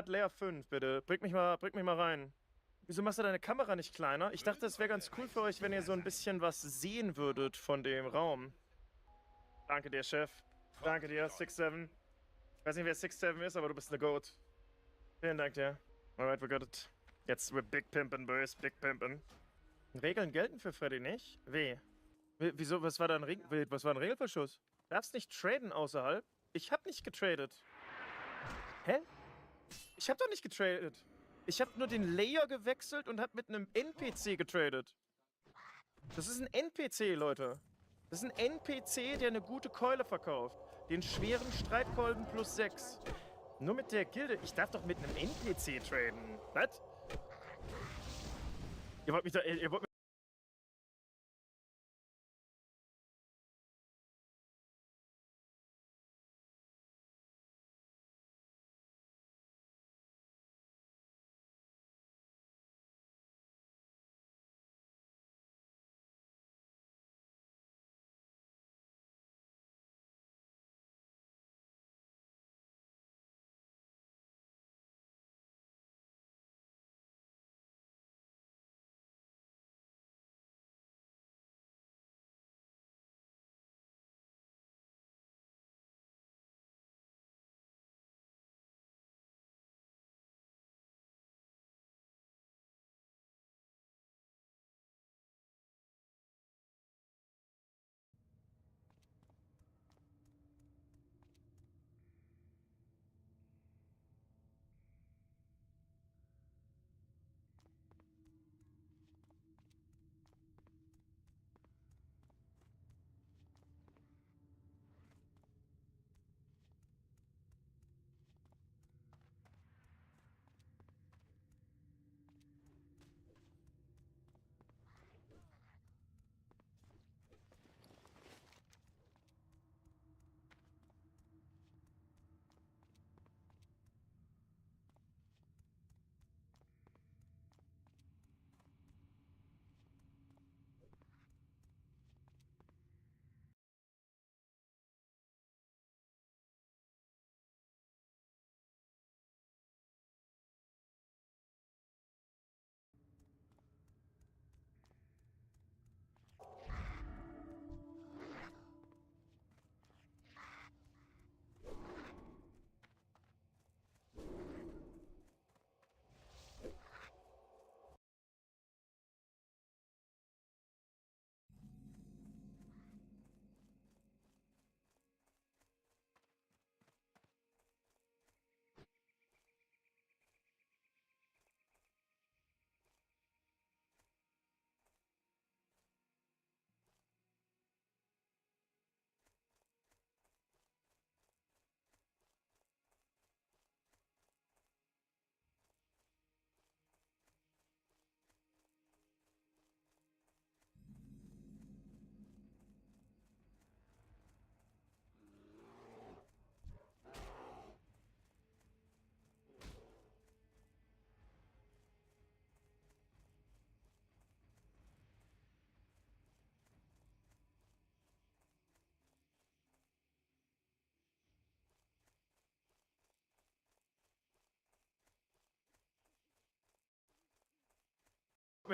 Leer 5, bitte. Bring mich mal rein. Wieso machst du deine Kamera nicht kleiner? Ich dachte, es wäre ganz cool für euch, wenn ihr so ein bisschen was sehen würdet von dem Raum. Danke dir, Chef. Danke dir, 6-7. Ich weiß nicht, wer 6-7 ist, aber du bist eine Goat. Vielen Dank dir. Alright, we got it. Jetzt we're Big Pimpin', Boys. Big Pimpin'. Regeln gelten für Freddy nicht? Wieso? Was war da was war ein Regelverschuss? Darfst nicht traden außerhalb? Ich hab nicht getradet. Hä? Ich hab doch nicht getradet. Ich hab nur den Layer gewechselt und hab mit einem NPC getradet. Das ist ein NPC, Leute. Das ist ein NPC, der eine gute Keule verkauft. Den schweren Streitkolben plus 6. Nur mit der Gilde. Ich darf doch mit einem NPC traden. Was? Ihr wollt mich da... Ihr wollt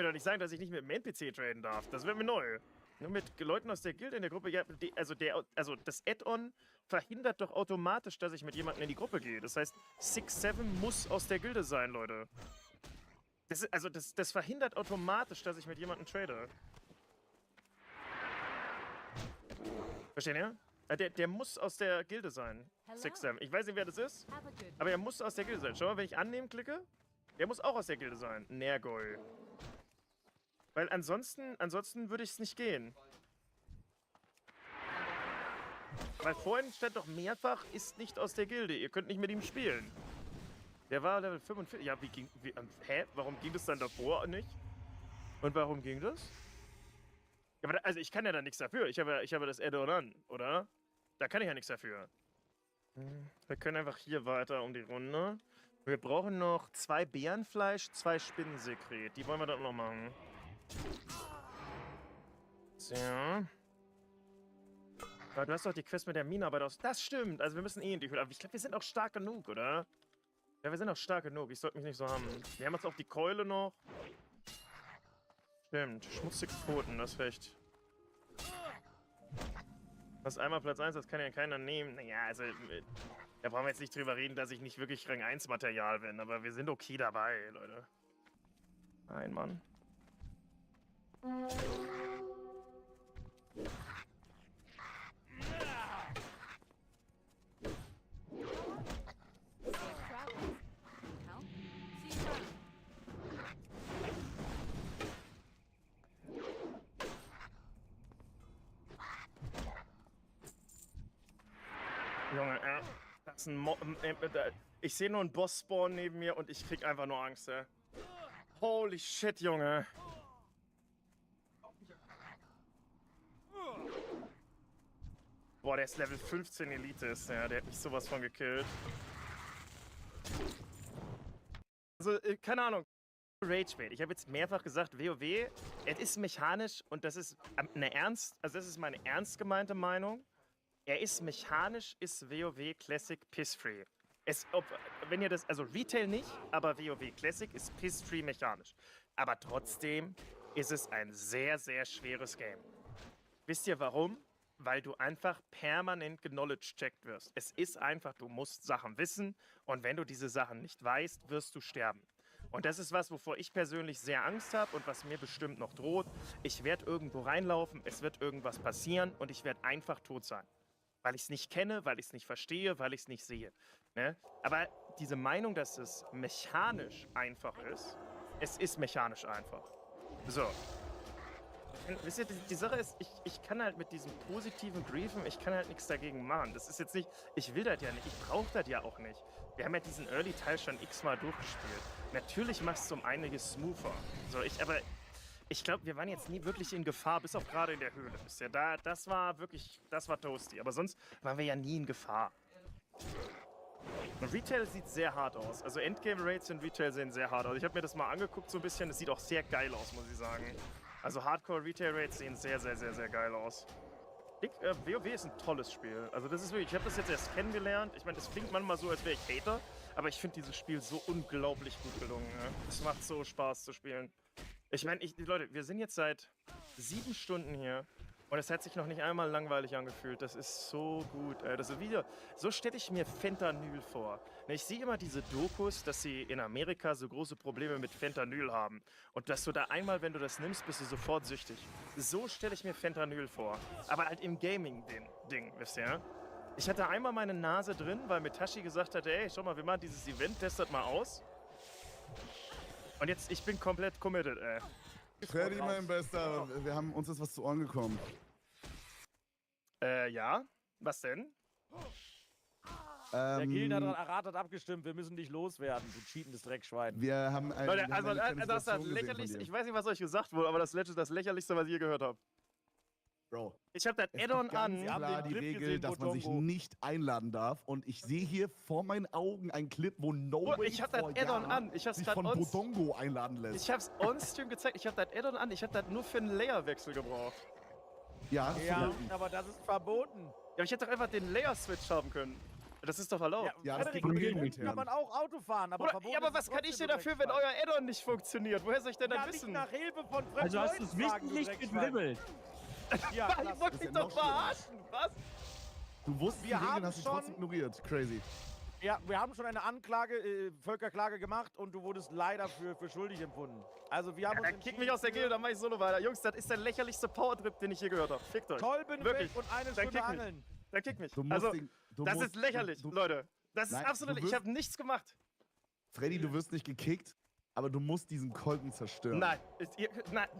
mir doch nicht sagen, dass ich nicht mit dem NPC traden darf. Das wäre mir neu. Nur mit Leuten aus der Gilde in der Gruppe. Ja, also das Add-on verhindert doch automatisch, dass ich mit jemandem in die Gruppe gehe. Das heißt, 6-7 muss aus der Gilde sein, Leute. Das verhindert automatisch, dass ich mit jemandem trade. Verstehen ihr? Der muss aus der Gilde sein. 6-7. Ich weiß nicht, wer das ist, aber er muss aus der Gilde sein. Schau mal, wenn ich annehmen klicke, der muss auch aus der Gilde sein. Nergol. Weil ansonsten würde ich es nicht gehen. Weil vorhin stand doch mehrfach, ist nicht aus der Gilde. Ihr könnt nicht mit ihm spielen. Der war Level 45. Ja, hä? Warum ging das dann davor nicht? Und warum ging das? Ja, aber also ich kann ja da nichts dafür. Ich habe das Add-on an, oder? Da kann ich ja nichts dafür. Wir können einfach hier weiter um die Runde. Wir brauchen noch 2 Bärenfleisch, 2 Spinnensekret. Die wollen wir dann noch machen. So. Aber du hast doch die Quest mit der Minenarbeit aus. Das stimmt. Also wir müssen eh in die Höhle. Aber ich glaube, wir sind auch stark genug, oder? Ja, wir sind auch stark genug. Ich sollte mich nicht so haben. Wir haben jetzt auch die Keule noch. Stimmt. Schmutzige Pfoten, das ist recht. Das ist einmal Platz 1, das kann ja keiner nehmen. Naja, also, da brauchen wir jetzt nicht drüber reden, dass ich nicht wirklich Rang 1 Material bin, aber wir sind okay dabei, Leute. Ein Mann. Junge, das ist ein ich sehe nur einen Boss-Spawn neben mir und ich krieg einfach nur Angst, ey. Holy shit, Junge. Boah, der ist Level 15 Elite, ist der. Der hat mich sowas von gekillt. Also, keine Ahnung. Rage Bait. Ich habe jetzt mehrfach gesagt, WoW, es ist mechanisch und das ist das ist meine ernst gemeinte Meinung. Er ist mechanisch, ist WoW Classic piss-free. Wenn ihr das, also Retail nicht, aber WoW Classic ist piss-free mechanisch. Aber trotzdem ist es ein sehr, sehr schweres Game. Wisst ihr warum? Weil du einfach permanent geknowledge-checkt wirst. Es ist einfach, du musst Sachen wissen und wenn du diese Sachen nicht weißt, wirst du sterben. Und das ist was, wovor ich persönlich sehr Angst habe und was mir bestimmt noch droht. Ich werde irgendwo reinlaufen, es wird irgendwas passieren und ich werde einfach tot sein. Weil ich es nicht kenne, weil ich es nicht verstehe, weil ich es nicht sehe. Ne? Aber diese Meinung, dass es mechanisch einfach ist, es ist mechanisch einfach. So. Wisst ihr, die Sache ist, ich kann halt mit diesem positiven Briefen, ich kann halt nichts dagegen machen. Das ist jetzt nicht, ich will das ja nicht, ich brauche das ja auch nicht. Wir haben ja diesen Early-Teil schon x-mal durchgespielt. Natürlich machst du um einiges smoother. So, aber ich glaube, wir waren jetzt nie wirklich in Gefahr, bis auf gerade in der Höhle. Wisst ihr, das war toasty. Aber sonst waren wir ja nie in Gefahr. Und Retail sieht sehr hart aus. Also Endgame-Rates in Retail sehen sehr hart aus. Ich habe mir das mal angeguckt so ein bisschen. Es sieht auch sehr geil aus, muss ich sagen. Also Hardcore-Retail-Rates sehen sehr, sehr, sehr, sehr geil aus. WoW ist ein tolles Spiel. Also das ist wirklich, ich habe das jetzt erst kennengelernt. Ich meine, das klingt manchmal so, als wäre ich Hater. Aber ich finde dieses Spiel so unglaublich gut gelungen. Ja. Es macht so Spaß zu spielen. Ich meine, Leute, wir sind jetzt seit 7 Stunden hier und es hat sich noch nicht einmal langweilig angefühlt. Das ist so gut, ey. Das ist wieder, so stelle ich mir Fentanyl vor. Ich sehe immer diese Dokus, dass sie in Amerika so große Probleme mit Fentanyl haben. Und dass du da einmal, wenn du das nimmst, bist du sofort süchtig. So stelle ich mir Fentanyl vor. Aber halt im Gaming-Ding, wisst ihr? Ich hatte einmal meine Nase drin, weil Mitashi gesagt hatte, ey, schau mal, wir machen dieses Event, testet mal aus. Und jetzt, ich bin komplett committed, ey. Freddy, mein Bester, uns ist was zu Ohren gekommen. Ja? Was denn? Der Gildenrat hat abgestimmt, wir müssen dich loswerden, du cheatendes Dreckschwein. Wir haben ein... Leute, also das ist das lächerlichste, ich weiß nicht, was euch gesagt wurde, aber das lächerlichste, was ich je gehört habe. Bro. Ich habe das Add-on an. Wir haben die Regel, dass man sich nicht einladen darf. Und ich sehe hier vor meinen Augen einen Clip, wo ich habe das Add-on an. Ich hab's sich von Bodongo einladen lässt. Ich hab's on-stream gezeigt. Ich habe das Add-on an. Ich habe das nur für einen Layer-Wechsel gebraucht. Ja, aber das ist verboten. Ja, aber ich hätte doch einfach den Layer-Switch haben können. Das ist doch erlaubt. Ja, das geht nicht. Kann man auch Auto fahren, aber verboten. Ja, aber was kann ich denn dafür, wenn euer Add-on nicht funktioniert? Woher soll ich denn dann wissen? Nach Hilfe von fremden Also hast du es nicht gedribbelt. Ja, ich wollte mich doch verarschen. Was? Du wusstest die Regeln, hast dich trotzdem ignoriert. Crazy. Ja, wir haben schon eine Anklage, Völkerklage gemacht und du wurdest leider für schuldig empfunden. Also wir haben uns dann kick mich aus der Gilde, dann mach ich solo weiter. Jungs, das ist der lächerlichste Power-Trip, den ich je gehört habe. Fickt euch. Kolben wirklich. Weg und eine Stunde angeln. Dann kick mich. Also, das ist lächerlich, Leute. Das ist absolut, ich habe nichts gemacht. Freddy, du wirst nicht gekickt, aber du musst diesen Kolben zerstören. Nein,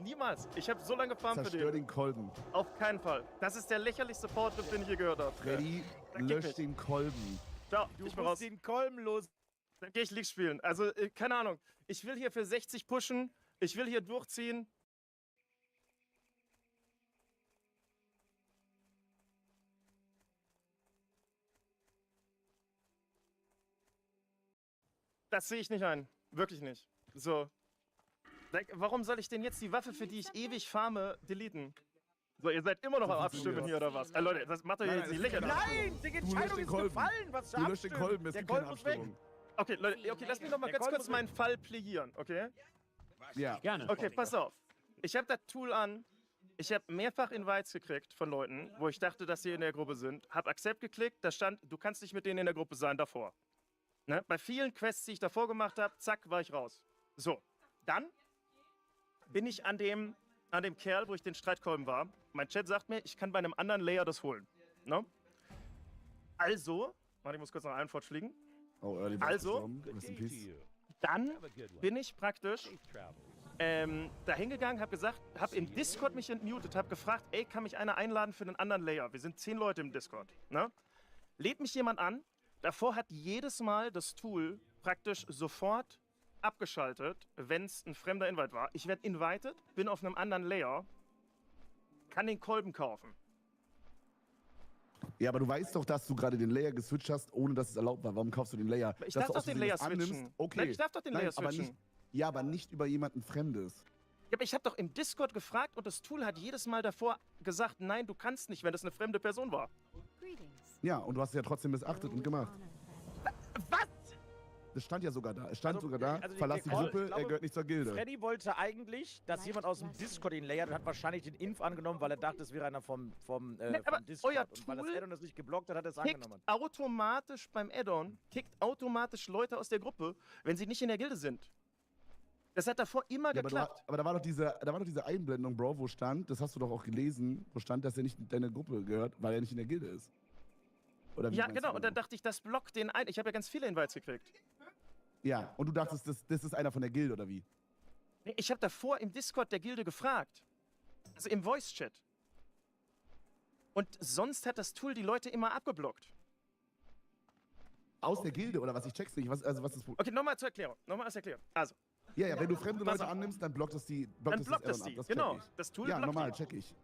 niemals. Ich habe so lange gefarmt für den. Zerstör den Kolben. Auf keinen Fall. Das ist der lächerlichste Power-Trip, den ich je gehört habe. Freddy, lösch den Kolben. Ciao, du ich bin raus. Den Kolben los. Dann gehe ich League spielen. Also, keine Ahnung. Ich will hier für 60 pushen. Ich will hier durchziehen. Das sehe ich nicht ein. Wirklich nicht. So. Warum soll ich denn jetzt die Waffe, für die ich ewig farme, deleten? So, ihr seid immer noch am Abstimmen hier, oder was? Leute, das macht euch jetzt nicht lächerlich. Nein, die Entscheidung ist gefallen. Was du löscht den Kolben, es gibt keine Abstimmung. Okay, Leute, okay, lass mich noch mal ganz kurz meinen Fall pliieren, okay? Ja. Gerne. Okay, pass auf. Ich habe das Tool an. Ich habe mehrfach Invites gekriegt von Leuten, wo ich dachte, dass sie in der Gruppe sind. Hab Accept geklickt, da stand, du kannst nicht mit denen in der Gruppe sein, davor. Ne? Bei vielen Quests, die ich davor gemacht habe, zack, war ich raus. So, dann bin ich an dem Kerl, wo ich den Streitkolben war. Mein Chat sagt mir, ich kann bei einem anderen Layer das holen. Ne? Also, warte, ich muss kurz nach Einfahrt fliegen. Oh, Early Also, Rest in Peace. Dann bin ich praktisch da hingegangen, habe gesagt, habe im Discord mich entmutet, habe gefragt, ey, kann mich einer einladen für einen anderen Layer? Wir sind 10 Leute im Discord. Ne? Lädt mich jemand an. Davor hat jedes Mal das Tool praktisch sofort abgeschaltet, wenn es ein fremder Invite war. Ich werde invited, bin auf einem anderen Layer, kann den Kolben kaufen. Ja, aber du weißt doch, dass du gerade den Layer geswitcht hast, ohne dass es erlaubt war. Warum kaufst du den Layer? Ich darf doch den Layer switchen. Okay. Nein, ich darf doch den Layer aber switchen. ja, aber nicht über jemanden Fremdes. Ja, aber ich habe doch im Discord gefragt und das Tool hat jedes Mal davor gesagt, nein, du kannst nicht, wenn das eine fremde Person war. Ja, und du hast es ja trotzdem missachtet und gemacht. Was? Das stand ja sogar da. Es stand sogar da, also verlass die der Call, Gruppe, ich glaube, er gehört nicht zur Gilde. Freddy wollte eigentlich, dass jemand aus dem Discord ihn layert und hat wahrscheinlich den Inf angenommen, weil er dachte, es wäre einer vom aber Discord. euer Und weil das Tool Addon das nicht geblockt hat, hat er es Kickt angenommen. automatisch beim Add-on, kickt automatisch Leute aus der Gruppe, wenn sie nicht in der Gilde sind. Das hat davor immer Ja, geklappt. aber da war doch diese Einblendung, Bro, wo stand, das hast du doch auch gelesen, wo stand, dass er nicht in deine Gruppe gehört, weil er nicht in der Gilde ist. Oder wie Ja, meinst genau. du Und dann dachte ich, das blockt den ein. Ich habe ja ganz viele Invites gekriegt. Ja, und du dachtest, das ist einer von der Gilde, oder wie? Nee, ich habe davor im Discord der Gilde gefragt. Also im Voice-Chat. Und sonst hat das Tool die Leute immer abgeblockt. Aus der Gilde, oder was? Ich check's nicht. Was ist... Okay, nochmal zur Erklärung. Also, Ja, wenn du fremde Pass Leute auf. annimmst, dann blockt es die. dann blockt es Add-on die. ab, check Genau. ich. Das Tool Ja, blockt normal, die. check ich.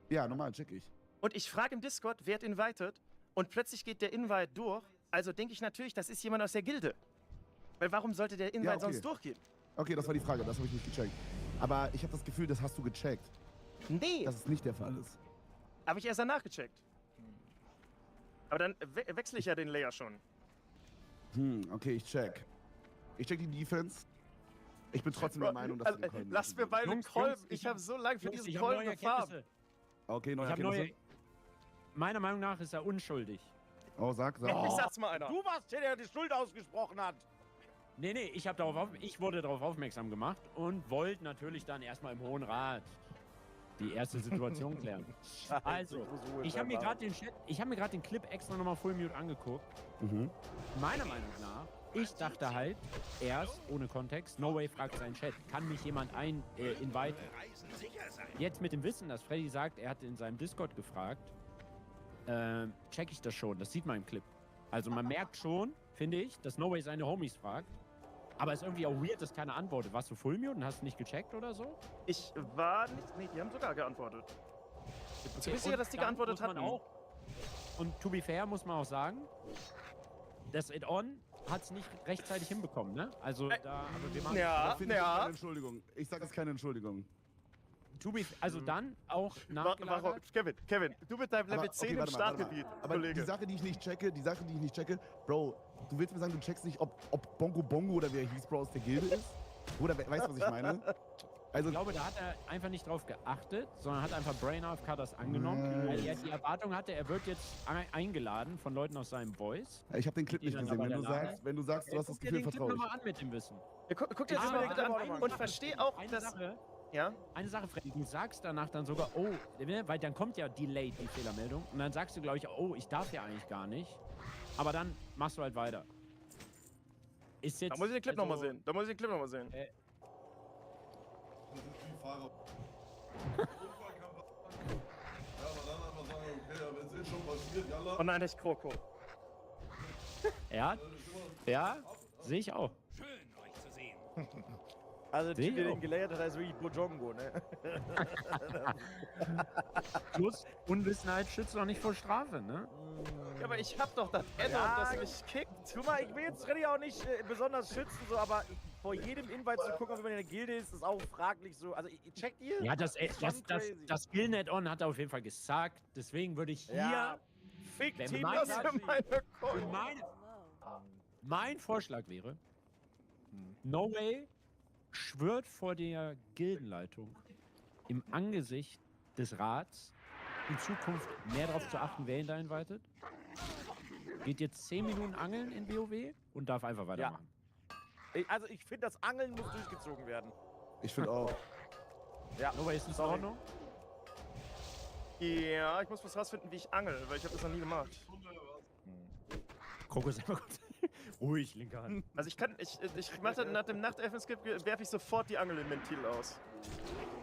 Ja, normal, check ich. Und ich frage im Discord, wer hat invited? Und plötzlich geht der Invite durch. Also denke ich natürlich, das ist jemand aus der Gilde. Weil warum sollte der Invite okay. sonst durchgehen? Okay, das war die Frage, das habe ich nicht gecheckt. Aber ich habe das Gefühl, das hast du gecheckt, Nee, dass es nicht der Fall ist. habe ich erst danach gecheckt. Aber dann wechsle ich ja den Layer schon. Okay, ich check. Ich check die Defense. Ich bin trotzdem der Meinung, dass du den Kolben Lass mir lassen beide Jungs, Kolben. Jungs, Ich habe so lange für Jungs, diesen ich hab Kolben neue gefarmt. Erkenntnisse. sollst. Okay, neue Ich habe neue. Erkenntnisse. Meiner Meinung nach ist er unschuldig. Oh, sag. Ich sag's mal einer. Du warst der, der die Schuld ausgesprochen hat. Nee, ich wurde darauf aufmerksam gemacht und wollte natürlich dann erstmal im Hohen Rat die erste Situation klären. Also, ich habe mir gerade den Clip extra nochmal Full Mute angeguckt. Mhm. Meiner Meinung nach, ich dachte halt, erst, ohne Kontext, No Way fragt seinen Chat, kann mich jemand inviten? Jetzt mit dem Wissen, dass Freddy sagt, er hat in seinem Discord gefragt, check ich das schon, das sieht man im Clip. Also man merkt schon, finde ich, dass No Way seine Homies fragt, aber es ist irgendwie auch weird, dass keiner antwortet. Warst du Full Mute und hast nicht gecheckt oder so? Ich war nicht. Nee, die haben sogar geantwortet. Ich bin ziemlich sicher, dass die dann geantwortet muss man hatten. auch, und to be fair muss man auch sagen, das Add-on hat es nicht rechtzeitig hinbekommen, ne? Also aber wir machen Ja, Das finde ich ja. keine Entschuldigung. Ich sage es keine Entschuldigung. also dann auch Warum? nachgelagert. Kevin, du mit deinem Level Aber, 10 okay, im warte mal. Startgebiet, Aber Kollege. die Sache, die ich nicht checke, Bro, du willst mir sagen, du checkst nicht, ob Bongo Bongo oder wer hieß, Bro, aus der Gilde ist? Oder weißt du, was ich meine? Also, Ich glaube, da hat er einfach nicht drauf geachtet, sondern hat einfach Brain AFK das angenommen. Weil er die Erwartung hatte, er wird jetzt eingeladen von Leuten aus seinem Voice. ich habe den Clip Die nicht dann gesehen. aber Wenn du der Lage- sagst, du hast das Guck dir Gefühl, den Clip vertraue ich. nochmal an mit dem Wissen. Ja, guck dir das Aber mal bitte an eine und Sache- versteh auch, eine dass. Sache, Ja? Eine Sache, Freddy, du sagst danach dann sogar, oh, weil dann kommt ja delayed die Fehlermeldung und dann sagst du, glaube ich, oh, ich darf ja eigentlich gar nicht. Aber dann machst du halt weiter. Ist jetzt, Da muss ich den Clip also, nochmal sehen. Oh nein, nicht Kroko. Ja, sehe ich auch. Also, Seh der den auch. gelayert hat, heißt wirklich Bojongo, ne? Plus, Unwissenheit schützt doch nicht vor Strafe, ne? Ja, aber ich hab doch das Addon, Ja, das mich kickt. Guck mal, ich will jetzt Freddy auch nicht besonders schützen, so, aber vor jedem Invite zu gucken, ob man in der Gilde ist, ist auch fraglich so. Also, checkt ihr? Ja, das schon crazy. Skill-Net-On hat er auf jeden Fall gesagt. Deswegen würde ich hier Ja. Fick Wenn Team meine- Das ist für meine für Kolben. meine... Mein Vorschlag wäre, No Way schwört vor der Gildenleitung im Angesicht des Rats in Zukunft mehr darauf zu achten, wer ihn da invitet. Geht jetzt 10 Minuten angeln in WoW und darf einfach weitermachen. Also ich finde, das Angeln muss durchgezogen werden. Ich finde auch. Ja. No Way, ist das in Ordnung? Ja, ich muss was rausfinden, wie ich angel, weil ich habe das noch nie gemacht. Krokus einfach kurz. Ruhig, linke Hand. Also ich mache dann nach dem Nachtelfen-Skip, werfe ich sofort die Angel im Ventil aus.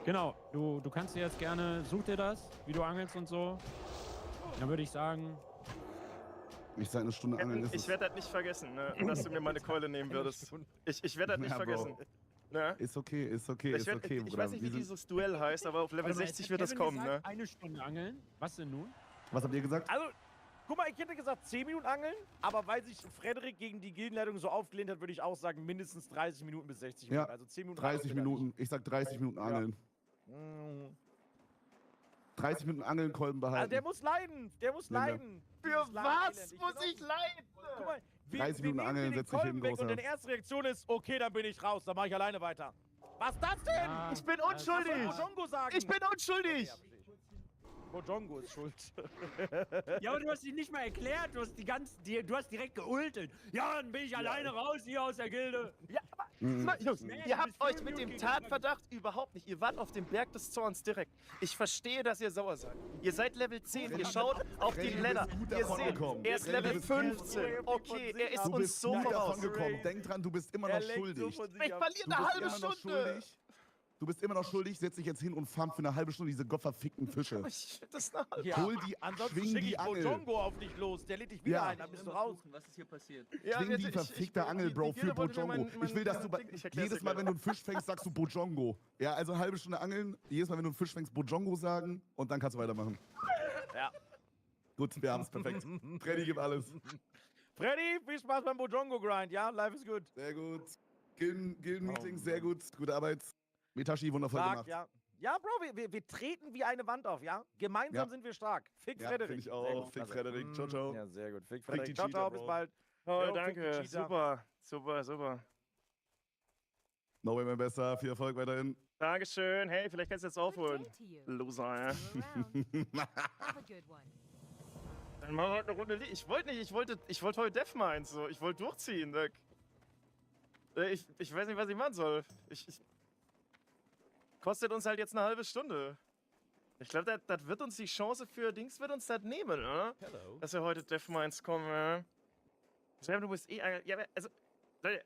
Genau, du kannst dir jetzt gerne, such dir das, wie du angelst und so. Dann würde ich sagen, Ich sag, eine Stunde angeln ist Ich es. werde das nicht vergessen, ne, dass du mir meine Keule nehmen würdest. Ich werde das nicht Ja, Bro. vergessen. Ne? Ist okay, ist okay, Ich, ist werd, okay, ich Bruder. weiß nicht, wie dieses Duell heißt, aber auf Level warte mal, 60 jetzt wird hat das Kevin kommen, gesagt, ne? eine Stunde angeln. Was denn nun? Was habt ihr gesagt? Also, guck mal, ich hätte gesagt 10 Minuten angeln, aber weil sich Frederik gegen die Gildenleitung so aufgelehnt hat, würde ich auch sagen mindestens 30 Minuten bis 60 Minuten. Ja, Also 10 Minuten 30 angeln Minuten. Ich sag 30 Minuten angeln. Mm. 30 Minuten angeln, Kolben Also behalten. der muss leiden, der muss Ja, ja. leiden. Für Dieses was Elend. muss bin ich auch- leiden? Guck mal, 30 Minuten nehmen angeln, dir den setz dich hin, Kolben weg und Großer. deine erste Reaktion ist, okay, dann bin ich raus, dann mache ich alleine weiter. Was das denn? Ja, Ich bin das- Was unschuldig! soll Bojongo sagen? Ich bin unschuldig! Bojongo ist schuld. Ja, aber du hast dich nicht mal erklärt. Du hast direkt geultet. Ja, dann bin ich alleine raus hier aus der Gilde. Ja, aber Mhm. Jungs, Nee, ihr du habt bist euch voll mit dem gegen- Tatverdacht überhaupt nicht. Ihr wart auf dem Berg des Zorns direkt. Ich verstehe, dass ihr sauer seid. Ihr seid Level 10, ihr schaut auf die Freddy, du Ladder. bist gut Ihr davon seht, gekommen. er ist Freddy, du Level bist gut. 15. Okay, er ist Du uns bist so gut voraus. davon gekommen. Denk dran, du bist immer noch schuldig. Ich verliere Du eine bist halbe immer noch Stunde. schuldig. Du bist immer noch schuldig. Setz dich jetzt hin und farm für eine halbe Stunde diese gottverfickten Fische. Ich finde das eine halbe Ja. Hol die, Ansonsten schwing schicke die ich Angel. Bojongo auf dich los. Der lädt dich wieder Ja. ein, dann bist du raus. Was ist hier passiert? Ja, Schwing die verfickte Angel, Bro, für Bojongo. Ich will, dass du jedes Mal, wenn du einen Fisch fängst, sagst du Bojongo. Ja, also eine halbe Stunde angeln. Jedes Mal, wenn du einen Fisch fängst, Bojongo sagen und dann kannst du weitermachen. Ja. Gut, wir haben's perfekt. Freddy gibt alles. Freddy, viel Spaß beim Bojongo-Grind, ja? Life is good. Sehr gut. Gilden-Meetings, sehr gut. Gute Arbeit. Mitashi, wundervoll Stark, gemacht. ja. Ja, Bro, wir treten wie eine Wand auf, ja? Gemeinsam Ja. sind wir stark. Fick Ja, Frederik. finde ich Sehr auch. gut, Fick klasse. Frederik. Ciao, ciao. Ja, sehr gut. Fick die Frederik. Ciao, Cheater, ciao, bis Bro. bald. Oh, Jo, fick die danke. Cheater. Super. Super, super. No way mehr besser. Viel Erfolg weiterhin. Dankeschön. Hey, vielleicht kannst du jetzt aufholen. Good day to you. Loser, ja. See you around. Have a good one. Dann machen wir heute eine Runde. Ich wollte heute Deathmines so. Ich wollte durchziehen. Ich weiß nicht, was ich machen soll. Kostet uns halt jetzt eine halbe Stunde. Ich glaube, das wird uns die Chance für Dings wird uns das nehmen, oder? Hello. Dass wir heute Deathmines kommen, ja. Sam, du bist eh. Ja, also. Leute,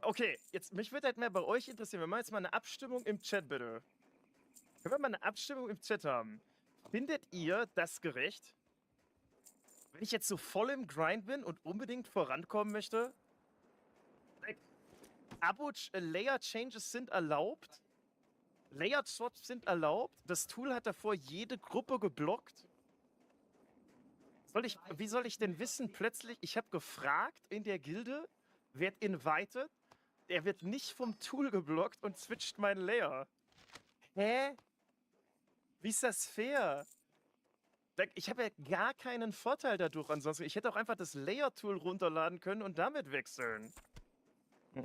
okay, jetzt mich würde halt mehr bei euch interessieren. Wir machen jetzt mal eine Abstimmung im Chat, bitte. Können wir mal eine Abstimmung im Chat haben? Findet ihr das gerecht? Wenn ich jetzt so voll im Grind bin und unbedingt vorankommen möchte? Layer Changes sind erlaubt. Layer Swaps sind erlaubt. Das Tool hat davor jede Gruppe geblockt. Wie soll ich denn wissen, plötzlich, ich habe gefragt in der Gilde, wird invited, der wird nicht vom Tool geblockt und switcht mein Layer. Hä? Wie ist das fair? Ich habe ja gar keinen Vorteil dadurch ansonsten. Ich hätte auch einfach das Layer-Tool runterladen können und damit wechseln.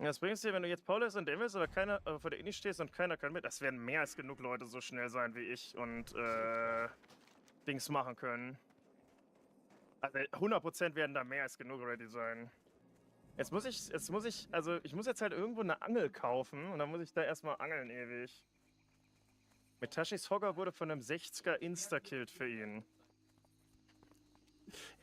Das bringt es dir, wenn du jetzt Paulus und Devils oder keiner vor der Inni stehst und keiner kann mit. Das werden mehr als genug Leute so schnell sein wie ich und Dings machen können. Also 100% werden da mehr als genug ready sein. Ich muss jetzt halt irgendwo eine Angel kaufen und dann muss ich da erstmal angeln ewig. Mitashis Hogger wurde von einem 60er Insta-Killed für ihn.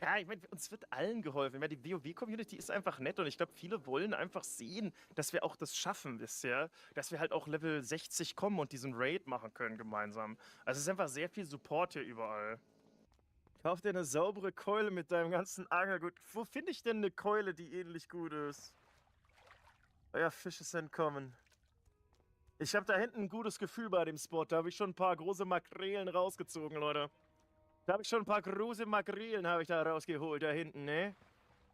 Ja, ich meine, uns wird allen geholfen. Ich meine, die WoW-Community ist einfach nett und ich glaube, viele wollen einfach sehen, dass wir auch das schaffen, wisst ihr? Dass wir halt auch Level 60 kommen und diesen Raid machen können gemeinsam. Also es ist einfach sehr viel Support hier überall. Kauf dir eine saubere Keule mit deinem ganzen Angelgut. Wo finde ich denn eine Keule, die ähnlich gut ist? Euer Fisch ist entkommen. Ich habe da hinten ein gutes Gefühl bei dem Spot. Da habe ich schon ein paar große Makrelen rausgezogen, Leute. Da habe ich schon ein paar große Makrelen da rausgeholt, da hinten, ne?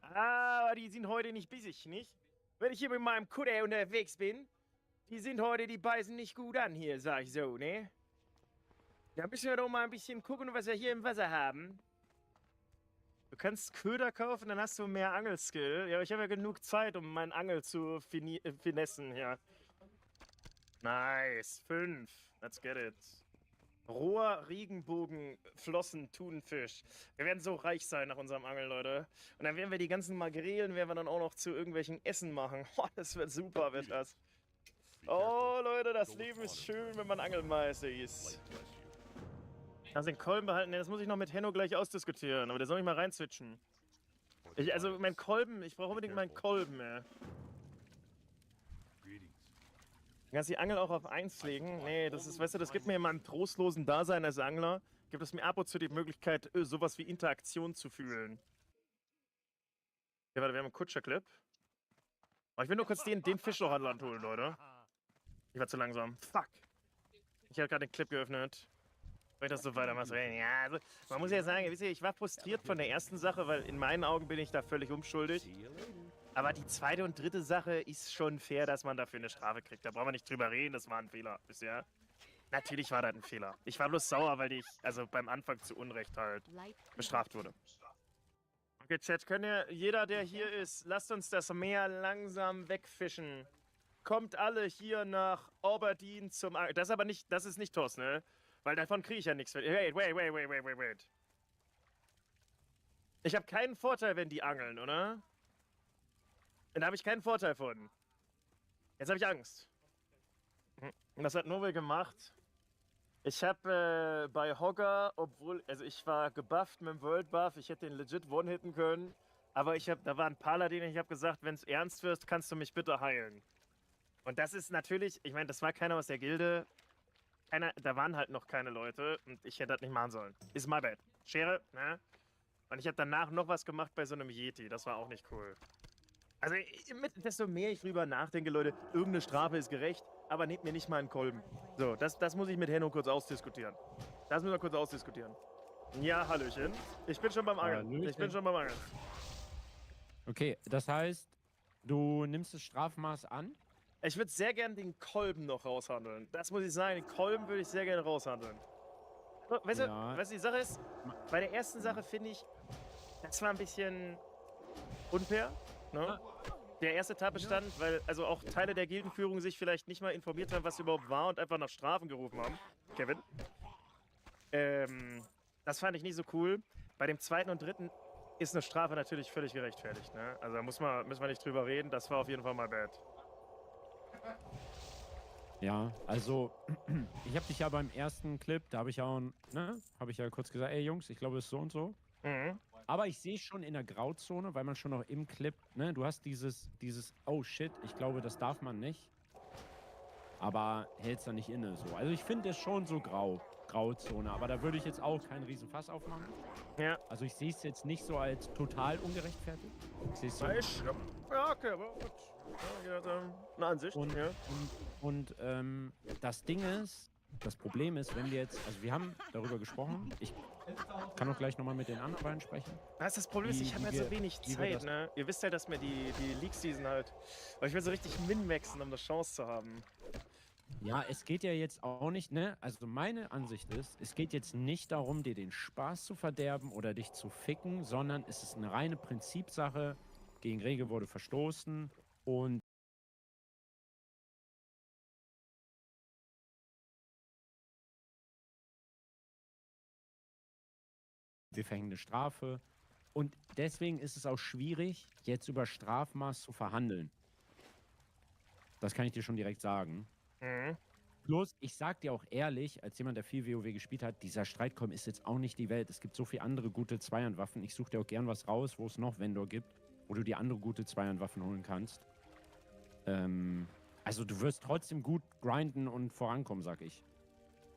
Aber die sind heute nicht bissig, nicht? Wenn ich hier mit meinem Kutter unterwegs bin, die beißen nicht gut an hier, sag ich so, ne? Da müssen wir doch mal ein bisschen gucken, was wir hier im Wasser haben. Du kannst Köder kaufen, dann hast du mehr Angelskill. Ja, aber ich habe ja genug Zeit, um meinen Angel zu finessen hier. Nice. 5. Let's get it. Roher Regenbogen, Flossen, Thunfisch. Wir werden so reich sein nach unserem Angel, Leute. Und dann werden wir die ganzen Makrelen, werden wir dann auch noch zu irgendwelchen Essen machen. Oh, das wird super, wird das. Oh, Leute, das Leben ist schön, wenn man Angelmeister ist. Kannst den Kolben behalten? Nee, das muss ich noch mit Henno gleich ausdiskutieren. Aber der soll nicht mal reinswitchen. Also, mein Kolben, ich brauche unbedingt meinen Kolben, ey. Du kannst die Angel auch auf 1 legen. Nee, das ist, weißt du, das gibt mir in meinem trostlosen Dasein als Angler, gibt es mir ab und zu die Möglichkeit, sowas wie Interaktion zu fühlen. Ja, warte, wir haben einen Kutscherclip. Aber ich will nur kurz den Fisch noch an Land holen, Leute. Ich war zu langsam. Fuck. Ich habe gerade den Clip geöffnet. Weil ich das so weitermache. Ja, also, man muss ja sagen, wisst ihr, ich war frustriert von der ersten Sache, weil in meinen Augen bin ich da völlig unschuldig. Aber die zweite und dritte Sache ist schon fair, dass man dafür eine Strafe kriegt. Da brauchen wir nicht drüber reden, das war ein Fehler bisher. Natürlich war das ein Fehler. Ich war bloß sauer, weil ich also beim Anfang zu Unrecht halt bestraft wurde. Okay, Chat, könnt ihr, jeder, der hier ist, lasst uns das Meer langsam wegfischen. Kommt alle hier nach Aberdeen zum Angeln. Das ist aber nicht, das ist nicht Toss, ne? Weil davon kriege ich ja nichts. Wait. Ich habe keinen Vorteil, wenn die angeln, oder? Da habe ich keinen Vorteil von. Jetzt habe ich Angst. Und das hat Nobel gemacht. Ich habe bei Hogger, obwohl, also ich war gebufft mit dem World Buff, ich hätte den legit one-hitten können. Aber da war ein Paladin, ich habe gesagt, wenn es ernst wird, kannst du mich bitte heilen. Und das ist natürlich, ich meine, das war keiner aus der Gilde. Da waren halt noch keine Leute und ich hätte das nicht machen sollen. Ist my bad. Schere, ne? Und ich habe danach noch was gemacht bei so einem Yeti, das war auch nicht cool. Also, desto mehr ich drüber nachdenke, Leute, irgendeine Strafe ist gerecht, aber nehmt mir nicht mal einen Kolben. So, das muss ich mit Henno kurz ausdiskutieren. Das müssen wir kurz ausdiskutieren. Ja, Hallöchen. Ich bin schon beim Angeln. Hallöchen. Ich bin schon beim Angeln. Okay, das heißt, du nimmst das Strafmaß an? Ich würde sehr gerne den Kolben noch raushandeln. Das muss ich sagen, den Kolben würde ich sehr gerne raushandeln. Weißt du, was die Sache ist? Bei der ersten Sache finde ich, das war ein bisschen unfair. Ne? Der erste Tatbestand, weil also auch Teile der Gildenführung sich vielleicht nicht mal informiert haben, was überhaupt war und einfach nach Strafen gerufen haben. Kevin. Das fand ich nicht so cool. Bei dem zweiten und dritten ist eine Strafe natürlich völlig gerechtfertigt. Ne? Also da müssen wir nicht drüber reden. Das war auf jeden Fall mal bad. Ja, also ich habe dich ja beim ersten Clip, da habe ich ja, habe ich ja kurz gesagt, ey Jungs, ich glaube es ist so und so. Mhm. Aber ich sehe schon in der Grauzone, weil man schon noch im Clip, ne, du hast dieses, oh shit, ich glaube, das darf man nicht. Aber hält's da nicht inne so. Also ich finde es schon so Grauzone, aber da würde ich jetzt auch keinen riesen Fass aufmachen. Ja. Also ich sehe es jetzt nicht so als total ungerechtfertigt. Ich sehe es so. Ja, okay, aber gut. Ja, eine Ansicht. Und das Ding ist, das Problem ist, wenn wir jetzt, also wir haben darüber gesprochen, ich kann auch gleich nochmal mit den anderen beiden sprechen. Das Problem ist, ich habe halt so wenig Zeit, ne? Ihr wisst ja, dass mir die League-Season halt, weil ich will so richtig min-maxen, um eine Chance zu haben. Ja, es geht ja jetzt auch nicht, ne? Also meine Ansicht ist, es geht jetzt nicht darum, dir den Spaß zu verderben oder dich zu ficken, sondern es ist eine reine Prinzipsache, gegen Regel wurde verstoßen und wir verhängen eine Strafe. Und deswegen ist es auch schwierig, jetzt über Strafmaß zu verhandeln. Das kann ich dir schon direkt sagen. Mhm. Bloß, ich sag dir auch ehrlich, als jemand, der viel WoW gespielt hat, dieser Streitkolben ist jetzt auch nicht die Welt. Es gibt so viele andere gute Zweihandwaffen. Ich suche dir auch gern was raus, wo es noch Vendor gibt, wo du dir andere gute Zweihandwaffen holen kannst. Also du wirst trotzdem gut grinden und vorankommen, sag ich.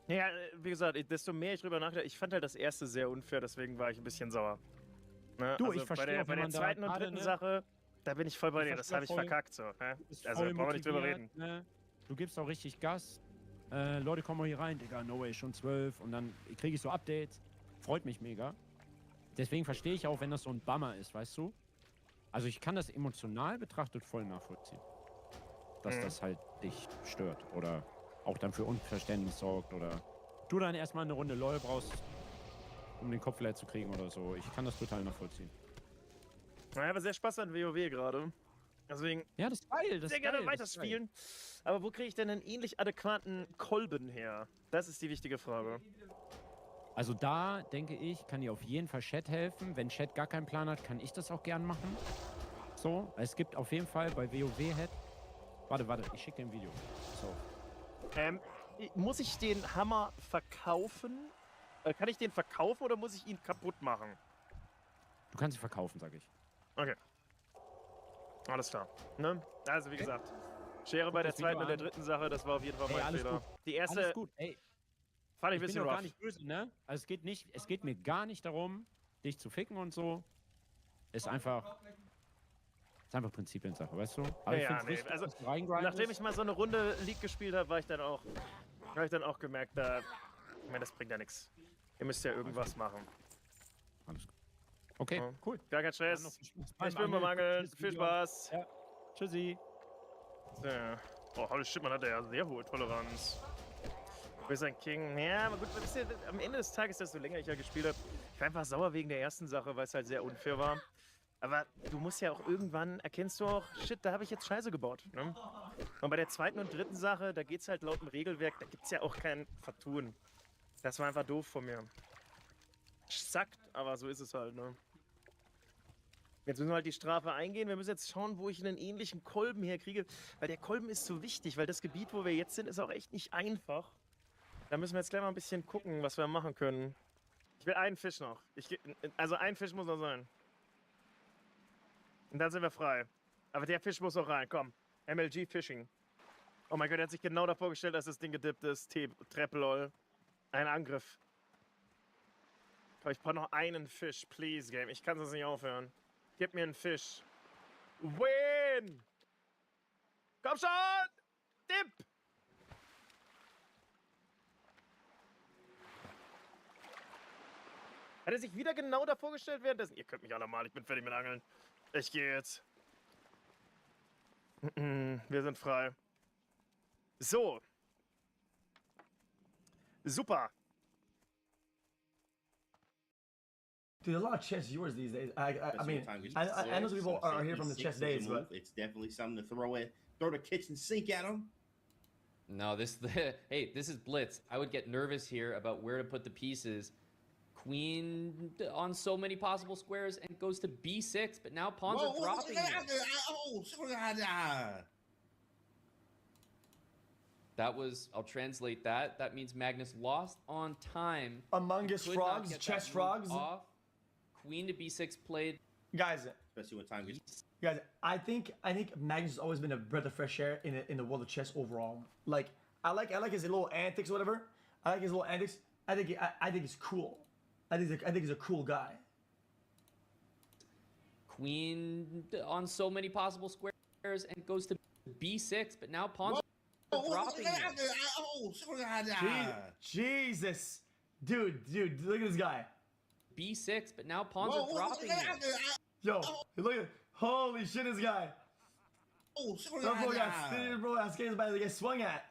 Ja, wie gesagt, desto mehr ich drüber nachdenke, ich fand halt das erste sehr unfair, deswegen war ich ein bisschen sauer. Ne? Du, also ich verstehe bei der zweiten und dritten Sache, da bin ich voll bei dir, das habe ich verkackt so. Ne? Also brauchen wir nicht drüber reden. Ne? Du gibst auch richtig Gas. Leute, kommen mal hier rein, Digga, no way, schon 12 und dann kriege ich so Updates. Freut mich mega. Deswegen verstehe ich auch, wenn das so ein Bummer ist, weißt du? Also ich kann das emotional betrachtet voll nachvollziehen. Dass das halt dich stört oder auch dann für Unverständnis sorgt oder du dann erstmal eine Runde LOL brauchst, um den Kopf leer zu kriegen oder so. Ich kann das total nachvollziehen. Naja, aber sehr Spaß an WoW gerade. Deswegen Ja, das ist geil. Das sehr ist gerne geil, weiterspielen. Aber wo kriege ich denn einen ähnlich adäquaten Kolben her? Das ist die wichtige Frage. Also da, denke ich, kann dir auf jeden Fall Chat helfen. Wenn Chat gar keinen Plan hat, kann ich das auch gern machen. So, es gibt auf jeden Fall bei WoW-Head... Warte, ich schicke dir ein Video. So. Muss ich den Hammer verkaufen? Kann ich den verkaufen oder muss ich ihn kaputt machen? Du kannst sie verkaufen, sag ich. Okay. Alles klar. Ne? Also wie gesagt, Schere bei der das Video zweiten und der an. dritten Sache, das war auf jeden Fall mein alles Fehler. gut. Die erste Alles gut, ey. fand ich ein Ich bin bisschen doch gar rough. nicht böse, ne? Also es geht mir gar nicht darum, dich zu ficken und so. Ist einfach Prinzipiensache, weißt du? Aber ich find's wichtig, also dass du reingrindest. nachdem ich mal so eine Runde League gespielt habe, habe ich dann auch gemerkt, ich meine, das bringt ja nichts. Ihr müsst ja irgendwas machen. Alles gut. Okay, Ja. cool. Gar kein Stress. Ich bin beim Angeln. Viel Spaß. Ja. Tschüssi. So. Oh, holy shit, man hat ja sehr hohe Toleranz. Du bist ein King. Ja, aber gut, wisst ihr, am Ende des Tages, desto länger ich ja gespielt habe, ich war einfach sauer wegen der ersten Sache, weil es halt sehr unfair war. Aber du musst ja auch irgendwann, erkennst du auch, shit, da habe ich jetzt Scheiße gebaut. Ne? Und bei der zweiten und dritten Sache, da geht es halt laut dem Regelwerk, da gibt es ja auch kein Vertun. Das war einfach doof von mir. Sackt, aber so ist es halt, ne? Jetzt müssen wir halt die Strafe eingehen. Wir müssen jetzt schauen, wo ich einen ähnlichen Kolben herkriege. Weil der Kolben ist so wichtig, weil das Gebiet, wo wir jetzt sind, ist auch echt nicht einfach. Da müssen wir jetzt gleich mal ein bisschen gucken, was wir machen können. Ich will einen Fisch noch. Also ein Fisch muss noch sein. Und dann sind wir frei. Aber der Fisch muss auch rein. Komm. MLG Fishing. Oh mein Gott, er hat sich genau davor gestellt, dass das Ding gedippt ist. Treppelol. Ein Angriff. Komm, ich brauche noch einen Fisch. Please, Game. Ich kann es nicht aufhören. Gib mir einen Fisch. Win! Komm schon! Dip! Hat er sich wieder genau davor gestellt währenddessen? Ihr könnt mich alle mal, ich bin fertig mit Angeln. Ich gehe jetzt. Wir sind frei. So. Super. Dude, a lot of chess viewers these days. I mean, I know some people are here from the chess days, but it's definitely something to throw the kitchen sink at them. No, hey, this is Blitz. I would get nervous here about where to put the pieces. Queen on so many possible squares and goes to b6, but now pawns are dropping. That was, I'll translate that. That means Magnus lost on time. Among Us frogs, chess frogs. Off. Queen to b6 played. Guys, Especially when time gets. guys, I think Magnus has always been a breath of fresh air in the world of chess overall. Like I like his little antics or whatever. I like his little antics. I think he's cool. I think he's a cool guy. Queen on so many possible squares and goes to b6, but now pawns are dropping. Jesus, dude, look at this guy. b6, but now pawns are dropping. Yo, look at, holy shit, this guy. That boy got scared, bro. That scared about to get swung at.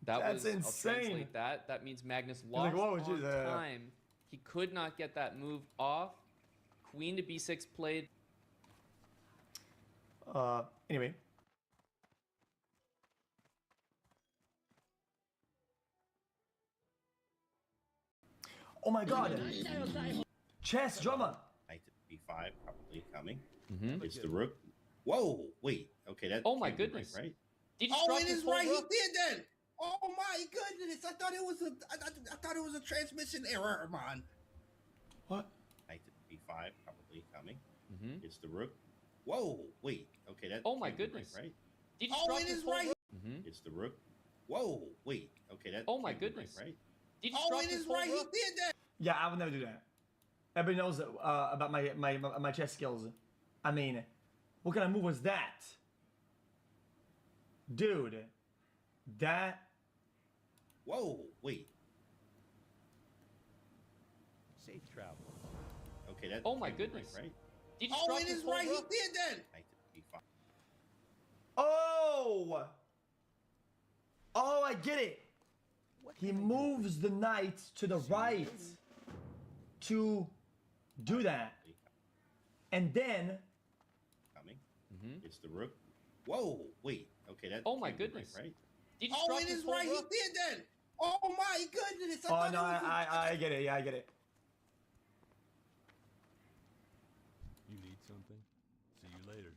That's insane. I'll translate that. That means Magnus like, lost whoa, on geez, time. He could not get that move off. Queen to b6 played. Anyway. Oh my god. Chess drama. Knight to b5, probably coming. Mm-hmm. It's the rook. Whoa, wait. Okay, that. Oh my can't be goodness. Right? Did you Oh, drop it the is full right. He rook? did that. Oh my goodness! I thought it was a transmission error, man. What? Knight to b5, probably coming. Mm-hmm. It's the rook. Whoa, wait. Okay, that. Oh my can't be goodness. Right? Did you Oh, drop it the is full right. rook? Mm-hmm. It's the rook. Whoa, wait. Okay, that. Oh my can't be goodness. Right? Did you Oh, drop it the is full right. He rook? did that. Yeah, I would never do that. Everybody knows about my chess skills. I mean, what kind of move was that? Dude, that. Whoa, wait. Safe travel. Okay, that. Oh my can't be goodness. Right? Did you Oh, drop it the is full right. He rook? did that. Knight to b5. Oh! Oh, I get it. He moves the knight to the right. to do that. And then Coming. It's the rook. Whoa, wait. Okay, that. Oh my can't be goodness. Right. Did you Oh, drop it this is whole right. He rook? did that. Oh my goodness. oh thought no, it was I get it. Yeah, I get it. You need something? See you later.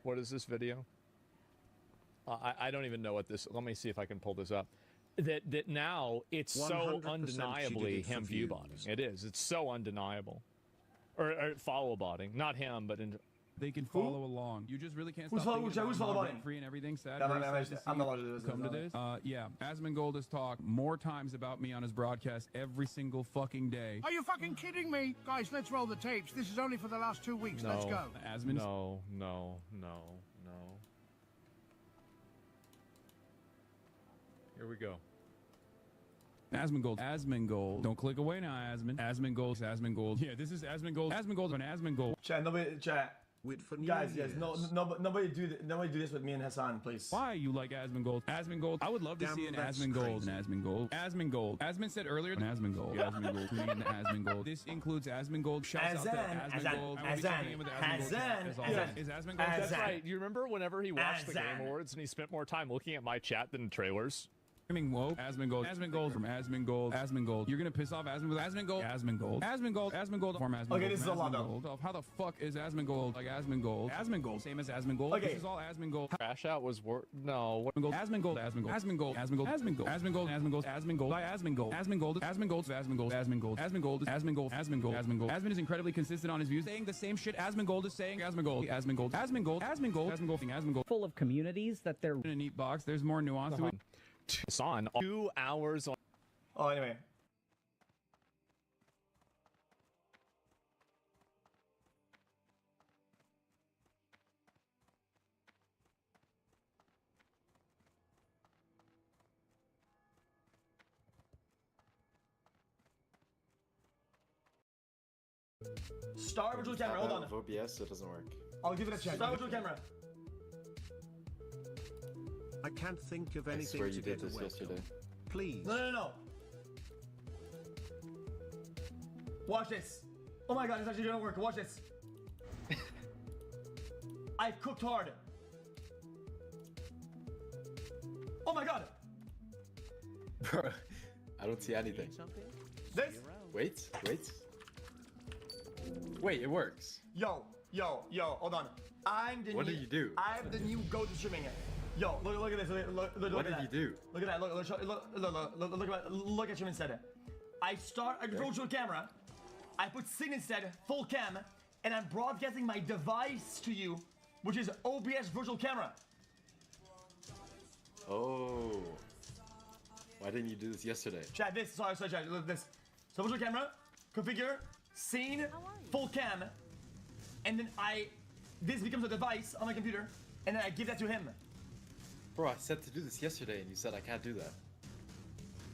What is this video? I don't even know what this. Let me see if I can pull this up. That now it's so 100% undeniably she did it for him view botting. views. It is. It's so undeniable. Or follow botting. Not him, but in. They can follow along. You just really can't Who's stop follow- thinking who's about follow how botting? free and everything. Sad. No, very no, sad no, to I'm see not it allowed to do this. come to this. Yeah, Asmongold has talked more times about me on his broadcast every single fucking day. Are you fucking kidding me? Guys, let's roll the tapes. This is only for the last 2 weeks. Let's go. Asmon's No. Here we go. Asmongold. Don't click away now, Asmongold. Yeah, this is Asmongold. Asmongold. Chat, nobody, chat. Guys, nobody do this with me and Hassan, please. Why you like Asmongold? I would love to see an Asmongold. Asmon said earlier, an Asmongold. Tweeting into Asmongold. This includes Asmongold. Shouts out to Asmongold. Is Asmongold? That's right. You remember whenever he watched the Game Awards and he spent more time looking at my chat than trailers? Whoa, Asmongold from Asmongold. You're gonna piss off Asmongold from Asmongold. Okay, this is a lot though. How the fuck is Asmongold like Asmongold? Same as Asmongold. Okay. This is all Asmongold. Crash out was no. Asmongold. Asmon is incredibly consistent on his views, saying the same shit Asmongold is saying. Asmongold. Full of communities that they're In a neat box. There's more nuance to it. It's on 2 hours on. Oh, anyway. Start virtual camera, hold on. OBS, it doesn't work. I'll give it a check. Start virtual camera. I can't think of anything swear you did this yesterday. Please. No. Watch this. Oh my god, it's actually gonna work. Watch this. I cooked hard. Oh my god. Bro, I don't see anything. This? Wait. Wait, it works. Yo, hold on. What did you do? I'm the new go-to streaming. Yo, look at this. Look What at did that. you do? Look at that. Look at him instead. I start a virtual camera. I put scene instead, full cam, and I'm broadcasting my device to you, which is OBS virtual camera. Oh. Why didn't you do this yesterday? Chat this. Sorry, chat. Look at this. So virtual camera, configure, scene, full cam, and then this becomes a device on my computer, and then I give that to him. Bro, I said to do this yesterday and you said I can't do that.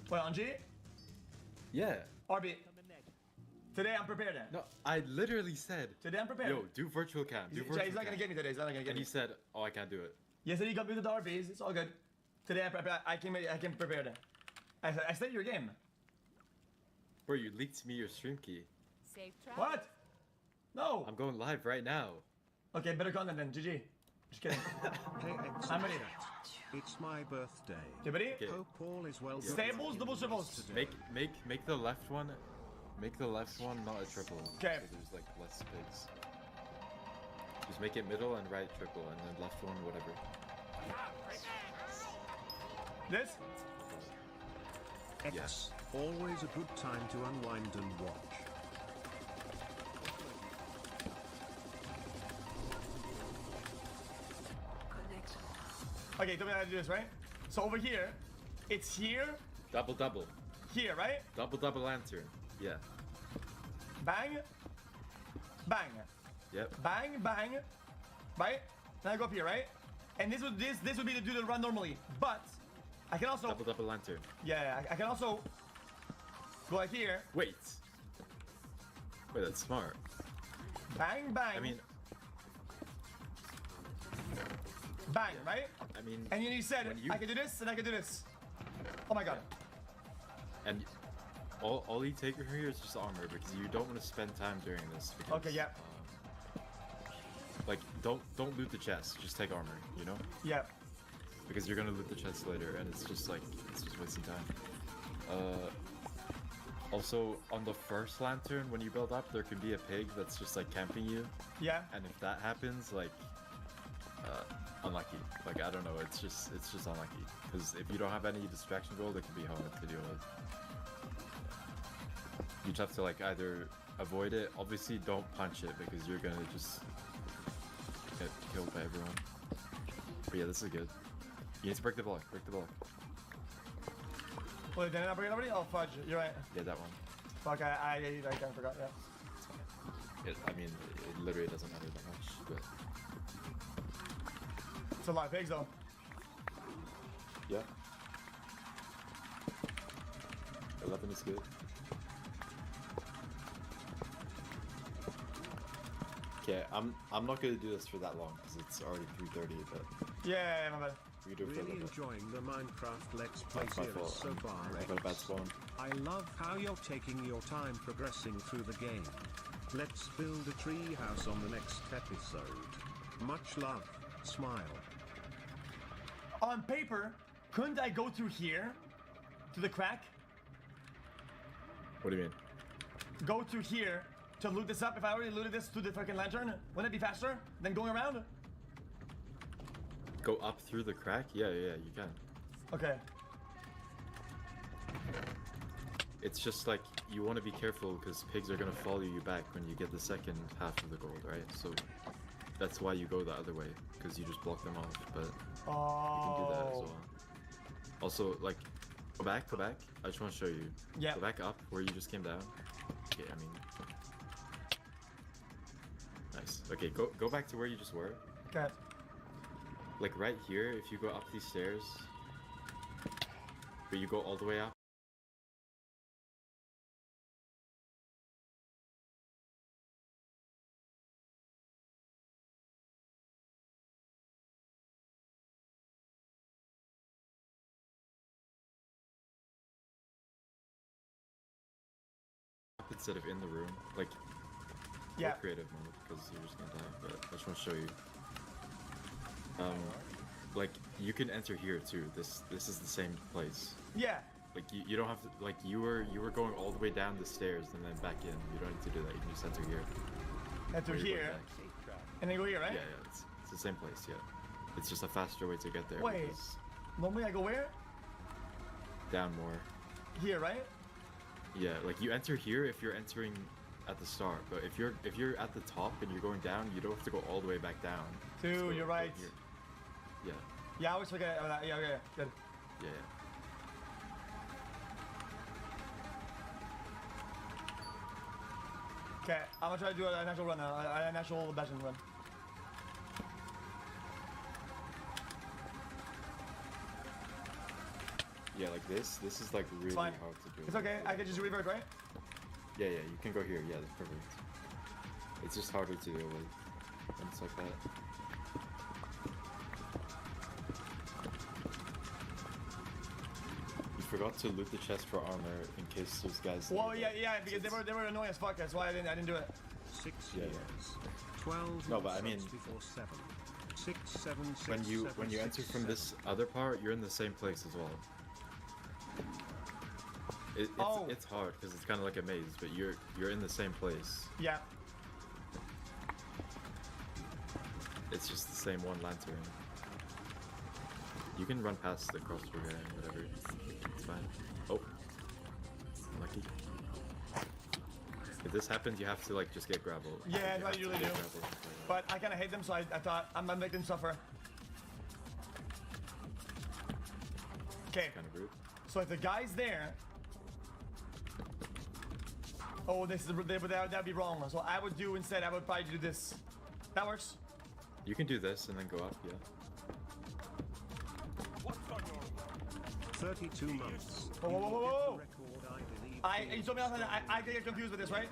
Wait, on G? Yeah. RB. Today I'm prepared. No, I literally said. Today I'm prepared. Yo, do virtual cam. Do virtual He's not gonna get me today. He's not gonna get And me. you said, oh, I can't do it. Yesterday you got me with the RBs. It's all good. Today I came prepared. I studied your game. Bro, you leaked me your stream key. Safe travel. What? No. I'm going live right now. Okay, better content then. GG. Just kidding. I'm ready. It's my birthday. You ready? Okay. Hope all is well. Stables, double triples. Make the left one. Make the left one not a triple. Okay. So there's like less pigs. Just make it middle and right triple, and then left one whatever. This? Yes. Always a good time to unwind and watch. Okay, tell me how to do this, right? So over here, it's here, Double. here, right? Double lantern. Yeah. Bang, bang, Yep. bang, right? Then I go up here, right? And this would be the do the run normally, but I can also Double lantern. yeah, I can also go like here, Wait, that's smart. bang. I mean, Bang, right? I mean, And then you said, when you- I can do this and I can do this. Oh my god. And all you take from here is just armor because you don't want to spend time during this. Because, Okay, yeah. Like, don't loot the chest. Just take armor, you know? Yeah. Because you're gonna loot the chest later, and it's just wasting time. Also, on the first lantern, when you build up, there could be a pig that's just like camping you. Yeah. And if that happens, like, unlucky. Like, I don't know. It's just unlucky. Because if you don't have any distraction gold, it can be hard to deal with. You just have to like either avoid it. Obviously, don't punch it because you're gonna just get killed by everyone. But yeah, this is good. You need to break the block. Break the block. Wait, did I not bring it already? Oh, fudge. You're right. Yeah, that one. Fuck, I kind of forgot, yeah. I mean, it literally doesn't matter that much, but... It's a lot of pigs, though. Yeah. 11 is good. Okay, I'm not gonna do this for that long, because it's already 3:30, but... Yeah, my bad. We do it for a Really little bit. enjoying the Minecraft Let's Play That's my series fault. so far. I got a bad spawn. I love how you're taking your time progressing through the game. Let's build a tree house on the next episode. Much love. Smile. On paper, couldn't I go through here? To the crack? What do you mean? Go through here to loot this up? If I already looted this through the fucking lantern, wouldn't it be faster than going around? Go up through the crack? Yeah, you can. Okay. It's just like, you want to be careful because pigs are going to follow you back when you get the second half of the gold, right? So that's why you go the other way, because you just block them off, but you can do that as well. Also, like, go back. I just want to show you. Yeah. Go back up where you just came down. Okay, I mean... Nice. Okay, go back to where you just were. Okay. Like right here, if you go up these stairs, but you go all the way up. Instead of in the room, like, yeah, creative mode, because you're just gonna die, but I just want to show you. Like, you can enter here too. This is the same place. Yeah. Like, you don't have to, like, you were going all the way down the stairs and then back in. You don't need to do that. You can just enter here. Enter here? And then go here, right? Yeah, it's the same place, yeah. It's just a faster way to get there. Wait, normally I go where? Down more. Here, right? Yeah, like, you enter here if you're entering at the start, but if you're at the top and you're going down, you don't have to go all the way back down. Dude, you're right. Yeah. Yeah, I always forget about that. Yeah, okay, good. Yeah. Okay, I'm gonna try to do an actual run now, an actual bastion run. Yeah, like this is like really hard to do. It's okay, I can just revert, right? Yeah, you can go here. Yeah, that's perfect. It's just harder to deal with when it's like that. You forgot to loot the chest for armor in case those guys. Well, yeah, because they were annoying as fuck. That's why I didn't do it. 6 years. 12. No, but I mean, before 7. 6, 7, 6, when you 7, enter 6, from 7. this other part, you're in the same place as well. It's hard because it's kind of like a maze, but you're in the same place. Yeah. It's just the same one lantern. You can run past the crossbow guy and whatever. It's fine. Oh, lucky. If this happens, you have to like just get gravel. Yeah, that's what I usually do. But I kind of hate them, so I thought I'm gonna make them suffer. Okay. Kind of rude. So if the guy's there. Oh, this is that'd be wrong. So I would do instead. I would probably do this. That works. You can do this and then go up. Yeah. 32 months. Whoa. Record, I believe. You told me I get confused with this, right?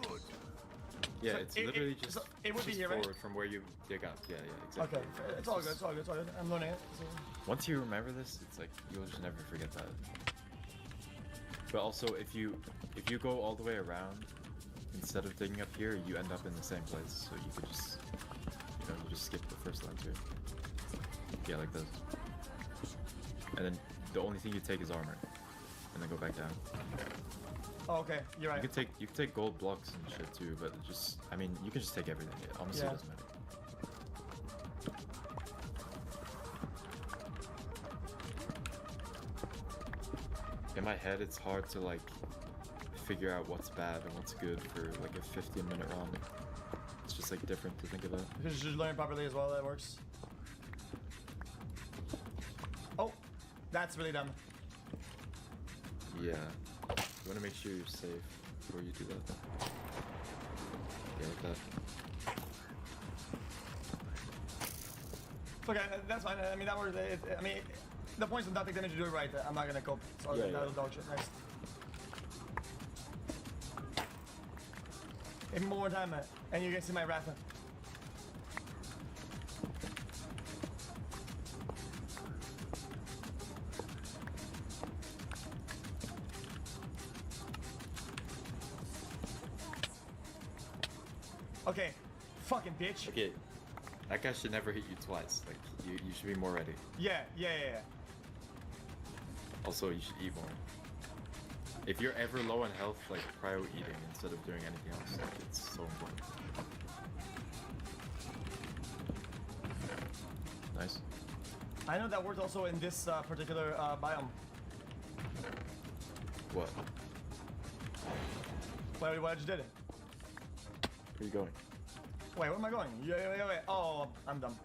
Yeah, So it's literally just, so it would be just here, forward right? from where you dig up. Yeah, exactly. Okay, it's all good. It's all good. It's all good. I'm learning it. So. Once you remember this, it's like you'll just never forget that. But also, if you go all the way around, instead of digging up here, you end up in the same place. So you could just, you just skip the first lantern. Yeah, like this. And then the only thing you take is armor, and then go back down. Oh, okay, you're right. You can take gold blocks and shit too, but just, I mean, you can just take everything. Honestly, it doesn't matter. In my head, it's hard to like figure out what's bad and what's good for like a 15-minute run. It's just like different to think about. You should just learn it properly as well. That works. Oh, that's really dumb. Yeah. You want to make sure you're safe before you do that. Yeah, like that. Okay, that's fine. I mean, that works. I mean, the point's of not taking damage to do it right. I'm not gonna cope. So Yeah, that'll dodge it. Nice. Even more time, and you can see my wrath. Okay, fucking bitch. Okay, that guy should never hit you twice. Like, you should be more ready. Yeah. Also, you should eat more. If you're ever low on health, like, prio eating instead of doing anything else. Like, it's so important. Nice. I know that worked also in this particular biome. What? Why I just did it? Where are you going? Wait, where am I going? Wait. Oh, I'm dumb.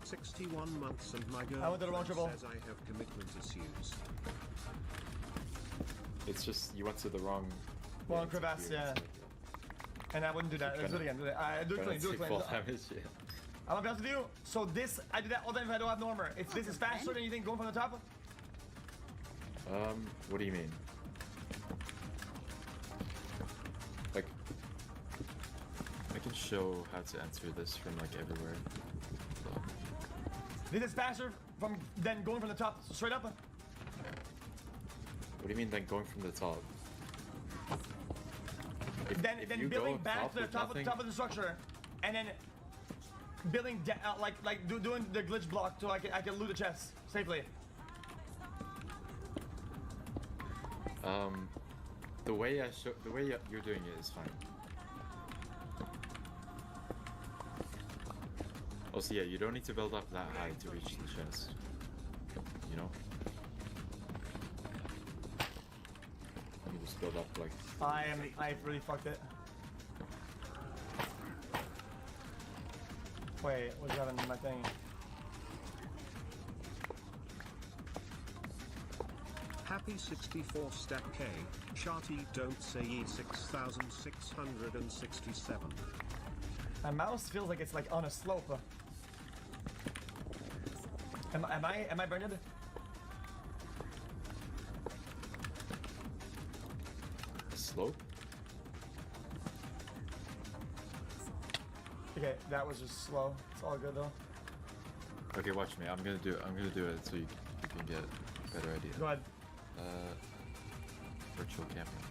61 months and my girl I went to the wrong triple. says I have commitment issues. It's just, you went to the wrong... Wrong crevasse, yeah. And I wouldn't do that. Let's do it again. Do it clean. Do it clean. I'm gonna be honest with you. So this, I do that all the time if I don't have no armor. If this is faster than you think going from the top. What do you mean? Like, I can show how to answer this from like everywhere. So. This is faster than going from the top straight up. What do you mean then going from the top? Then building back to the top of the structure, and then building doing the glitch block so I can loot the chest safely. The way you're doing it is fine. Also, yeah, you don't need to build up that high to reach the chest. You know? You just build up like... I really fucked it. Wait, what's happening in my thing? Happy 64 stack K. Sharty don't say ye 6667. My mouse feels like it's like on a slope. Am I burned? Slope? Okay, that was just slow. It's all good though. Okay, watch me. I'm gonna do it so you can get a better idea. Go ahead. Virtual camping.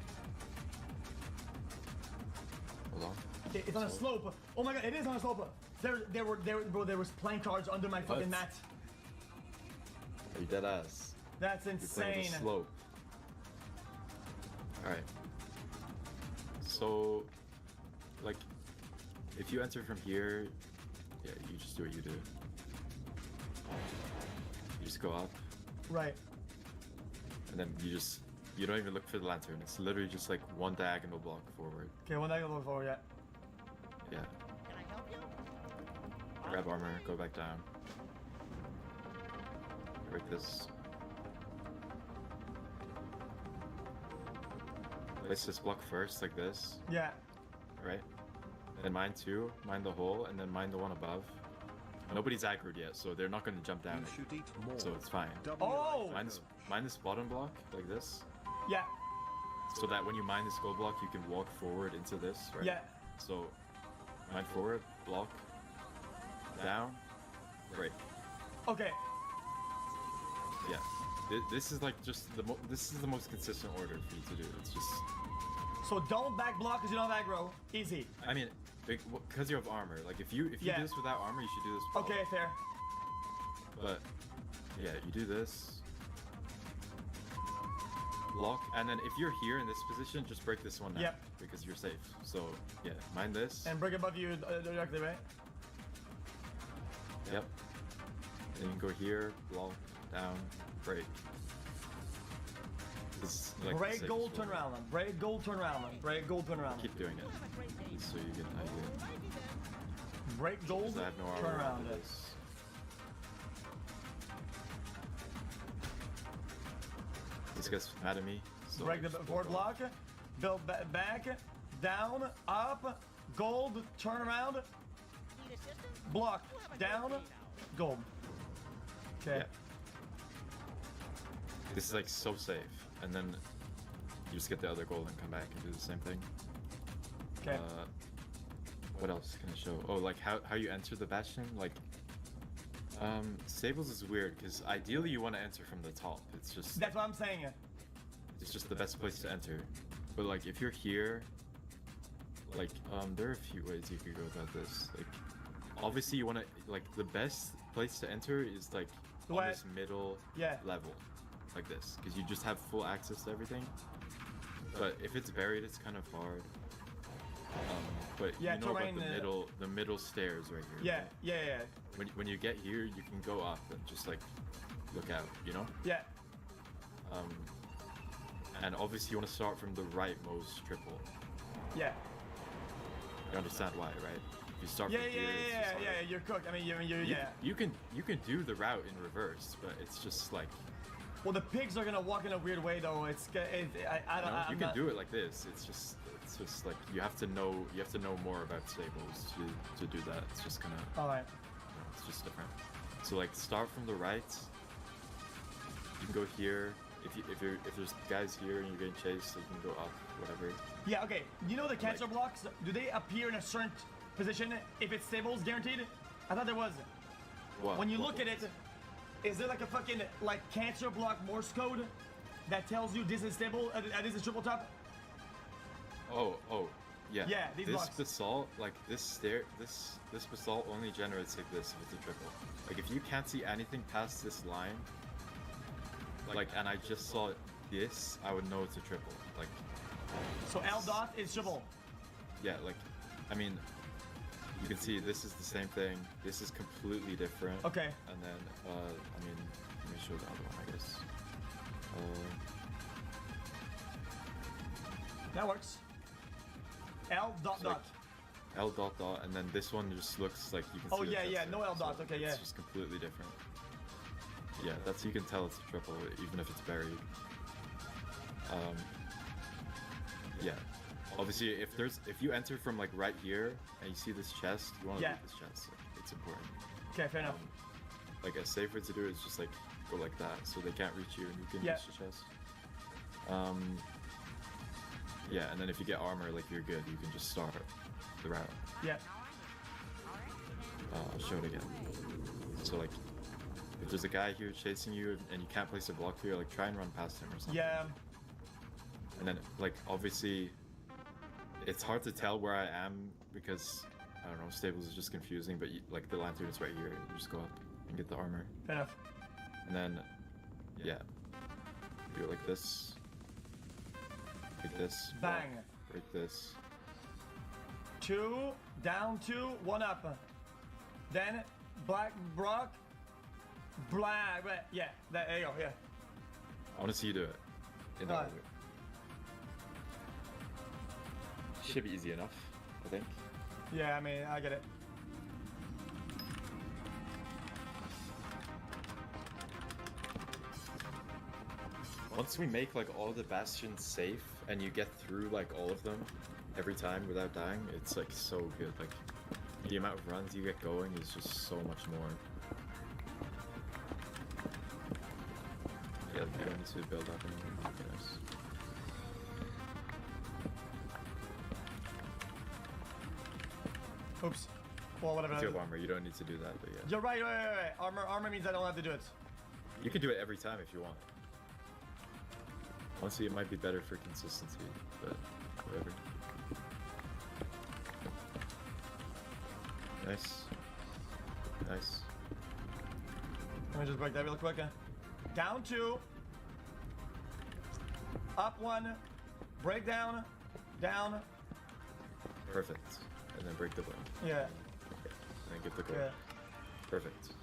Hold on. It's on a slope. Oh my god, it is on a slope. There was playing cards under my fucking mat. Are you dead ass? That's insane. You're slope. Alright. So, like, if you enter from here, yeah, you just do what you do. You just go up. Right. And then you don't even look for the lantern. It's literally just like one diagonal block forward. Okay, one diagonal forward, yeah. Yeah. Grab armor, go back down. Break this. Place this block first, like this. Yeah. Right? And then mine too. Mine the hole, and then mine the one above. Nobody's aggroed yet, so they're not going to jump down. You should eat more. So it's fine. Oh! Mine this bottom block, like this. Yeah. So that when you mine this gold block, you can walk forward into this, right? Yeah. So Mine forward, block, down, break. Okay. Yeah. This is like just this is the most consistent order for you to do. It's just. So don't back block because you don't have aggro. Easy. I mean, because you have armor. Like if you do this without armor, you should do this. Okay, fair. But yeah, you do this. Block, and then if you're here in this position, just break this one now. Yep. Because you're safe. So yeah, mind this. And break above you directly, right? Yep. Then you can go here, block, down, break. This is like break gold, turn around them. Break gold, turn around them. Break gold, turn around them. Keep doing it. So you get an idea. Break gold, I have no turn armor around after it. this. This guy's mad at me. So Break the forward block. Build back, down, up, gold, turn around. Block, down, gold. Okay. Yeah. This is like so safe, and then you just get the other gold and come back and do the same thing. Okay. What else can I show? Oh, like how you enter the bastion. Like, Stables is weird because ideally you want to enter from the top. It's just. That's what I'm saying. It's just the best place to enter. But like if you're here, like there are a few ways you could go about this. Like, obviously you want to like the best place to enter is like on this middle level, like this, because you just have full access to everything. But if it's buried, it's kind of hard. But you know about the middle stairs right here. Yeah, right? yeah. When you get here, you can go up and just like look out, you know? Yeah. And obviously you want to start from the rightmost triple. Yeah. You understand why, right? If you start Yeah, from here, yeah. You're cooked. I mean, you're You can do the route in reverse, but it's just like. Well, the pigs are gonna walk in a weird way, though. I don't. You can do it like this. It's just like you have to know more about stables to do that. It's just gonna. All right. It's just different. So like start from the right. You can go here. If there's guys here and you're getting chased, you can go up, whatever. Yeah. Okay. You know the cancer blocks? Do they appear in a certain position if it's stables guaranteed? I thought there was. What? When you look at it, is there like a fucking like cancer block Morse code that tells you this is stable, this is triple top? Oh, yeah. Yeah, these this blocks. basalt, like this basalt only generates like this if it's a triple. Like if you can't see anything past this line, like and I just saw this, I would know it's a triple. Like. So L dot is triple. Yeah, like, I mean, you can see this is the same thing. This is completely different. Okay. And then, I mean, let me show the other one, I guess. That works. L dot dot. L dot dot, and then this one just looks like you can see. Oh yeah, no L dot. Okay, It's just completely different. Yeah, that's you can tell it's a triple even if it's buried. Yeah. Obviously, if you enter from like right here and you see this chest, you want to loot this chest. It's important. Okay, fair enough. Like a safe way to do it is just like go like that, so they can't reach you and you can reach the chest. Yeah, and then if you get armor, like you're good. You can just start the route. Yeah. I'll show it again. So like, if there's a guy here chasing you and you can't place a block here, like try and run past him or something. Yeah. And then like obviously, it's hard to tell where I am because I don't know, stables is just confusing. But like the lantern is right here. You just go up and get the armor. Fair enough. And then, yeah, do it like this. Like this. Bang. Like this. 2, down 2, 1 up. Then black Brock. Black. Yeah, there you go. Yeah. I want to see you do it. In that order. Should be easy enough, I think. Yeah, I mean, I get it. Once we make like all the bastions safe and you get through like all of them every time without dying, it's like so good. Like the amount of runs you get going is just so much more. Yeah, you don't need to build up anything. Yes. Oops. Well, whatever. If you have armor, you don't need to do that, but yeah. You're right. Armor means I don't have to do it. You can do it every time if you want. Honestly, it might be better for consistency, but whatever. Nice. Nice. Let me just break that real quick. Down 2. Up 1. Break down. Down. Perfect. And then break the bow. Yeah. And then get the gold. Yeah. Perfect.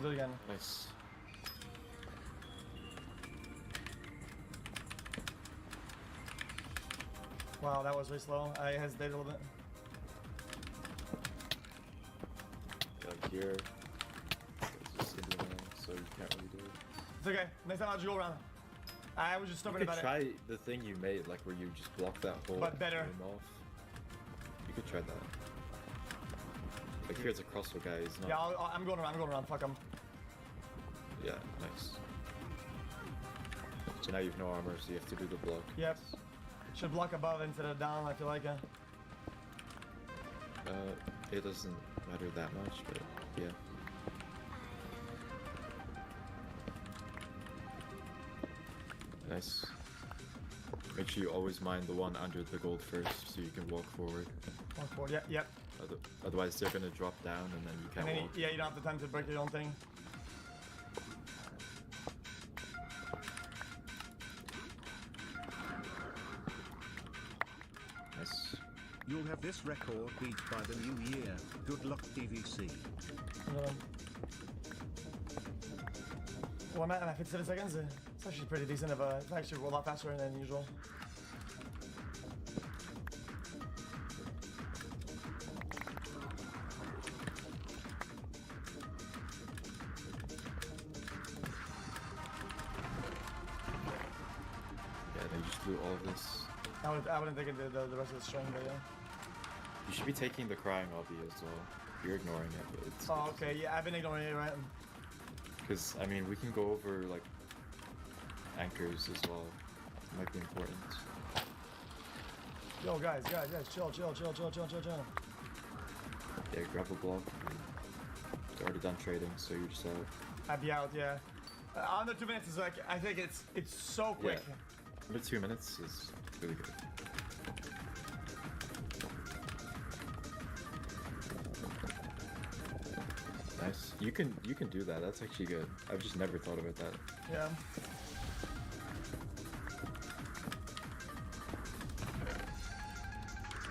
Do it again. Nice. Wow, that was really slow. I hesitated a little bit. Like here. It's just gonna be annoying, so you can't really do it. It's okay. Next time I'll just go around. I was just stubborn You could about try it. the thing you made, like where you just block that whole But better. room off. You could try that. Like here's a crossbow guy, he's not... Yeah, I'm going around. Fuck him. Yeah, nice. So now you have no armor, so you have to do the block. Yep. Should block above instead of down, I feel like. It doesn't matter that much, but yeah. Nice. Make sure you always mine the one under the gold first, so you can walk forward. Walk forward, yep. Otherwise, they're gonna drop down, and then you can't And then, walk. yeah, you don't have the time to break your own thing. Nice. You'll have this record beat by the new year. Good luck, DVC. Well, I'm at 57 seconds. It's actually pretty decent. It's actually a lot faster than usual. Yeah, they just blew all of this. I wouldn't think of the rest of the string, but yeah. You should be taking the crying obby as well. You're ignoring it, but it's... Oh, okay. Yeah, I've been ignoring it, right? Because, I mean, we can go over, like, anchors as well. It might be important. Yo, guys, chill. Yeah, grab a block. You're already done trading, so you're just out. I'd be out, yeah. Under 2 minutes is like, I think it's so quick. Yeah. Under 2 minutes is really good. Nice. You can do that. That's actually good. I've just never thought about that. Yeah.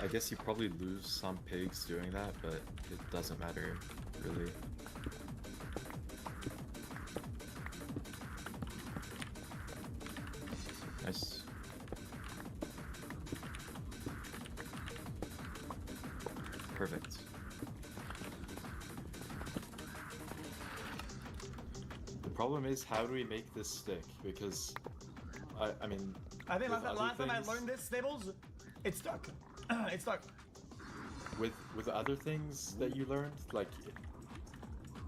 I guess you probably lose some pigs doing that, but it doesn't matter, really. Nice. Perfect. The problem is, how do we make this stick? Because, I mean... I think with last time I things- learned this, Stables, it's stuck. It's stuck. With other things that you learned, like...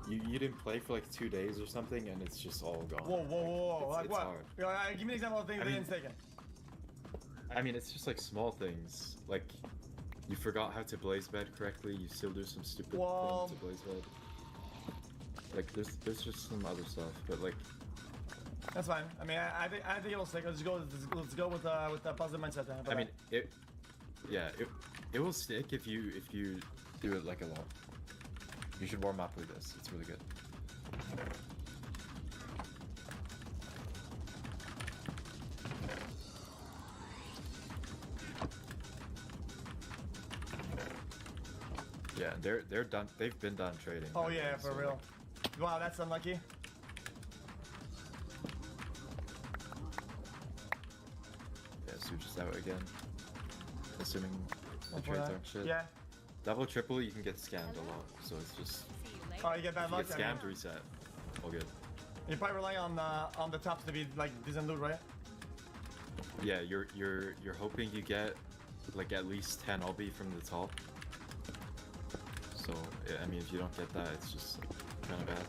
You didn't play for like 2 days or something, and it's just all gone. Whoa. Like It's what? hard. Give me an example of things I that mean- didn't taken. I mean, it's just like small things. Like, you forgot how to blaze bed correctly, you still do some stupid Well- thing to blaze bed. Like, there's just some other stuff, but like... That's fine. I mean, I think it'll stick. Let's go with the positive mindset. Then. I mean, it will stick if you do it like a lot. You should warm up with this. It's really good. Yeah, they're done. They've been done trading. Oh by the yeah, way, for so, real. Wow, that's unlucky. Yeah, so you're just out again. Assuming the Look for trades that. aren't shit. Yeah. Double, triple, you can get scammed a lot. So it's just... Oh, you get bad If you luck. get I mean. scammed, reset. All good. You probably rely on the tops to be like decent loot, right? Yeah, you're hoping you get like at least 10 obby from the top. So yeah, I mean, if you don't get that, it's just kind of bad.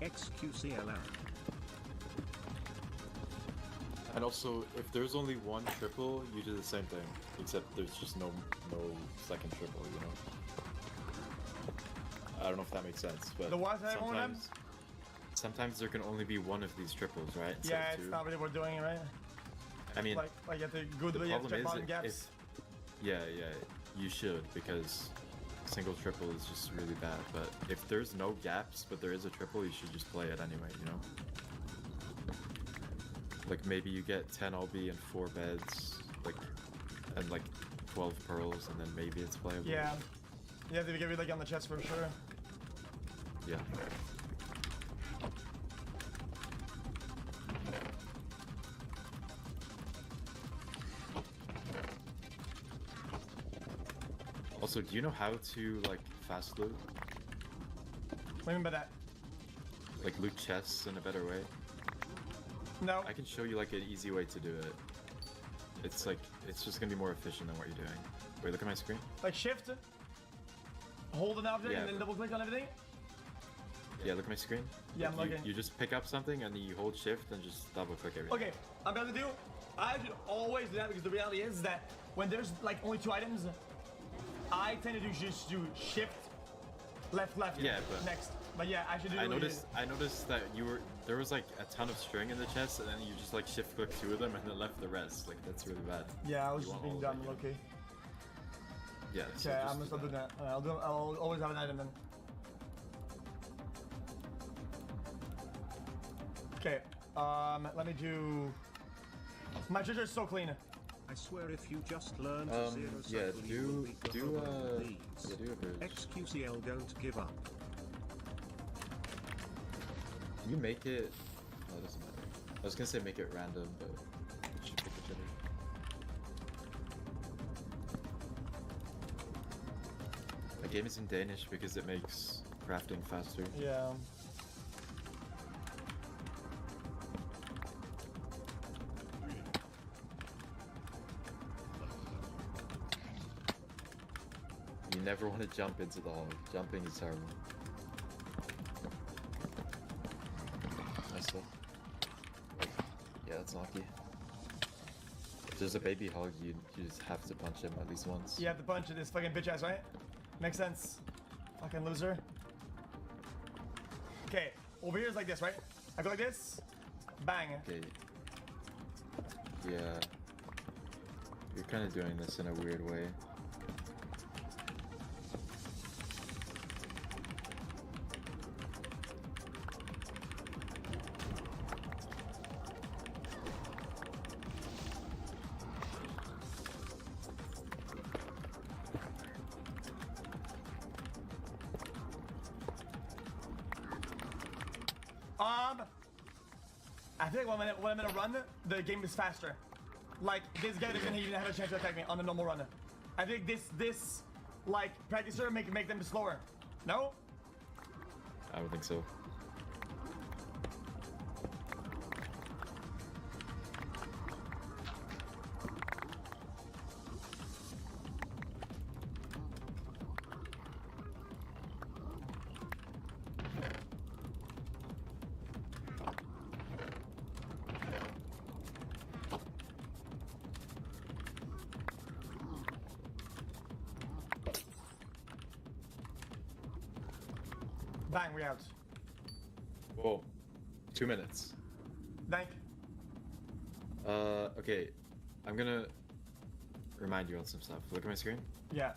XQCLR. And also, if there's only one triple, you do the same thing, except there's just no second triple, you know? I don't know if that makes sense, but The what? sometimes there can only be one of these triples, right? Yeah, it's not really what we're doing, right? I mean, like you have to go the you have to check problem bottom is gaps. yeah, you should, because single triple is just really bad. But if there's no gaps, but there is a triple, you should just play it anyway, you know? Like maybe you get 10 LB and 4 beds, and 12 pearls, and then maybe it's playable. Yeah. You have to get really on the chest for sure. Yeah. Also, do you know how to fast loot? What do you mean by that? Like loot chests in a better way? No. I can show you an easy way to do it. It's just gonna be more efficient than what you're doing. Wait, look at my screen. Like shift, hold an object, and then double click on everything? Yeah, look at my screen. Yeah, I'm looking. You just pick up something and then you hold shift and just double click everything. Okay, I'm gonna do. I should always do that because the reality is that when there's only 2 items, I tend to just do shift, left, Yeah, but next. But yeah, I should do. I noticed that there was a ton of string in the chest, and then you just shift click 2 of them and then left the rest. That's really bad. Yeah, I was just being dumb. Okay. Yeah. So Okay, I'm gonna stop doing that. I'll always have an item then. Okay. Let me do. My treasure is so clean. I swear if you just learn to zero cycle, you will be do a bridge. XQCL don't give up. Can you make it? No, it doesn't matter. I was gonna say make it random, but it should pick each other. The game is in Danish because it makes crafting faster. Yeah. You never want to jump into the hole. Jumping is terrible. Nice stuff. Yeah, that's lucky. If there's a baby hog, you just have to punch him at least once. You have to punch this fucking bitch ass, right? Makes sense. Fucking loser. Okay, over here is like this, right? I go like this. Bang. Okay. Yeah. You're kind of doing this in a weird way. I feel like when I'm in a run, the game is faster. Like, this guy doesn't even have a chance to attack me on a normal run. I think this practicer make them slower. No? I don't think so. Bang, we out. Whoa. 2 minutes. Thank. Okay. I'm gonna remind you on some stuff. Look at my screen. Yeah.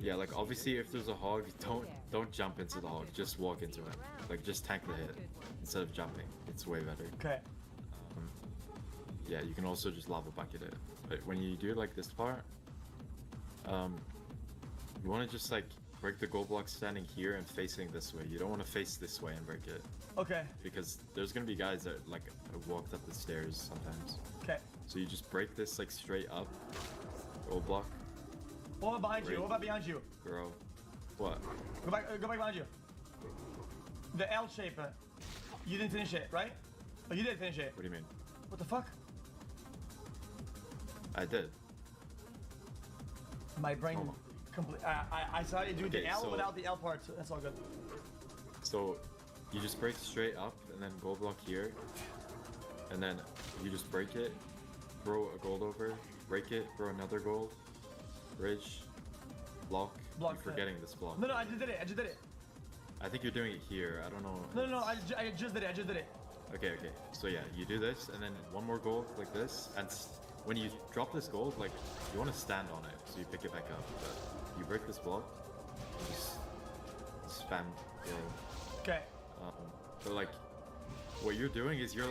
Yeah, obviously if there's a hog, don't jump into the hog. Just walk into it. Just tank the hit instead of jumping. It's way better. Okay. Yeah, you can also just lava bucket it. But when you do this part, you want to just break the gold block standing here and facing this way. You don't want to face this way and break it. Okay. Because there's gonna be guys that have walked up the stairs sometimes. Okay. So you just break this straight up gold block. What about behind you? What about behind you? Bro. What? Go back behind you. The L shape. You didn't finish it, right? Oh, you did finish it. What do you mean? What the fuck? I did. My brain I saw you do the Okay, L so- without the L part, so that's all good. So you just break straight up and then gold block here. And then you just break it, throw a gold over, break it, throw another gold, bridge, block. Block. You're forgetting this block. No, I just did it. I think you're doing it here. I don't know. No, I just did it. Okay. So yeah, you do this and then one more gold like this. And when you drop this gold, like you want to stand on it, so you pick it back up. But you break this block, you just spam gold. Okay. But like, what you're doing is you're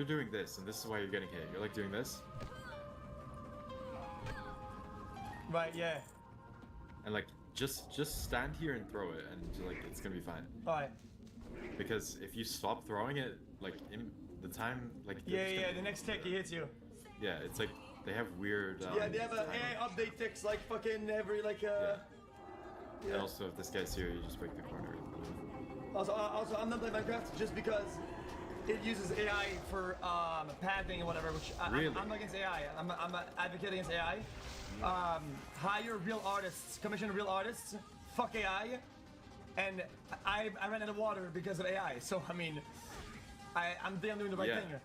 doing this, and this is why you're getting hit. You're like doing this, Right, yeah. and like just stand here and throw it, and like it's gonna be fine. Alright. Because if you stop throwing it, like in the time, like Yeah, the next tick he hits you. yeah, it's like they have weird. Yeah, they have an AI update ticks like fucking every like And also, if this guy's here, you just break the corner. Also, I'm not playing Minecraft just because it uses AI for pathing and whatever, which Really? I'm not against AI. I'm advocating against AI. Hire real artists, commission real artists, fuck AI, and I ran out of water because of AI. So I mean, I'm doing the right thing.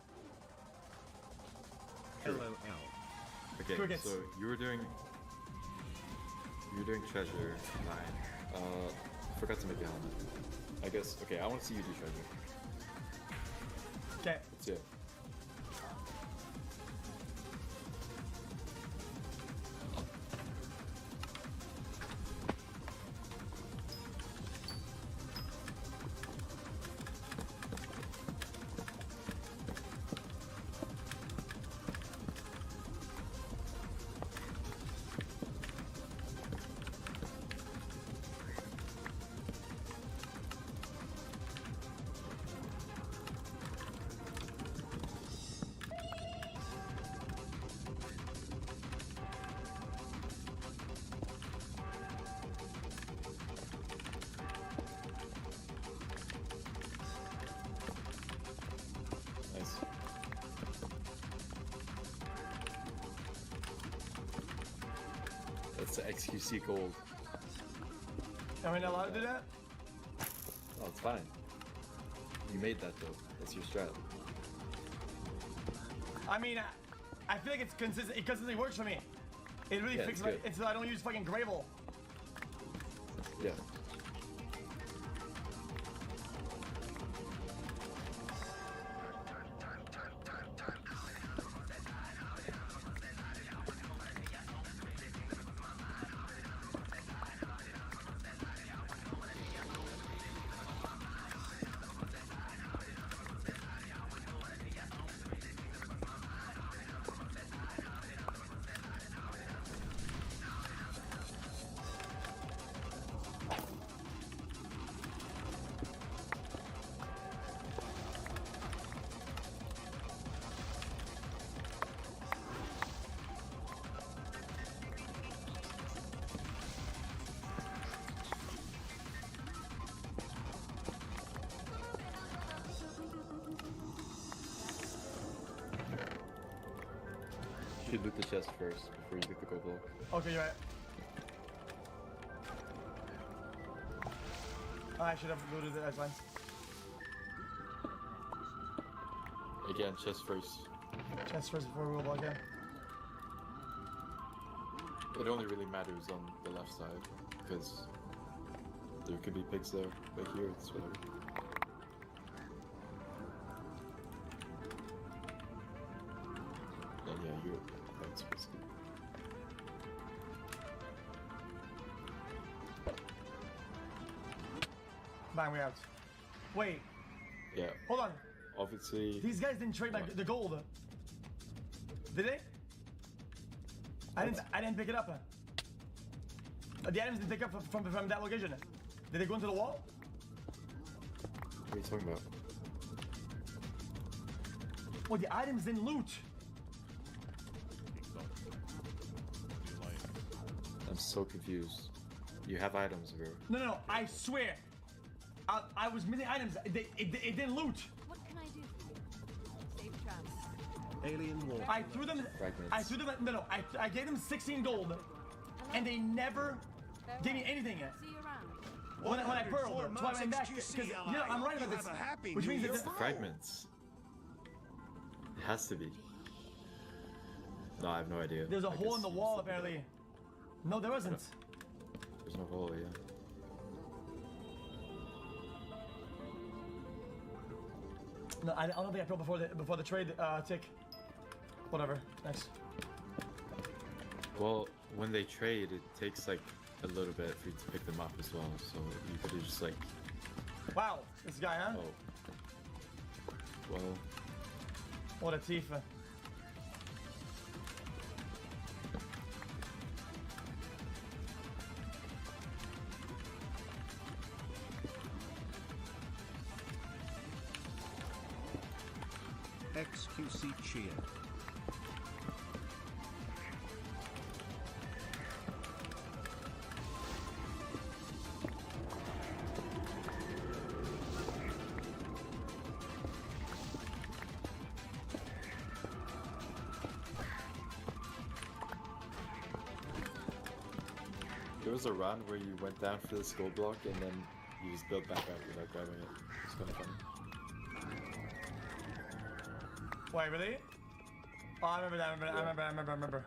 True. Okay, Crickets. so you were doing treasure 9. Forgot to make a helmet. I guess. Okay, I want to see you do treasure. Okay. Let's see it. Nice. That's the XQC gold. Am I not allowed to do that? Oh, it's fine. You made that though. That's your strat. I mean, I feel like it's consistent. It consistently works for me. It really Yeah, fixes it's it. good. It's I don't use fucking gravel. Yeah. You should loot the chest first before you get the gold block. Okay, you're right. I should have looted it. That's fine. Again, chest first. Chest first before we go block in. It only really matters on the left side because there could be pigs there, but here it's whatever. And yeah, you're quite supposed to. Bang, we out. Wait, Yeah, hold on. obviously. These guys didn't trade my the gold. Did they? I didn't pick it up. The items didn't pick up from that location. Did they go into the wall? What are you talking about? Well, the items didn't loot. I'm so confused. You have items, bro. No, I swear. I was missing items. It didn't loot. What can I do for you? Safe travels. Alien war. I threw them. Fragments. I threw them. No. I gave them 16 gold, and they never Give me anything. See you around. When I pearled her. That's why I went back. Because, you know, I'm right about this. Which means It's that... the fragments. It has to be. No, I have no idea. There's a hole in the wall, apparently. No, there wasn't. There's no hole, yeah. No, I don't think I pearled before the trade tick. Whatever. Next. Well, when they trade, it takes like a little bit for you to pick them up as well. So you could have just like. Wow, this guy, huh? Oh. Well. What a Tifa. XQC cheer. There was a run where you went down for the skull block and then you just built back up without grabbing it. It's kind of funny. Wait, really? Oh, I remember that. I remember.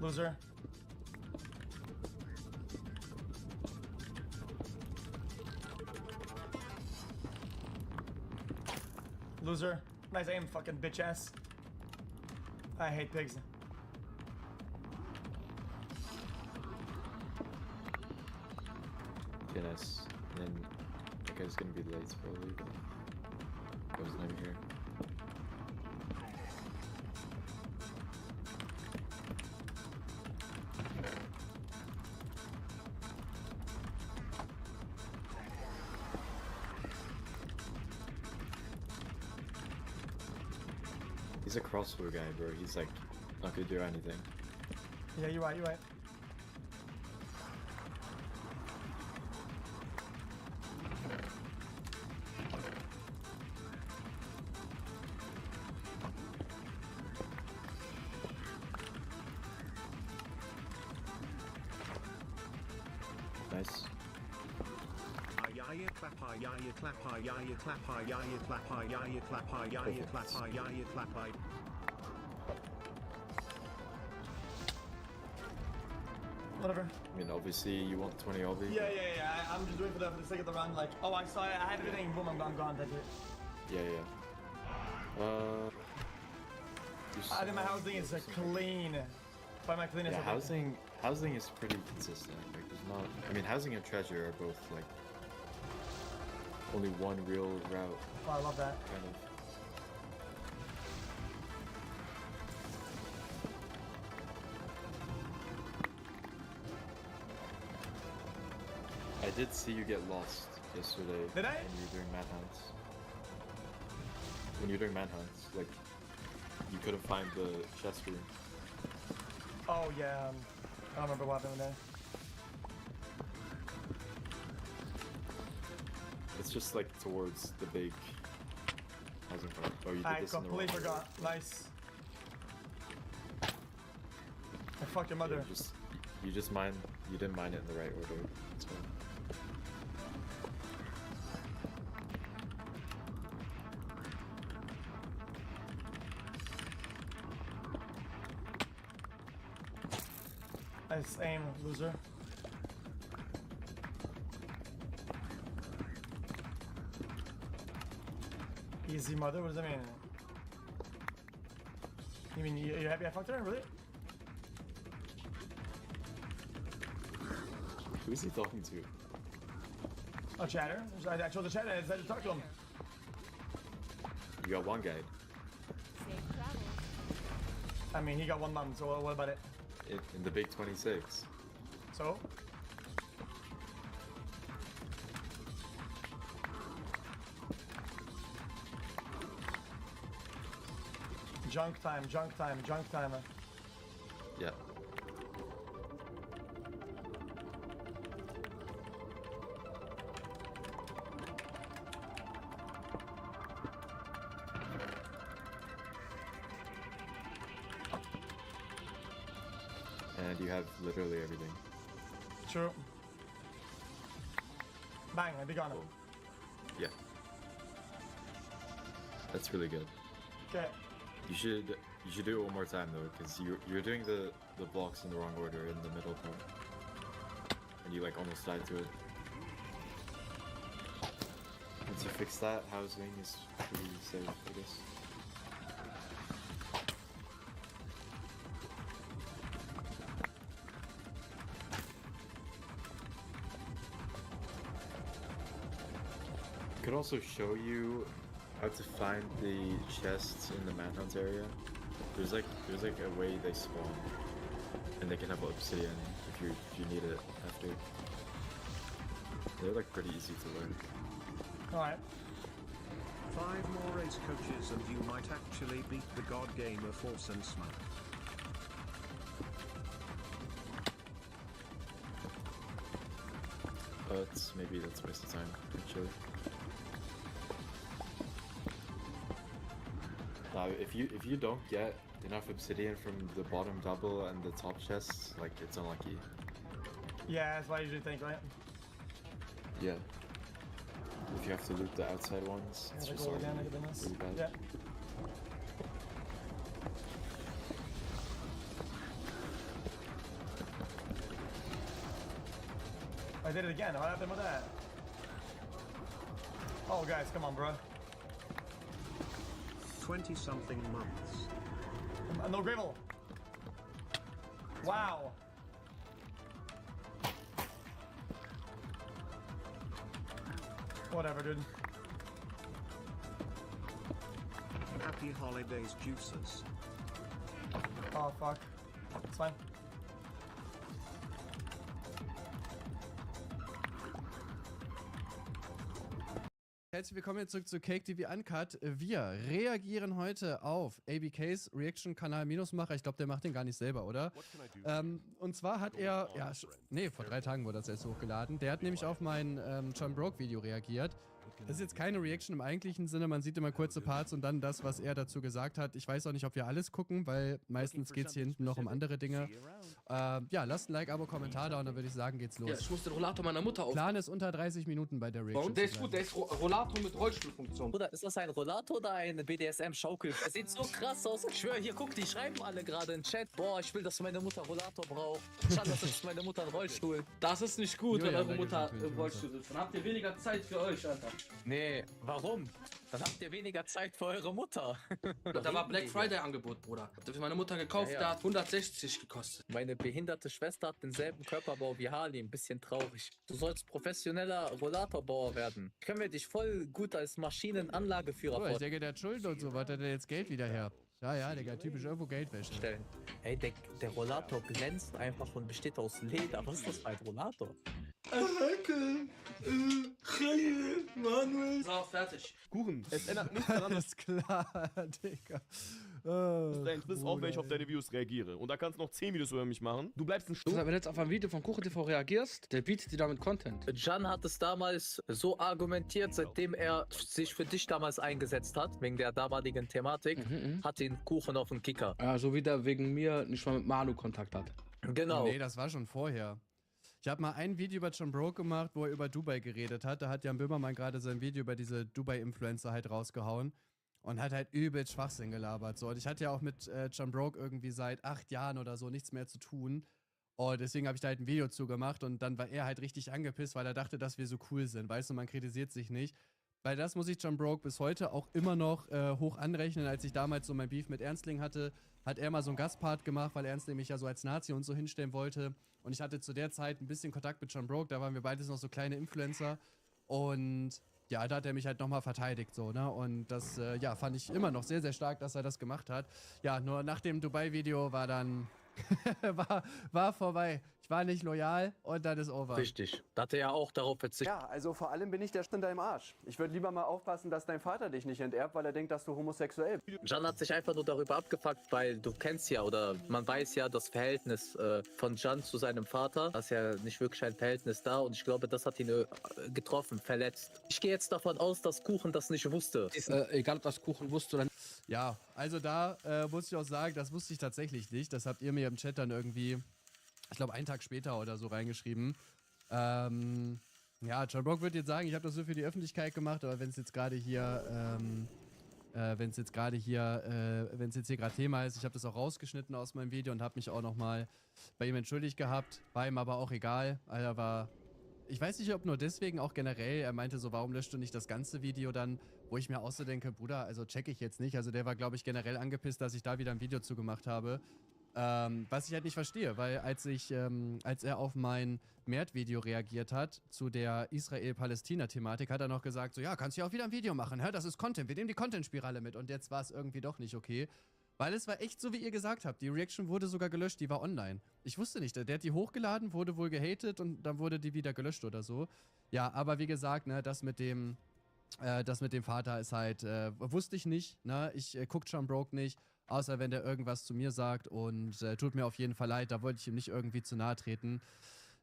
Loser. Loser. Nice aim, fucking bitch ass. I hate pigs. Okay, nice. And then that guy's gonna be late probably, but I wasn't even here. He's a crossbow guy, bro. He's like not gonna do anything. Yeah, you're right. Nice. Whatever. I mean, obviously you want 20 obby. Yeah. I'm just doing for the sake of the run. Like, oh, I saw it. I had everything. Boom, I'm gone. That's it. Yeah. I think my housing is clean. By my cleanest. Yeah, housing is pretty consistent. Like, there's not. I mean, housing and treasure are both like only one real route. Oh, I love that. Kind of. I did see you get lost yesterday. Did I? When you were doing manhunts. When you were doing manhunts, like you couldn't find the chest room. Oh yeah. I don't remember what happened there. It's just like towards the big housing part. Oh, you did I this in the wrong completely order. forgot. Nice. I fuck your mother. Yeah, you just mine. You didn't mine it in the right order. That's fine. Nice aim, loser. Easy mother? What does that mean? You mean you happy I fucked her? Really? Who is he talking to? A chatter. I told the chatter I decided to talk to him. You got one guy. Safe travels. I mean, he got 1 month, so what about it? In the big 26. So? Junk time. Yeah. and you have literally everything. True. Bang, I be gone. Yeah. That's really good. Okay. You should do it one more time though, because you're doing the blocks in the wrong order in the middle part, and you like almost died to it. Once you fix that, housing is pretty safe, I guess. I could also show you how to find the chests in the manhunt area. There's like a way they spawn, and they can have obsidian if you need it after. They're like pretty easy to learn. Alright. 5 more race coaches and you might actually beat the god gamer Force and Smack. Maybe that's a waste of time, actually. If you don't get enough obsidian from the bottom double and the top chests, like it's unlucky. Yeah, that's what I usually think, right? Yeah. If you have to loot the outside ones, it's just really bad. Yeah. I did it again. What happened with that? Oh, guys, come on, bro. 20-something months. No gravel. Wow. Whatever, dude. Happy holidays, juicers. Oh, fuck. It's fine. Herzlich willkommen jetzt zurück zu Cake TV Uncut. Wir reagieren heute auf ABKs Reaction-Kanal Minusmacher. Ich glaube, der macht den gar nicht selber, oder? Und zwar hat er, ja, nee, vor 3 Tagen wurde das erst hochgeladen. Der hat nämlich auf mein John Broke-Video reagiert. Das ist jetzt keine Reaction im eigentlichen Sinne, man sieht immer kurze Parts und dann das, was er dazu gesagt hat. Ich weiß auch nicht, ob wir alles gucken, weil meistens geht es hier hinten noch um andere Dinge. Ja, lasst ein Like, Abo, Kommentar da und dann würde ich sagen, geht's los. Ja, ich muss den Rollator meiner Mutter auf. Plan ist unter 30 Minuten bei der Reaction. Und der ist gut, der ist Rollator mit Rollstuhlfunktion. Bruder, ist das ein Rollator oder eine BDSM-Schaukel? Das sieht so krass aus. Ich schwöre, hier, guck, die schreiben alle gerade im Chat. Boah, ich will, dass meine Mutter Rollator braucht. Schade, das ist meine Mutter ein Rollstuhl. Das ist nicht gut, Julian, wenn eure Mutter im Rollstuhl sitzt. Dann habt ihr weniger Zeit für euch, Alter. Nee, warum? Dann habt ihr weniger Zeit für eure Mutter. Da war Black Friday Angebot, Bruder. Hab für meine Mutter gekauft, der hat 160 gekostet. Meine behinderte Schwester hat denselben Körperbau wie Harley, ein bisschen traurig. Du sollst professioneller Rollatorbauer werden. Können wir dich voll gut als Maschinenanlageführer vorstellen. Ich denke, der hat Schulden und so, was hat er jetzt Geld wieder her? Ja, ja, Digga, typisch irgendwo Geldwäsche. Ey, der Rollator glänzt einfach und besteht aus Leder. Was ist das für ein Rollator? So, fertig. Kuchen, es ändert nichts daran. Alles klar, Digga. Du willst auch, wenn ich auf deine Videos reagiere. Und da kannst du noch 10 Videos über mich machen. Du bleibst ein Wenn du jetzt auf ein Video von Kuchen TV reagierst, der bietet dir damit Content. Jan hat es damals so argumentiert, seitdem er sich für dich damals eingesetzt hat, wegen der damaligen Thematik, hat ihn Kuchen auf den Kicker. Ja, so wie der wegen mir nicht mal mit Manu Kontakt hat. Genau. Nee, das war schon vorher. Ich habe mal ein Video über John Broke gemacht, wo er über Dubai geredet hat. Da hat Jan Böhmermann gerade sein Video über diese Dubai-Influencer halt rausgehauen. Und hat halt übelst Schwachsinn gelabert. So. Und ich hatte ja auch mit John Broke irgendwie seit 8 Jahren oder so nichts mehr zu tun. Und deswegen habe ich da halt ein Video zugemacht. Und dann war er halt richtig angepisst, weil er dachte, dass wir so cool sind. Weißt du, man kritisiert sich nicht. Weil das muss ich John Broke bis heute auch immer noch hoch anrechnen. Als ich damals so mein Beef mit Ernstling hatte, hat er mal so einen Gastpart gemacht, weil Ernstling mich ja so als Nazi und so hinstellen wollte. Und ich hatte zu der Zeit ein bisschen Kontakt mit John Broke. Da waren wir beides noch so kleine Influencer. Und ja, da hat er mich halt nochmal verteidigt, so, ne? Und das, ja, fand ich immer noch sehr, sehr stark, dass er das gemacht hat. Ja, nur nach dem Dubai-Video war dann, war vorbei. Ich war nicht loyal und dann ist over. Richtig. Da hat er ja auch darauf verzichtet. Ja, also vor allem bin ich der Stinder im Arsch. Ich würde lieber mal aufpassen, dass dein Vater dich nicht enterbt, weil er denkt, dass du homosexuell bist. Jan hat sich einfach nur darüber abgefuckt, weil du kennst ja oder man weiß ja das Verhältnis von Jan zu seinem Vater. Da ist ja nicht wirklich ein Verhältnis da und ich glaube, das hat ihn getroffen, verletzt. Ich gehe jetzt davon aus, dass Kuchen das nicht wusste. Egal, ob das Kuchen wusste oder nicht. Ja, also da muss ich auch sagen, das wusste ich tatsächlich nicht. Das habt ihr mir im Chat dann irgendwie ich glaube, einen Tag später oder so reingeschrieben. Ja, John Brock wird jetzt sagen, ich habe das so für die Öffentlichkeit gemacht, aber wenn es jetzt gerade hier, wenn es jetzt hier gerade Thema ist, ich habe das auch rausgeschnitten aus meinem Video und habe mich auch nochmal bei ihm entschuldigt gehabt, war ihm aber auch egal, Alter, war, ich weiß nicht, ob nur deswegen, auch generell, er meinte so, warum löscht du nicht das ganze Video dann, wo ich mir auch so denke, Bruder, also check ich jetzt nicht, also der war, glaube ich, generell angepisst, dass ich da wieder ein Video zugemacht habe. Was ich halt nicht verstehe, weil als er auf mein Mert-Video reagiert hat, zu der Israel-Palästina-Thematik, hat er noch gesagt, so, ja, kannst du ja auch wieder ein Video machen, hä? Das ist Content, wir nehmen die Content-Spirale mit. Und jetzt war es irgendwie doch nicht okay, weil es war echt so, wie ihr gesagt habt, die Reaction wurde sogar gelöscht, die war online. Ich wusste nicht, der hat die hochgeladen, wurde wohl gehatet und dann wurde die wieder gelöscht oder so. Ja, aber wie gesagt, ne, das mit dem Vater ist halt, wusste ich nicht, ne, ich guck John Broke nicht, außer wenn der irgendwas zu mir sagt und tut mir auf jeden Fall leid, da wollte ich ihm nicht irgendwie zu nahe treten.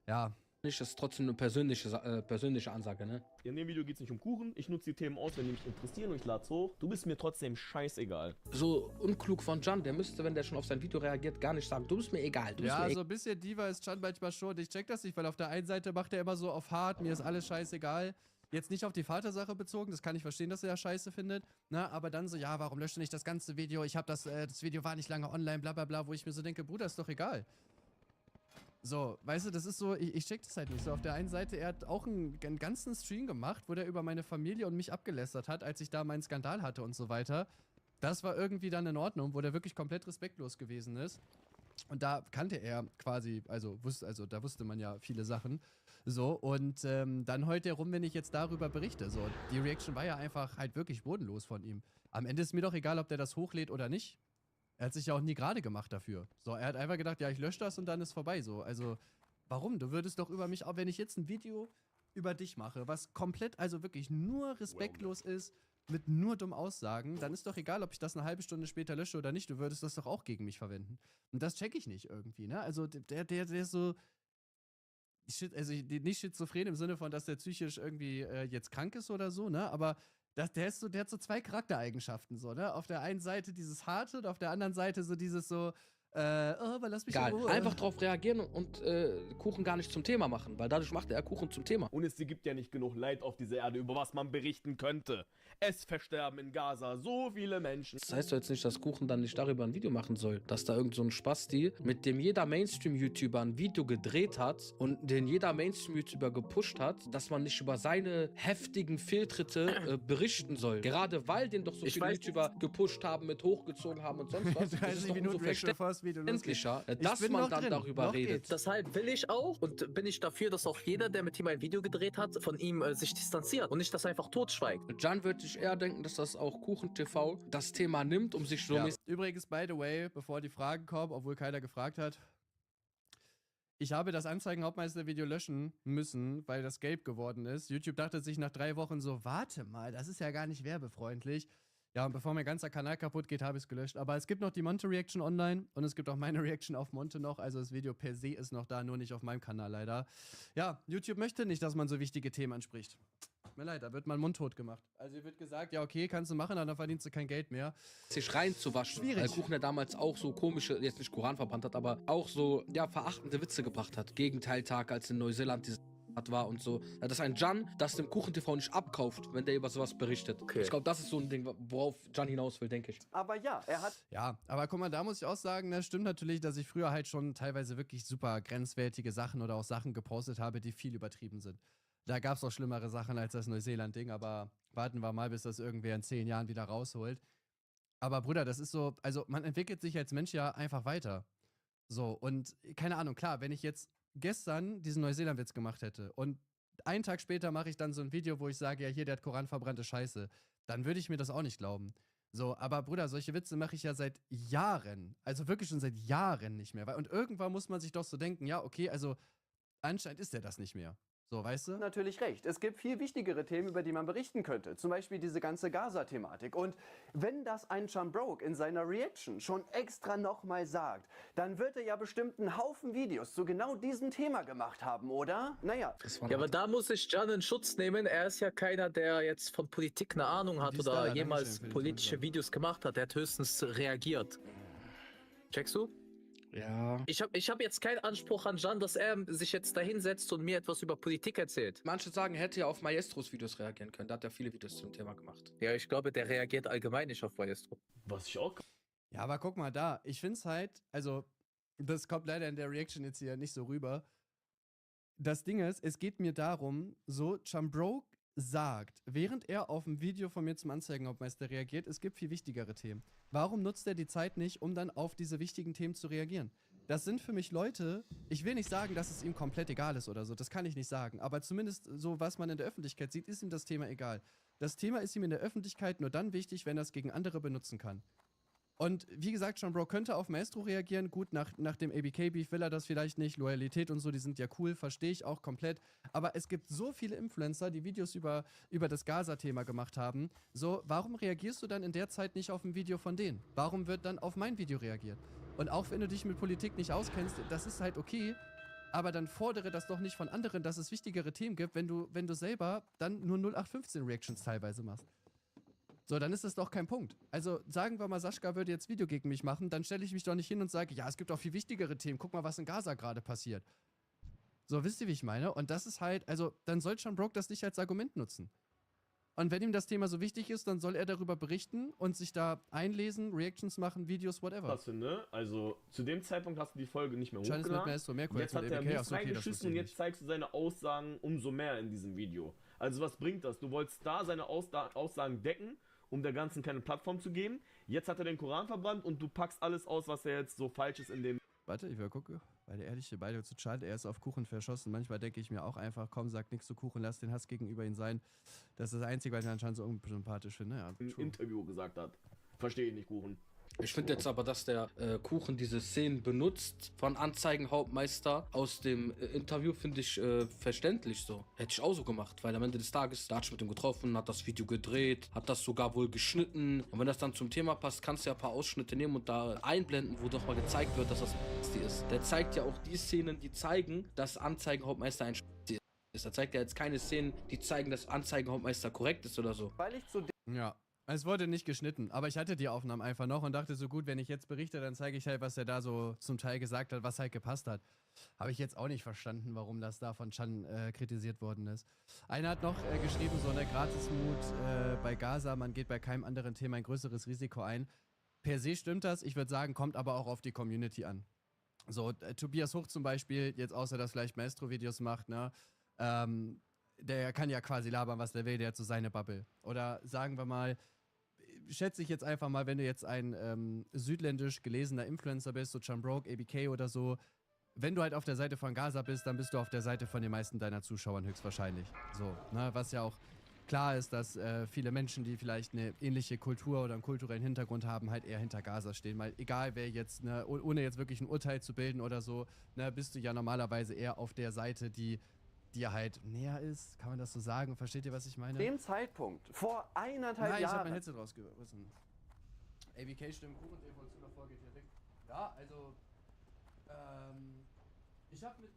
Ja. Das ist trotzdem eine persönliche Ansage, ne? In dem Video geht es nicht um Kuchen, ich nutze die Themen aus, wenn die mich interessieren und ich lade es hoch. Du bist mir trotzdem scheißegal. So unklug von Can, der müsste, wenn der schon auf sein Video reagiert, gar nicht sagen, du bist mir egal. Du bist mir so ein bisschen Diva ist Can manchmal schon, ich check das nicht, weil auf der einen Seite macht er immer so auf hart, mir ist alles scheißegal. Jetzt nicht auf die Vatersache bezogen, das kann ich verstehen, dass er ja scheiße findet, ne, aber dann so, ja, warum löscht du nicht das ganze Video, ich hab das Video war nicht lange online, bla bla bla, wo ich mir so denke, Bruder, ist doch egal. So, weißt du, das ist so, ich check das halt nicht so. Auf der einen Seite, er hat auch einen ganzen Stream gemacht, wo der über meine Familie und mich abgelästert hat, als ich da meinen Skandal hatte und so weiter. Das war irgendwie dann in Ordnung, wo der wirklich komplett respektlos gewesen ist. Und da kannte er quasi, da wusste man ja viele Sachen. So, und dann heult er rum, wenn ich jetzt darüber berichte. So, die Reaction war ja einfach halt wirklich bodenlos von ihm. Am Ende ist mir doch egal, ob der das hochlädt oder nicht. Er hat sich ja auch nie gerade gemacht dafür. So, er hat einfach gedacht, ja, ich lösche das und dann ist vorbei. So, also, warum? Du würdest doch über mich, auch wenn ich jetzt ein Video über dich mache, was komplett, also wirklich nur respektlos ist, mit nur dummen Aussagen, dann ist doch egal, ob ich das eine halbe Stunde später lösche oder nicht, du würdest das doch auch gegen mich verwenden. Und das check ich nicht irgendwie, ne? Also, der ist so, nicht schizophren im Sinne von, dass der psychisch irgendwie jetzt krank ist oder so, ne? Aber der hat so zwei Charaktereigenschaften, so, ne? Auf der einen Seite dieses Harte und auf der anderen Seite so dieses so, aber lass mich in Ruhe. Einfach drauf reagieren und Kuchen gar nicht zum Thema machen, weil dadurch macht er Kuchen zum Thema. Und es gibt ja nicht genug Leid auf dieser Erde, über was man berichten könnte. Es versterben in Gaza so viele Menschen. Das heißt doch jetzt nicht, dass Kuchen dann nicht darüber ein Video machen soll. Dass da irgend so ein Spasti, mit dem jeder Mainstream-YouTuber ein Video gedreht hat und den jeder Mainstream-YouTuber gepusht hat, dass man nicht über seine heftigen Fehltritte berichten soll. Gerade weil den doch so viele YouTuber gepusht haben, mit hochgezogen haben und sonst was. 30 Minuten endlicher, dass man dann darüber redet. Deshalb will ich auch und bin ich dafür, dass auch jeder, der mit ihm ein Video gedreht hat, von ihm sich distanziert und nicht das einfach totschweigt. Can würde ich eher denken, dass das auch Kuchen TV das Thema nimmt, um sich so... Ja. Übrigens, by the way, bevor die Fragen kommen, obwohl keiner gefragt hat, ich habe das Anzeigen-Hauptmeister-Video löschen müssen, weil das gelb geworden ist. YouTube dachte sich nach 3 Wochen so, warte mal, das ist ja gar nicht werbefreundlich. Ja, und bevor mein ganzer Kanal kaputt geht, habe ich es gelöscht. Aber es gibt noch die Monte-Reaction online und es gibt auch meine Reaction auf Monte noch. Also das Video per se ist noch da, nur nicht auf meinem Kanal leider. Ja, YouTube möchte nicht, dass man so wichtige Themen anspricht. Tut mir leid, da wird man mundtot gemacht. Also hier wird gesagt, ja okay, kannst du machen, aber dann verdienst du kein Geld mehr. Sich reinzuwaschen. Schwierig. Weil Kuchen ja damals auch so komische, jetzt nicht Koran verbrannt hat, aber auch so, ja, verachtende Witze gebracht hat. Gegenteiltag, als in Neuseeland dieses war und so. Das ist ein Can, das dem Kuchen-TV nicht abkauft, wenn der über sowas berichtet. Okay. Ich glaube, das ist so ein Ding, worauf Can hinaus will, denke ich. Aber ja, er hat... Ja, aber guck mal, da muss ich auch sagen, das stimmt natürlich, dass ich früher halt schon teilweise wirklich super grenzwertige Sachen oder auch Sachen gepostet habe, die viel übertrieben sind. Da gab es auch schlimmere Sachen als das Neuseeland-Ding, aber warten wir mal, bis das irgendwer in 10 Jahren wieder rausholt. Aber Bruder, das ist so, also man entwickelt sich als Mensch ja einfach weiter. So, und keine Ahnung, klar, wenn ich jetzt gestern diesen Neuseeland-Witz gemacht hätte und einen Tag später mache ich dann so ein Video, wo ich sage, ja hier, der hat Koran verbrannte Scheiße, dann würde ich mir das auch nicht glauben. So, aber Bruder, solche Witze mache ich ja seit Jahren, also wirklich schon seit Jahren nicht mehr. Und irgendwann muss man sich doch so denken, ja, okay, also anscheinend ist der das nicht mehr. So, weißt du? Natürlich recht. Es gibt viel wichtigere Themen, über die man berichten könnte. Zum Beispiel diese ganze Gaza-Thematik. Und wenn das ein Can Broke in seiner Reaction schon extra nochmal sagt, dann wird er ja bestimmt einen Haufen Videos zu genau diesem Thema gemacht haben, oder? Naja. Ja, aber da muss ich Can in Schutz nehmen. Er ist ja keiner, der jetzt von Politik eine Ahnung hat oder jemals politische Videos gemacht hat. Er hat höchstens reagiert. Checkst du? Ja. Ich hab jetzt keinen Anspruch an Can, dass er sich jetzt da hinsetzt und mir etwas über Politik erzählt. Manche sagen, er hätte ja auf Maestros Videos reagieren können. Da hat er viele Videos zum Thema gemacht. Ja, ich glaube, der reagiert allgemein nicht auf Maestro. Was ich auch. Ja, aber guck mal da. Ich find's halt, also, das kommt leider in der Reaction jetzt hier nicht so rüber. Das Ding ist, es geht mir darum, so, Chambroke sagt, während er auf ein Video von mir zum Anzeigenhauptmeister reagiert, es gibt viel wichtigere Themen. Warum nutzt er die Zeit nicht, um dann auf diese wichtigen Themen zu reagieren? Das sind für mich Leute, ich will nicht sagen, dass es ihm komplett egal ist oder so, das kann ich nicht sagen, aber zumindest so, was man in der Öffentlichkeit sieht, ist ihm das Thema egal. Das Thema ist ihm in der Öffentlichkeit nur dann wichtig, wenn er es gegen andere benutzen kann. Und wie gesagt, Chambroke könnte auf Maestro reagieren. Gut, nach dem ABK-Beef will er das vielleicht nicht. Loyalität und so, die sind ja cool, verstehe ich auch komplett. Aber es gibt so viele Influencer, die Videos über das Gaza-Thema gemacht haben. So, warum reagierst du dann in der Zeit nicht auf ein Video von denen? Warum wird dann auf mein Video reagiert? Und auch wenn du dich mit Politik nicht auskennst, das ist halt okay. Aber dann fordere das doch nicht von anderen, dass es wichtigere Themen gibt, wenn du selber dann nur 0815-Reactions teilweise machst. So, dann ist das doch kein Punkt. Also sagen wir mal, Sascha würde jetzt Video gegen mich machen, dann stelle ich mich doch nicht hin und sage, ja, es gibt auch viel wichtigere Themen, guck mal, was in Gaza gerade passiert. So, wisst ihr, wie ich meine? Und das ist halt, also, dann soll Chambroke das nicht als Argument nutzen. Und wenn ihm das Thema so wichtig ist, dann soll er darüber berichten und sich da einlesen, Reactions machen, Videos, whatever. Was finde? Also, zu dem Zeitpunkt hast du die Folge nicht mehr Scheint hochgeladen. Maestro Merkur Jetzt hat er okay, Mist reingeschissen und jetzt zeigst du seine Aussagen umso mehr in diesem Video. Also, was bringt das? Du wolltest da seine Aussagen decken, um der Ganzen keine Plattform zu geben. Jetzt hat er den Koran verbrannt und du packst alles aus, was er jetzt so falsch ist in dem... Warte, ich will gucken. Weil der ehrliche Beide zu schade, er ist auf Kuchen verschossen. Manchmal denke ich mir auch einfach, komm, sag nichts zu Kuchen, lass den Hass gegenüber ihm sein. Das ist das Einzige, was ich anscheinend so unsympathisch finde. Ja, im Interview gesagt hat. Verstehe ich nicht, Kuchen. Ich finde jetzt aber, dass der Kuchen diese Szenen benutzt von Anzeigenhauptmeister aus dem Interview, finde ich verständlich so. Hätte ich auch so gemacht, weil am Ende des Tages, da hat sich mit ihm getroffen, hat das Video gedreht, hat das sogar wohl geschnitten. Und wenn das dann zum Thema passt, kannst du ja ein paar Ausschnitte nehmen und da einblenden, wo doch mal gezeigt wird, dass das ist. Der zeigt ja auch die Szenen, die zeigen, dass Anzeigenhauptmeister ein ist. Er zeigt ja jetzt keine Szenen, die zeigen, dass Anzeigenhauptmeister korrekt ist oder so. Weil ich zu Ja. Es wurde nicht geschnitten, aber ich hatte die Aufnahmen einfach noch und dachte so, gut, wenn ich jetzt berichte, dann zeige ich halt, was er da so zum Teil gesagt hat, was halt gepasst hat. Habe ich jetzt auch nicht verstanden, warum das da von Can kritisiert worden ist. Einer hat noch geschrieben, so eine Gratismut bei Gaza, man geht bei keinem anderen Thema ein größeres Risiko ein. Per se stimmt das, ich würde sagen, kommt aber auch auf die Community an. So, Tobias Huch zum Beispiel, jetzt außer dass vielleicht Maestro-Videos macht, ne, der kann ja quasi labern, was der will, der hat so seine Bubble. Oder sagen wir mal, schätze ich jetzt einfach mal, wenn du jetzt ein südländisch gelesener Influencer bist, so Chambroke, ABK oder so, wenn du halt auf der Seite von Gaza bist, dann bist du auf der Seite von den meisten deiner Zuschauern höchstwahrscheinlich. So, ne, was ja auch klar ist, dass viele Menschen, die vielleicht eine ähnliche Kultur oder einen kulturellen Hintergrund haben, halt eher hinter Gaza stehen. Weil egal wer jetzt, ne, ohne jetzt wirklich ein Urteil zu bilden oder so, ne, bist du ja normalerweise eher auf der Seite, die dir halt näher ist. Kann man das so sagen? Versteht ihr, was ich meine? dem Zeitpunkt, vor 1,5 Nein, Jahren. ich hab mein Headset rausgerissen. ABK stimmt, Kuchen, Evolution nach Folge direkt. Ja, also, ich hab mit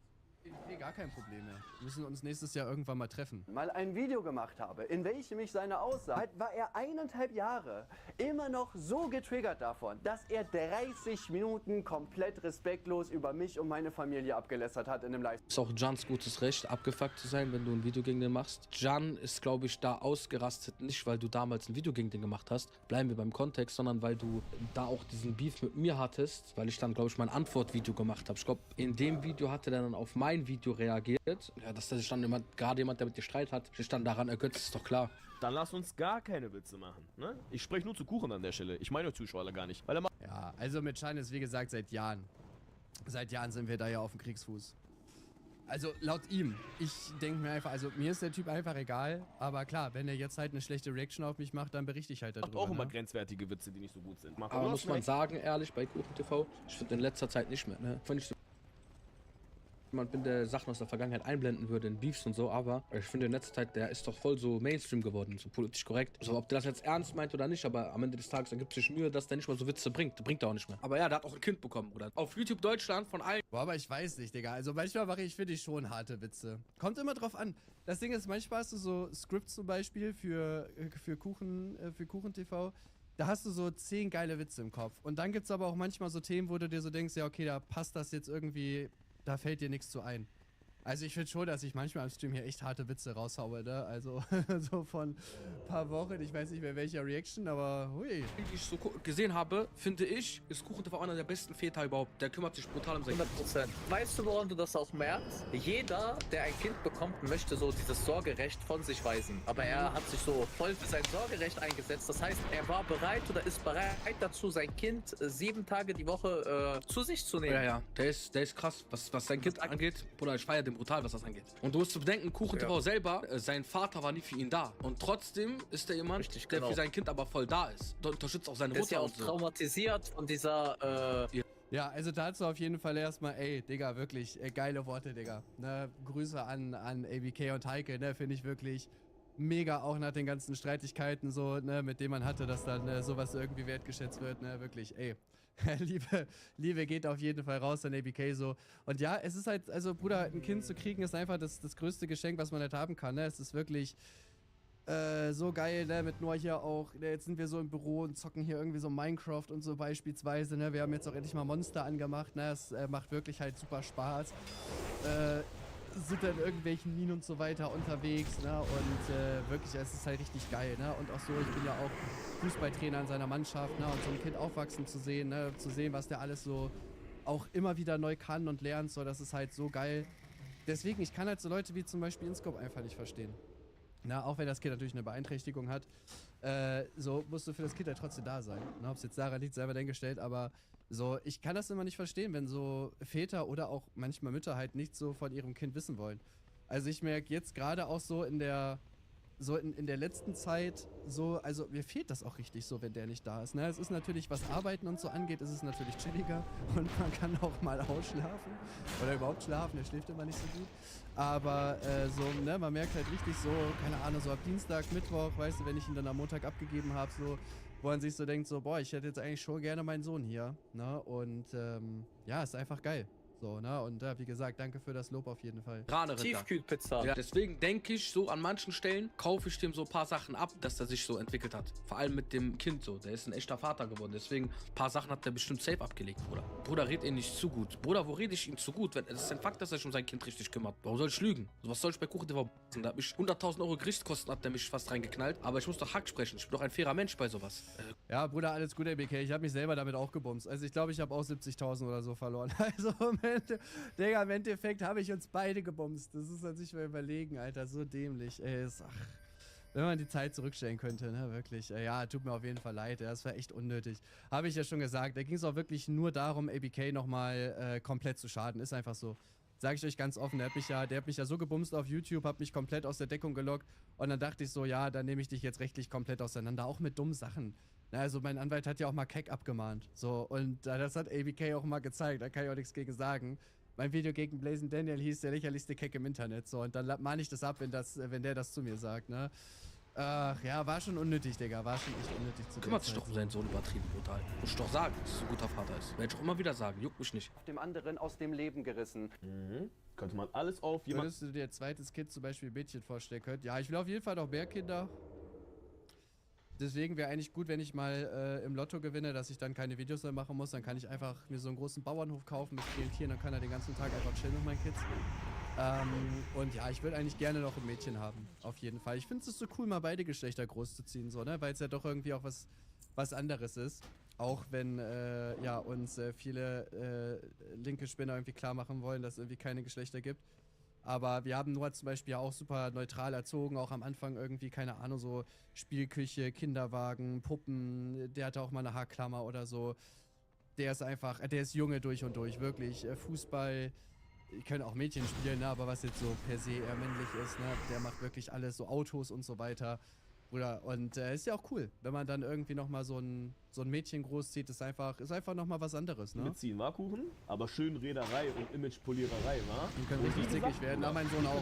ABK gar kein Problem mehr. Wir müssen uns nächstes Jahr irgendwann mal treffen. Mal ein Video gemacht habe, in welchem ich seine Aussage, war er 1,5 Jahre immer noch so getriggert davon, dass er 30 Minuten komplett respektlos über mich und meine Familie abgelästert hat in einem Live. Ist auch Jans gutes Recht, abgefuckt zu sein, wenn du ein Video gegen den machst. Can ist, glaube ich, da ausgerastet, nicht weil du damals ein Video gegen den gemacht hast, bleiben wir beim Kontext, sondern weil du da auch diesen Beef mit mir hattest, weil ich dann, glaube ich, mein Antwortvideo gemacht habe. Ich glaube, in dem Video hat er dann auf mein Video reagiert. Ja, dass sich dann gerade jemand, der mit dir Streit hat, sich dann daran ergötzt, ist doch klar. Dann lass uns gar keine Witze machen, ne? Ich spreche nur zu Kuchen an der Stelle. Ich meine Zuschauer gar nicht. Weil er ja, also mit Can ist wie gesagt seit Jahren. Seit Jahren sind wir da ja auf dem Kriegsfuß. Also laut ihm. Ich denke mir einfach, also mir ist der Typ einfach egal. Aber klar, wenn er jetzt halt eine schlechte Reaction auf mich macht, dann berichte ich halt darüber. Macht auch immer grenzwertige Witze, die nicht so gut sind. Aber muss man sagen, ehrlich, bei Kuchen TV, ich finde in letzter Zeit nicht mehr, ne? Wenn ich jemand bin, der Sachen aus der Vergangenheit einblenden würde in Beefs und so, aber ich finde in letzter Zeit, der ist doch voll so Mainstream geworden, so politisch korrekt. Also ob der das jetzt ernst meint oder nicht, aber am Ende des Tages, dann gibt es sich Mühe, dass der nicht mal so Witze bringt. Bringt er auch nicht mehr. Aber ja, der hat auch ein Kind bekommen, oder? Auf YouTube Deutschland von allen. Boah, aber ich weiß nicht, Digga. Also manchmal mache ich, finde ich, schon harte Witze. Kommt immer drauf an. Das Ding ist, manchmal hast du so Scripts zum Beispiel für Kuchen TV. da hast du so 10 geile Witze im Kopf. Und dann gibt's aber auch manchmal so Themen, wo du dir so denkst, ja okay, da passt das jetzt irgendwie, da fällt dir nichts zu ein. Also ich finde schon, dass ich manchmal am Stream hier echt harte Witze raushaue, ne? Also so von ein paar Wochen, ich weiß nicht mehr welcher Reaction, aber hui. Wie ich so gesehen habe, finde ich, ist KuchenTV einer der besten Väter überhaupt. Der kümmert sich brutal um sein Kind. 100%. Weißt du, woran du das auch merkst? Jeder, der ein Kind bekommt, möchte so dieses Sorgerecht von sich weisen. Aber er hat sich so voll für sein Sorgerecht eingesetzt. Das heißt, er war bereit oder ist bereit dazu, sein Kind 7 Tage die Woche zu sich zu nehmen. Ja, ja, der ist krass, was sein Kind angeht. Bruder, ich feiere den brutal, was das angeht. Und du musst zu bedenken, KuchenTV selber, sein Vater war nie für ihn da. Und trotzdem ist er jemand, der für sein Kind aber voll da ist. Der unterstützt auch seine Mutter. Ist ja auch traumatisiert von dieser, Ja, also dazu auf jeden Fall erstmal, ey, Digga, wirklich, geile Worte, Digga. Ne, Grüße an ABK und Heike, ne, finde ich wirklich mega, auch nach den ganzen Streitigkeiten so, ne, mit denen man hatte, dass dann sowas irgendwie wertgeschätzt wird, ne, wirklich, ey. Liebe geht auf jeden Fall raus an ABK so. Und ja, es ist halt, also Bruder, ein Kind zu kriegen ist einfach das größte Geschenk, was man halt haben kann, ne? Es ist wirklich so geil, ne? Mit Noah hier auch, ne? Jetzt sind wir so im Büro und zocken hier irgendwie so Minecraft und so beispielsweise, ne? Wir haben jetzt auch endlich mal Monster angemacht, ne? Es macht wirklich halt super Spaß. Sind dann in irgendwelchen Minen und so weiter unterwegs, ne? Und wirklich, es ist halt richtig geil, ne? Und auch so, ich bin ja auch Fußballtrainer in seiner Mannschaft, ne? Und so ein Kind aufwachsen zu sehen, ne? Zu sehen, was der alles so auch immer wieder neu kann und lernt, so, das ist halt so geil. Deswegen, ich kann halt so Leute wie zum Beispiel InScope einfach nicht verstehen. Na, auch wenn das Kind natürlich eine Beeinträchtigung hat, so musst du für das Kind halt trotzdem da sein. Ob es jetzt daran liegt, selber dahingestellt, aber so, ich kann das immer nicht verstehen, wenn so Väter oder auch manchmal Mütter halt nichts so von ihrem Kind wissen wollen. Also ich merke jetzt gerade auch so in der letzten Zeit so, also mir fehlt das auch richtig so, wenn der nicht da ist. Ne? Es ist natürlich, was Arbeiten und so angeht, ist es natürlich chilliger und man kann auch mal ausschlafen oder überhaupt schlafen, der schläft immer nicht so gut. Aber so, ne, man merkt halt richtig so, keine Ahnung, so ab Dienstag, Mittwoch, weißt du, wenn ich ihn dann am Montag abgegeben habe, so, wo man sich so denkt, so, boah, ich hätte jetzt eigentlich schon gerne meinen Sohn hier, ne, und ja, ist einfach geil. So, ne? Und wie gesagt, danke für das Lob auf jeden Fall. Tiefkühlpizza. Ja, deswegen denke ich, so an manchen Stellen kaufe ich dem so ein paar Sachen ab, dass er sich so entwickelt hat. Vor allem mit dem Kind so. Der ist ein echter Vater geworden. Deswegen, ein paar Sachen hat der bestimmt safe abgelegt, Bruder. Bruder, red ihn nicht zu gut. Bruder, wo rede ich ihn zu gut? Es ist ein Fakt, dass er sich um sein Kind richtig kümmert. Warum soll ich lügen? Was soll ich bei KuchenTV? Da hat mich 100.000 Euro Gerichtskosten, hat der mich fast reingeknallt. Aber ich muss doch Hack sprechen. Ich bin doch ein fairer Mensch bei sowas. Ja, Bruder, alles gut, ABK. Ich habe mich selber damit auch gebumst. Also ich glaube, ich habe auch 70.000 oder so verloren. Also im Endeffekt habe ich uns beide gebumst. Das ist sich mal überlegen, Alter. So dämlich. Ey, wenn man die Zeit zurückstellen könnte, ne, wirklich. Ja, tut mir auf jeden Fall leid. Das war echt unnötig. Habe ich ja schon gesagt. Da ging es auch wirklich nur darum, ABK nochmal komplett zu schaden. Ist einfach so. Sage ich euch ganz offen, der hat mich ja so gebumst auf YouTube, hat mich komplett aus der Deckung gelockt. Und dann dachte ich so, ja, dann nehme ich dich jetzt rechtlich komplett auseinander. Auch mit dummen Sachen. Na, also mein Anwalt hat ja auch mal Keck abgemahnt. So, und das hat ABK auch mal gezeigt. Da kann ich auch nichts gegen sagen. Mein Video gegen Blazing Daniel hieß der lächerlichste Keck im Internet. So, und dann mahne ich das ab, wenn der das zu mir sagt, ne? Ach, ja, war schon unnötig, Digga. War schon echt unnötig zu kümmert sich doch um seinen Sohn übertrieben brutal. Muss ich doch sagen, dass es ein guter Vater ist. Werde ich auch immer wieder sagen, juckt mich nicht. Auf dem anderen aus dem Leben gerissen. Könnte man alles auf jemand... Würdest du dir ein zweites Kind zum Beispiel Mädchen vorstellen können? Ja, ich will auf jeden Fall noch mehr Kinder. Deswegen wäre eigentlich gut, wenn ich mal im Lotto gewinne, dass ich dann keine Videos mehr machen muss. Dann kann ich einfach mir so einen großen Bauernhof kaufen mit vielen Tieren. Dann kann er den ganzen Tag einfach chillen mit meinen Kids. Und ja, ich würde eigentlich gerne noch ein Mädchen haben. Auf jeden Fall. Ich finde es so cool, mal beide Geschlechter großzuziehen, so, ne? Weil es ja doch irgendwie auch was anderes ist. Auch wenn ja, uns viele linke Spinner irgendwie klar machen wollen, dass es irgendwie keine Geschlechter gibt. Aber wir haben Noah zum Beispiel auch super neutral erzogen, auch am Anfang irgendwie, keine Ahnung, so Spielküche, Kinderwagen, Puppen, der hatte auch mal eine Haarklammer oder so. Der ist einfach, der ist Junge durch und durch, wirklich. Fußball, können auch Mädchen spielen, ne, aber was jetzt so per se eher männlich ist, ne, der macht wirklich alles, so Autos und so weiter. Und ist ja auch cool, wenn man dann irgendwie nochmal so ein Mädchen großzieht, ist einfach nochmal was anderes, ne? Mitziehen, war Kuchen, aber schön Reederei und Imagepoliererei, war. Die können richtig zickig werden, aber mein Sohn auch.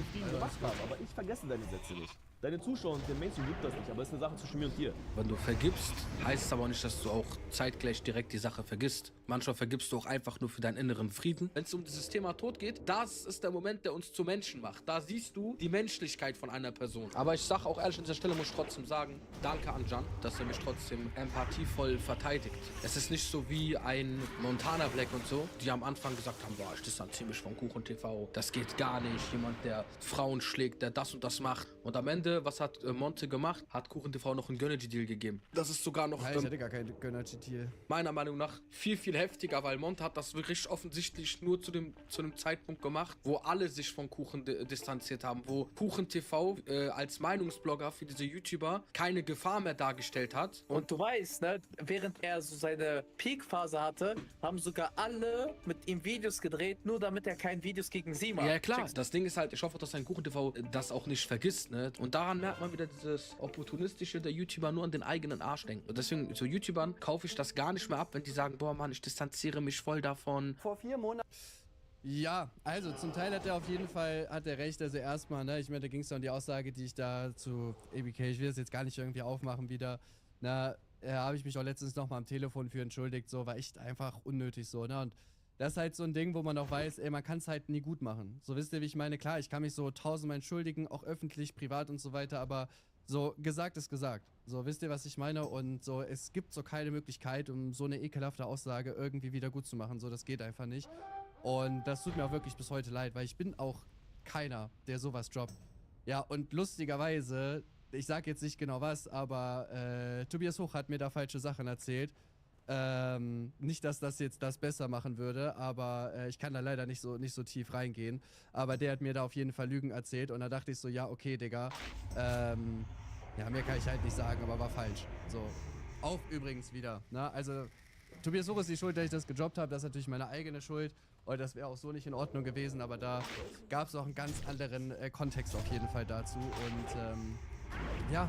Aber ich vergesse deine Sätze nicht. Deine Zuschauer und der Mainstream liebt das nicht, aber es ist eine Sache zwischen mir und dir. Wenn du vergibst, heißt es aber nicht, dass du auch zeitgleich direkt die Sache vergisst. Manchmal vergibst du auch einfach nur für deinen inneren Frieden. Wenn es um dieses Thema Tod geht, das ist der Moment, der uns zu Menschen macht. Da siehst du die Menschlichkeit von einer Person. Aber ich sage auch ehrlich, an dieser Stelle muss ich trotzdem sagen, danke an Can, dass er mich trotzdem empathievoll verteidigt. Es ist nicht so wie ein Montana Black und so, die am Anfang gesagt haben, boah, ich distanziere mich von Kuchen TV. Das geht gar nicht. Jemand, der Frauen schlägt, der das und das macht. Und am Ende, was hat Monte gemacht? Hat Kuchen TV noch einen Gönnergy-Deal gegeben. Das ist sogar noch... Ja, ich hatte gar keinen Gönnergy-Deal. Meiner Meinung nach viel heftiger, weil Monte hat das wirklich offensichtlich nur zu dem Zeitpunkt gemacht, wo alle sich von Kuchen distanziert haben, wo Kuchen TV als Meinungsblogger für diese YouTuber keine Gefahr mehr dargestellt hat. Und du weißt, ne, während er so seine Peak-Phase hatte, haben sogar alle mit ihm Videos gedreht, nur damit er keine Videos gegen sie macht. Ja klar, das Ding ist halt, ich hoffe, dass ein Kuchen TV das auch nicht vergisst, ne? Und daran merkt man wieder dieses Opportunistische der YouTuber, nur an den eigenen Arsch denken. Und deswegen, zu YouTubern kaufe ich das gar nicht mehr ab, wenn die sagen, boah Mann, ich distanziere mich voll davon. Vor 4 Monaten. Ja, also zum Teil hat er auf jeden Fall recht. Also erstmal, ne, ich meine, da ging es um die Aussage, die ich da zu ABK, ich will das jetzt gar nicht irgendwie aufmachen wieder, na, habe ich mich auch letztens noch mal am Telefon für entschuldigt, so, war echt einfach unnötig so, ne, und das ist halt so ein Ding, wo man auch weiß, ey, man kann es halt nie gut machen. So, wisst ihr, wie ich meine? Klar, ich kann mich so tausendmal entschuldigen, auch öffentlich, privat und so weiter, aber so, gesagt ist gesagt. So, wisst ihr, was ich meine? Und so, es gibt so keine Möglichkeit, um so eine ekelhafte Aussage irgendwie wieder gut zu machen. So, das geht einfach nicht. Und das tut mir auch wirklich bis heute leid, weil ich bin auch keiner, der sowas droppt. Ja, und lustigerweise, ich sag jetzt nicht genau was, aber Tobias Hoch hat mir da falsche Sachen erzählt. Nicht, dass das jetzt das besser machen würde, aber ich kann da leider nicht so tief reingehen. Aber der hat mir da auf jeden Fall Lügen erzählt und da dachte ich so, ja, okay, Digga. Ja, mehr kann ich halt nicht sagen, aber war falsch. So. Auch übrigens wieder, ne? Also, Tobias Hoch ist die Schuld, dass ich das gedroppt habe. Das ist natürlich meine eigene Schuld. Und das wäre auch so nicht in Ordnung gewesen, aber da gab es auch einen ganz anderen Kontext auf jeden Fall dazu. Und ja,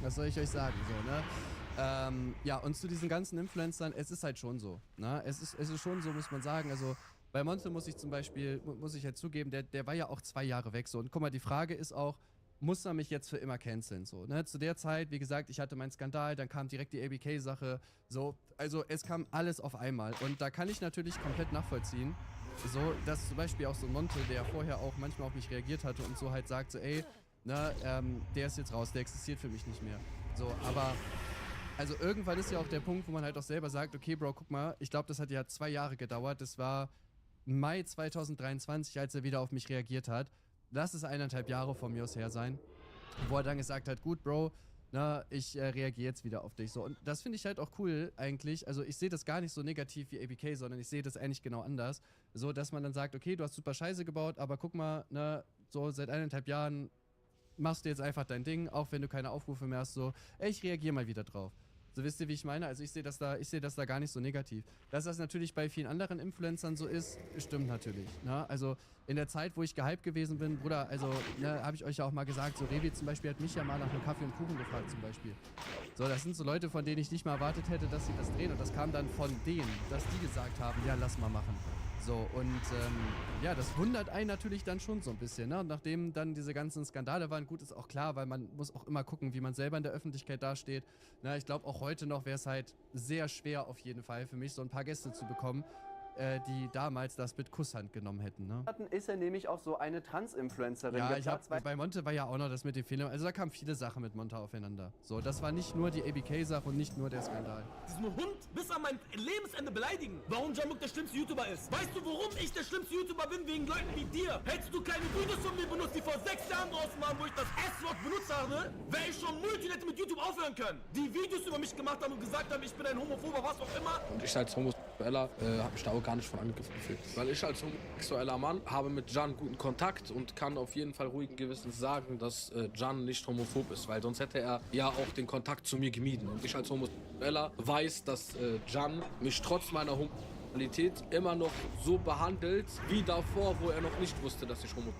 was soll ich euch sagen, so, ne? Ja, und zu diesen ganzen Influencern, es ist halt schon so, ne? Es ist schon so, muss man sagen. Also bei Monte muss ich zum Beispiel, muss ich halt zugeben, der war ja auch 2 Jahre weg, so. Und guck mal, die Frage ist auch, muss er mich jetzt für immer canceln, so, ne? Zu der Zeit, wie gesagt, ich hatte meinen Skandal, dann kam direkt die ABK-Sache, so, also es kam alles auf einmal und da kann ich natürlich komplett nachvollziehen, so, dass zum Beispiel auch so Monte, der vorher auch manchmal auf mich reagiert hatte und so halt sagt, so, ey, ne, der ist jetzt raus, der existiert für mich nicht mehr, so, aber, also irgendwann ist ja auch der Punkt, wo man halt auch selber sagt, okay, Bro, guck mal, ich glaube, das hat ja 2 Jahre gedauert, das war Mai 2023, als er wieder auf mich reagiert hat. Lass es 1,5 Jahre von mir aus her sein, wo er dann gesagt hat, gut, Bro, na, ich reagiere jetzt wieder auf dich. So, und das finde ich halt auch cool eigentlich. Also ich sehe das gar nicht so negativ wie ABK, sondern ich sehe das eigentlich genau anders. So, dass man dann sagt, okay, du hast super Scheiße gebaut, aber guck mal, ne, so seit 1,5 Jahren machst du jetzt einfach dein Ding, auch wenn du keine Aufrufe mehr hast, so, ey, ich reagiere mal wieder drauf. So, wisst ihr, wie ich meine? Also ich sehe das da gar nicht so negativ. Dass das natürlich bei vielen anderen Influencern so ist, stimmt natürlich. Ne? Also in der Zeit, wo ich gehypt gewesen bin, Bruder, also ne, habe ich euch ja auch mal gesagt, so Revi zum Beispiel hat mich ja mal nach einem Kaffee und Kuchen gefragt zum Beispiel. So, das sind so Leute, von denen ich nicht mal erwartet hätte, dass sie das drehen. Und das kam dann von denen, dass die gesagt haben, ja, lass mal machen. So, und ja, das wundert einen natürlich dann schon so ein bisschen, ne? Und nachdem dann diese ganzen Skandale waren, gut, ist auch klar, weil man muss auch immer gucken, wie man selber in der Öffentlichkeit dasteht. Na, ich glaube, auch heute noch wäre es halt sehr schwer auf jeden Fall für mich, so ein paar Gäste zu bekommen, die damals das mit Kusshand genommen hätten, ne? Ist er nämlich auch so eine Trans-Influencerin. Ja, bei Monte war ja auch noch das mit den Fehlern. Also da kamen viele Sachen mit Monte aufeinander. So, das war nicht nur die ABK-Sache und nicht nur der Skandal. Diesen Hund bis an mein Lebensende beleidigen. Warum Jamuk der schlimmste YouTuber ist. Weißt du, warum ich der schlimmste YouTuber bin? Wegen Leuten wie dir. Hättest du keine Videos von mir benutzt, die vor 6 Jahren draußen waren, wo ich das S-Wort benutzt habe, wäre ich schon Multi-Net mit YouTube aufhören können. Die Videos über mich gemacht haben und gesagt haben, ich bin ein Homophober, was auch immer. Und ich als Homosexueller habe mich da auch gar nicht von angegriffen gefühlt. Weil ich als homosexueller Mann habe mit Can guten Kontakt und kann auf jeden Fall ruhigen Gewissens sagen, dass Can nicht homophob ist, weil sonst hätte er ja auch den Kontakt zu mir gemieden. Und ich als Homosexueller weiß, dass Can mich trotz meiner Homosexualität immer noch so behandelt wie davor, wo er noch nicht wusste, dass ich homophob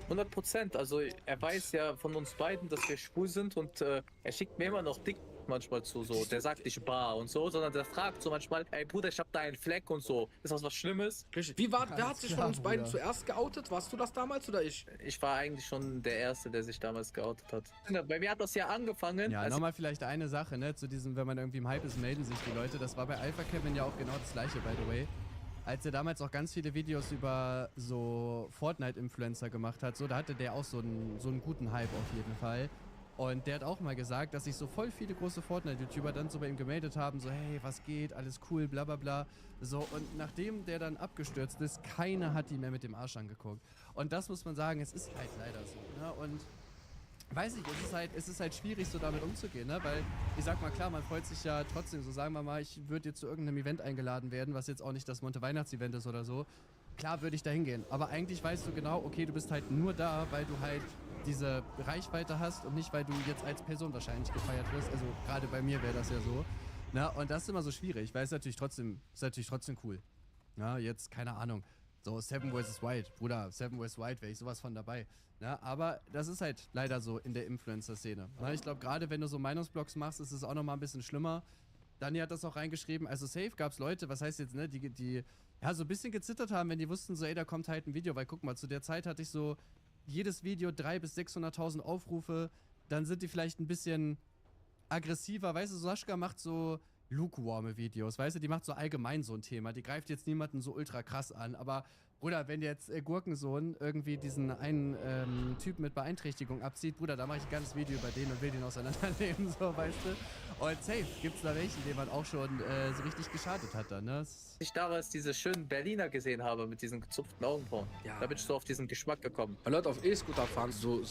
bin. 100%. Also er weiß ja von uns beiden, dass wir schwul sind und er schickt mir immer noch manchmal zu so. Der sagt nicht bar und so, sondern der fragt so manchmal, ey Bruder, ich hab da einen Fleck und so. Ist das was Schlimmes? Richtig. Wer hat sich von uns beiden zuerst geoutet? Warst du das damals oder ich? Ich war eigentlich schon der Erste, der sich damals geoutet hat. Bei mir hat das ja angefangen. Ja, nochmal vielleicht eine Sache, ne, zu diesem, wenn man irgendwie im Hype ist, melden sich die Leute. Das war bei Alpha Kevin ja auch genau das gleiche, by the way. Als er damals auch ganz viele Videos über so Fortnite-Influencer gemacht hat, so, da hatte der auch so einen guten Hype auf jeden Fall. Und der hat auch mal gesagt, dass sich so voll viele große Fortnite-YouTuber dann so bei ihm gemeldet haben, so, hey, was geht, alles cool, bla bla bla. So, und nachdem der dann abgestürzt ist, keiner hat ihn mehr mit dem Arsch angeguckt. Und das muss man sagen, es ist halt leider so, ne, und weiß ich, es ist halt schwierig, so damit umzugehen, ne? Weil, ich sag mal, klar, man freut sich ja trotzdem, so sagen wir mal, ich würde jetzt zu irgendeinem Event eingeladen werden, was jetzt auch nicht das Monte-Weihnachts-Event ist oder so. Klar würde ich da hingehen, aber eigentlich weißt du genau, okay, du bist halt nur da, weil du halt diese Reichweite hast und nicht, weil du jetzt als Person wahrscheinlich gefeiert wirst. Also gerade bei mir wäre das ja so. Na, und das ist immer so schwierig, weil es natürlich trotzdem cool. Ja, jetzt, keine Ahnung. So, Seven vs. White, Bruder, Seven vs. White wäre ich sowas von dabei. Ja, aber das ist halt leider so in der Influencer-Szene. Ja, ich glaube, gerade wenn du so Meinungsblogs machst, ist es auch nochmal ein bisschen schlimmer. Dani hat das auch reingeschrieben. Also safe gab es Leute, was heißt jetzt, ne, die ja so ein bisschen gezittert haben, wenn die wussten, so, ey, da kommt halt ein Video. Weil guck mal, zu der Zeit hatte ich so jedes Video 300.000 bis 600.000 Aufrufe. Dann sind die vielleicht ein bisschen aggressiver. Weißt du, Sascha macht so lukewarme Videos, weißt du, die macht so allgemein so ein Thema. Die greift jetzt niemanden so ultra krass an, aber Bruder, wenn jetzt Gurkensohn irgendwie diesen einen Typen mit Beeinträchtigung abzieht, Bruder, da mache ich ein ganzes Video über den und will den auseinandernehmen, so, weißt du. Und safe gibt's da welchen, den man auch schon so richtig geschadet hat dann, ne? Ich damals diese schönen Berliner gesehen habe mit diesen gezupften Augenbrauen. Ja. Da bin ich so auf diesen Geschmack gekommen. Weil Leute auf E-Scooter fahren, so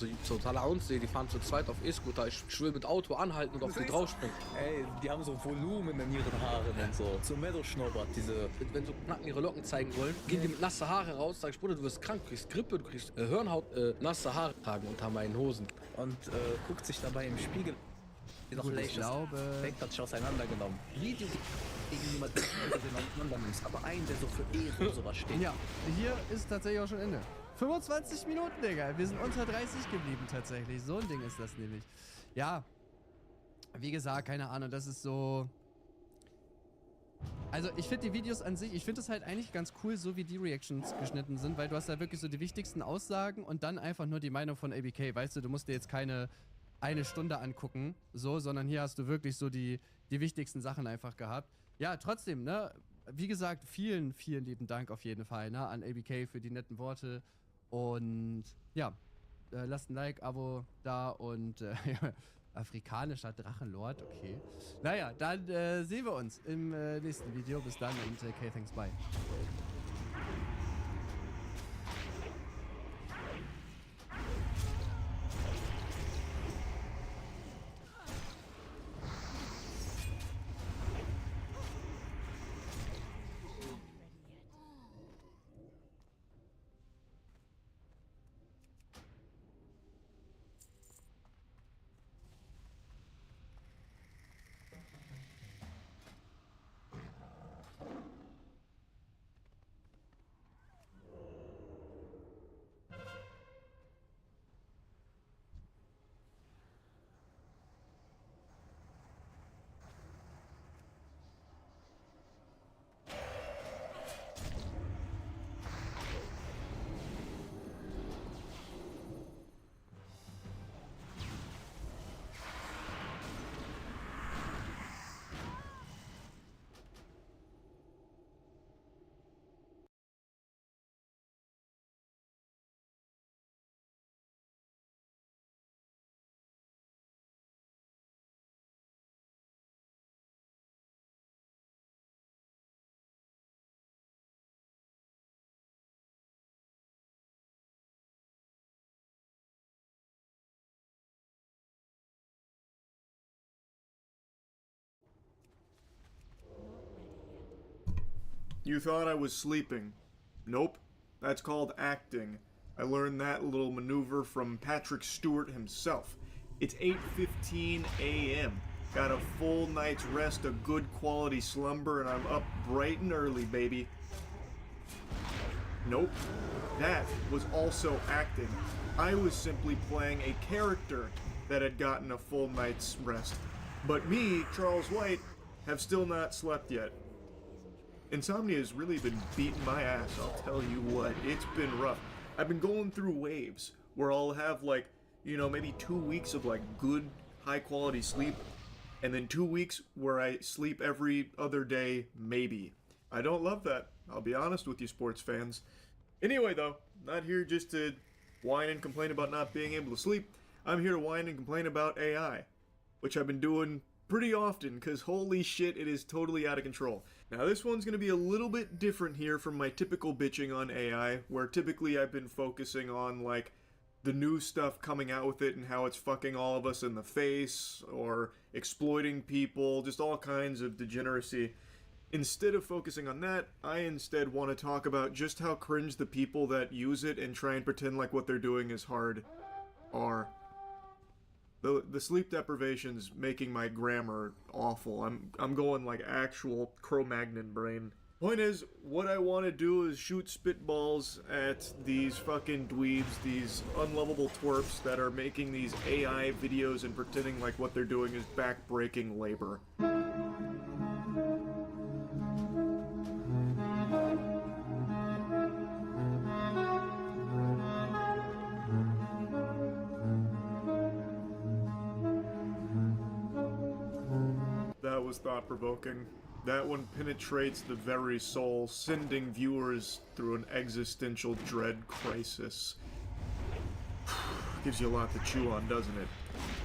Talaunsee, die fahren zu zweit auf E-Scooter. Ich will mit Auto anhalten und auf die draufspringen. Ey, die haben so Volumen in ihren Haaren und so. So Meadow-Schnobbert, diese... Wenn so Knacken ihre Locken zeigen wollen, gehen die mit nasse Haare raus, sag ich, Bruder, du wirst krank, du kriegst Grippe, du kriegst Hirnhaut, nasse Haare tragen unter meinen Hosen. Und guckt sich dabei im Spiegel. Noch Gut, ich glaube... Denkt, hat sich auseinandergenommen. Video gegen jemanden, der den auseinander nimmst, aber einen, der so für Ehre und sowas steht. Ja, hier ist tatsächlich auch schon Ende. 25 Minuten, Digga. Wir sind unter 30 geblieben tatsächlich. So ein Ding ist das nämlich. Ja, wie gesagt, keine Ahnung, das ist so... Also ich finde die Videos an sich, ich finde es halt eigentlich ganz cool, so wie die Reactions geschnitten sind, weil du hast da wirklich so die wichtigsten Aussagen und dann einfach nur die Meinung von ABK. Weißt du, du musst dir jetzt keine eine Stunde angucken, so, sondern hier hast du wirklich so die wichtigsten Sachen einfach gehabt. Ja, trotzdem, ne, wie gesagt, vielen, vielen lieben Dank auf jeden Fall, ne, an ABK für die netten Worte und ja, lasst ein Like, Abo da und afrikanischer Drachenlord, okay. Naja, dann sehen wir uns im nächsten Video. Bis dann und okay, thanks, bye. You thought I was sleeping. Nope. That's called acting. I learned that little maneuver from Patrick Stewart himself. It's 8:15 a.m. Got a full night's rest, a good quality slumber, and I'm up bright and early, baby. Nope. That was also acting. I was simply playing a character that had gotten a full night's rest. But me, Charles White, have still not slept yet. Insomnia has really been beating my ass, I'll tell you what. It's been rough. I've been going through waves where I'll have like, you know, maybe 2 weeks of like good, high quality sleep, and then 2 weeks where I sleep every other day, maybe. I don't love that. I'll be honest with you, sports fans. Anyway, though, not here just to whine and complain about not being able to sleep. I'm here to whine and complain about AI, which I've been doing pretty often, because holy shit, it is totally out of control. Now, this one's going to be a little bit different here from my typical bitching on AI, where typically I've been focusing on, like, the new stuff coming out with it and how it's fucking all of us in the face, or exploiting people, just all kinds of degeneracy. Instead of focusing on that, I instead want to talk about just how cringe the people that use it and try and pretend like what they're doing is hard are. The sleep deprivation's making my grammar awful. I'm going like actual Cro-Magnon brain. Point is, what I want to do is shoot spitballs at these fucking dweebs, these unlovable twerps that are making these AI videos and pretending like what they're doing is back-breaking labor. That was thought-provoking. That one penetrates the very soul, sending viewers through an existential dread crisis. Gives you a lot to chew on, doesn't it?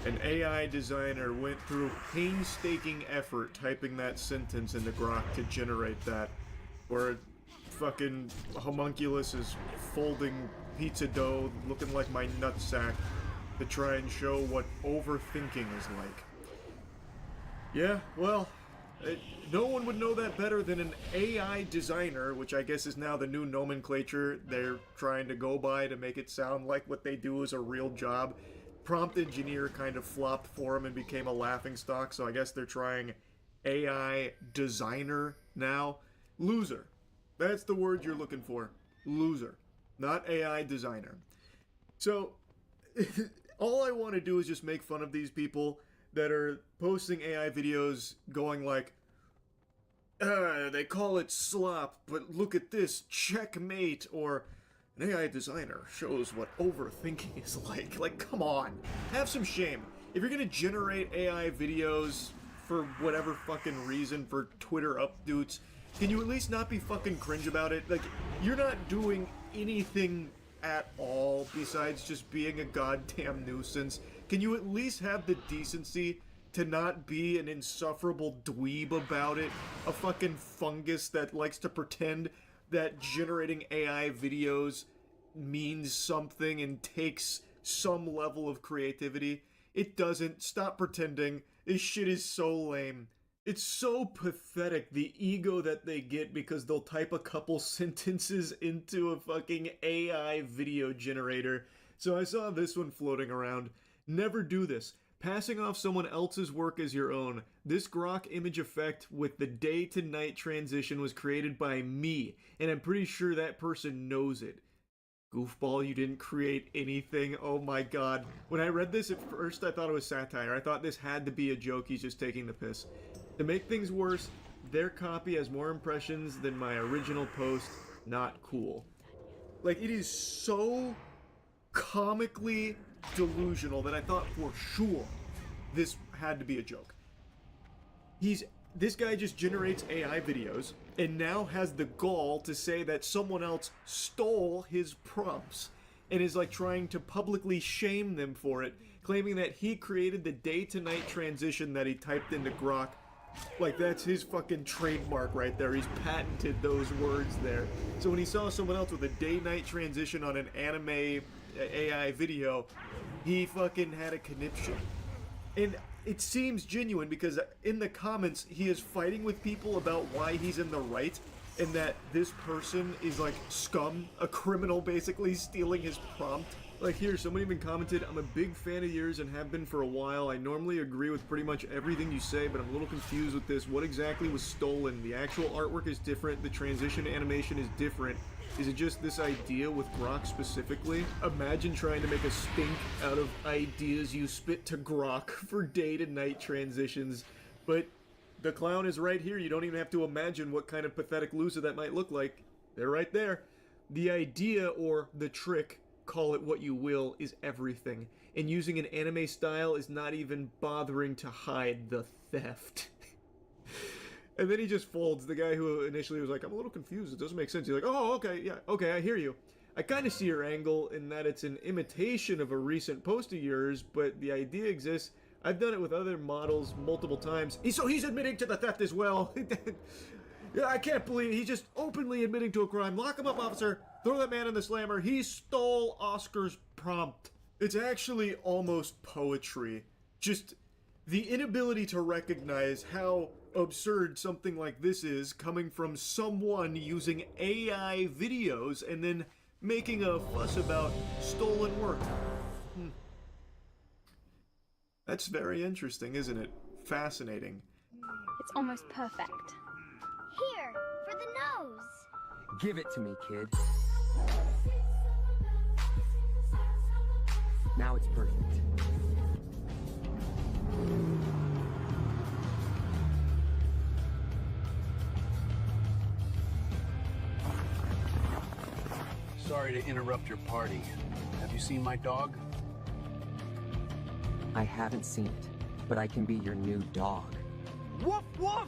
An AI designer went through painstaking effort typing that sentence into Grok to generate that, where fucking homunculus is folding pizza dough looking like my nutsack to try and show what overthinking is like. Yeah, well, no one would know that better than an AI designer, which I guess is now the new nomenclature they're trying to go by to make it sound like what they do is a real job. Prompt engineer kind of flopped for them and became a laughingstock, so I guess they're trying AI designer now. Loser. That's the word you're looking for. Loser. Not AI designer. So, all I want to do is just make fun of these people that are posting AI videos going like, they call it slop, but look at this, checkmate, or an AI designer shows what overthinking is like. Like, come on, have some shame. If you're gonna generate AI videos for whatever fucking reason, for Twitter updates, can you at least not be fucking cringe about it? Like, you're not doing anything at all besides just being a goddamn nuisance. Can you at least have the decency to not be an insufferable dweeb about it? A fucking fungus that likes to pretend that generating AI videos means something and takes some level of creativity. It doesn't. Stop pretending. This shit is so lame. It's so pathetic, the ego that they get because they'll type a couple sentences into a fucking AI video generator. So I saw this one floating around. Never do this. Passing off someone else's work as your own. This Grok image effect with the day to night transition was created by me, and I'm pretty sure that person knows it. Goofball, you didn't create anything. Oh my god. When I read this at first, I thought it was satire. I thought this had to be a joke. He's just taking the piss. To make things worse, their copy has more impressions than my original post. Not cool. Like, it is so comically delusional that I thought for sure this had to be a joke. This guy just generates AI videos and now has the gall to say that someone else stole his prompts and is like trying to publicly shame them for it, claiming that he created the day to night transition that he typed into Grok. Like, that's his fucking trademark right there. He's patented those words there. So when he saw someone else with a day-night transition on an anime AI video, he fucking had a conniption. And it seems genuine because in the comments, he is fighting with people about why he's in the right and that this person is like scum, a criminal basically, stealing his prompt. Like here, someone even commented, I'm a big fan of yours and have been for a while. I normally agree with pretty much everything you say, but I'm a little confused with this. What exactly was stolen? The actual artwork is different. The transition animation is different. Is it just this idea with Grok specifically? Imagine trying to make a stink out of ideas you spit to Grok for day to night transitions, but the clown is right here. You don't even have to imagine what kind of pathetic loser that might look like. They're right there. The idea, or the trick, call it what you will, is everything. And using an anime style is not even bothering to hide the theft. And then he just folds. The guy who initially was like, I'm a little confused, it doesn't make sense. He's like, oh, okay, yeah, okay, I hear you. I kind of see your angle in that it's an imitation of a recent post of yours, but the idea exists. I've done it with other models multiple times. So he's admitting to the theft as well. Yeah, I can't believe he's just openly admitting to a crime. Lock him up, officer. Throw that man in the slammer. He stole Oscar's prompt. It's actually almost poetry. Just the inability to recognize how absurd something like this is coming from someone using AI videos and then making a fuss about stolen work. That's very interesting, isn't it? Fascinating. It's almost perfect. Here, for the nose. Give it to me, kid. Now it's perfect. Sorry to interrupt your party. Have you seen my dog? I haven't seen it, but I can be your new dog. Woof woof!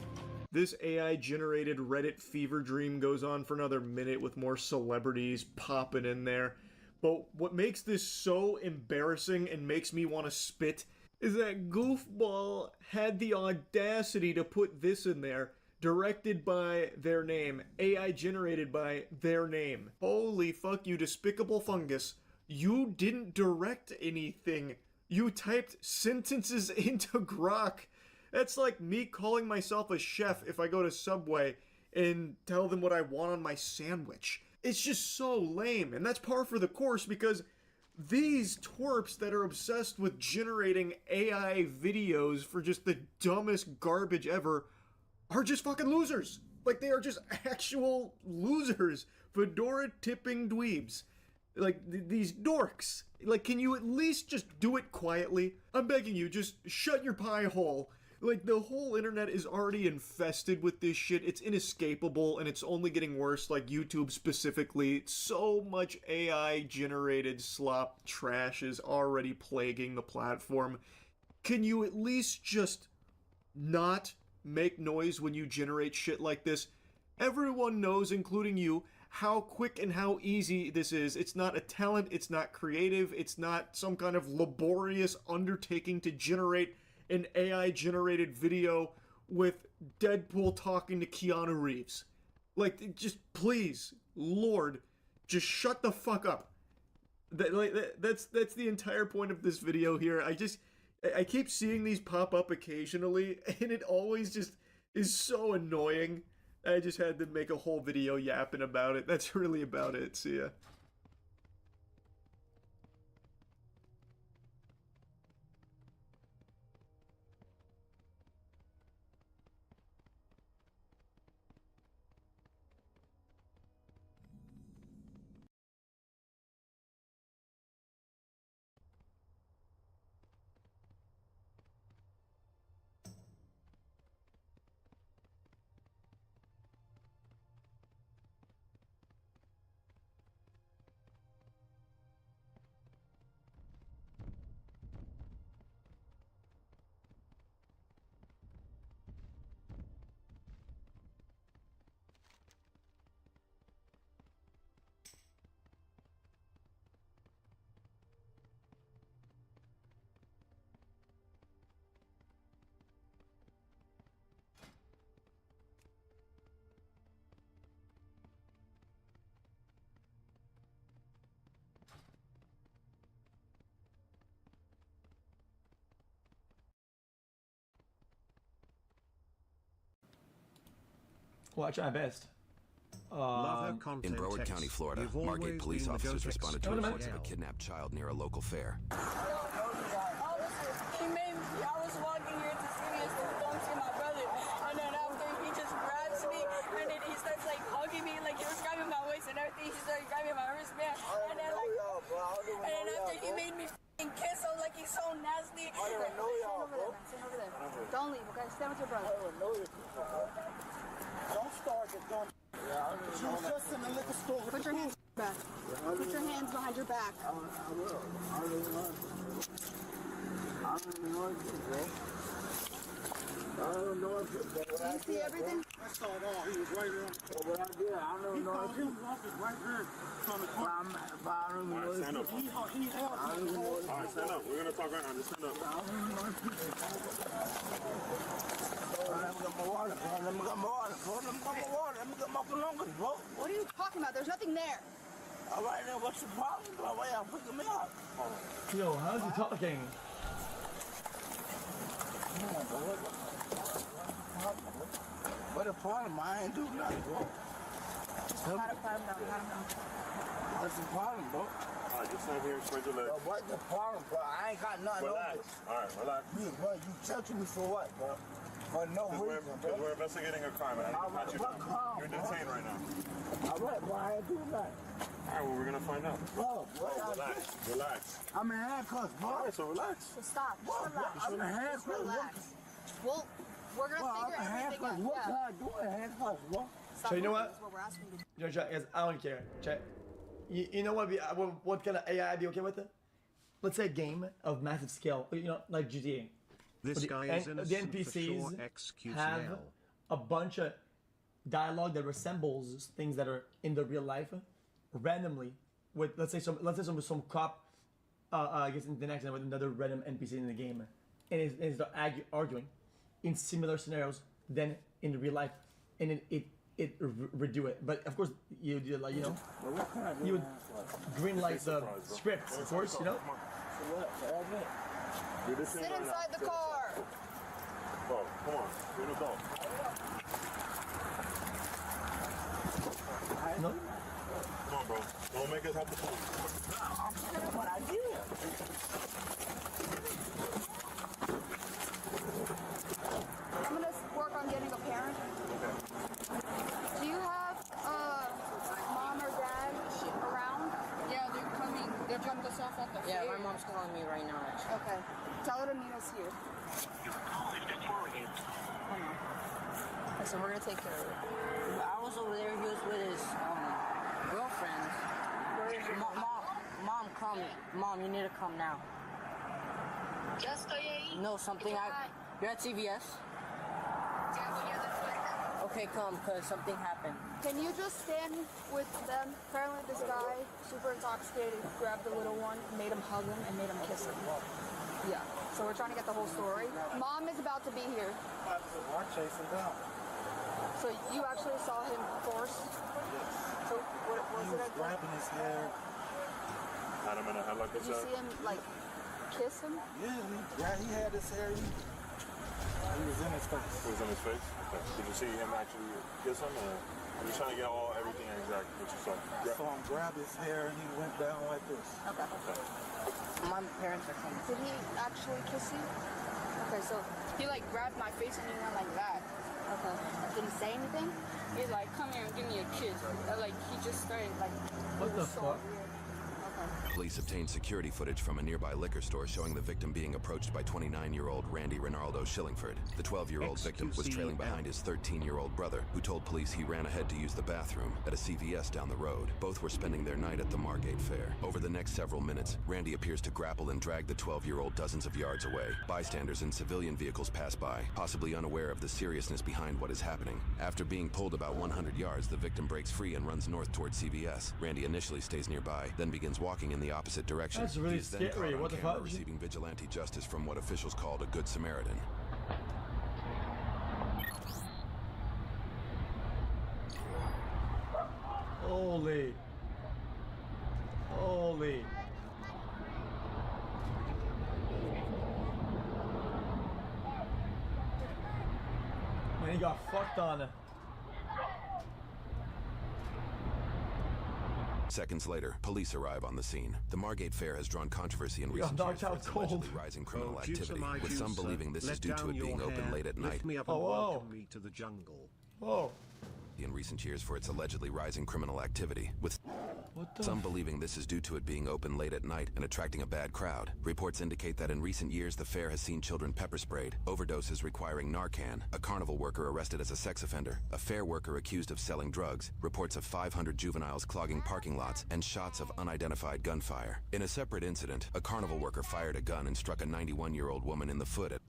This AI-generated Reddit fever dream goes on for another minute with more celebrities popping in there. But what makes this so embarrassing and makes me want to spit is that Goofball had the audacity to put this in there, directed by their name, AI generated by their name. Holy fuck you, despicable fungus. You didn't direct anything. You typed sentences into Grok. That's like me calling myself a chef if I go to Subway and tell them what I want on my sandwich. It's just so lame, and that's par for the course because these twerps that are obsessed with generating AI videos for just the dumbest garbage ever are just fucking losers. Like, they are just actual losers. Fedora tipping dweebs. Like, these dorks. Like, can you at least just do it quietly? I'm begging you, just shut your pie hole. Like, the whole internet is already infested with this shit. It's inescapable, and it's only getting worse, like YouTube specifically. So much AI-generated slop trash is already plaguing the platform. Can you at least just not make noise when you generate shit like this? Everyone knows, including you, how quick and how easy this is. It's not a talent, it's not creative, it's not some kind of laborious undertaking to generate an AI-generated video with Deadpool talking to Keanu Reeves. Like, just please, Lord, just shut the fuck up. That's the entire point of this video here. I keep seeing these pop up occasionally, and it always just is so annoying. I just had to make a whole video yapping about it. That's really about it. See ya. Well, I try my best. In Broward County, Florida, Margate police officers responded to reports of a kidnapped child near a local fair. I was walking here to Sirius to come see my brother, and then after he just grabs me, and then he starts like hugging me, like he was grabbing my waist and everything. stand with your brother. Don't start it, don't. She was just in the liquor store. Put your hands back. Put your hands behind your back. I will. I don't even know what to do, bro. I don't know what to do. Do you see everything? I saw it all. He was right around. What I did, I don't know. He was walking right there from the corner. But I don't even know. Stand up. He held. All right, stand up. We're gonna talk right now. Just stand up. I don't even know. Let me get my water, bro. Let me get my water, bro. Let me get my water. Let me get my cologne, bro. What are you talking about? There's nothing there. All right, then what's the problem, bro? Why y'all picking me up? Yo, how's he talking? What the problem? I ain't do nothing, bro. Pat him down. What's the problem, bro? All right, just stand here and spread your legs. What's the problem, bro? I ain't got nothing Relax. All right, relax. Bro, you touching me for what, bro? For no reason, bro. Because we're investigating a crime, and I didn't pat you down. You're detained right now. All right, bro, I ain't do nothing. All right, well, we're gonna find out. Bro, relax. Relax. I'm in handcuffs, bro. All right, so relax. So stop. Just relax. I'm in handcuffs. Just relax. Well, we're gonna figure everything out. What can I do in handcuffs, bro? So you know what? That's what we're asking you to do. You know, Jack, guys, I don't care. Check. You know what kind of AI I'd be okay with it? Let's say a game of massive scale. You know, like GTA. This guy is innocent the for sure, NPCs excuse have now. a bunch of dialogue that resembles things that are in the real life, randomly. With let's say some cop, gets into an accident with another random NPC in the game, and it's arguing in similar scenarios than in the real life, and it redo it. But of course, you like you would green light the scripts, of course, you know. Sit inside the car. Bro, come on. You're an adult. No? Come on, bro. Don't make us have to pull you. I'm saying what I did. I'm gonna work on getting a parent. Do you have mom or dad around? Yeah, they're coming. They dropped us off at the fair. Yeah, my mom's calling me right now, actually. Okay. Tell her to meet us here. Okay, so we're gonna take care of it. I was over there. He was with his girlfriend. Where is your Mom, come. Mom, you need to come now. No, something. You're at CVS. Okay, come, cause something happened. Can you just stand with them? Apparently this guy, super intoxicated, grabbed the little one, made him hug him, and made him kiss him. Yeah, so we're trying to get the whole story. Mom is about to be here. I'm chasing down. So you actually saw him forced? Yes. So what was it? Grabbing his hair. Had him in a headlock. Did you see him, like, kiss him? Yeah, he had his hair. He was in his face. He was in his face? Okay. Did you see him actually kiss him? Or I'm just trying to get everything exact what you saw. I saw him grab his hair and he went down like this. Okay. My parents are coming. Did he actually kiss you? Okay, so he like grabbed my face and he went like that. Okay. Did he say anything? He's like, come here and give me a kiss. Like he just started like. What the fuck? Police obtained security footage from a nearby liquor store showing the victim being approached by 29-year-old Randy Ronaldo Shillingford. The 12-year-old victim was trailing behind his 13-year-old brother, who told police he ran ahead to use the bathroom at a CVS down the road. Both were spending their night at the Margate Fair. Over the next several minutes, Randy appears to grapple and drag the 12-year-old dozens of yards away. Bystanders in civilian vehicles pass by, possibly unaware of the seriousness behind what is happening. After being pulled about 100 yards, the victim breaks free and runs north towards CVS. Randy initially stays nearby, then begins walking in the opposite direction. That's really He is then scary. caught on What the camera fuck? receiving vigilante justice from what officials called a good Samaritan. Holy. Man, he got fucked on. Seconds later, police arrive on the scene. The Margate Fair has drawn controversy in recent years for its allegedly rising criminal activity, with some believing this is due to it being open late at night. Lift me up and welcome me to the jungle. Whoa. In recent years for its allegedly rising criminal activity, with Some believing this is due to it being open late at night and attracting a bad crowd. Reports indicate that in recent years the fair has seen children pepper sprayed, overdoses requiring Narcan, a carnival worker arrested as a sex offender, a fair worker accused of selling drugs, reports of 500 juveniles clogging parking lots, and shots of unidentified gunfire. In a separate incident, a carnival worker fired a gun and struck a 91-year-old woman in the foot at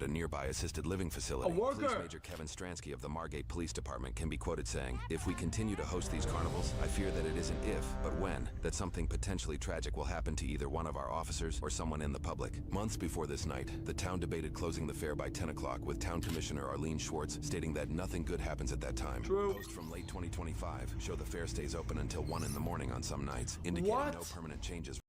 a nearby assisted living facility. Police Major Kevin Stransky of the Margate Police Department can be quoted saying, "If we continue to host these carnivals, I fear that it isn't if, but when, that something potentially tragic will happen to either one of our officers or someone in the public." Months before this night, the town debated closing the fair by 10 o'clock, with Town Commissioner Arlene Schwartz stating that nothing good happens at that time. Posts from late 2025 show the fair stays open until 1 in the morning on some nights, indicating no permanent changes.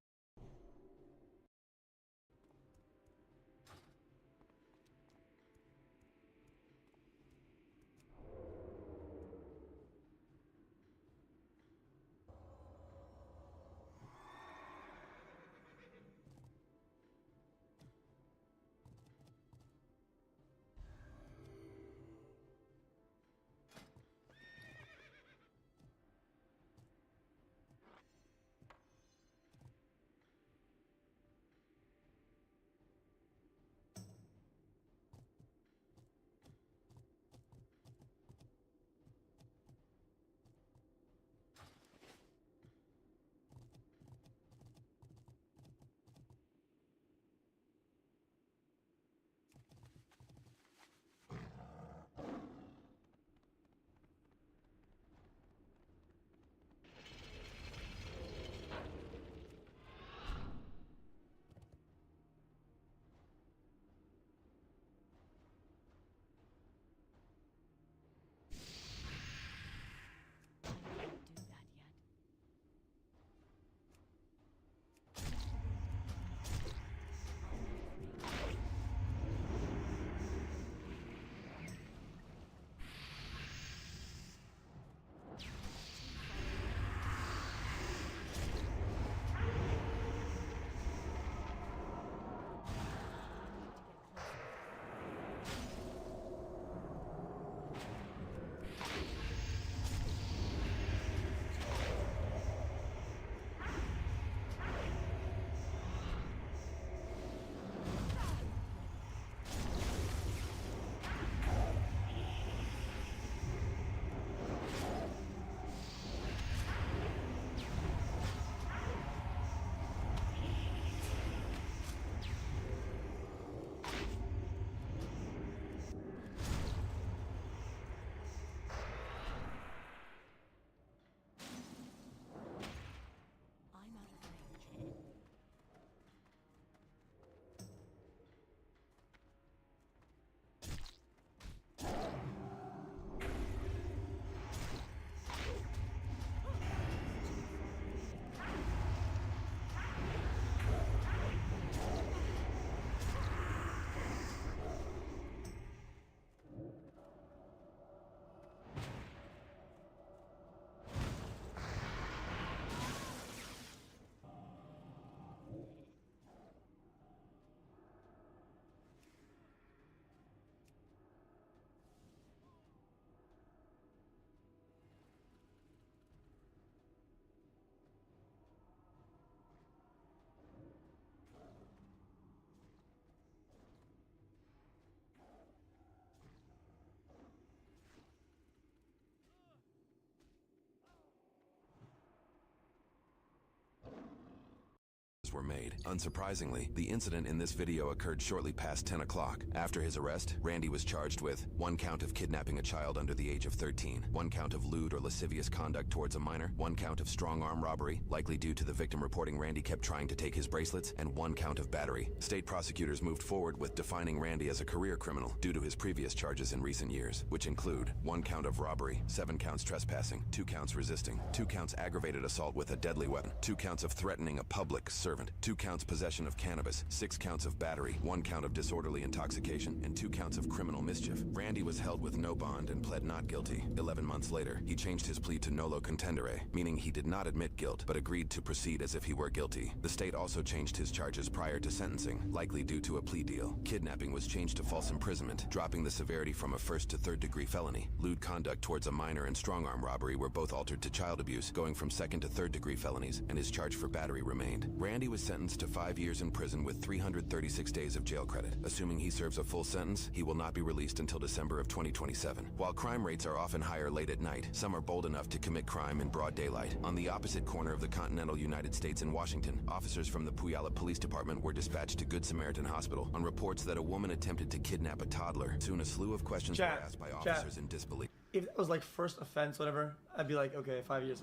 Were made. Unsurprisingly, the incident in this video occurred shortly past 10 o'clock. After his arrest, Randy was charged with 1 count of kidnapping a child under the age of 13, 1 count of lewd or lascivious conduct towards a minor, 1 count of strong-arm robbery, likely due to the victim reporting Randy kept trying to take his bracelets, and 1 count of battery. State prosecutors moved forward with defining Randy as a career criminal due to his previous charges in recent years, which include 1 count of robbery, 7 counts trespassing, 2 counts resisting, 2 counts aggravated assault with a deadly weapon, 2 counts of threatening a public servant, 2 counts possession of cannabis, 6 counts of battery, 1 count of disorderly intoxication, and 2 counts of criminal mischief. Randy was held with no bond and pled not guilty. 11 months later, he changed his plea to nolo contendere, meaning he did not admit guilt, but agreed to proceed as if he were guilty. The state also changed his charges prior to sentencing, likely due to a plea deal. Kidnapping was changed to false imprisonment, dropping the severity from a 1st to 3rd degree felony. Lewd conduct towards a minor and strong-arm robbery were both altered to child abuse, going from 2nd to 3rd degree felonies, and his charge for battery remained. Randy was sentenced to 5 years in prison with 336 days of jail credit. Assuming he serves a full sentence, he will not be released until December of 2027. While crime rates are often higher late at night, some are bold enough to commit crime in broad daylight. On the opposite corner of the continental United States in Washington, officers from the Puyallup Police Department were dispatched to Good Samaritan Hospital on reports that a woman attempted to kidnap a toddler. Soon a slew of questions were asked by officers in disbelief. If that was like first offense, whatever, I'd be like, okay, 5 years.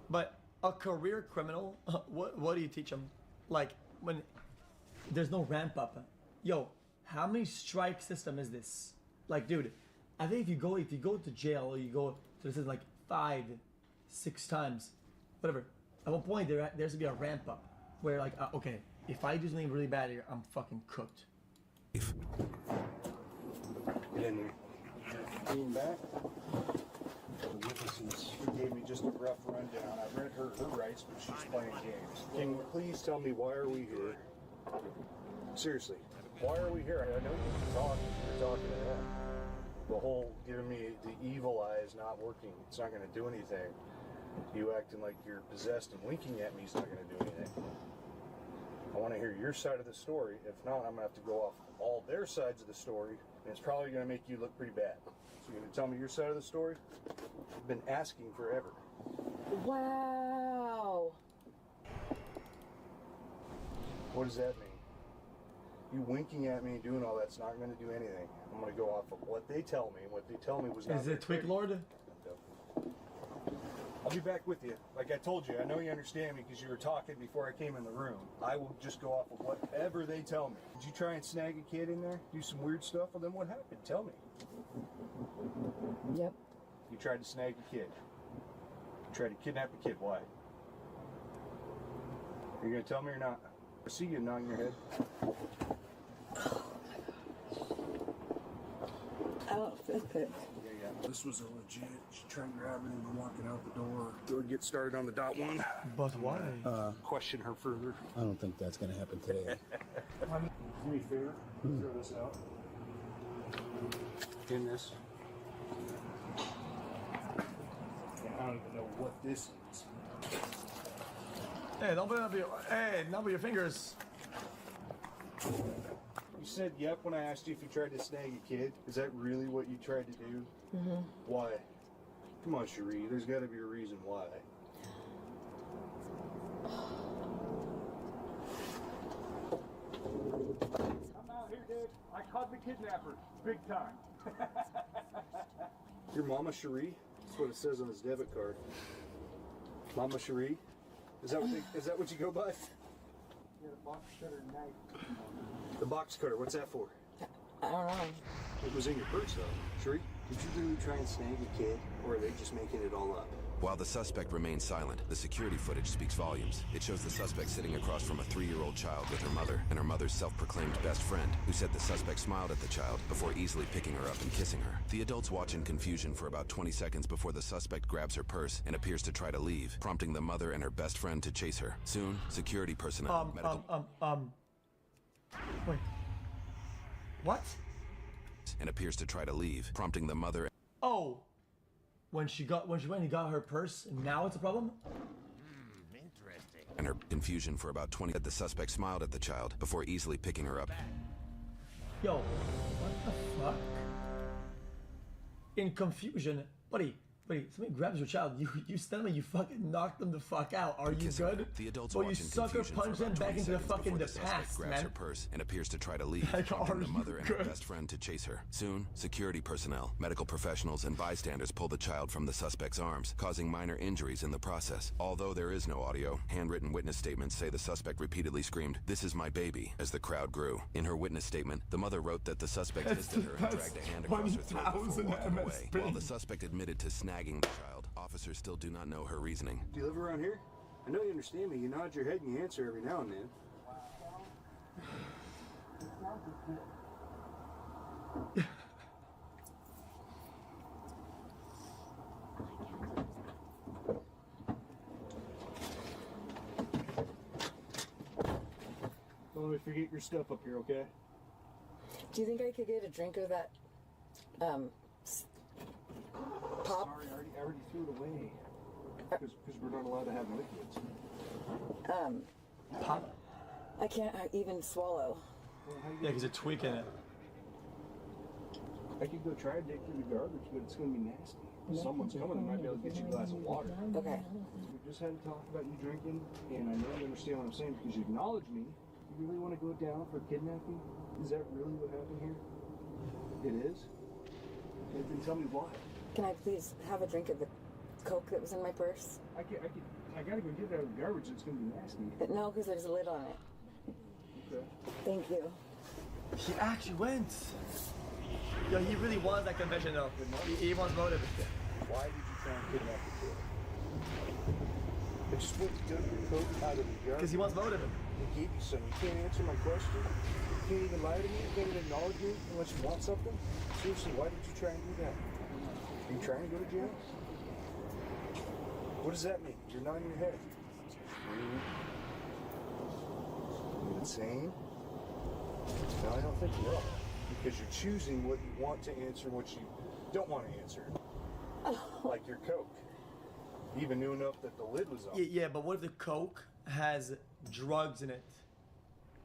But a career criminal, what do you teach them? Like when there's no ramp up. Yo, how many strike system is this? Like, dude, I think if you go to jail or you go to the system like 5, 6 times, whatever, at one point there's to be a ramp up where like, okay, if I do something really bad here, I'm fucking cooked. Get in there. Lean back. The witnesses gave me just a rough rundown. I read her rights, but she's playing games. Can you please tell me why are we here? Seriously, why are we here? I know you're talking to him. The whole giving me the evil eye is not working. It's not going to do anything. You acting like you're possessed and winking at me is not going to do anything. I want to hear your side of the story. If not, I'm going to have to go off all their sides of the story, and it's probably going to make you look pretty bad. So you're going to tell me your side of the story? I've been asking forever. Wow. What does that mean? You winking at me and doing all that's not going to do anything. I'm going to go off of what they tell me, and what they tell me was not... Is it Twig Lord? I'll be back with you. Like I told you, I know you understand me because you were talking before I came in the room. I will just go off of whatever they tell me. Did you try and snag a kid in there? Do some weird stuff? Well, then what happened? Tell me. Yep. You tried to snag a kid. You tried to kidnap a kid. Why? Are you going to tell me or not? I see you nodding your head. I don't feel it. This was a legit. She tried to grab me and walking out the door. Go get started on the dot one. But why? Question her further. I don't think that's going to happen today. Do me a favor. Throw this out. In this. I don't even know what this is. Hey, don't put it up your. Hey, not with your fingers. You said yep when I asked you if you tried to snag a kid. Is that really what you tried to do? Mm-hmm. Why? Come on, Cherie. There's got to be a reason why. I'm out here, dude. I caught the kidnapper. Big time. Your Mama Cherie? That's what it says on his debit card. Mama Cherie? Is that what you go by? Yeah, the box cutter knife. The box cutter, what's that for? I don't know. It was in your purse, though. Cherie, did you really try and snag a kid, or are they just making it all up? While the suspect remains silent, the security footage speaks volumes. It shows the suspect sitting across from a 3-year-old child with her mother and her mother's self-proclaimed best friend, who said the suspect smiled at the child before easily picking her up and kissing her. The adults watch in confusion for about 20 seconds before the suspect grabs her purse and appears to try to leave, prompting the mother and her best friend to chase her. Soon, security personnel, Wait. What? And appears to try to leave, prompting the mother. Oh. When she went and got her purse, now it's a problem? Interesting. And her confusion for about 20 the suspect smiled at the child before easily picking her up. Yo, what the fuck? In confusion, buddy, somebody grabs your child, you stand them and you fucking knock them the fuck out. Are you good? The adults well, you sucker punch them back into the fucking past, grabs man. her purse and appears to try to leave, prompting the mother and her best friend to chase her. Soon, security personnel, medical professionals, and bystanders pull the child from the suspect's arms, causing minor injuries in the process. Although there is no audio, handwritten witness statements say the suspect repeatedly screamed, "This is my baby," as the crowd grew. In her witness statement, the mother wrote that the suspect hissed at her and dragged a hand across her throat before walking away. While the suspect admitted to snagging the child, officers still do not know her reasoning. Do you live around here? I know you understand me. You nod your head and you answer every now and then. Don't let me forget your stuff up here, okay? Do you think I could get a drink of that, pop? Sorry, I already threw it away. Because we're not allowed to have liquids. Pop? I can't even swallow. Yeah, because it's tweaking it. I could go try to dig through the garbage, but it's going to be nasty. If someone's coming, I might be able to get you a glass of water. Okay. We just had to talk about you drinking, and I know you understand what I'm saying because you acknowledge me. You really want to go down for kidnapping? Is that really what happened here? It is? Okay, then tell me why. Can I please have a drink of the Coke that was in my purse? I gotta go get it out of the garbage. It's gonna be nasty. No, because there's a lid on it. Okay. Thank you. He actually went. Yo, he really was at convention though. He wants motive. Why did you try and kidnap the kid? I just went to dump your Coke out of the garbage. Because he wants motive. He gave you some. You can't answer my question. You can't even lie to me. You can't even acknowledge me unless you want something. Seriously, why did you try and do that? Are you trying to go to jail? What does that mean? You're nodding your head. You insane? No, I don't think you are. Because you're choosing what you want to answer and what you don't want to answer. Like your Coke. You even knew enough that the lid was on. Yeah, but what if the Coke has drugs in it?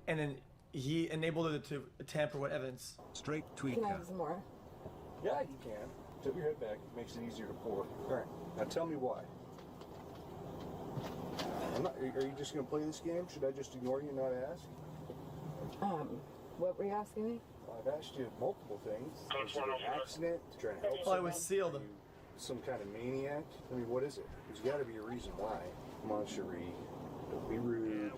And then he enabled it to tamper with evidence. Straight Can I have some more? Yeah, you can. Tip your head back. It makes it easier to pour. All right. Now tell me why. Are you just going to play this game? Should I just ignore you and not ask? What were you asking me? Well, I've asked you multiple things. Is it an accident? Trying to help Oh, it was someone? sealed. Are you some kind of maniac? I mean, what is it? There's got to be a reason why. Come on, Cherie. Don't be rude.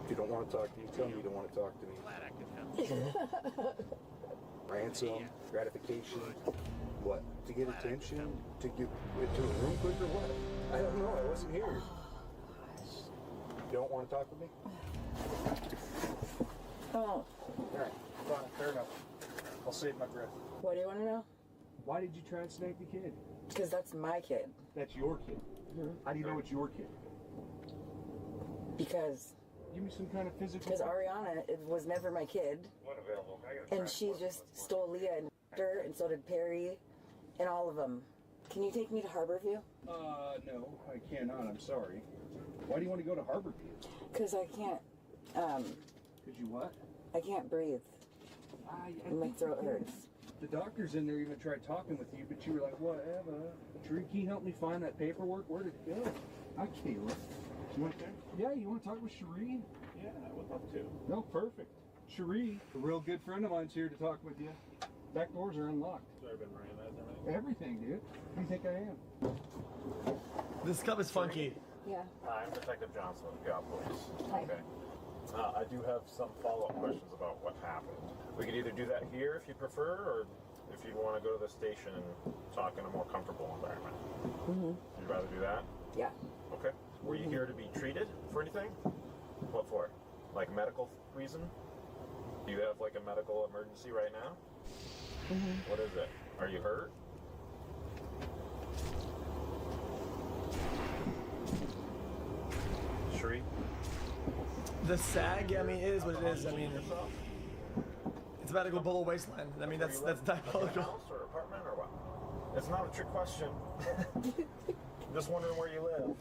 If you don't want to talk to me, tell me you don't want to talk to me. Ransom, gratification. What? To get attention? To get into a room quicker? What? I don't know. I wasn't here. You don't want to talk with me? Oh. All right. Fine. Fair enough. I'll save my breath. What do you want to know? Why did you try and snag the kid? Because that's my kid. That's your kid. How do you know it's your kid? Because. Give me some kind of physical. Because Ariana was never my kid. And she just stole Leah and her, and so did Perry, and all of them. Can you take me to Harborview? No, I cannot. I'm sorry. Why do you want to go to Harborview? Because I can't, Because you what? I can't breathe. And my throat hurts. The doctor's in there even tried talking with you, but you were like, whatever. Drew, can you help me find that paperwork? Where did it go? Hi, Kayla. You want to? Yeah, you want to talk with Cherie? Yeah, I would love to. No, perfect. Cherie, a real good friend of mine's here to talk with you. Back doors are unlocked. So I've been randomized everything? Everything, dude. Who do you think I am? This cup is funky. Yeah. I'm Detective Johnson with the Police. Hi. Okay. I do have some follow-up questions about what happened. We could either do that here if you prefer, or if you want to go to the station and talk in a more comfortable environment. Mm-hmm. You'd rather do that? Yeah. Okay. Were you here to be treated for anything? What for? Like medical reason? Do you have like a medical emergency right now? Mm-hmm. What is it? Are you hurt? Cherie? The SAG, I mean, it is what it is. I mean, it's about to go below wasteland. I mean, that's diabolical. House or apartment or what? It's not a trick question. Just wondering where you live.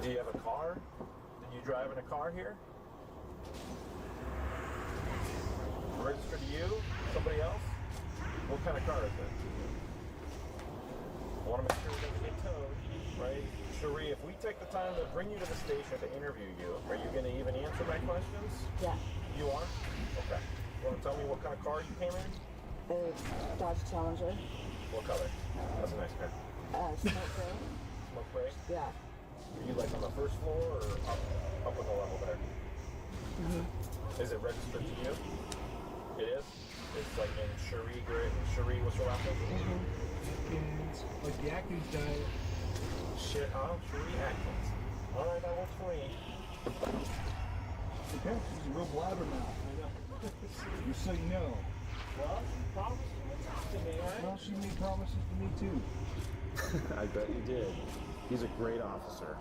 Do you have a car? Did you drive in a car here? Registered to you? Somebody else? What kind of car is it? I want to make sure it doesn't get towed, right? Cherie, if we take the time to bring you to the station to interview you, are you going to even answer my questions? Yeah. You are? Okay. You want to tell me what kind of car you came in? A Dodge Challenger. What color? That's a nice car. Smoke gray. Smoke gray? Yeah. Are you like on the first floor or up on the level there? Mm-hmm. Is it registered to you? It is? It's like in Cherie gray. Cherie, what's your last name? Like the Atkins diet. Shit, huh? Cherie Atkins. All right, that works for me. Okay, she's a real blabbermouth. Just so you know. Well, she promised to me, right? Well, she made promises to me too. I bet you did. He's a great officer.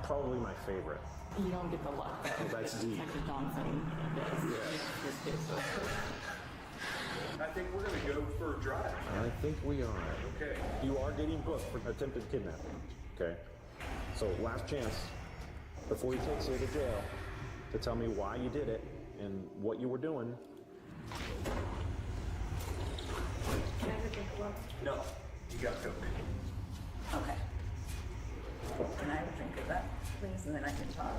Probably my favorite. You don't get the luck. That's deep. Detective Johnson. I think we're gonna go for a drive. I think we are. Okay. You are getting booked for attempted kidnapping. Okay. So last chance before he takes you to jail to tell me why you did it and what you were doing. Can I have a drink of water? No, you got Coke. Okay. Can I have a drink of that, please, and then I can talk?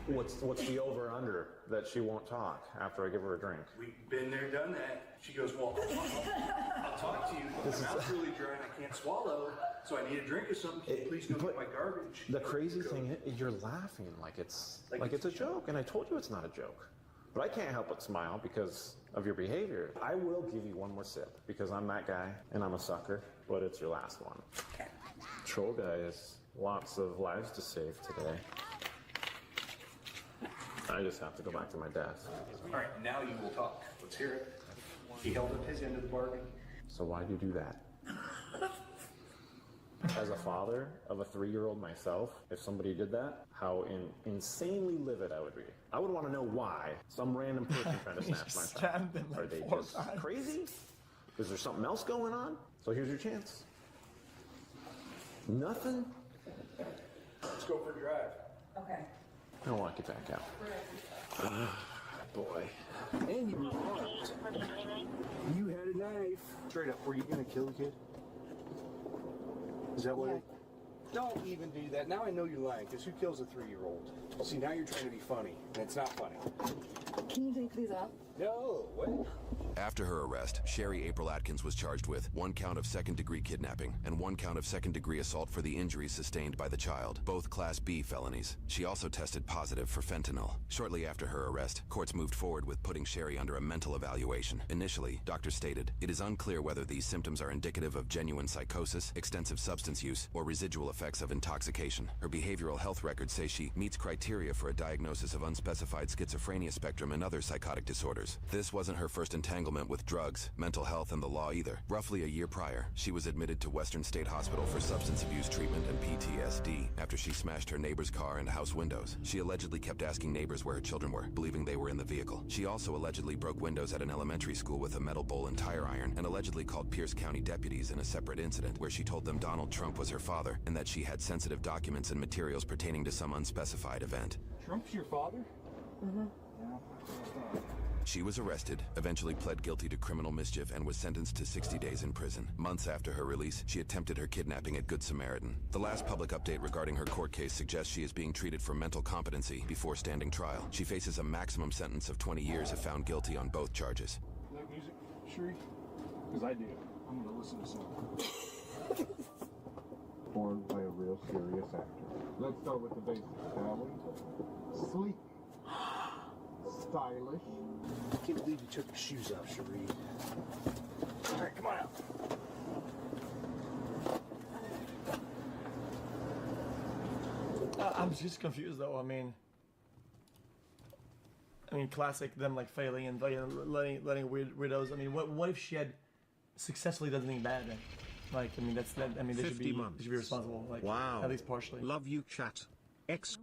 What's the over under that she won't talk after I give her a drink? We've been there, done that. She goes, well, I'll talk to you. My mouth's really dry and I can't swallow, so I need a drink or something. Can you please go get my garbage? The crazy thing is you're laughing like it's a joke, and I told you it's not a joke. But I can't help but smile because of your behavior. I will give you one more sip because I'm that guy and I'm a sucker, but it's your last one. Okay. Troll guy has lots of lives to save today. I just have to go back to my desk. All right, now you will talk. Let's hear it. He held up his end of the bargain. So why'd you do that? As a father of a 3-year-old myself, if somebody did that, how insanely livid I would be. I would want to know why some random person trying to snatch my child. Are they just crazy? Is there something else going on? So here's your chance. Nothing? Let's go for a drive. Okay. I'll walk you back out. Boy. And you were armed. You had a knife. Straight up, were you gonna kill the kid? Is that what? Don't even do that. Now I know you're lying, because who kills a 3-year-old? See, now you're trying to be funny, and it's not funny. Can you take these off? No, what? After her arrest, Sherry April Atkins was charged with 1 count of second-degree kidnapping and 1 count of second-degree assault for the injuries sustained by the child, both Class B felonies. She also tested positive for fentanyl. Shortly after her arrest, courts moved forward with putting Sherry under a mental evaluation. Initially, doctors stated, it is unclear whether these symptoms are indicative of genuine psychosis, extensive substance use, or residual effects of intoxication. Her behavioral health records say she meets criteria for a diagnosis of unspecified schizophrenia spectrum and other psychotic disorders. This wasn't her first entanglement with drugs, mental health, and the law either. Roughly a year prior, she was admitted to Western State Hospital for substance abuse treatment and PTSD after she smashed her neighbor's car and house windows. She allegedly kept asking neighbors where her children were, believing they were in the vehicle. She also allegedly broke windows at an elementary school with a metal bowl and tire iron, and allegedly called Pierce County deputies in a separate incident where she told them Donald Trump was her father and that she had sensitive documents and materials pertaining to some unspecified event. Trump's your father? Mm-hmm. Yeah. She was arrested, eventually pled guilty to criminal mischief, and was sentenced to 60 days in prison. Months after her release, she attempted her kidnapping at Good Samaritan. The last public update regarding her court case suggests she is being treated for mental competency before standing trial. She faces a maximum sentence of 20 years if found guilty on both charges. You like music, Sherry? Because I do. I'm going to listen to something. Born by a real serious actor. Let's start with the basics, shall we? Sleek. Stylish. I can't believe you took your shoes off, Sheree. All right, come on out. I'm just confused though. I mean, classic them like failing and letting weirdos. I mean, what if she had successfully done something bad? Then? Like, I mean, that's I mean, they should be responsible. Like, wow. At least partially. Love you, chat. X.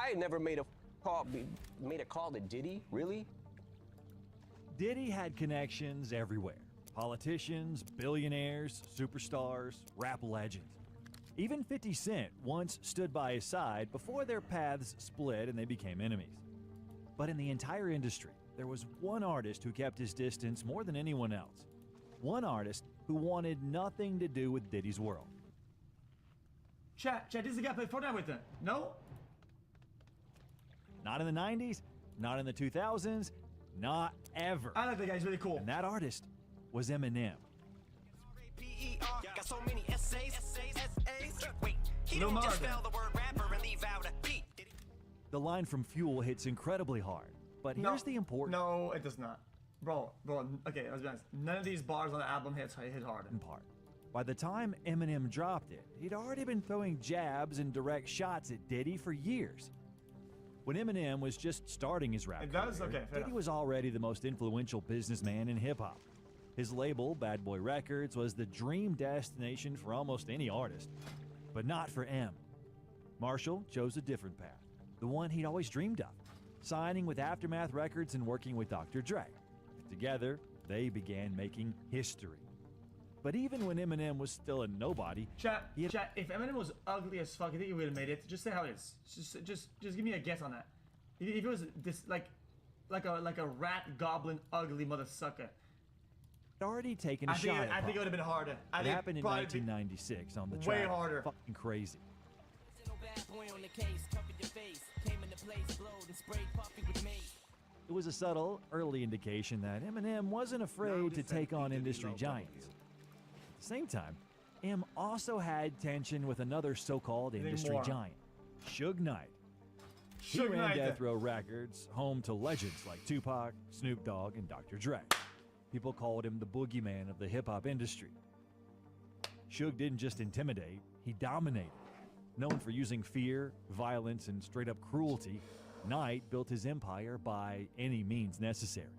I had never made a call to Diddy, really? Diddy had connections everywhere. Politicians, billionaires, superstars, rap legends. Even 50 Cent once stood by his side before their paths split and they became enemies. But in the entire industry, there was one artist who kept his distance more than anyone else. One artist who wanted nothing to do with Diddy's world. Chat, this is the guy I played Fortnite with. No? Not in the 90s, not in the 2000s, not ever. I like that guy, he's really cool. And that artist was Eminem. Got so many essays. Wait, he Lil don't just Marvin. spell the word rapper and leave out a beat. The line from Fuel hits incredibly hard, but here's the important No, it does not. Bro, okay, let's be honest. None of these bars on the album hit hard. part. By the time Eminem dropped it, he'd already been throwing jabs and direct shots at Diddy for years. When Eminem was just starting his rap career, fair Diddy enough. was already the most influential businessman in hip-hop. His label, Bad Boy Records, was the dream destination for almost any artist. But not for M. Marshall chose a different path, the one he'd always dreamed of, signing with Aftermath Records and working with Dr. Dre. Together, they began making history. But even when Eminem was still a nobody, Chat, if Eminem was ugly as fuck, I think he would have made it. Just say how it is. Just give me a guess on that. If it was this like a rat goblin ugly mother sucker. already taken a shot at I think it would have been harder. It happened in 1996 on the track. Way harder. Fucking crazy. It was a subtle, early indication that Eminem wasn't afraid to take on industry giants. At the same time, M also had tension with another so-called industry giant, Suge Knight. He ran Death Row Records, home to legends like Tupac, Snoop Dogg, and Dr. Dre. People called him the boogeyman of the hip-hop industry. Suge didn't just intimidate, he dominated. Known for using fear, violence, and straight-up cruelty, Knight built his empire by any means necessary.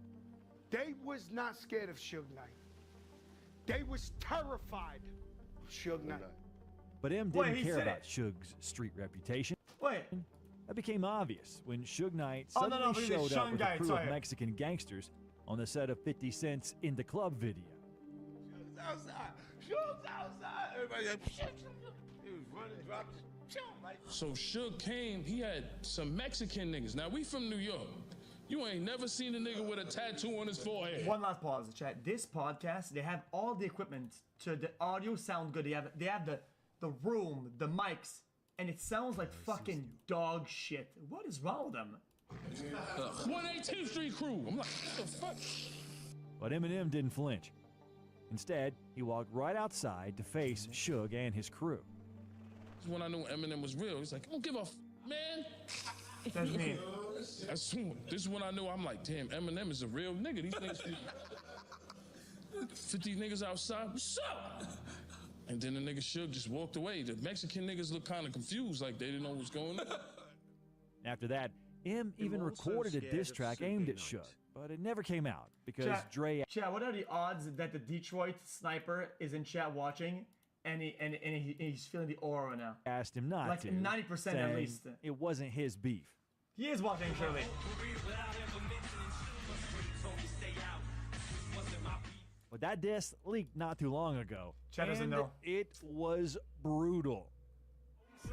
They was not scared of Suge Knight. They was terrified of Suge Knight. But M didn't care about Suge's street reputation. That became obvious when Suge Knight suddenly showed up with a crew of Mexican gangsters on the set of 50 Cent's In the Club video. Suge's outside. Suge's outside. Everybody like, he was running, dropping. So Suge came, he had some Mexican niggas. Now we from New York. You ain't never seen a nigga with a tattoo on his forehead. One last pause, chat. This podcast, they have all the equipment to the audio sound good. They have the room, the mics, and it sounds like fucking dog shit. What is wrong with them? 118th Street crew. I'm like, what the fuck? But Eminem didn't flinch. Instead, he walked right outside to face Suge and his crew. When I knew Eminem was real, he's like, I don't give a man. That's me. This is when I knew, I'm like, damn, Eminem is a real nigga. These niggas, 50 niggas outside, what's up? And then the nigga Suge just walked away. The Mexican niggas looked kind of confused, like they didn't know what was going on. After that, M even recorded a diss track aimed at Suge, but it never came out because Dre... Chat, what are the odds that the Detroit sniper is in chat watching and he's feeling the aura now? Asked him not to. Like 90% at least. It wasn't his beef. He is watching, surely. But that diss leaked not too long ago. Chat doesn't and know. It was brutal.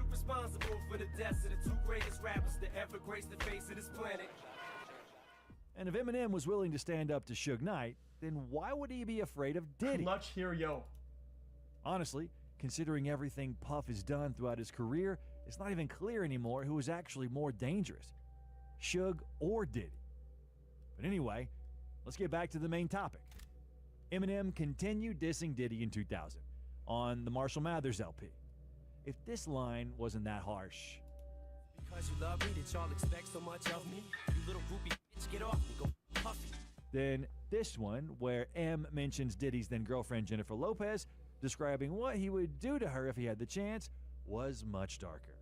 Responsible for the deaths of the two greatest rappers to ever grace the face of this planet. And if Eminem was willing to stand up to Suge Knight, then why would he be afraid of Diddy? Clutch here, yo. Honestly, considering everything Puff has done throughout his career, it's not even clear anymore who is actually more dangerous, Suge or Diddy. But anyway, let's get back to the main topic. Eminem continued dissing Diddy in 2000 on the Marshall Mathers LP. If this line wasn't that harsh. Because you love me, that y'all expect so much of me. You little groupie bitch, get off me, go puffy. Then this one, where M mentions Diddy's then girlfriend Jennifer Lopez, describing what he would do to her if he had the chance, was much darker.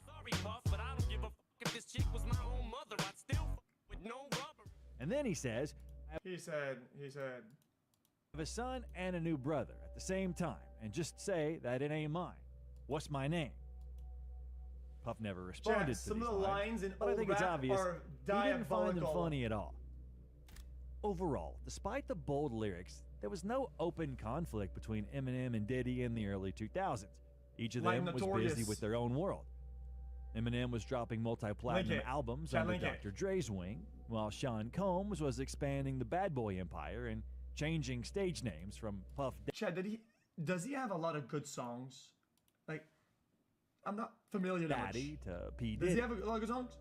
Sorry, Puff, but I don't give a fuck if this chick was my own mother. I'd still fuck with no rubber. And then he says, He said, I have a son and a new brother at the same time, and just say that it ain't mine. What's my name? Puff never responded to some these of the lines in but I old think it's rap obvious are he didn't find them diabolical. funny at all. Overall, despite the bold lyrics, there was no open conflict between Eminem and Diddy in the early 2000s. Each of them was busy with their own world. Eminem was dropping multi-platinum albums under Dr. Dre's wing, while Sean Combs was expanding the Bad Boy empire and changing stage names from Puff Chad, does he have a lot of good songs? Like, I'm not familiar that much. Daddy to P. Does Diddy. he have a lot of good songs?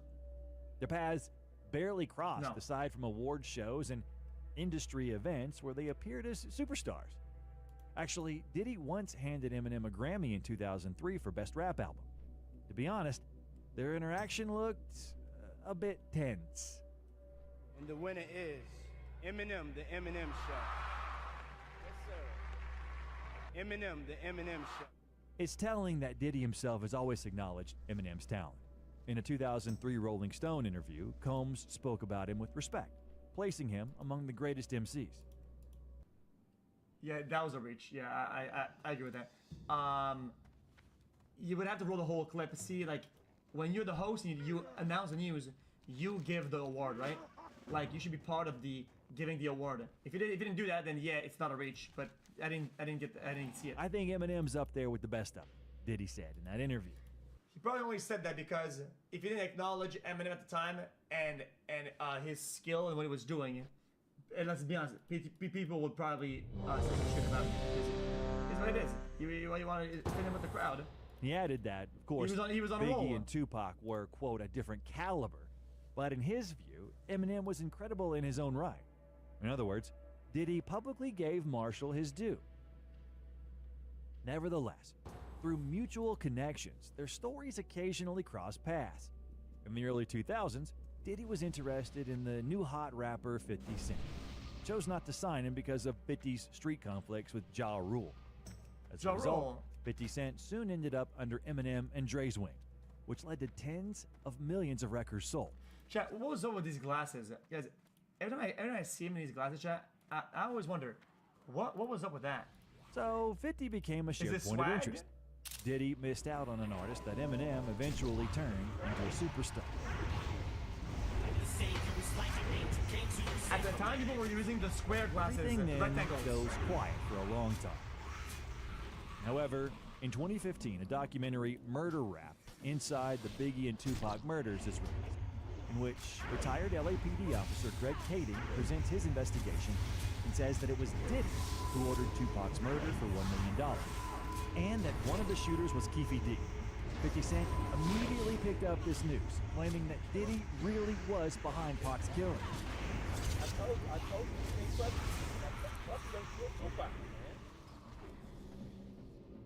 Their paths barely crossed, No. aside from award shows and industry events where they appeared as superstars. Actually, Diddy once handed Eminem a Grammy in 2003 for Best Rap Album. To be honest, their interaction looked a bit tense. And the winner is Eminem, the Eminem Show. Yes, sir. Eminem, the Eminem Show. It's telling that Diddy himself has always acknowledged Eminem's talent. In a 2003 Rolling Stone interview, Combs spoke about him with respect, placing him among the greatest MCs. Yeah, that was a reach. Yeah, I agree with that. You would have to roll the whole clip to see, like, when you're the host and you announce the news, you give the award, right? Like, you should be part of the giving the award. If you didn't do that, then yeah, it's not a reach. But I didn't see it. I think Eminem's up there with the best of them, Diddy said in that interview. He probably only said that because if he didn't acknowledge Eminem at the time and his skill and what he was doing, and let's be honest, people would probably say some shit about him. It's what it is. You want to fit in with the crowd. He added that, of course, he was on a roll. Biggie and Tupac were, quote, a different caliber. But in his view, Eminem was incredible in his own right. In other words, Diddy publicly gave Marshall his due. Nevertheless, through mutual connections, their stories occasionally crossed paths. In the early 2000s, Diddy was interested in the new hot rapper 50 Cent. Chose not to sign him because of 50's street conflicts with Ja Rule. As a result, 50 Cent soon ended up under Eminem and Dre's wing, which led to tens of millions of records sold. Chat, what was up with these glasses? Guys, every time I see him in these glasses, chat, I always wonder, what was up with that? So 50 became a shared point of interest. Diddy missed out on an artist that Eminem eventually turned into a superstar. At the time, people were using the square glasses, Everything then rectangles. goes quiet for a long time. However, in 2015, a documentary, Murder Rap, Inside the Biggie and Tupac Murders is released, in which retired LAPD officer Greg Kading presents his investigation and says that it was Diddy who ordered Tupac's murder for $1 million, and that one of the shooters was Keefe D. 50 Cent immediately picked up this news, claiming that Diddy really was behind Pac's killing. I told you, you can't trust me. Don't kill Tupac,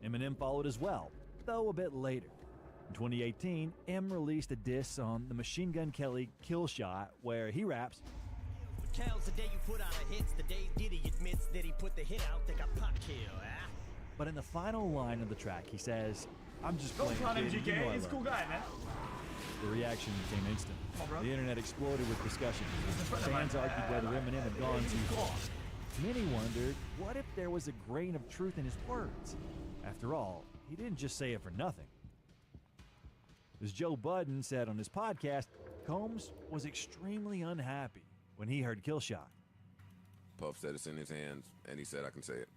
man. Eminem followed as well, though a bit later. In 2018, M released a diss on the Machine Gun Kelly Kill Shot, where he raps, Counts the day you put out a hit, the day Diddy admits that he put the hit out, they got Pac kill, but in the final line of the track, he says, I'm just Don't playing clown him, Diddy, you know I GK. He's a love cool you." guy, man. The reaction became instant. The internet exploded with discussion. Fans argued whether Eminem had gone too far. Many wondered, what if there was a grain of truth in his words? After all, he didn't just say it for nothing. As Joe Budden said on his podcast, Combs was extremely unhappy when he heard Kill Shot. Puff said it's in his hands, and he said I can say it.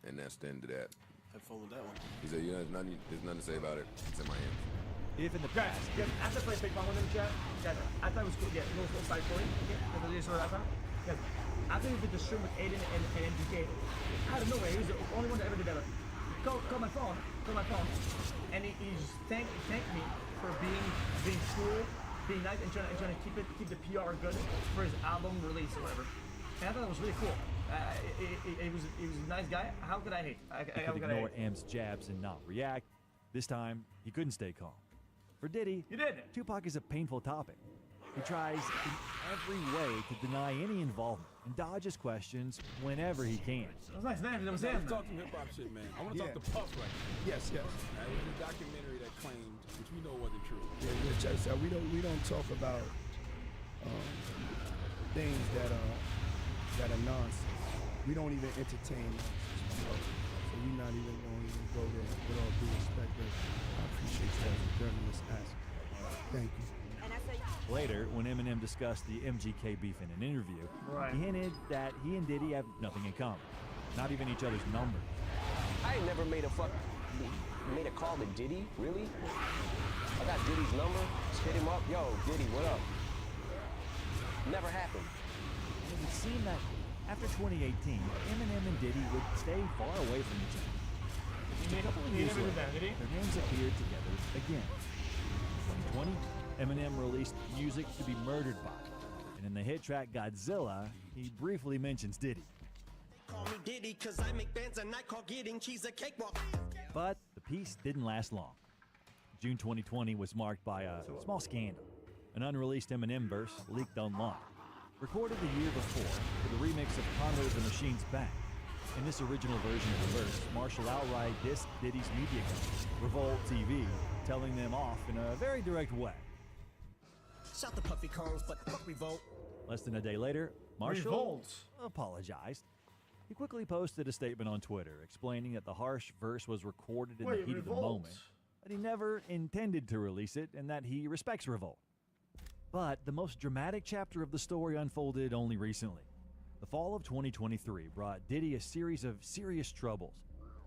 And that's the end of that. I followed that one. He said, there's nothing to say about it. It's in my hands. If in the Guys, after I played Big Bang with him, chat, guys, I thought it was cool. Yeah, little side story. Guys, after we did the stream with Aiden and MGK, out of nowhere, he was the only one that ever did that. Call my phone, and he just thanked me for being cool, being nice, and trying to keep the PR good for his album release or whatever. And I thought it was really cool. He was a nice guy. How could I hate? He could ignore M's jabs and not react. This time, he couldn't stay calm. For Diddy, Tupac is a painful topic. He tries in every way to deny any involvement and dodges questions whenever he can. It was nice, man. It was him. Let's talk some hip-hop shit, man. I want to talk to Puff right now. Yes. It was a documentary that claimed, which we know wasn't true. Yeah, Chase, we don't talk about things that are nonsense. We don't even entertain nonsense. So we're not even going to go there with all due respect, but I appreciate you as a journalist asking. Thank you. Later, when Eminem discussed the MGK beef in an interview, Right. he hinted that he and Diddy have nothing in common, not even each other's number. I ain't never made a call to Diddy, really? I got Diddy's number, just hit him up, yo, Diddy, what up? Never happened. It would seem that after 2018, Eminem and Diddy would stay far away from each other. Just a couple of years later, their names appeared together again. In 2020, Eminem released Music to be Murdered By, and in the hit track Godzilla, he briefly mentions Diddy. Call me Diddy, 'cause I make bands a night called getting cheese a cakewalk. But the peace didn't last long. June 2020 was marked by a small scandal. An unreleased Eminem verse leaked online. Recorded the year before for the remix of Conway the Machine's Back. In this original version of the verse, Marshall outright dissed Diddy's media company, Revolt TV, telling them off in a very direct way. Shout the puffy cones, but fuck Revolt. Less than a day later, Marshall Revolt. apologized. He quickly posted a statement on Twitter explaining that the harsh verse was recorded in the heat of the moment, that he never intended to release it, and that he respects Revolt. But the most dramatic chapter of the story unfolded only recently. The fall of 2023 brought Diddy a series of serious troubles.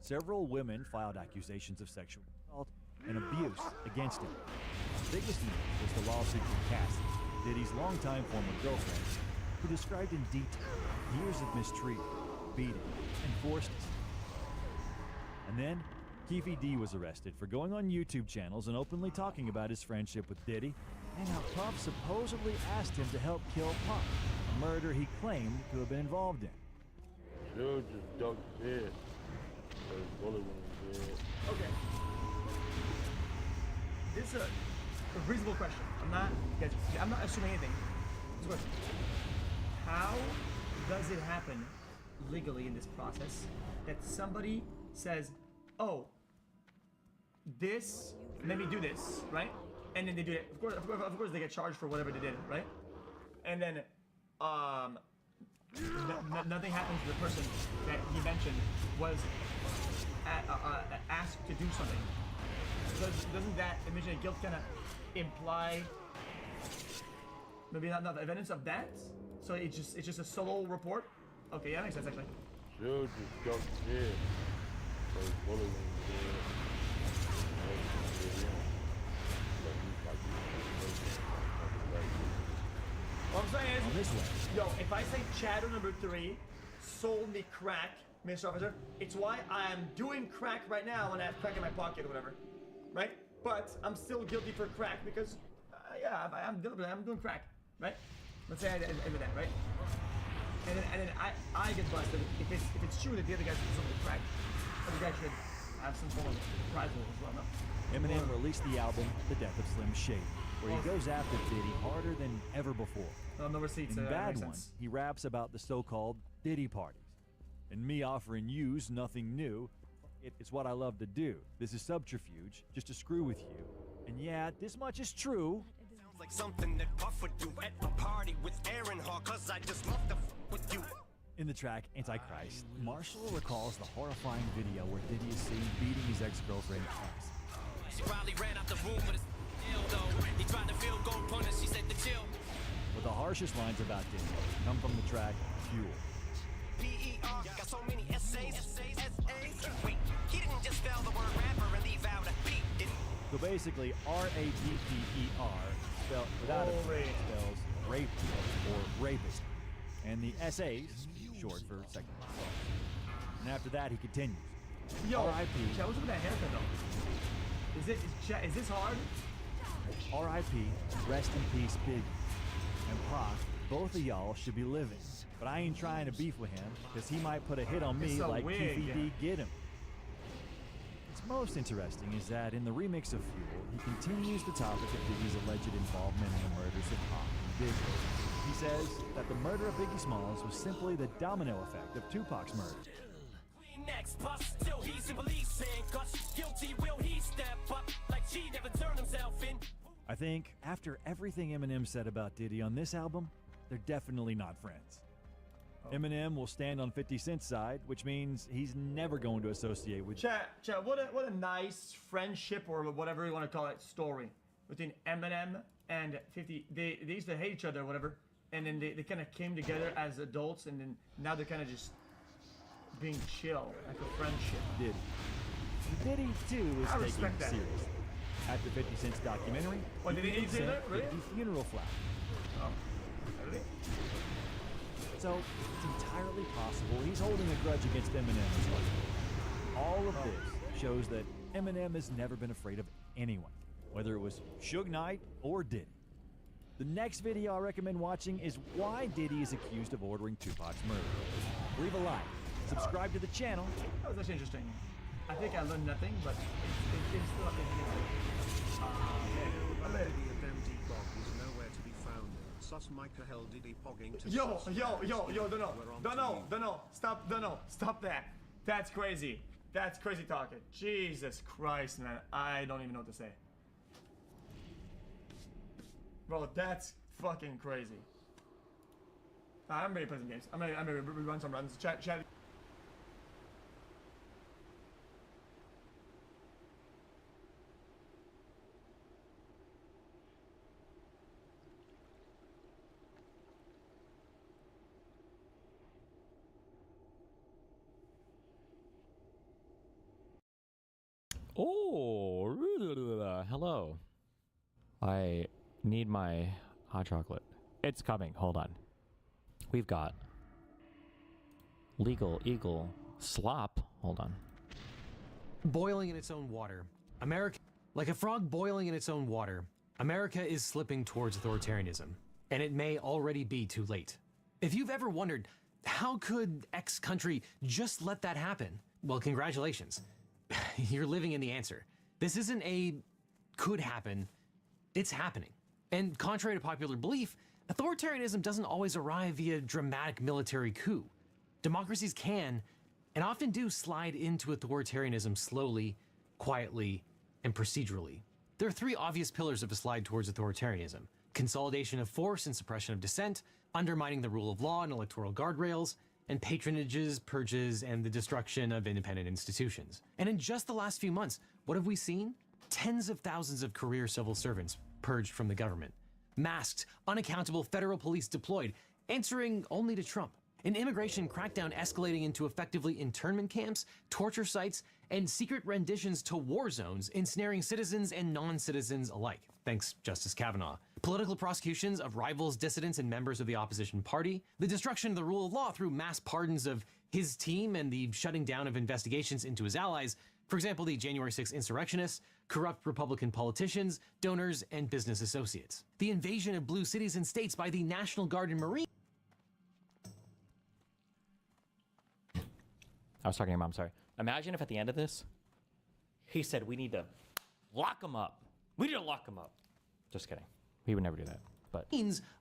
Several women filed accusations of sexual assault and abuse against him. The biggest news was the lawsuit from Cassie, Diddy's longtime former girlfriend, who described in detail years of mistreatment, beating, and forced. And then, Keefe D was arrested for going on YouTube channels and openly talking about his friendship with Diddy and how Puff supposedly asked him to help kill Puff, a murder he claimed to have been involved in. Dude just ducked his head. So his bullet went in his head. Okay. This is a reasonable question. I'm not assuming anything. This is a question. How does it happen legally in this process that somebody says, oh, this, let me do this, right? And then they do it. Of course they get charged for whatever they did, right? And then nothing happens to the person that he mentioned was asked to do something. Doesn't that admission of guilt kind of imply maybe not evidence of that? So it's just a solo report? Okay, yeah, that makes sense actually. Dude just ducked his head. So his bullet went in his head. What I'm saying is, yo, if I say Shadow number 3 sold me crack, Mr. Officer, it's why I'm doing crack right now when I have crack in my pocket or whatever, right? But I'm still guilty for crack because, yeah, I'm doing crack, right? Let's say I did that, right? And then I get busted. If it's true that the other guys did something crack, the other guy should have some form of reprisal as well, no? Eminem released the album The Death of Slim Shady, where he goes after Diddy harder than ever before. No receipts. In Bad makes One, sense. he raps about the so-called Diddy parties. And me offering you's nothing new. It's what I love to do. This is subterfuge, just to screw with you. And yeah, this much is true. Sounds like something that Puff would do at a party with Aaron Hall, 'cause I just love to with you. In the track Antichrist, Marshall recalls the horrifying video where Diddy is seen beating his ex-girlfriend Cass. She probably ran out the room with his dildo. He tried to feel gold point and she said to chill. But the harshest lines about Diddy come from the track Fuel. P-E-R, got so many essays. Wait, he didn't just spell the word rapper and leave out a P, did he? So basically, R-A-P-P-E-R, spelled without a P, spells rape or rapist. And the essays, short for second. And after that, he continues. Yo, R.I.P. Chat, what's up with that haircut though? Is this hard? R.I.P. Rest in peace, Biggie. And Pac, both of y'all should be living. But I ain't trying to beef with him, because he might put a hit on me like QVD get him. What's most interesting is that in the remix of Fuel, he continues the topic of Biggie's alleged involvement in the murders of Pac and Biggie. He says that the murder of Biggie Smalls was simply the domino effect of Tupac's murder. Next bus till he's in police handcuffs. Guilty, will he step up like she never turned himself in? I think after everything Eminem said about Diddy on this album, they're definitely not friends. Eminem will stand on 50 Cent's side, which means he's never going to associate with... Chat, what a nice friendship or whatever you want to call it story between Eminem and 50. They used to hate each other or whatever, and then they kind of came together as adults, and then now they're kind of just being chill, like a friendship. Diddy, too, is I taking respect it that. serious. After 50 Cent's documentary, What, did he Cent do that? Really? 50 funeral flower. Oh, really? So it's entirely possible he's holding a grudge against Eminem as well. All of this shows that Eminem has never been afraid of anyone, whether it was Suge Knight or Diddy. The next video I recommend watching is why Diddy is accused of ordering Tupac's murder. Leave a like, subscribe to the channel. That was actually interesting. I think I learned nothing, but it's still Diddy and MD Bog is nowhere to be found. Sus Micah held Diddy pogging to Yo, sus. stop that. That's crazy. That's crazy talking. Jesus Christ, man. I don't even know what to say. Bro, that's fucking crazy. I'm ready to play some games. I'm ready to run some runs. Chat. Oh, hello. I need my hot chocolate. It's coming. Hold on. We've got Legal Eagle Slop. Hold on. Boiling in its own water. America, like a frog boiling in its own water, America is slipping towards authoritarianism, and it may already be too late. If you've ever wondered, how could X country just let that happen? Well, congratulations. You're living in the answer. This isn't a could happen, it's happening. And contrary to popular belief, authoritarianism doesn't always arrive via dramatic military coup. Democracies can, and often do, slide into authoritarianism slowly, quietly, and procedurally. There are three obvious pillars of a slide towards authoritarianism: consolidation of force and suppression of dissent, undermining the rule of law and electoral guardrails, and patronages, purges, and the destruction of independent institutions. And in just the last few months, what have we seen? Tens of thousands of career civil servants purged from the government. Masked, unaccountable federal police deployed, answering only to Trump. An immigration crackdown escalating into effectively internment camps, torture sites, and secret renditions to war zones, ensnaring citizens and non-citizens alike. Thanks, Justice Kavanaugh. Political prosecutions of rivals, dissidents, and members of the opposition party. The destruction of the rule of law through mass pardons of his team and the shutting down of investigations into his allies. For example, the January 6th insurrectionists, corrupt Republican politicians, donors, and business associates. The invasion of blue cities and states by the National Guard and Marine. I was talking to your mom, sorry. Imagine if at the end of this, he said, we need to lock him up. We need to lock him up. Just kidding. He would never do that. But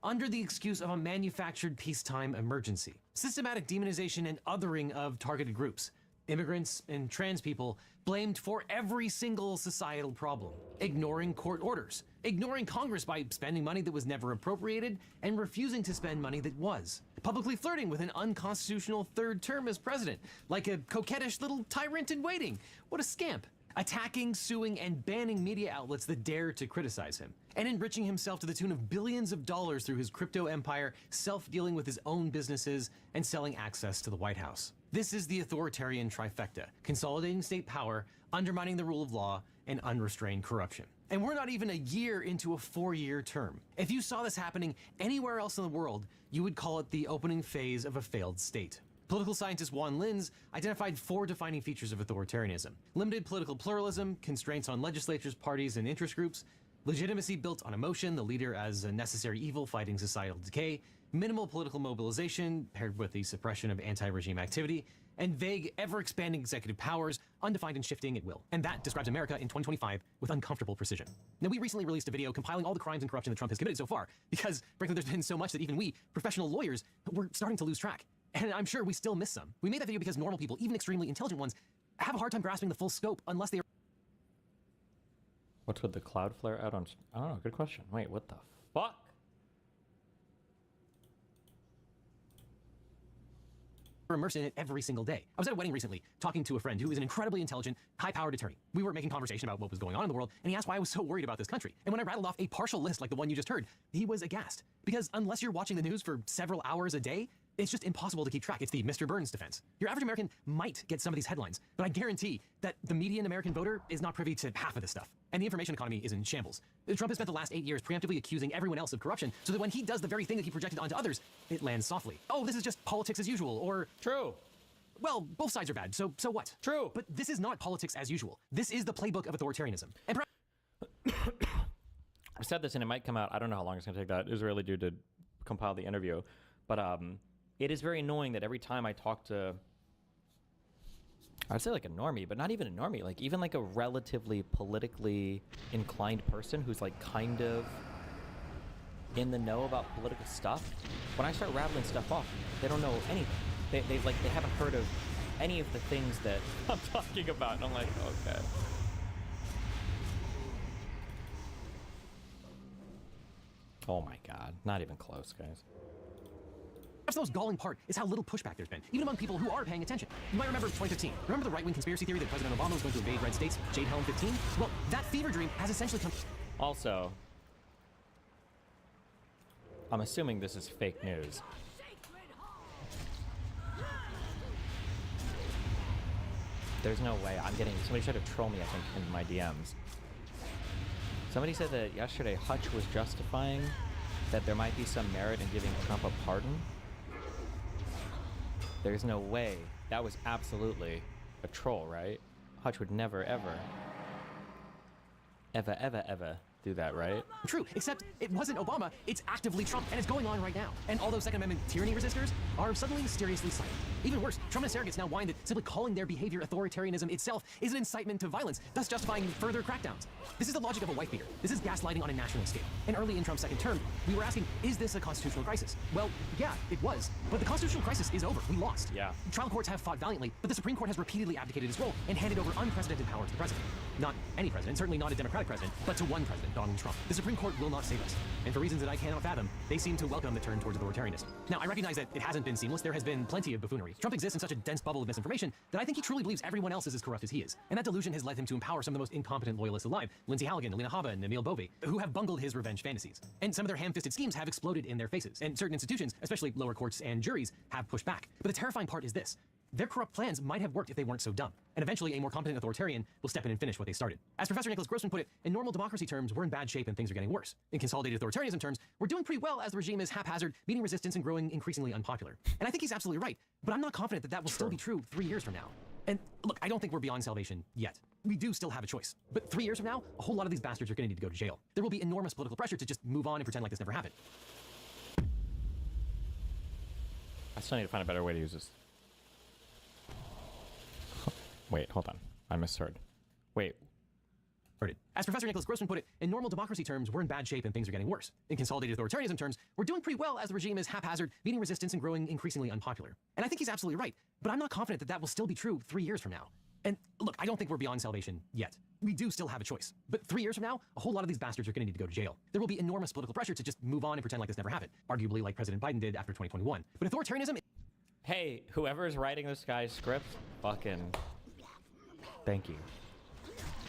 under the excuse of a manufactured peacetime emergency. Systematic demonization and othering of targeted groups. Immigrants and trans people blamed for every single societal problem. Ignoring court orders. Ignoring Congress by spending money that was never appropriated and refusing to spend money that was. Publicly flirting with an unconstitutional third term as president, like a coquettish little tyrant in waiting. What a scamp. Attacking, suing, and banning media outlets that dare to criticize him. And enriching himself to the tune of billions of dollars through his crypto empire, self-dealing with his own businesses, and selling access to the White House. This is the authoritarian trifecta: consolidating state power, undermining the rule of law, and unrestrained corruption. And we're not even a year into a 4-year term. If you saw this happening anywhere else in the world, you would call it the opening phase of a failed state. Political scientist Juan Linz identified 4 defining features of authoritarianism: limited political pluralism, constraints on legislatures, parties, and interest groups, legitimacy built on emotion, the leader as a necessary evil fighting societal decay, minimal political mobilization paired with the suppression of anti-regime activity, and vague, ever-expanding executive powers, undefined and shifting at will. And that describes America in 2025 with uncomfortable precision. Now, we recently released a video compiling all the crimes and corruption that Trump has committed so far, because, frankly, there's been so much that even we, professional lawyers, we're starting to lose track. And I'm sure we still miss some. We made that video because normal people, even extremely intelligent ones, have a hard time grasping the full scope unless they are... what's with the Cloudflare out on... I don't know, good question. Wait, what the fuck? immersed in it every single day. I was at a wedding recently, talking to a friend who is an incredibly intelligent, high-powered attorney. We were making conversation about what was going on in the world, and he asked why I was so worried about this country. And when I rattled off a partial list like the one you just heard, he was aghast. Because unless you're watching the news for several hours a day, it's just impossible to keep track. It's the Mr. Burns defense. Your average American might get some of these headlines, but I guarantee that the median American voter is not privy to half of this stuff. And the information economy is in shambles. Trump has spent the last 8 years preemptively accusing everyone else of corruption, so that when he does the very thing that he projected onto others, it lands softly. Oh, this is just politics as usual, or... True. Well, both sides are bad, so what? True. But this is not politics as usual. This is the playbook of authoritarianism. And I've said this and it might come out, I don't know how long it's going to take that Israeli dude to compile the interview, but it is very annoying that every time I talk to, I'd say like a normie, but not even a normie, like even like a relatively politically inclined person who's like kind of in the know about political stuff, when I start rattling stuff off, they don't know anything. They haven't heard of any of the things that I'm talking about, and I'm like, okay. Oh my God, not even close, guys. Perhaps the most galling part is how little pushback there's been, even among people who are paying attention. You might remember 2015. Remember the right-wing conspiracy theory that President Obama was going to invade red states, Jade Helm 15? Well, that fever dream has essentially come... Also, I'm assuming this is fake news. There's no way I'm getting... Somebody tried to troll me, I think, in my DMs. Somebody said that yesterday Hutch was justifying that there might be some merit in giving Trump a pardon. There's no way. That was absolutely a troll, right? Hutch would never, ever do that, right? True, except it wasn't Obama, it's actively Trump, and it's going on right now. And all those Second Amendment tyranny resistors are suddenly mysteriously silent. Even worse, Trump and his surrogates now whine that simply calling their behavior authoritarianism itself is an incitement to violence, thus justifying further crackdowns. This is the logic of a wife beater. This is gaslighting on a national scale. And early in Trump's second term, we were asking, is this a constitutional crisis? Well, yeah, it was. But the constitutional crisis is over. We lost. Yeah. Trial courts have fought valiantly, but the Supreme Court has repeatedly abdicated its role and handed over unprecedented power to the president. Not any president, certainly not a Democratic president, but to one president, Donald Trump. The Supreme Court will not save us. And for reasons that I cannot fathom, they seem to welcome the turn towards authoritarianism. Now, I recognize that it hasn't been seamless. There has been plenty of buffoonery. Trump exists in such a dense bubble of misinformation that I think he truly believes everyone else is as corrupt as he is. And that delusion has led him to empower some of the most incompetent loyalists alive, Lindsey Halligan, Alina Habba, and Emil Bovee, who have bungled his revenge fantasies. And some of their ham-fisted schemes have exploded in their faces. And certain institutions, especially lower courts and juries, have pushed back. But the terrifying part is this. Their corrupt plans might have worked if they weren't so dumb. And eventually, a more competent authoritarian will step in and finish what they started. As Professor Nicholas Grossman put it, in normal democracy terms, we're in bad shape and things are getting worse. In consolidated authoritarianism terms, we're doing pretty well as the regime is haphazard, meeting resistance, and growing increasingly unpopular. And I think he's absolutely right, but I'm not confident that that will still be true 3 years from now. And look, I don't think we're beyond salvation yet. We do still have a choice. But 3 years from now, a whole lot of these bastards are going to need to go to jail. There will be enormous political pressure to just move on and pretend like this never happened. I still need to find a better way to use this. Wait, hold on. I misheard. Wait. As Professor Nicholas Grossman put it, in normal democracy terms, we're in bad shape and things are getting worse. In consolidated authoritarianism terms, we're doing pretty well as the regime is haphazard, meeting resistance, and growing increasingly unpopular. And I think he's absolutely right, but I'm not confident that that will still be true 3 years from now. And look, I don't think we're beyond salvation yet. We do still have a choice. But 3 years from now, a whole lot of these bastards are going to need to go to jail. There will be enormous political pressure to just move on and pretend like this never happened, arguably like President Biden did after 2021. But authoritarianism... Hey, whoever is writing this guy's script, fucking... Thank you.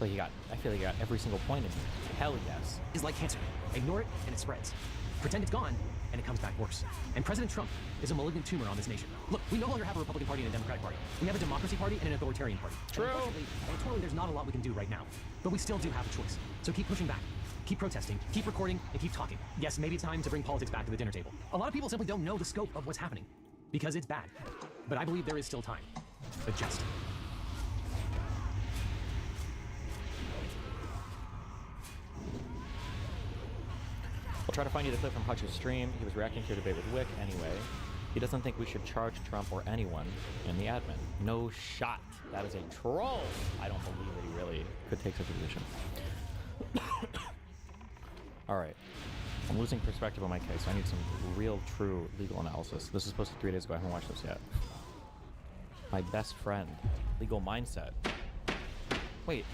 I feel like you got every single point in here. Hell yes. Is like cancer. Ignore it and it spreads. Pretend it's gone and it comes back worse. And President Trump is a malignant tumor on this nation. Look, we no longer have a Republican Party and a Democratic Party. We have a Democracy Party and an Authoritarian Party. True. And electorally, there's not a lot we can do right now. But we still do have a choice. So keep pushing back. Keep protesting, keep recording, and keep talking. Yes, maybe it's time to bring politics back to the dinner table. A lot of people simply don't know the scope of what's happening. Because it's bad. But I believe there is still time. Adjust. We'll try to find you the clip from Hutch's stream. He was reacting to a debate with Wick anyway. He doesn't think we should charge Trump or anyone in the admin. No shot. That is a troll. I don't believe that he really could take such a position. All right. I'm losing perspective on my case. I need some real, true legal analysis. This is supposed to be 3 days ago. I haven't watched this yet. My best friend. Legal mindset. Wait.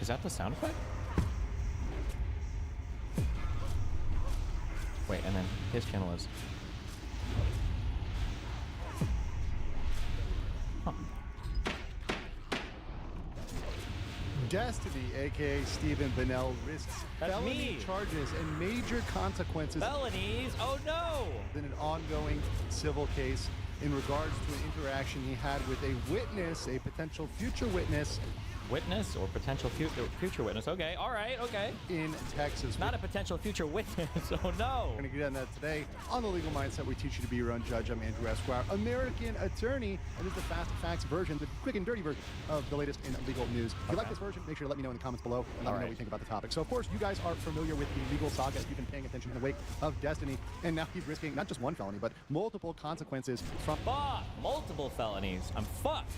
Is that the sound effect? Wait, and then his channel is... Destiny, aka Stephen Bennell, risks felony charges and major consequences. Felonies? Oh no! In an ongoing civil case in regards to an interaction he had with a witness, a potential future witness. Witness or potential future witness. Okay, all right, okay. In Texas. Not a potential future witness. Oh no. We're going to get on that today on The Legal Mindset. We teach you to be your own judge. I'm Andrew Esquire, American attorney, and this is the fast facts version, the quick and dirty version of the latest in legal news. If you like this version, make sure to let me know in the comments below and let me know what you think about the topic. So, of course, you guys are familiar with the legal saga if you've been paying attention in the wake of Destiny, and now he's risking not just one felony, but multiple consequences from multiple felonies. I'm fucked.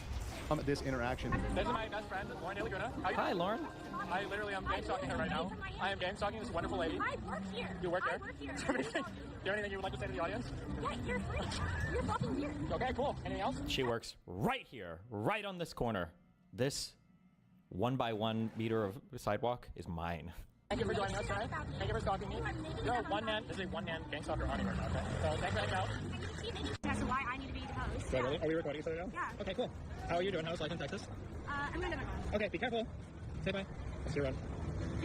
This interaction. This is my best friend, Lauren Laguna. Hi, Lauren. I literally am gang stalking her right now. I am gang stalking this wonderful lady. I work here. You work there? I work here. Do you have anything you would like to say to the audience? Yeah, you're free. You're fucking weird. Okay, cool. Anything else? She works right here, right on this corner. This 1 by 1 meter of sidewalk is mine. Thank you for joining us tonight. Thank you for stalking me. You're a one-man, this is a one-man gang stalker on right now, okay? So thanks for hanging out. That's why I need to be the host. So really? Are we recording each other now? Yeah. Okay, cool. How are you doing? How's life in Texas? I'm gonna go. Okay, be careful. Say bye. Let's see you around.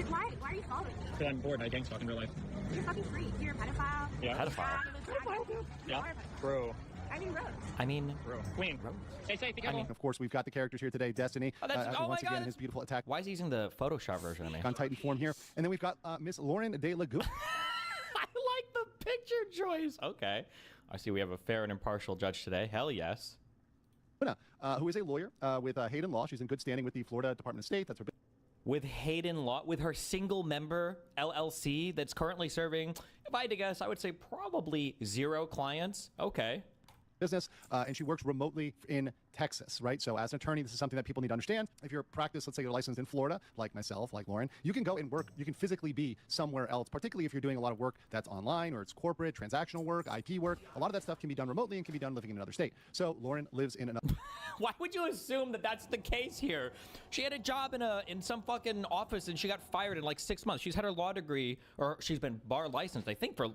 Why are you following me? Because I'm bored. I gang stalk in real life. You're fucking free. You're a pedophile. Yeah. Pedophile. Yeah. Bro. I mean, Bro. Queen. Stay safe. Be careful. Of course, we've got the characters here today. Destiny, oh my once God, again, his beautiful attack. Why is he using the Photoshop version of me? On Titan form here. And then we've got Miss Lauren de Laguna. I like the picture choice. Okay. I see we have a fair and impartial judge today. Hell yes. Who is a lawyer with Hayden Law. She's in good standing with the Florida Department of State. That's her. With Hayden Law, with her single member LLC that's currently serving, if I had to guess, I would say probably 0 clients. Okay. Business, and she works remotely in Texas, right? So as an attorney, this is something that people need to understand. If you're practiced, let's say you're licensed in Florida, like myself, like Lauren, you can go and work, you can physically be somewhere else, particularly if you're doing a lot of work that's online or it's corporate, transactional work, IP work. A lot of that stuff can be done remotely and can be done living in another state. So Lauren lives in another... Why would you assume that that's the case here? She had a job in some fucking office and she got fired in like 6 months. She's had her law degree, or she's been bar licensed, I think, for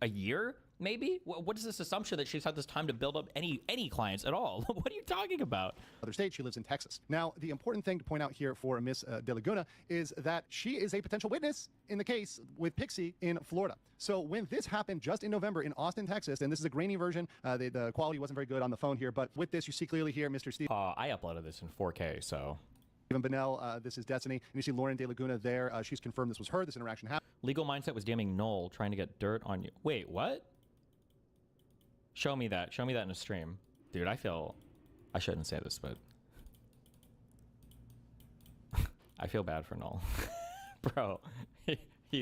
a year, maybe? What is this assumption that she's had this time to build up any clients at all? What are you talking about? Other state, she lives in Texas. Now, the important thing to point out here for Miss de Laguna is that she is a potential witness in the case with Pixie in Florida. So when this happened just in November in Austin, Texas, and this is a grainy version, the quality wasn't very good on the phone here, but with this, you see clearly here, Mr. Steve. I uploaded this in 4K, so... Stephen Bennell, this is Destiny, and you see Lauren de Laguna there. She's confirmed this was her. This interaction happened. Legal Mindset was DMing Noel, trying to get dirt on you. Wait, what? Show me that. Show me that in a stream. Dude, I feel... I shouldn't say this, but... I feel bad for Noel. Bro.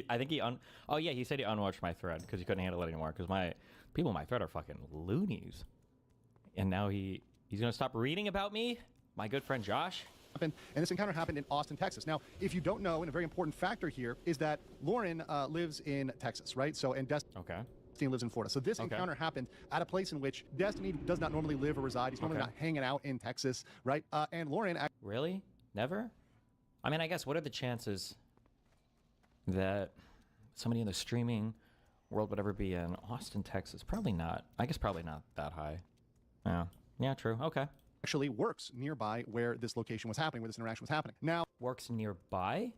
I think he... Oh, yeah, he said he unwatched my thread because he couldn't handle it anymore because people in my thread are fucking loonies. And now he's going to stop reading about me? My good friend Josh? And this encounter happened in Austin, Texas. Now, if you don't know, and a very important factor here is that Lauren lives in Texas, right? So, and Destiny lives in Florida. So this encounter happened at a place in which Destiny does not normally live or reside. He's normally not hanging out in Texas, right? And Lauren... Really? Never? I mean, I guess, what are the chances that somebody in the streaming world would ever be in Austin, Texas? Probably not. I guess probably not that high. Yeah. Yeah, true. Okay. Actually works nearby where this location was happening, where this interaction was happening. Now, works nearby?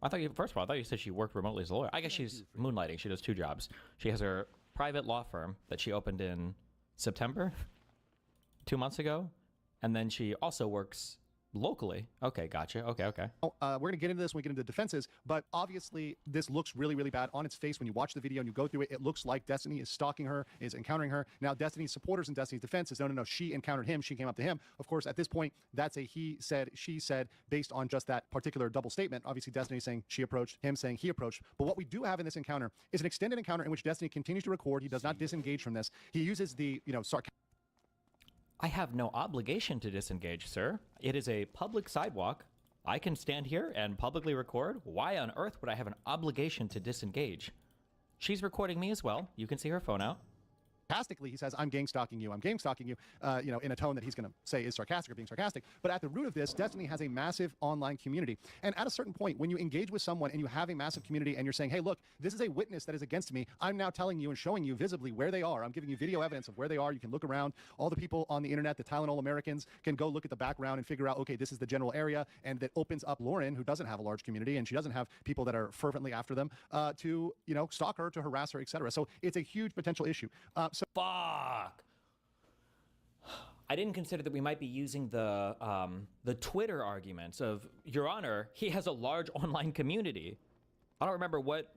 First of all, I thought you said she worked remotely as a lawyer. I guess she's moonlighting. She does 2 jobs. She has her private law firm that she opened in September, 2 months ago. And then she also works locally. Okay, gotcha. Okay. We're going to get into this when we get into defenses, but obviously this looks really, really bad on its face. When you watch the video and you go through it, it looks like Destiny is stalking her, is encountering her. Now, Destiny's supporters and Destiny's defense is, no, she encountered him. She came up to him. Of course, at this point, that's a he said, she said, based on just that particular double statement. Obviously, Destiny saying she approached, him saying he approached. But what we do have in this encounter is an extended encounter in which Destiny continues to record. He does not disengage from this. He uses the, sarcasm. I have no obligation to disengage, sir. It is a public sidewalk. I can stand here and publicly record. Why on earth would I have an obligation to disengage? She's recording me as well. You can see her phone out. Sarcastically, he says, I'm gang stalking you, you know, in a tone that he's going to say is sarcastic or being sarcastic. But at the root of this, Destiny has a massive online community. And at a certain point, when you engage with someone and you have a massive community and you're saying, hey, look, this is a witness that is against me. I'm now telling you and showing you visibly where they are. I'm giving you video evidence of where they are. You can look around. All the people on the internet, the Tylenol Americans, can go look at the background and figure out, okay, this is the general area. And that opens up Lauren, who doesn't have a large community and she doesn't have people that are fervently after them, to, you know, stalk her, to harass her, etc. So it's a huge potential issue. Fuck. I didn't consider that we might be using the Twitter arguments of, Your Honor, he has a large online community. I don't remember what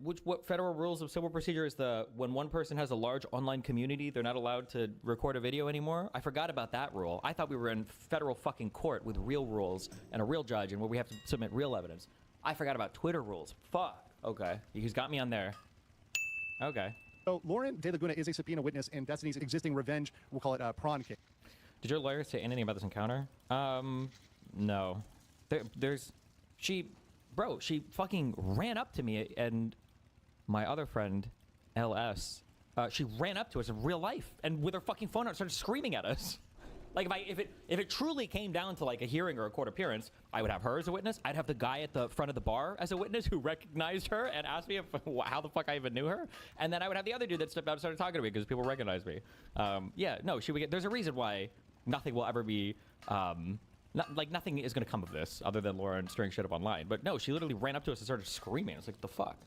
federal rules of civil procedure is when one person has a large online community, they're not allowed to record a video anymore. I forgot about that rule. I thought we were in federal fucking court with real rules and a real judge and where we have to submit real evidence. I forgot about Twitter rules. Fuck. Okay. He's got me on there. Okay. So Lauren De Laguna is a subpoena witness in Destiny's existing revenge, we'll call it prawn case. Did your lawyer say anything about this encounter? No. She fucking ran up to me and my other friend, LS, she ran up to us in real life and with her fucking phone out started screaming at us. Like if it truly came down to like a hearing or a court appearance, I would have her as a witness. I'd have the guy at the front of the bar as a witness who recognized her and asked me how the fuck I even knew her. And then I would have the other dude that stepped out and started talking to me because people recognized me. Yeah, no, she would get. There's a reason why nothing will ever be. Nothing is going to come of this other than Lauren stirring shit up online. But no, she literally ran up to us and started screaming. It's like, the fuck?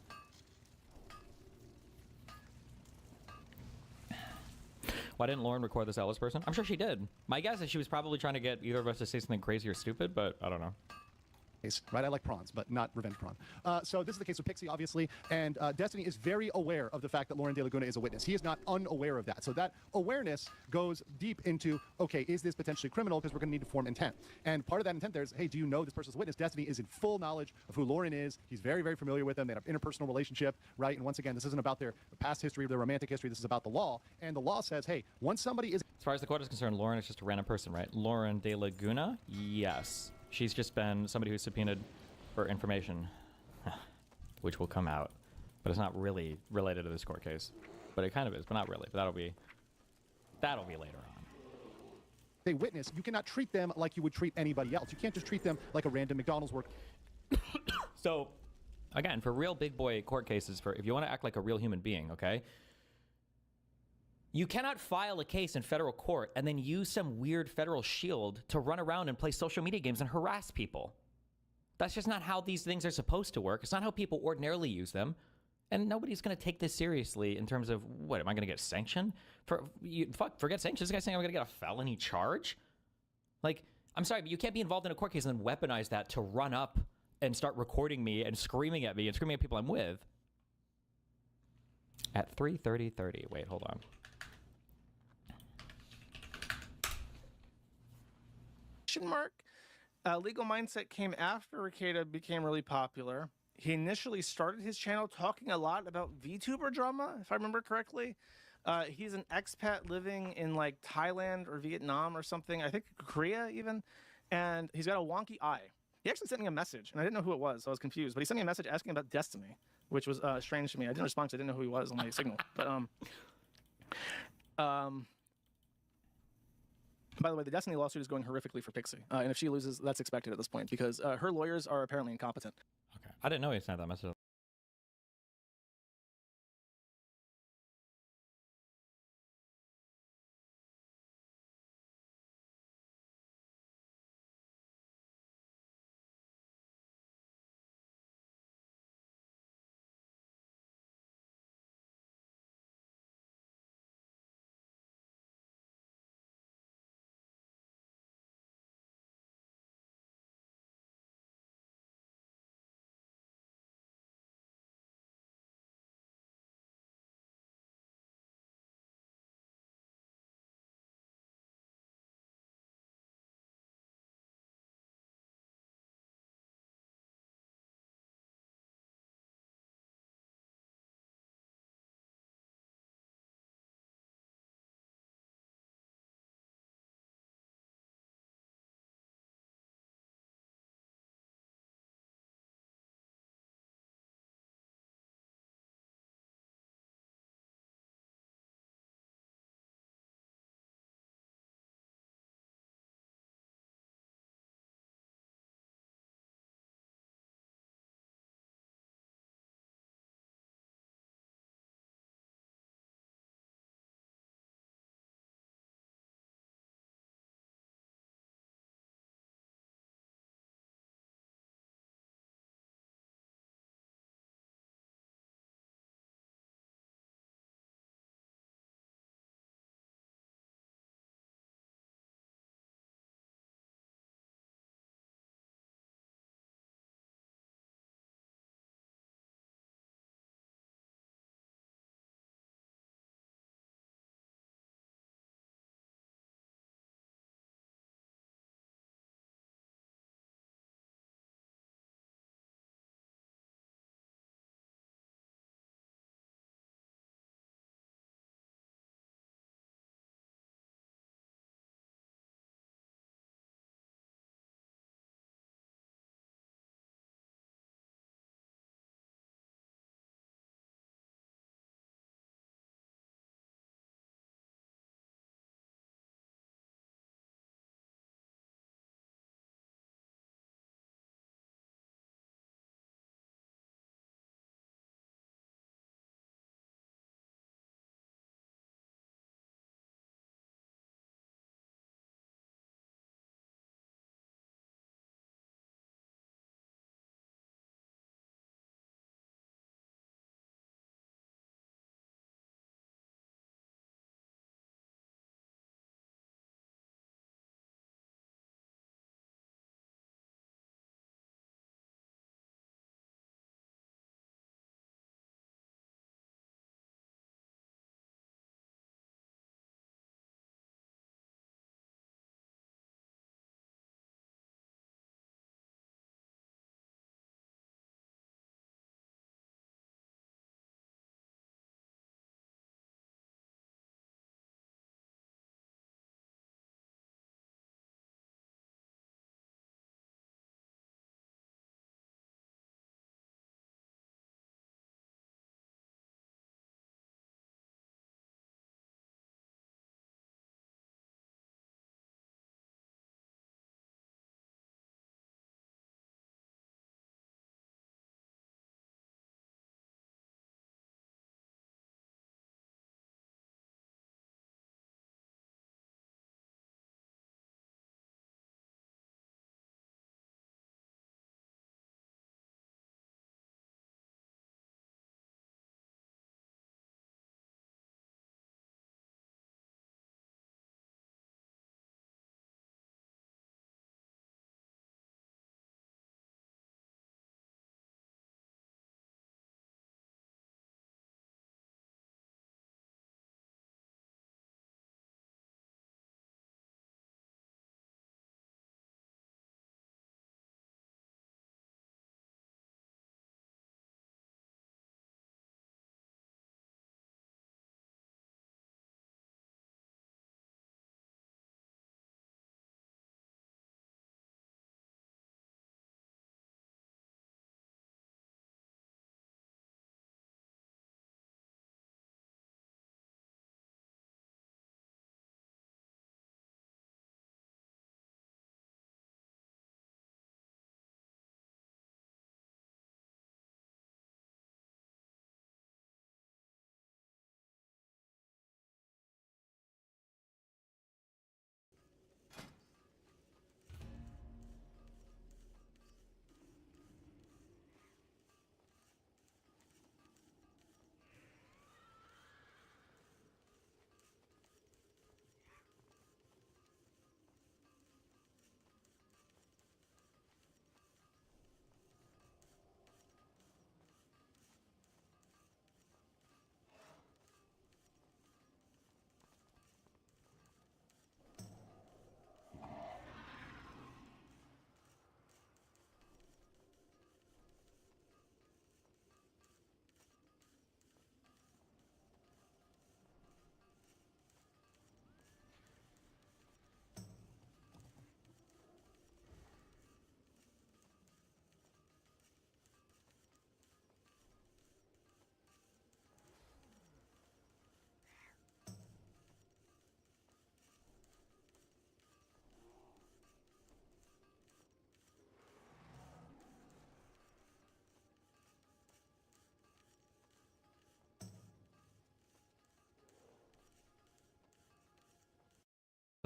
Why didn't Lauren record this Ellis person? I'm sure she did. My guess is she was probably trying to get either of us to say something crazy or stupid, but I don't know. Right, I like prawns, but not revenge prawn. So this is the case with Pixie, obviously, and Destiny is very aware of the fact that Lauren De Laguna is a witness. He is not unaware of that. So that awareness goes deep into, okay, is this potentially criminal? Because we're going to need to form intent. And part of that intent there is, hey, do you know this person's a witness? Destiny is in full knowledge of who Lauren is. He's very, very familiar with them. They have an interpersonal relationship, right? And once again, this isn't about their past history, their romantic history. This is about the law. And the law says, hey, once somebody is... As far as the court is concerned, Lauren is just a random person, right? Lauren De Laguna? Yes. She's just been somebody who's subpoenaed for information, which will come out, but it's not really related to this court case. But it kind of is, but not really. But that'll be later on. A witness, you cannot treat them like you would treat anybody else. You can't just treat them like a random McDonald's worker. So, again, for real big boy court cases, if you want to act like a real human being, okay? You cannot file a case in federal court and then use some weird federal shield to run around and play social media games and harass people. That's just not how these things are supposed to work. It's not how people ordinarily use them. And nobody's going to take this seriously in terms of, what, am I going to get sanctioned? Forget sanctions. This guy's saying I'm going to get a felony charge? Like, I'm sorry, but you can't be involved in a court case and then weaponize that to run up and start recording me and screaming at me and screaming at people I'm with. At 3:30:30. Wait, hold on. Mark. Legal Mindset came after Ricada became really popular. He initially started his channel talking a lot about VTuber drama, if I remember correctly. He's an expat living in like Thailand or Vietnam or something, I think Korea even, and he's got a wonky eye. He actually sent me a message, and I didn't know who it was, so I was confused, but he sent me a message asking about Destiny, which was strange to me. I didn't respond because I didn't know who he was on my signal. But by the way, the Destiny lawsuit is going horrifically for Pixie. And if she loses, that's expected at this point because her lawyers are apparently incompetent. Okay. I didn't know he sent that message.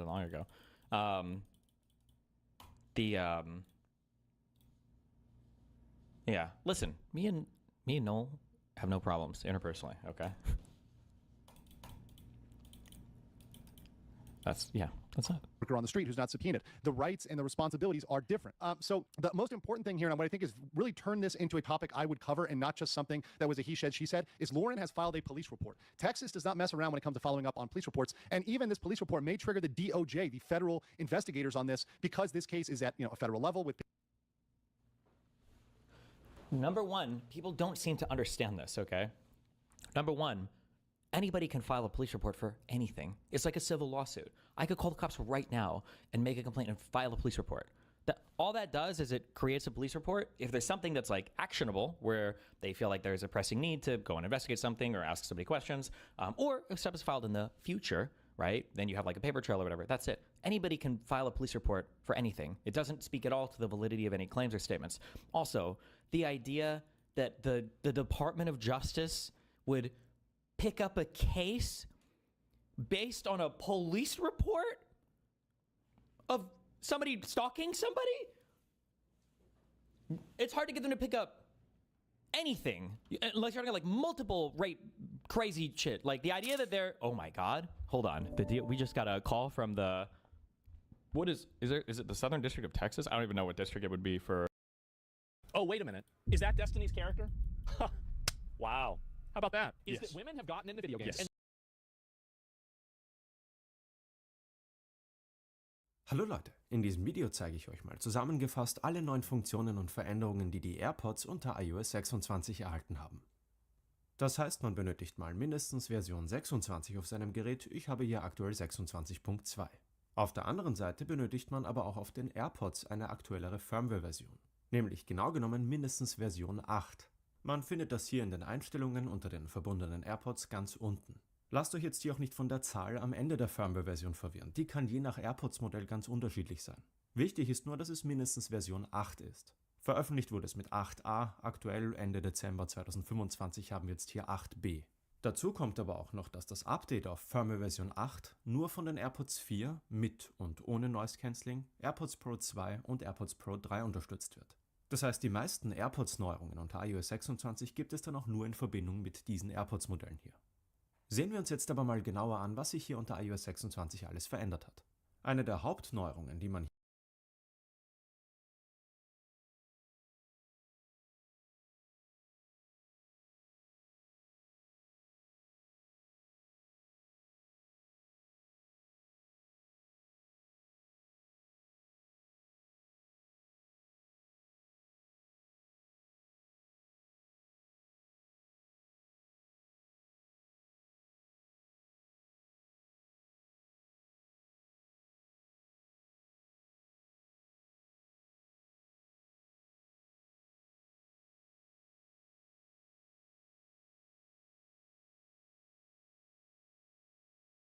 long ago. Yeah. Listen, me and Noel have no problems interpersonally. Okay. That's it. Worker on the street who's not subpoenaed. The rights and the responsibilities are different. So the most important thing here, and what I think is really turned this into a topic I would cover and not just something that was a he said, she said, is Lauren has filed a police report. Texas does not mess around when it comes to following up on police reports. And even this police report may trigger the DOJ, the federal investigators on this, because this case is at a federal level with. Number one, people don't seem to understand this, okay? Number one, anybody can file a police report for anything. It's like a civil lawsuit. I could call the cops right now and make a complaint and file a police report. All that does is it creates a police report. If there's something that's like actionable, where they feel like there's a pressing need to go and investigate something or ask somebody questions, or if stuff is filed in the future, right? Then you have like a paper trail or whatever. That's it. Anybody can file a police report for anything. It doesn't speak at all to the validity of any claims or statements. Also, the idea that the Department of Justice would pick up a case based on a police report of somebody stalking somebody? It's hard to get them to pick up anything unless you're talking like multiple rape crazy shit. Like the idea that they're, oh my God, hold on. We just got a call from the, is it the Southern District of Texas? I don't even know what district it would be for. Oh, wait a minute. Is that Destiny's character? Wow. How about that? Is Yes. that women have gotten into video games? Yes. Hallo Leute, in diesem Video zeige ich euch mal zusammengefasst alle neuen Funktionen und Veränderungen, die die AirPods unter iOS 26 erhalten haben. Das heißt, man benötigt mal mindestens Version 26 auf seinem Gerät, ich habe hier aktuell 26.2. Auf der anderen Seite benötigt man aber auch auf den AirPods eine aktuellere Firmware-Version, nämlich genau genommen mindestens Version 8. Man findet das hier in den Einstellungen unter den verbundenen AirPods ganz unten. Lasst euch jetzt hier auch nicht von der Zahl am Ende der Firmware-Version verwirren, die kann je nach AirPods-Modell ganz unterschiedlich sein. Wichtig ist nur, dass es mindestens Version 8 ist. Veröffentlicht wurde es mit 8a, aktuell Ende Dezember 2025 haben wir jetzt hier 8b. Dazu kommt aber auch noch, dass das Update auf Firmware-Version 8 nur von den AirPods 4 mit und ohne Noise Cancelling, AirPods Pro 2 und AirPods Pro 3 unterstützt wird. Das heißt, die meisten AirPods-Neuerungen unter iOS 26 gibt es dann auch nur in Verbindung mit diesen AirPods-Modellen hier. Sehen wir uns jetzt aber mal genauer an, was sich hier unter iOS 26 alles verändert hat. Eine der Hauptneuerungen, die man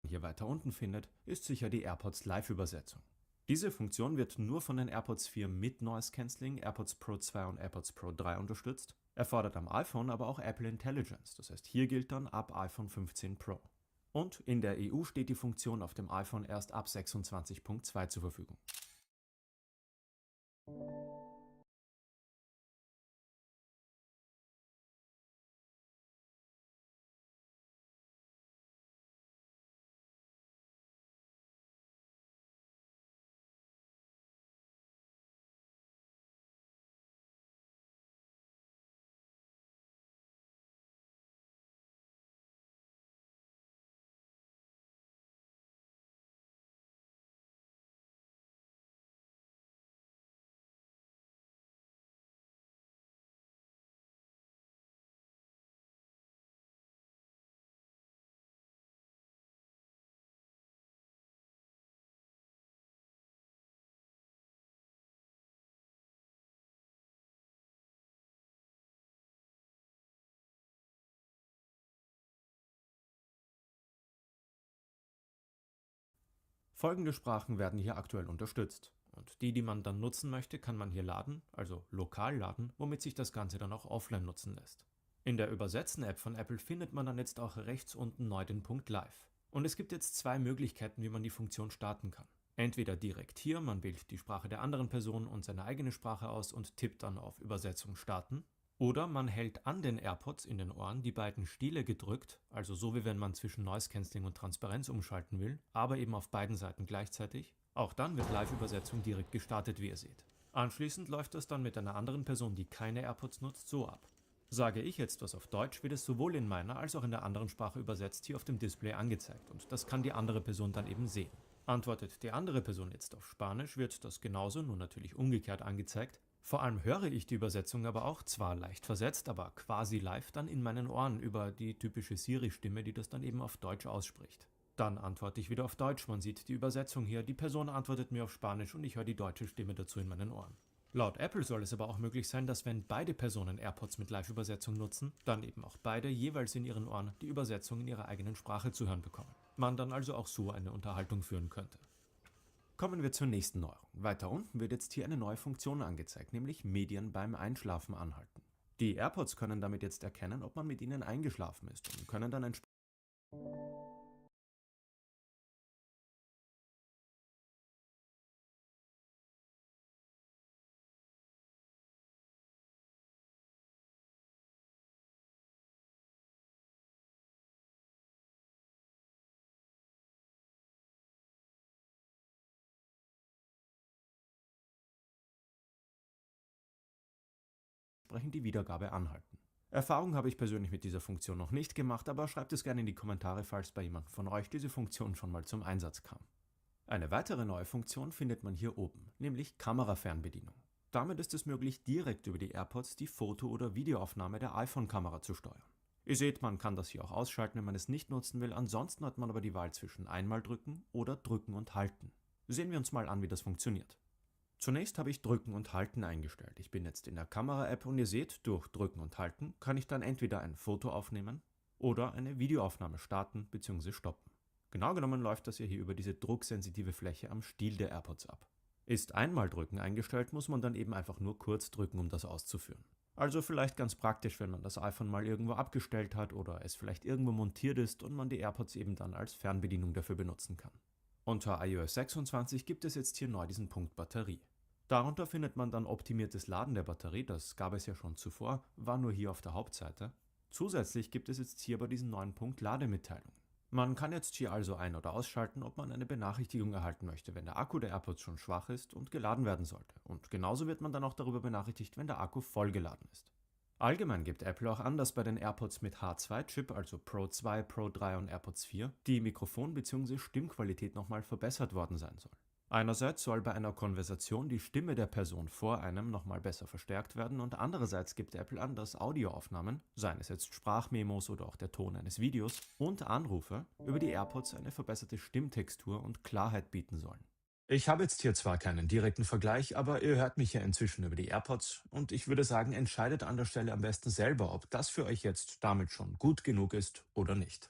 hier weiter unten findet, ist sicher die AirPods Live-Übersetzung. Diese Funktion wird nur von den AirPods 4 mit Noise Cancelling, AirPods Pro 2 und AirPods Pro 3 unterstützt, erfordert am iPhone aber auch Apple Intelligence, das heißt hier gilt dann ab iPhone 15 Pro. Und in der EU steht die Funktion auf dem iPhone erst ab 26.2 zur Verfügung. Folgende Sprachen werden hier aktuell unterstützt. Und die man dann nutzen möchte, kann man hier laden, also lokal laden, womit sich das Ganze dann auch offline nutzen lässt. In der Übersetzen-App von Apple findet man dann jetzt auch rechts unten neu den Punkt Live. Und es gibt jetzt zwei Möglichkeiten, wie man die Funktion starten kann. Entweder direkt hier, man wählt die Sprache der anderen Person und seine eigene Sprache aus und tippt dann auf Übersetzung starten. Oder man hält an den AirPods in den Ohren die beiden Stiele gedrückt, also so wie wenn man zwischen Noise Cancelling und Transparenz umschalten will, aber eben auf beiden Seiten gleichzeitig. Auch dann wird Live-Übersetzung direkt gestartet, wie ihr seht. Anschließend läuft das dann mit einer anderen Person, die keine AirPods nutzt, so ab. Sage ich jetzt was auf Deutsch, wird es sowohl in meiner als auch in der anderen Sprache übersetzt hier auf dem Display angezeigt und das kann die andere Person dann eben sehen. Antwortet die andere Person jetzt auf Spanisch, wird das genauso, nur natürlich umgekehrt angezeigt. Vor allem höre ich die Übersetzung aber auch, zwar leicht versetzt, aber quasi live dann in meinen Ohren über die typische Siri-Stimme, die das dann eben auf Deutsch ausspricht. Dann antworte ich wieder auf Deutsch, man sieht die Übersetzung hier, die Person antwortet mir auf Spanisch und ich höre die deutsche Stimme dazu in meinen Ohren. Laut Apple soll es aber auch möglich sein, dass wenn beide Personen AirPods mit Live-Übersetzung nutzen, dann eben auch beide jeweils in ihren Ohren die Übersetzung in ihrer eigenen Sprache zu hören bekommen. Man dann also auch so eine Unterhaltung führen könnte. Kommen wir zur nächsten Neuerung. Weiter unten wird jetzt hier eine neue Funktion angezeigt, nämlich Medien beim Einschlafen anhalten. Die AirPods können damit jetzt erkennen, ob man mit ihnen eingeschlafen ist und können dann entsprechend die Wiedergabe anhalten. Erfahrung habe ich persönlich mit dieser Funktion noch nicht gemacht, aber schreibt es gerne in die Kommentare, falls bei jemandem von euch diese Funktion schon mal zum Einsatz kam. Eine weitere neue Funktion findet man hier oben, nämlich Kamerafernbedienung. Damit ist es möglich, direkt über die AirPods die Foto- oder Videoaufnahme der iPhone-Kamera zu steuern. Ihr seht, man kann das hier auch ausschalten, wenn man es nicht nutzen will, ansonsten hat man aber die Wahl zwischen einmal drücken oder drücken und halten. Sehen wir uns mal an, wie das funktioniert. Zunächst habe ich Drücken und Halten eingestellt. Ich bin jetzt in der Kamera-App und ihr seht, durch Drücken und Halten kann ich dann entweder ein Foto aufnehmen oder eine Videoaufnahme starten bzw. stoppen. Genau genommen läuft das ja hier über diese drucksensitive Fläche am Stiel der AirPods ab. Ist einmal Drücken eingestellt, muss man dann eben einfach nur kurz drücken, um das auszuführen. Also vielleicht ganz praktisch, wenn man das iPhone mal irgendwo abgestellt hat oder es vielleicht irgendwo montiert ist und man die AirPods eben dann als Fernbedienung dafür benutzen kann. Unter iOS 26 gibt es jetzt hier neu diesen Punkt Batterie. Darunter findet man dann optimiertes Laden der Batterie, das gab es ja schon zuvor, war nur hier auf der Hauptseite. Zusätzlich gibt es jetzt hier bei diesem neuen Punkt Lademitteilungen. Man kann jetzt hier also ein- oder ausschalten, ob man eine Benachrichtigung erhalten möchte, wenn der Akku der AirPods schon schwach ist und geladen werden sollte. Und genauso wird man dann auch darüber benachrichtigt, wenn der Akku vollgeladen ist. Allgemein gibt Apple auch an, dass bei den AirPods mit H2-Chip, also Pro 2, Pro 3 und AirPods 4, die Mikrofon- bzw. Stimmqualität nochmal verbessert worden sein soll. Einerseits soll bei einer Konversation die Stimme der Person vor einem nochmal besser verstärkt werden und andererseits gibt Apple an, dass Audioaufnahmen, seien es jetzt Sprachmemos oder auch der Ton eines Videos und Anrufe, über die AirPods eine verbesserte Stimmtextur und Klarheit bieten sollen. Ich habe jetzt hier zwar keinen direkten Vergleich, aber ihr hört mich ja inzwischen über die AirPods und ich würde sagen, entscheidet an der Stelle am besten selber, ob das für euch jetzt damit schon gut genug ist oder nicht.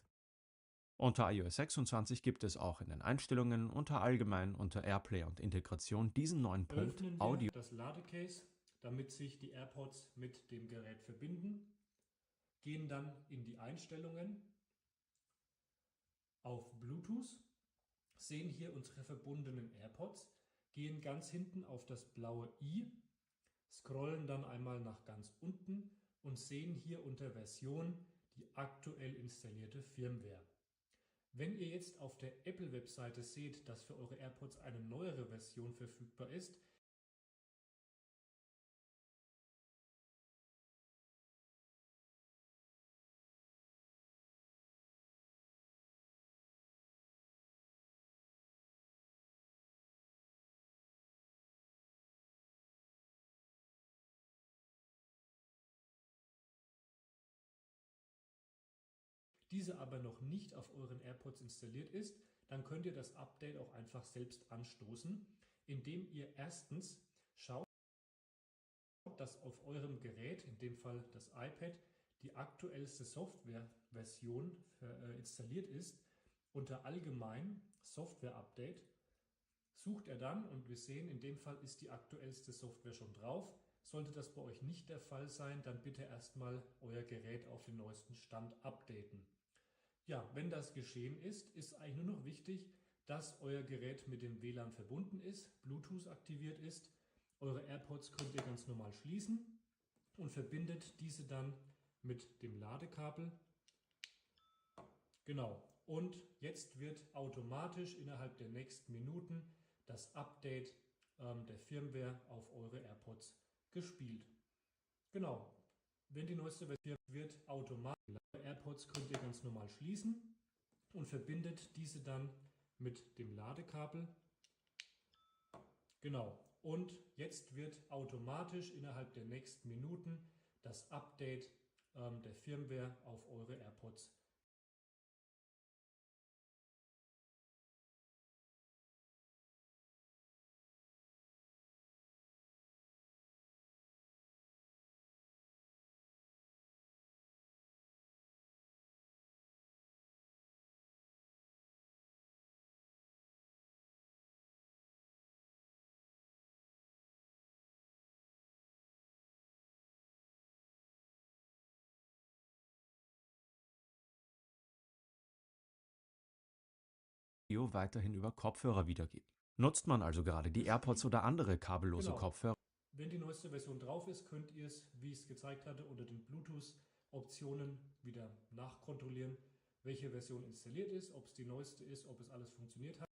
Unter iOS 26 gibt es auch in den Einstellungen unter Allgemein, unter Airplay und Integration diesen neuen Punkt Öffnen wir Audio. das Ladecase, damit sich die AirPods mit dem Gerät verbinden, gehen dann in die Einstellungen auf Bluetooth, sehen hier unsere verbundenen AirPods, gehen ganz hinten auf das blaue i, scrollen dann einmal nach ganz unten und sehen hier unter Version die aktuell installierte Firmware. Wenn ihr jetzt auf der Apple-Webseite seht, dass für eure AirPods eine neuere Version verfügbar ist, diese aber noch nicht auf euren AirPods installiert ist, dann könnt ihr das Update auch einfach selbst anstoßen, indem ihr erstens schaut, dass auf eurem Gerät, in dem Fall das iPad, die aktuellste Softwareversion installiert ist. Unter Allgemein Software Update sucht er dann und wir sehen, in dem Fall ist die aktuellste Software schon drauf. Sollte das bei euch nicht der Fall sein, dann bitte erstmal euer Gerät auf den neuesten Stand updaten. Ja, wenn das geschehen ist, ist eigentlich nur noch wichtig, dass euer Gerät mit dem WLAN verbunden ist, Bluetooth aktiviert ist. Eure AirPods könnt ihr ganz normal schließen und verbindet diese dann mit dem Ladekabel. Genau. Und jetzt wird automatisch innerhalb der nächsten Minuten das Update der Firmware auf eure AirPods gespielt. Genau. Wenn die neueste Version wird automatisch, AirPods könnt ihr ganz normal schließen und verbindet diese dann mit dem Ladekabel. Genau. Und jetzt wird automatisch innerhalb der nächsten Minuten das Update der Firmware auf eure AirPods weiterhin über Kopfhörer wiedergeben. Nutzt man also gerade die AirPods oder andere kabellose Kopfhörer, Wenn die neueste Version drauf ist, könnt ihr es, wie ich es gezeigt hatte, unter den Bluetooth-Optionen wieder nachkontrollieren, welche Version installiert ist, ob es die neueste ist, ob es alles funktioniert hat.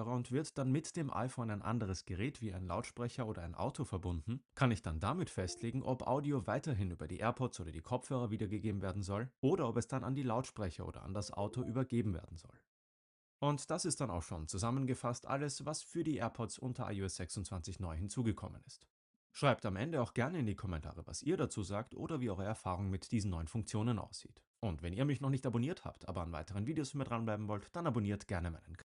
und wird dann mit dem iPhone ein anderes Gerät wie ein Lautsprecher oder ein Auto verbunden, kann ich dann damit festlegen, ob Audio weiterhin über die AirPods oder die Kopfhörer wiedergegeben werden soll oder ob es dann an die Lautsprecher oder an das Auto übergeben werden soll. Und das ist dann auch schon zusammengefasst alles, was für die AirPods unter iOS 26 neu hinzugekommen ist. Schreibt am Ende auch gerne in die Kommentare, was ihr dazu sagt oder wie eure Erfahrung mit diesen neuen Funktionen aussieht. Und wenn ihr mich noch nicht abonniert habt, aber an weiteren Videos mit dranbleiben wollt, dann abonniert gerne meinen Kanal.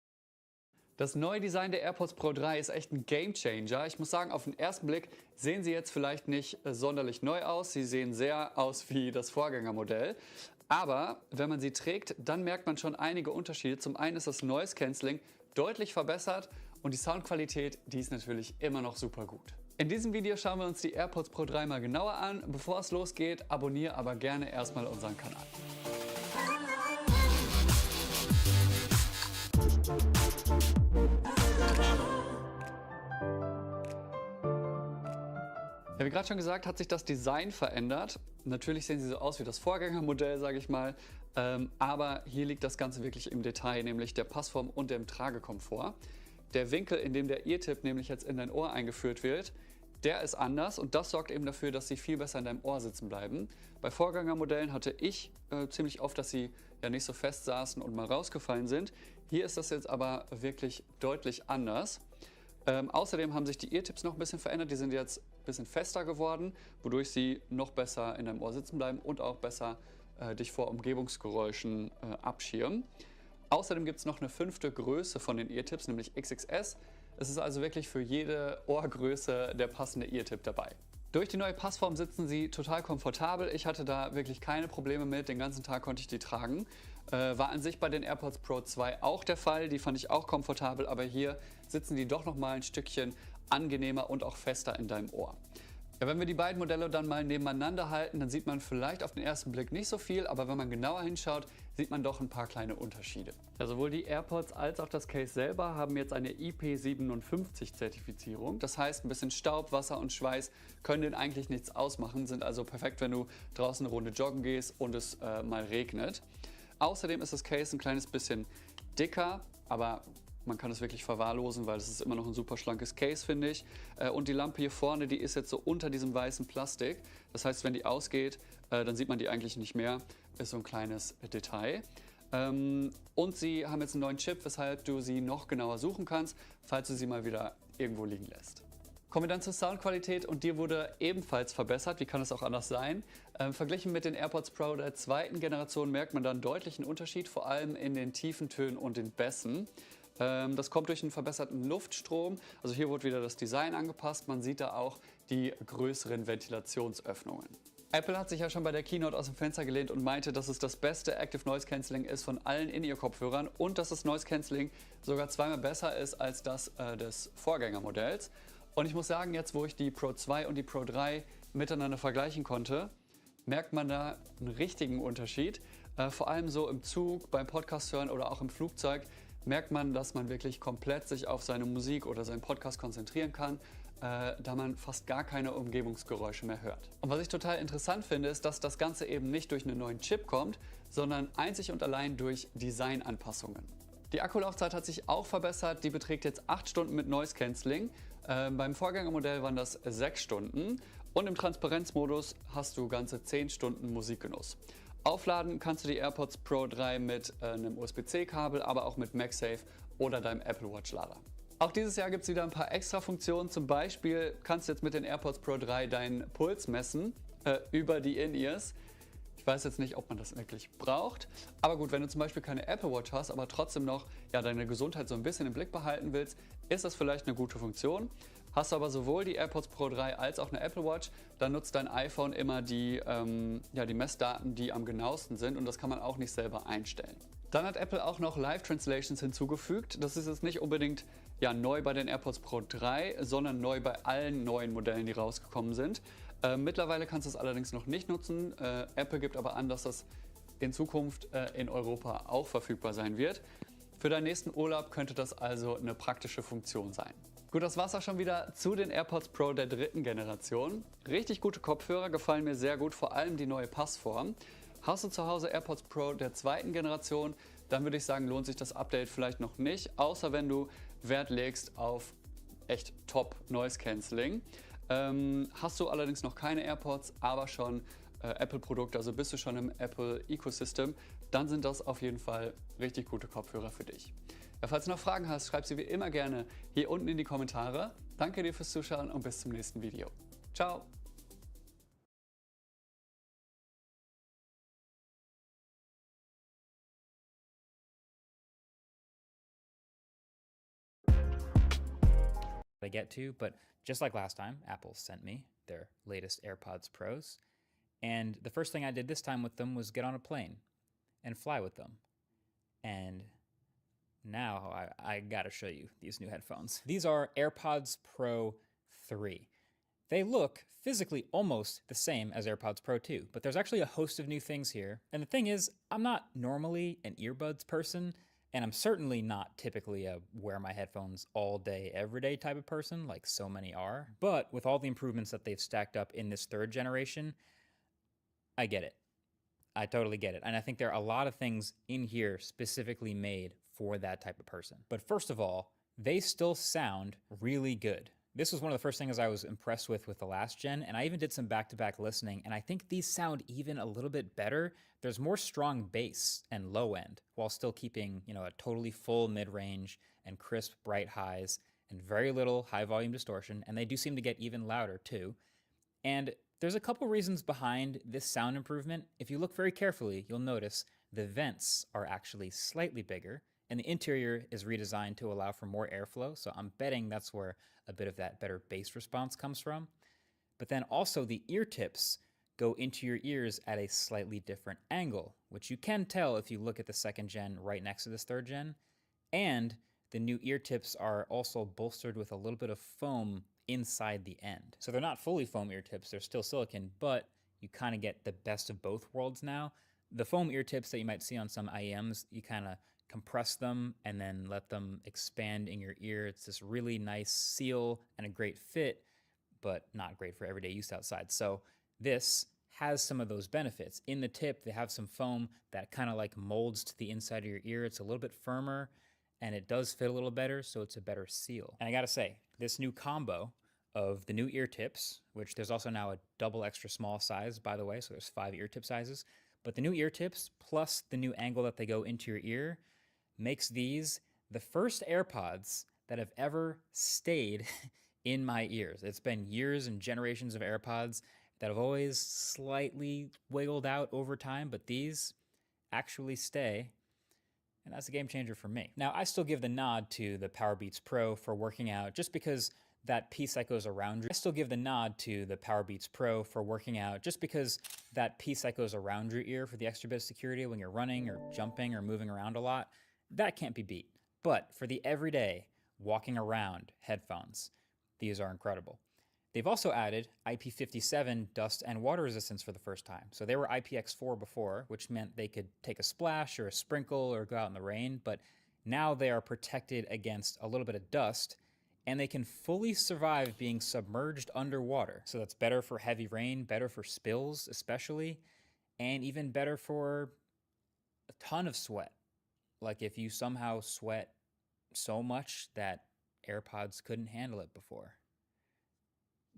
Das neue Design der AirPods Pro 3 ist echt ein Gamechanger. Ich muss sagen, auf den ersten Blick sehen sie jetzt vielleicht nicht sonderlich neu aus. Sie sehen sehr aus wie das Vorgängermodell. Aber wenn man sie trägt, dann merkt man schon einige Unterschiede. Zum einen ist das Noise Cancelling deutlich verbessert und die Soundqualität, die ist natürlich immer noch super gut. In diesem Video schauen wir uns die AirPods Pro 3 mal genauer an. Bevor es losgeht, abonniere aber gerne erstmal unseren Kanal. Ja, wie gerade schon gesagt, hat sich das Design verändert. Natürlich sehen sie so aus wie das Vorgängermodell, sage ich mal. Aber hier liegt das Ganze wirklich im Detail, nämlich der Passform und dem Tragekomfort. Der Winkel, in dem der Eartip nämlich jetzt in dein Ohr eingeführt wird, der ist anders und das sorgt eben dafür, dass sie viel besser in deinem Ohr sitzen bleiben. Bei Vorgängermodellen hatte ich ziemlich oft, dass sie ja nicht so fest saßen und mal rausgefallen sind. Hier ist das jetzt aber wirklich deutlich anders. Außerdem haben sich die Eartips noch ein bisschen verändert. Die sind jetzt ein bisschen fester geworden, wodurch sie noch besser in deinem Ohr sitzen bleiben und auch besser dich vor Umgebungsgeräuschen abschirmen. Außerdem gibt es noch eine 5. Größe von den Eartips, nämlich XXS. Es ist also wirklich für jede Ohrgröße der passende Eartip dabei. Durch die neue Passform sitzen sie total komfortabel. Ich hatte da wirklich keine Probleme mit. Den ganzen Tag konnte ich die tragen. War an sich bei den AirPods Pro 2 auch der Fall. Die fand ich auch komfortabel, aber hier sitzen die doch noch mal ein Stückchen angenehmer und auch fester in deinem Ohr. Ja, wenn wir die beiden Modelle dann mal nebeneinander halten, dann sieht man vielleicht auf den ersten Blick nicht so viel, aber wenn man genauer hinschaut, sieht man doch ein paar kleine Unterschiede. Ja, sowohl die AirPods als auch das Case selber haben jetzt eine IP57-Zertifizierung. Das heißt, ein bisschen Staub, Wasser und Schweiß können denen eigentlich nichts ausmachen, sind also perfekt, wenn du draußen eine Runde joggen gehst und es mal regnet. Außerdem ist das Case ein kleines bisschen dicker, aber man kann es wirklich verwahrlosen, weil es ist immer noch ein super schlankes Case, finde ich. Und die Lampe hier vorne, die ist jetzt so unter diesem weißen Plastik. Das heißt, wenn die ausgeht, dann sieht man die eigentlich nicht mehr. Ist so ein kleines Detail. Und sie haben jetzt einen neuen Chip, weshalb du sie noch genauer suchen kannst, falls du sie mal wieder irgendwo liegen lässt. Kommen wir dann zur Soundqualität und die wurde ebenfalls verbessert. Wie kann es auch anders sein? Verglichen mit den AirPods Pro der zweiten Generation merkt man dann einen deutlichen Unterschied, vor allem in den tiefen Tönen und den Bässen. Das kommt durch einen verbesserten Luftstrom. Also hier wurde wieder das Design angepasst. Man sieht da auch die größeren Ventilationsöffnungen. Apple hat sich ja schon bei der Keynote aus dem Fenster gelehnt und meinte, dass es das beste Active Noise Cancelling ist von allen In-Ear-Kopfhörern und dass das Noise Cancelling sogar zweimal besser ist als das des Vorgängermodells. Und ich muss sagen, jetzt wo ich die Pro 2 und die Pro 3 miteinander vergleichen konnte, merkt man da einen richtigen Unterschied. Vor allem so im Zug, beim Podcast hören oder auch im Flugzeug merkt man, dass man wirklich komplett sich auf seine Musik oder seinen Podcast konzentrieren kann, da man fast gar keine Umgebungsgeräusche mehr hört. Und was ich total interessant finde, ist, dass das Ganze eben nicht durch einen neuen Chip kommt, sondern einzig und allein durch Designanpassungen. Die Akkulaufzeit hat sich auch verbessert, die beträgt jetzt 8 Stunden mit Noise Cancelling. Beim Vorgängermodell waren das 6 Stunden und im Transparenzmodus hast du ganze 10 Stunden Musikgenuss. Aufladen kannst du die AirPods Pro 3 mit einem USB-C-Kabel, aber auch mit MagSafe oder deinem Apple Watch Lader. Auch dieses Jahr gibt es wieder ein paar extra Funktionen. Zum Beispiel kannst du jetzt mit den AirPods Pro 3 deinen Puls messen über die In-Ears. Ich weiß jetzt nicht, ob man das wirklich braucht. Aber gut, wenn du zum Beispiel keine Apple Watch hast, aber trotzdem noch deine Gesundheit so ein bisschen im Blick behalten willst, ist das vielleicht eine gute Funktion. Hast du aber sowohl die AirPods Pro 3 als auch eine Apple Watch, dann nutzt dein iPhone immer die Messdaten, die am genauesten sind und das kann man auch nicht selber einstellen. Dann hat Apple auch noch Live Translations hinzugefügt. Das ist jetzt nicht unbedingt neu bei den AirPods Pro 3, sondern neu bei allen neuen Modellen, die rausgekommen sind. Mittlerweile kannst du es allerdings noch nicht nutzen. Apple gibt aber an, dass das in Zukunft in Europa auch verfügbar sein wird. Für deinen nächsten Urlaub könnte das also eine praktische Funktion sein. Gut, das war's auch schon wieder zu den AirPods Pro der dritten Generation. Richtig gute Kopfhörer, gefallen mir sehr gut, vor allem die neue Passform. Hast du zu Hause AirPods Pro der zweiten Generation, dann würde ich sagen, lohnt sich das Update vielleicht noch nicht, außer wenn du Wert legst auf echt Top Noise Cancelling. Hast du allerdings noch keine AirPods, aber schon Apple-Produkte, also bist du schon im Apple-Ecosystem, dann sind das auf jeden Fall richtig gute Kopfhörer für dich. Ja, falls du noch Fragen hast, schreib sie wie immer gerne hier unten in die Kommentare. Danke dir fürs Zuschauen und bis zum nächsten Video. Ciao! I get to, but just like last time, Apple sent me their latest AirPods Pros, and the first thing I did this time with them was get on a plane and fly with them. And now I gotta show you these new headphones. These are AirPods Pro 3. They look physically almost the same as AirPods Pro 2, but there's actually a host of new things here. And the thing is, I'm not normally an earbuds person, and I'm certainly not typically a wear my headphones all day, every day type of person, like so many are. But with all the improvements that they've stacked up in this third generation, I get it. I totally get it. And I think there are a lot of things in here specifically made for that type of person. But first of all, they still sound really good. This was one of the first things I was impressed with the last gen, and I even did some back-to-back listening, and I think these sound even a little bit better. There's more strong bass and low end, while still keeping, a totally full mid-range and crisp, bright highs, and very little high-volume distortion, and they do seem to get even louder, too. And there's a couple reasons behind this sound improvement. If you look very carefully, you'll notice the vents are actually slightly bigger, and the interior is redesigned to allow for more airflow, so I'm betting that's where a bit of that better bass response comes from. But then also the ear tips go into your ears at a slightly different angle, which you can tell if you look at the second gen right next to this third gen. And the new ear tips are also bolstered with a little bit of foam inside the end. So they're not fully foam ear tips, they're still silicone, but you kind of get the best of both worlds now. The foam ear tips that you might see on some IEMs, you kind of compress them and then let them expand in your ear. It's this really nice seal and a great fit, but not great for everyday use outside. So this has some of those benefits. In the tip, they have some foam that kind of like molds to the inside of your ear. It's a little bit firmer and it does fit a little better, so it's a better seal. And I gotta say, this new combo of the new ear tips, which there's also now a double extra small size, by the way, so there's 5 ear tip sizes, but the new ear tips plus the new angle that they go into your ear makes these the first AirPods that have ever stayed in my ears. It's been years and generations of AirPods that have always slightly wiggled out over time, but these actually stay, and that's a game changer for me. Now, I still give the nod to the Powerbeats Pro for working out just because that piece that goes around your ear for the extra bit of security when you're running or jumping or moving around a lot, that can't be beat. But for the everyday walking around headphones, these are incredible. They've also added IP57 dust and water resistance for the first time. So they were IPX4 before, which meant they could take a splash or a sprinkle or go out in the rain, but now they are protected against a little bit of dust, and they can fully survive being submerged underwater. So that's better for heavy rain, better for spills especially, and even better for a ton of sweat. Like if you somehow sweat so much that AirPods couldn't handle it before,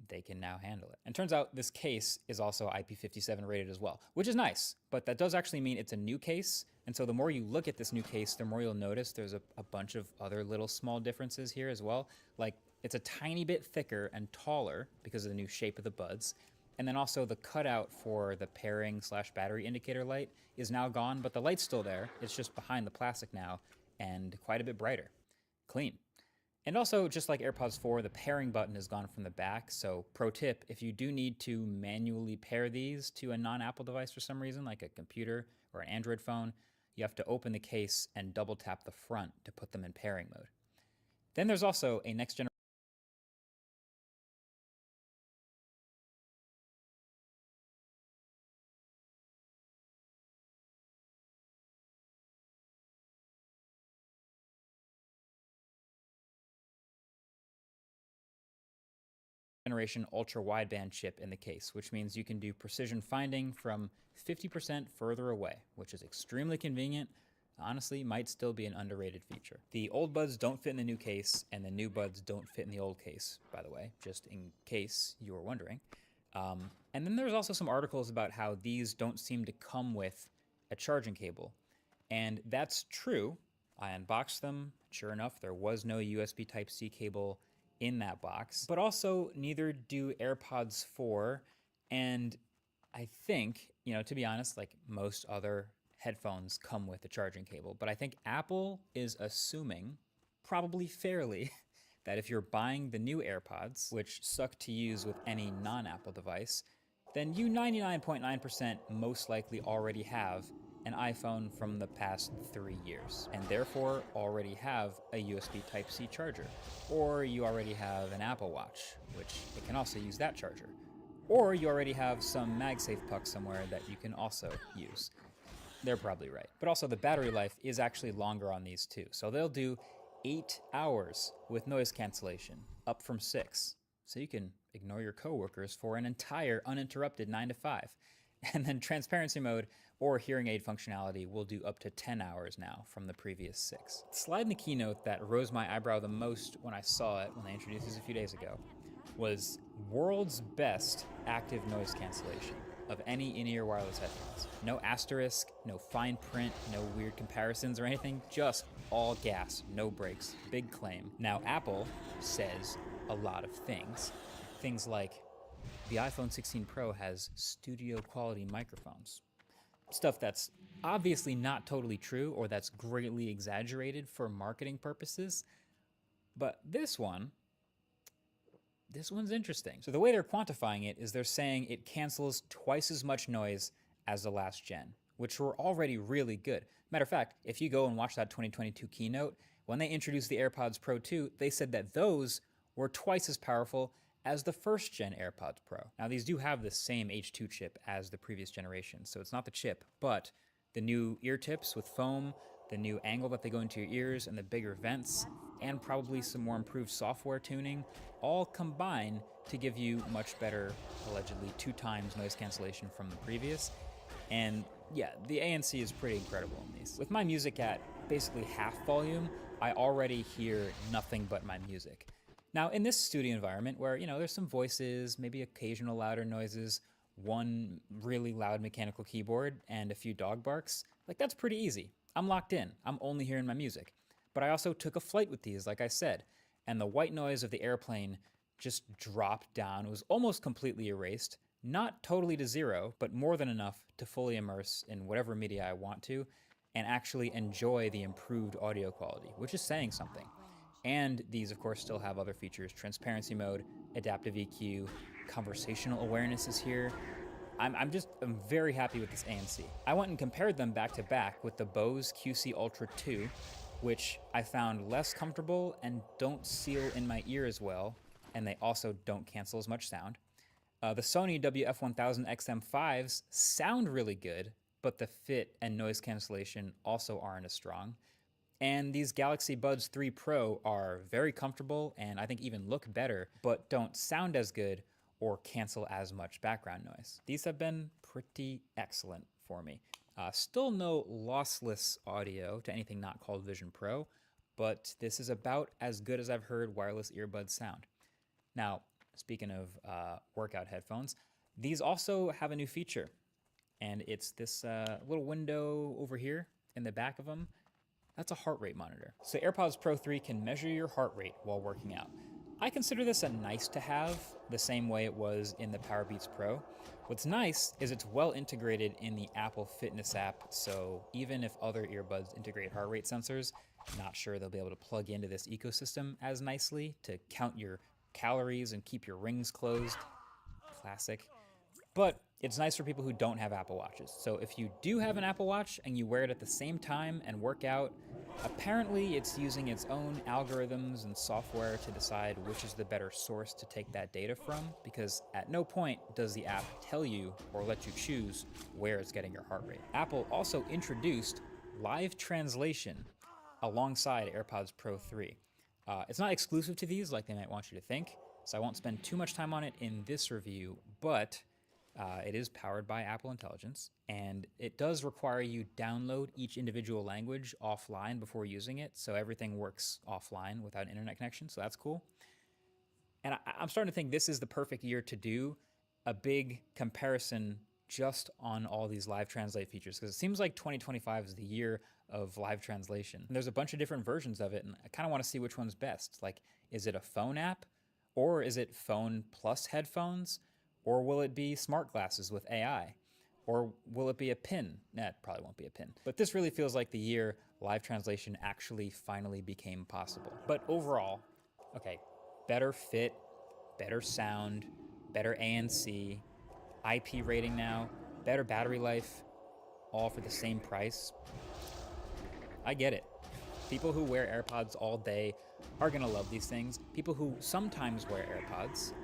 they can now handle it. And turns out this case is also IP57 rated as well, which is nice, but that does actually mean it's a new case. And so the more you look at this new case, the more you'll notice there's a bunch of other little small differences here as well. Like it's a tiny bit thicker and taller because of the new shape of the buds. And then also the cutout for the pairing/battery indicator light is now gone, but the light's still there. It's just behind the plastic now and quite a bit brighter. Clean. And also, just like AirPods 4, the pairing button is gone from the back. So pro tip, if you do need to manually pair these to a non-Apple device for some reason, like a computer or an Android phone, you have to open the case and double tap the front to put them in pairing mode. Then there's also a next generation ultra wideband chip in the case, which means you can do precision finding from 50% further away, which is extremely convenient. Honestly, might still be an underrated feature. The old buds don't fit in the new case, and the new buds don't fit in the old case, by the way, just in case you were wondering. And then there's also some articles about how these don't seem to come with a charging cable. And that's true. I unboxed them. Sure enough, there was no USB Type-C cable in that box, but also neither do AirPods 4. And I think, you know, to be honest, like most other headphones come with a charging cable, but I think Apple is assuming, probably fairly, that if you're buying the new AirPods, which suck to use with any non-Apple device, then you 99.9% most likely already have an iPhone from the past 3 years, and therefore already have a USB Type-C charger. Or you already have an Apple Watch, which it can also use that charger. Or you already have some MagSafe puck somewhere that you can also use. They're probably right. But also the battery life is actually longer on these too. So they'll do 8 hours with noise cancellation, up from 6. So you can ignore your coworkers for an entire uninterrupted 9 to 5. And then transparency mode or hearing aid functionality will do up to 10 hours now from the previous 6. The slide in the keynote that rose my eyebrow the most when I saw it, when they introduced this a few days ago, was world's best active noise cancellation of any in-ear wireless headphones. No asterisk, no fine print, no weird comparisons or anything, just all gas, no brakes, big claim. Now Apple says a lot of things. Things like, the iPhone 16 Pro has studio quality microphones. Stuff that's obviously not totally true or that's greatly exaggerated for marketing purposes. But this one's interesting. So the way they're quantifying it is they're saying it cancels twice as much noise as the last gen, which were already really good. Matter of fact, if you go and watch that 2022 keynote, when they introduced the AirPods Pro 2, they said that those were twice as powerful as the first gen AirPods Pro. Now these do have the same H2 chip as the previous generation, so it's not the chip, but the new ear tips with foam, the new angle that they go into your ears, and the bigger vents, and probably some more improved software tuning, all combine to give you much better, allegedly 2 times noise cancellation from the previous. And yeah, the ANC is pretty incredible in these. With my music at basically half volume, I already hear nothing but my music. Now in this studio environment where, you know, there's some voices, maybe occasional louder noises, one really loud mechanical keyboard, and a few dog barks, like that's pretty easy. I'm locked in, I'm only hearing my music. But I also took a flight with these, like I said, and the white noise of the airplane just dropped down. It was almost completely erased, not totally to zero, but more than enough to fully immerse in whatever media I want to, and actually enjoy the improved audio quality, which is saying something. And these, of course, still have other features. Transparency mode, adaptive EQ, conversational awareness is here. I'm very happy with this ANC. I went and compared them back to back with the Bose QC Ultra 2, which I found less comfortable and don't seal in my ear as well, and they also don't cancel as much sound. The Sony WF-1000 XM5s sound really good, but the fit and noise cancellation also aren't as strong. And these Galaxy Buds 3 Pro are very comfortable and I think even look better, but don't sound as good or cancel as much background noise. These have been pretty excellent for me. Still no lossless audio to anything not called Vision Pro, but this is about as good as I've heard wireless earbuds sound. Now, speaking of workout headphones, these also have a new feature, and it's this little window over here in the back of them. That's a heart rate monitor. So AirPods Pro 3 can measure your heart rate while working out. I consider this a nice to have, the same way it was in the Powerbeats Pro. What's nice is it's well integrated in the Apple Fitness app, so even if other earbuds integrate heart rate sensors, not sure they'll be able to plug into this ecosystem as nicely to count your calories and keep your rings closed. Classic. But it's nice for people who don't have Apple Watches. So if you do have an Apple Watch and you wear it at the same time and work out, apparently it's using its own algorithms and software to decide which is the better source to take that data from, because at no point does the app tell you or let you choose where it's getting your heart rate. Apple also introduced live translation alongside AirPods Pro 3. It's not exclusive to these like they might want you to think, so I won't spend too much time on it in this review, but it is powered by Apple Intelligence, and it does require you download each individual language offline before using it, so everything works offline without an internet connection, so that's cool. And I'm starting to think this is the perfect year to do a big comparison just on all these live translate features, because it seems like 2025 is the year of live translation. And there's a bunch of different versions of it, and I kind of want to see which one's best. Like, is it a phone app, or is it phone plus headphones? Or will it be smart glasses with AI? Or will it be a pin? Nah, it probably won't be a pin. But this really feels like the year live translation actually finally became possible. But overall, okay, better fit, better sound, better ANC, IP rating now, better battery life, all for the same price. I get it. People who wear AirPods all day are gonna love these things. People who sometimes wear AirPods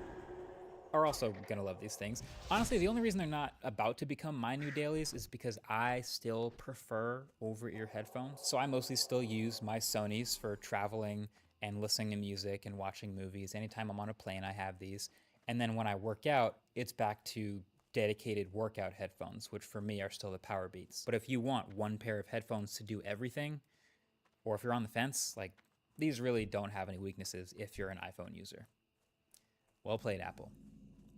are also gonna love these things. Honestly, the only reason they're not about to become my new dailies is because I still prefer over-ear headphones. So I mostly still use my Sonys for traveling and listening to music and watching movies. Anytime I'm on a plane, I have these. And then when I work out, it's back to dedicated workout headphones, which for me are still the Powerbeats. But if you want one pair of headphones to do everything, or if you're on the fence, like, these really don't have any weaknesses if you're an iPhone user. Well played, Apple.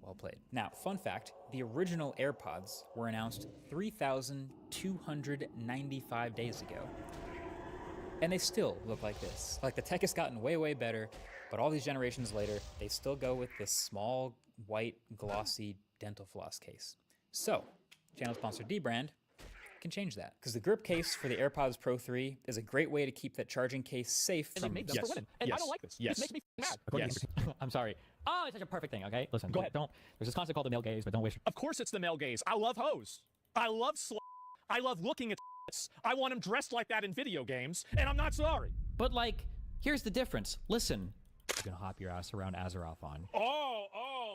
Well played. Now, fun fact, the original AirPods were announced 3,295 days ago. And they still look like this. Like, the tech has gotten way, way better, but all these generations later, they still go with this small, white, glossy dental floss case. So, channel sponsor D-Brand can change that. Because the grip case for the AirPods Pro 3 is a great way to keep that charging case safe from... And I don't like this. Yes. This makes me mad. Yes. I'm sorry. Oh, it's such a perfect thing, okay? Listen, Go ahead. don't, there's this concept called the male gaze, but don't waste your... Of course it's the male gaze. I love hoes. I love I love looking at I want them dressed like that in video games, and I'm not sorry. But, like, here's the difference. Listen, you can hop your ass around Azeroth on.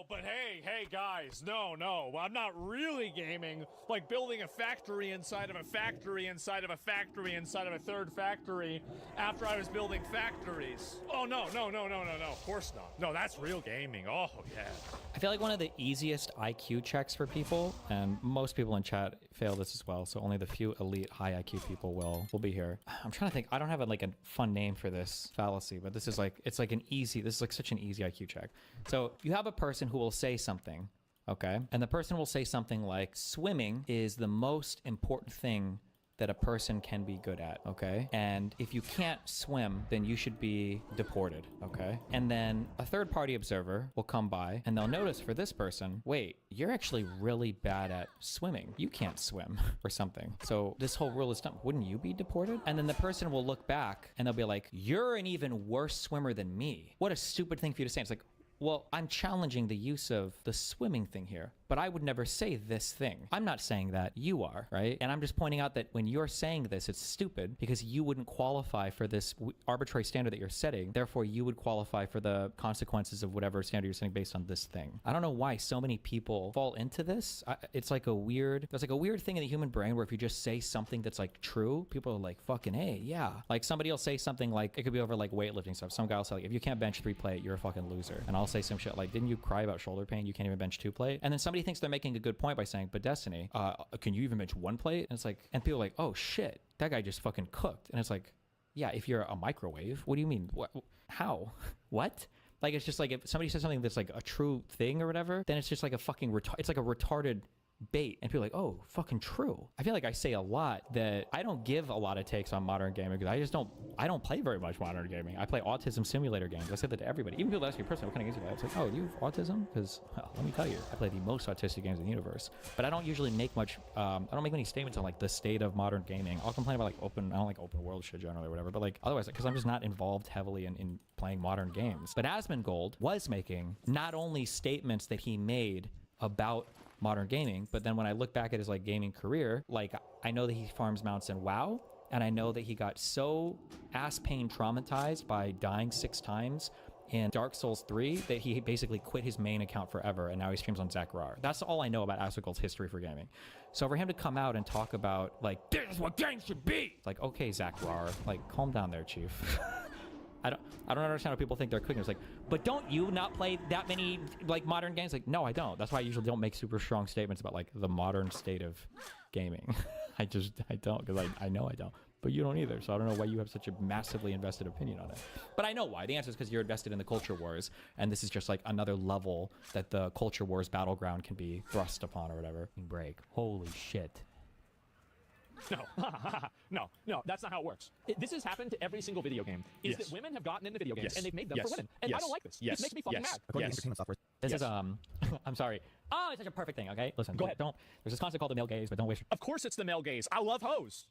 But hey guys, no, I'm not really gaming, like building a factory inside of a factory inside of a factory inside of a third factory after I was building factories. Oh, no, of course not. No, that's real gaming. Oh, yeah. I feel like one of the easiest IQ checks for people, and most people in chat fail this as well, so only the few elite high IQ people will be here. I'm trying to think. I don't have a fun name for this fallacy, but this is like, it's like this is like such an easy IQ check. So you have a person who will say something, okay? And the person will say something like, swimming is the most important thing that a person can be good at, okay? And if you can't swim, then you should be deported, okay? And then a third party observer will come by and they'll notice for this person, wait, you're actually really bad at swimming. You can't swim or something. So this whole rule is dumb. Wouldn't you be deported? And then the person will look back and they'll be like, you're an even worse swimmer than me. What a stupid thing for you to say. It's like, well, I'm challenging the use of the swimming thing here, but I would never say this thing. I'm not saying that, you are, right? And I'm just pointing out that when you're saying this, it's stupid because you wouldn't qualify for this arbitrary standard that you're setting. Therefore, you would qualify for the consequences of whatever standard you're setting based on this thing. I don't know why so many people fall into this. It's like there's like a weird thing in the human brain where if you just say something that's like true, people are like, fucking hey, yeah. Like somebody will say something like, it could be over like weightlifting stuff. Some guy will say like, if you can't bench 3 plate, you're a fucking loser. And I'll say some shit like, didn't you cry about shoulder pain? You can't even bench 2 plate. And then somebody thinks they're making a good point by saying, but Destiny, can you even bench 1 plate? And it's like, and people are like, oh shit, that guy just fucking cooked. And it's like, yeah, if you're a microwave, what do you mean? What? How? What? Like, it's just like, if somebody says something that's like a true thing or whatever, then it's just like a fucking it's like a retarded bait, and people are like, oh, fucking true. I feel like I say a lot that I don't give a lot of takes on modern gaming because I don't play very much modern gaming. I play autism simulator games. I say that to everybody. Even people ask me personally, what kind of games you play? It's like, oh, do you have autism? Because, well, let me tell you, I play the most autistic games in the universe. But I don't usually make much, I don't make many statements on like the state of modern gaming. I'll complain about like I don't like open world shit generally or whatever, but like otherwise, because I'm just not involved heavily in playing modern games. But Asmongold was making not only statements that he made about modern gaming, but then when I look back at his like gaming career, like I know that he farms mounts in WoW, and I know that he got so ass pain traumatized by dying 6 times in Dark Souls 3 that he basically quit his main account forever, and now he streams on Zachar. That's all I know about Asmongold's history for gaming. So for him to come out and talk about like, this is what games should be, like, okay, Zachar, like calm down there, chief. I don't understand how people think they're cooking. It's like, but don't you not play that many like modern games? Like, no, I don't. That's why I usually don't make super strong statements about like the modern state of gaming. I don't, because I know I don't. But you don't either, so I don't know why you have such a massively invested opinion on it. But I know why. The answer is because you're invested in the culture wars, and this is just like another level that the culture wars battleground can be thrust upon or whatever. Break. Holy shit. No, that's not how it works. This has happened to every single video game. Is that women have gotten into video games and they've made them for women. And I don't like this. This makes me fucking mad. This is I'm sorry. Oh, it's such a perfect thing. Okay, listen. Go ahead. Don't. There's this concept called the male gaze, but don't waste. Of course, it's the male gaze. I love hoes.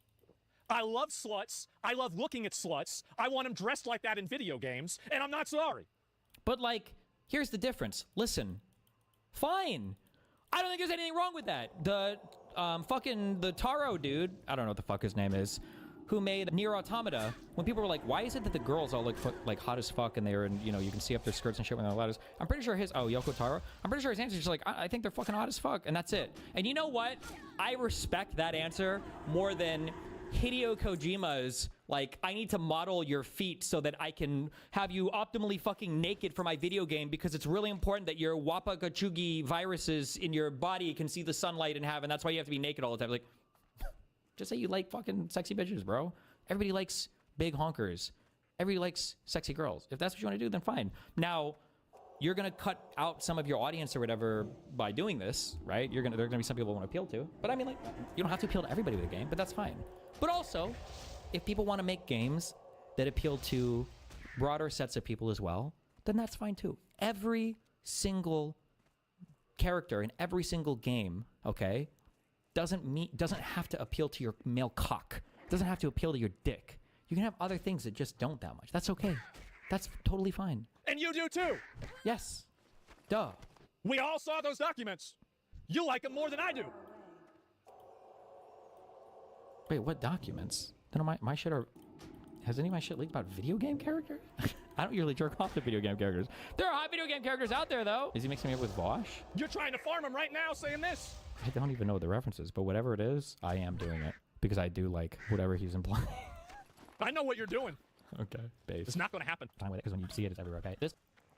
I love sluts. I love looking at sluts. I want them dressed like that in video games, and I'm not sorry. But like, here's the difference. Listen, fine. I don't think there's anything wrong with that. The Taro dude, I don't know what the fuck his name is, who made Nier Automata, when people were like, why is it that the girls all look like hot as fuck and they're in, you know, you can see up their skirts and shit when they're loud as, I'm pretty sure Yoko Taro, I'm pretty sure his answer is just like, I think they're fucking hot as fuck, and that's it. And you know what? I respect that answer more than Hideo Kojima's, like, I need to model your feet so that I can have you optimally fucking naked for my video game because it's really important that your Wapakachugi viruses in your body can see the sunlight and that's why you have to be naked all the time. Like, just say you like fucking sexy bitches, bro. Everybody likes big honkers. Everybody likes sexy girls. If that's what you want to do, then fine. Now, you're going to cut out some of your audience or whatever by doing this, right? There are going to be some people who want to appeal to. But I mean, like, you don't have to appeal to everybody with a game, but that's fine. But also, if people want to make games that appeal to broader sets of people as well, then that's fine too. Every single character in every single game, okay, doesn't have to appeal to your male cock. Doesn't have to appeal to your dick. You can have other things that just don't that much. That's okay. That's totally fine. And you do too. Yes. Duh. We all saw those documents. You like them more than I do. Wait, what documents? None of my shit are... Has any of my shit leaked about video game characters? I don't usually jerk off to video game characters. There are hot video game characters out there, though. Is he mixing me up with Vosh? You're trying to farm him right now saying this. I don't even know the references, but whatever it is, I am doing it because I do like whatever he's implying. I know what you're doing. Okay, base. It's not going to happen. Fine with it, because when you see it, it's everywhere, okay?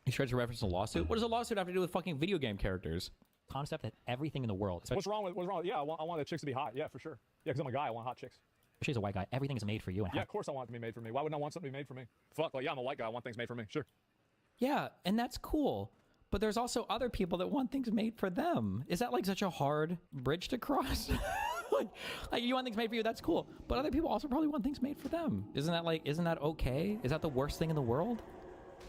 He tries to reference a lawsuit. What does a lawsuit have to do with fucking video game characters? Concept that everything in the world... What's wrong? Yeah, I want the chicks to be hot. Yeah, for sure. Yeah, because I'm a guy. I want hot chicks. She's a white guy. Everything is made for you. And yeah, of course I want it to be made for me. Why wouldn't I want something to be made for me? Fuck, yeah, I'm a white guy. I want things made for me. Sure. Yeah, and that's cool. But there's also other people that want things made for them. Is that like such a hard bridge to cross? like you want things made for you, that's cool. But other people also probably want things made for them. Isn't that okay? Is that the worst thing in the world?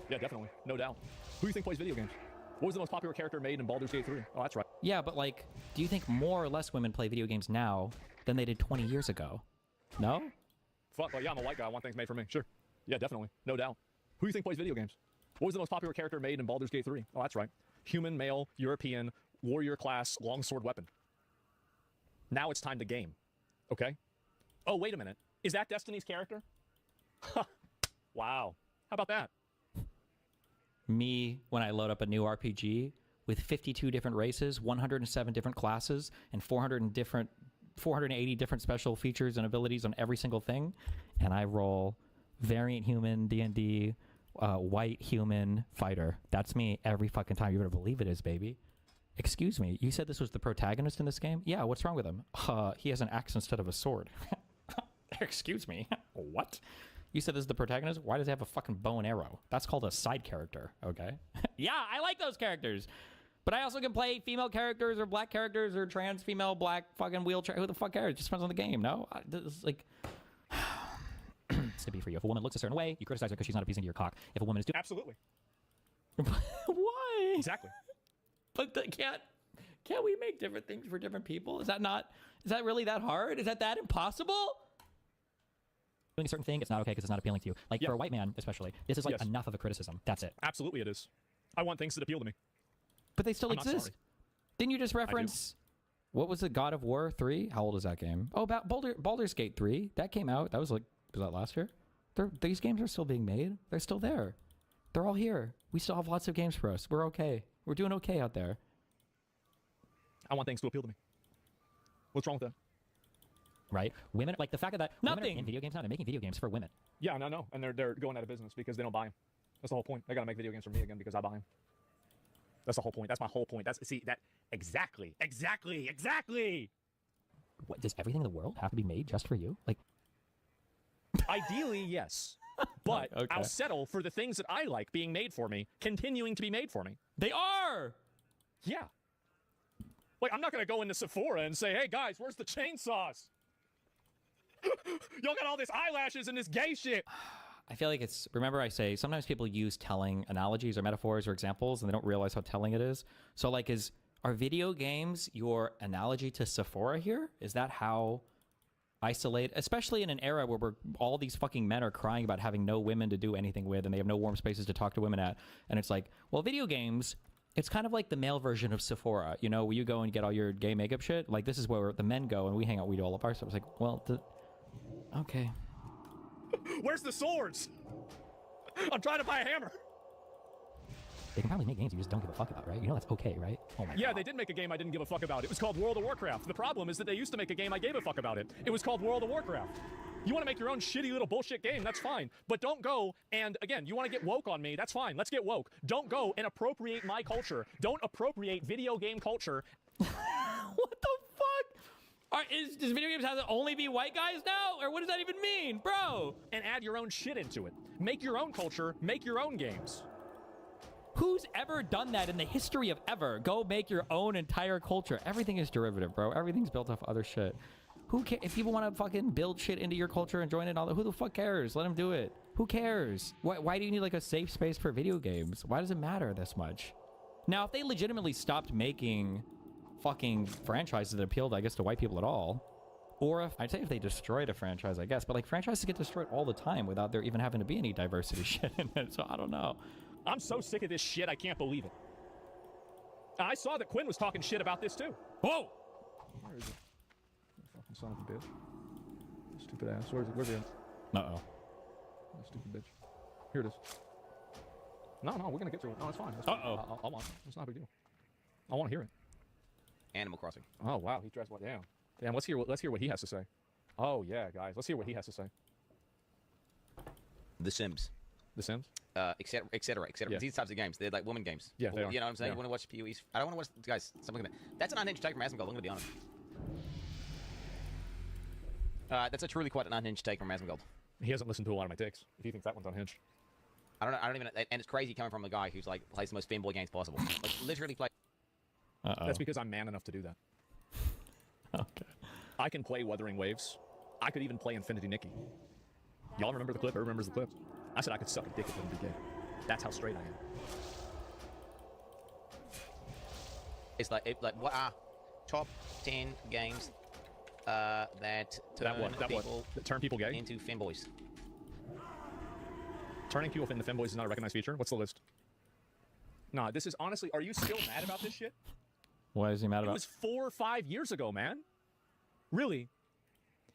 Yeah, definitely. No doubt. Who do you think plays video games? What was the most popular character made in Baldur's Gate 3? Oh, that's right. Yeah, but like, do you think more or less women play video games now than they did 20 years ago? No? Fuck, yeah, I'm a white guy. I want things made for me. Sure. Yeah, definitely. No doubt. Who do you think plays video games? What was the most popular character made in Baldur's Gate 3? Oh, that's right. Human, male, European, warrior class, longsword weapon. Now it's time to game. Okay? Oh, wait a minute. Is that Destiny's character? Wow. How about that? Me, when I load up a new RPG with 52 different races, 107 different classes, and 480 different special features and abilities on every single thing, and I roll variant human, D&D, white human fighter. That's me every fucking time. You better believe it is, baby. Excuse me, you said this was the protagonist in this game? Yeah, what's wrong with him? He has an axe instead of a sword. Excuse me. What? You said this is the protagonist? Why does he have a fucking bow and arrow? That's called a side character, okay? Yeah, I like those characters. But I also can play female characters or black characters or trans female black fucking wheelchair. Who the fuck cares? It just depends on the game, no? This is like... to be for you. If a woman looks a certain way, you criticize her because she's not a piece into your cock. If a woman is doing... Absolutely. Why? Exactly. But can't we make different things for different people? Is that really that hard? Is that impossible? Doing a certain thing, it's not okay because it's not appealing to you. Like for a white man, especially, this is like enough of a criticism. That's it. Absolutely it is. I want things that appeal to me. But they still exist. Didn't you just reference, what was it, God of War 3? How old is that game? Oh, about Baldur's Gate 3. That came out. That was like, was that last year? These games are still being made. They're still there. They're all here. We still have lots of games for us. We're okay. We're doing okay out there. I want things to appeal to me. What's wrong with that? Right? Women, like the fact that women in video games now, they're making video games for women. Yeah, no. And they're going out of business because they don't buy them. That's the whole point. They got to make video games for me again because I buy them. That's the whole point. That's my whole point. Exactly. What, does everything in the world have to be made just for you? Like, ideally, yes. But okay. I'll settle for the things that I like being made for me, continuing to be made for me. They are! Yeah. Like, I'm not going to go into Sephora and say, hey, guys, where's the chainsaws? Y'all got all this eyelashes and this gay shit. I feel like it's, remember I say, sometimes people use telling analogies or metaphors or examples and they don't realize how telling it is. So like, are video games your analogy to Sephora here? Is that how isolate, especially in an era where all these fucking men are crying about having no women to do anything with and they have no warm spaces to talk to women at. And it's like, well, video games, it's kind of like the male version of Sephora, you know, where you go and get all your gay makeup shit. Like, this is where the men go and we hang out, we do all of our stuff. It's like, well, okay. Where's the swords? I'm trying to buy a hammer. They can probably make games you just don't give a fuck about, right? You know that's okay, right? Oh my Yeah, God. they did make a game I didn't give a fuck about. It was called World of Warcraft. The problem is that they used to make a game I gave a fuck about it. It was called World of Warcraft. You want to make your own shitty little bullshit game, that's fine. But don't go and, again, you want to get woke on me, that's fine. Let's get woke. Don't go and appropriate my culture. Don't appropriate video game culture. What the fuck? Does video games have to only be white guys now? Or what does that even mean, bro? And add your own shit into it. Make your own culture, make your own games. Who's ever done that in the history of ever? Go make your own entire culture. Everything is derivative, bro. Everything's built off other shit. Who cares? If people want to fucking build shit into your culture and join it and all that, who the fuck cares? Let them do it. Who cares? Why do you need like a safe space for video games? Why does it matter this much? Now, if they legitimately stopped making fucking franchises that appealed, I guess, to white people at all, or if I'd say if they destroyed a franchise, I guess, but like franchises get destroyed all the time without there even having to be any diversity shit in it. So I don't know. I'm so sick of this shit, I can't believe it. I saw that Quinn was talking shit about this too. Whoa! Where is it? Fucking son of a bitch. Stupid ass. Where's it? Uh-oh. Stupid bitch. Here it is. No, we're gonna get through it. No, it's fine. I want it. It's not a big deal. I want to hear it. Animal Crossing. Oh wow, he dressed well. Damn. Damn. Let's hear what he has to say. Oh yeah, guys. Let's hear what he has to say. The Sims. The Sims. Et cetera. Yeah. These types of games, they're like woman games. Yeah, they are. You know what I'm saying? Yeah. You want to watch PoEs? I don't want to watch guys. Something like that. That's an unhinged take from Asmongold. I'm gonna be honest. That's a truly quite an unhinged take from Asmongold. He hasn't listened to a lot of my takes. If he thinks that one's unhinged. I don't even. And it's crazy coming from a guy who's like plays the most fanboy games possible. Like literally play. That's because I'm man enough to do that. Okay. I can play Wuthering Waves. I could even play Infinity Nikki. Y'all remember the clip? Who remembers the clip? I said I could suck a dick if it wouldn't be gay. That's how straight I am. It's like what are top 10 games that turn people gay into femboys? Turning people into femboys is not a recognized feature. What's the list? Nah, this is honestly. Are you still mad about this shit? What is he mad It about? was 4 or 5 years ago, man. Really?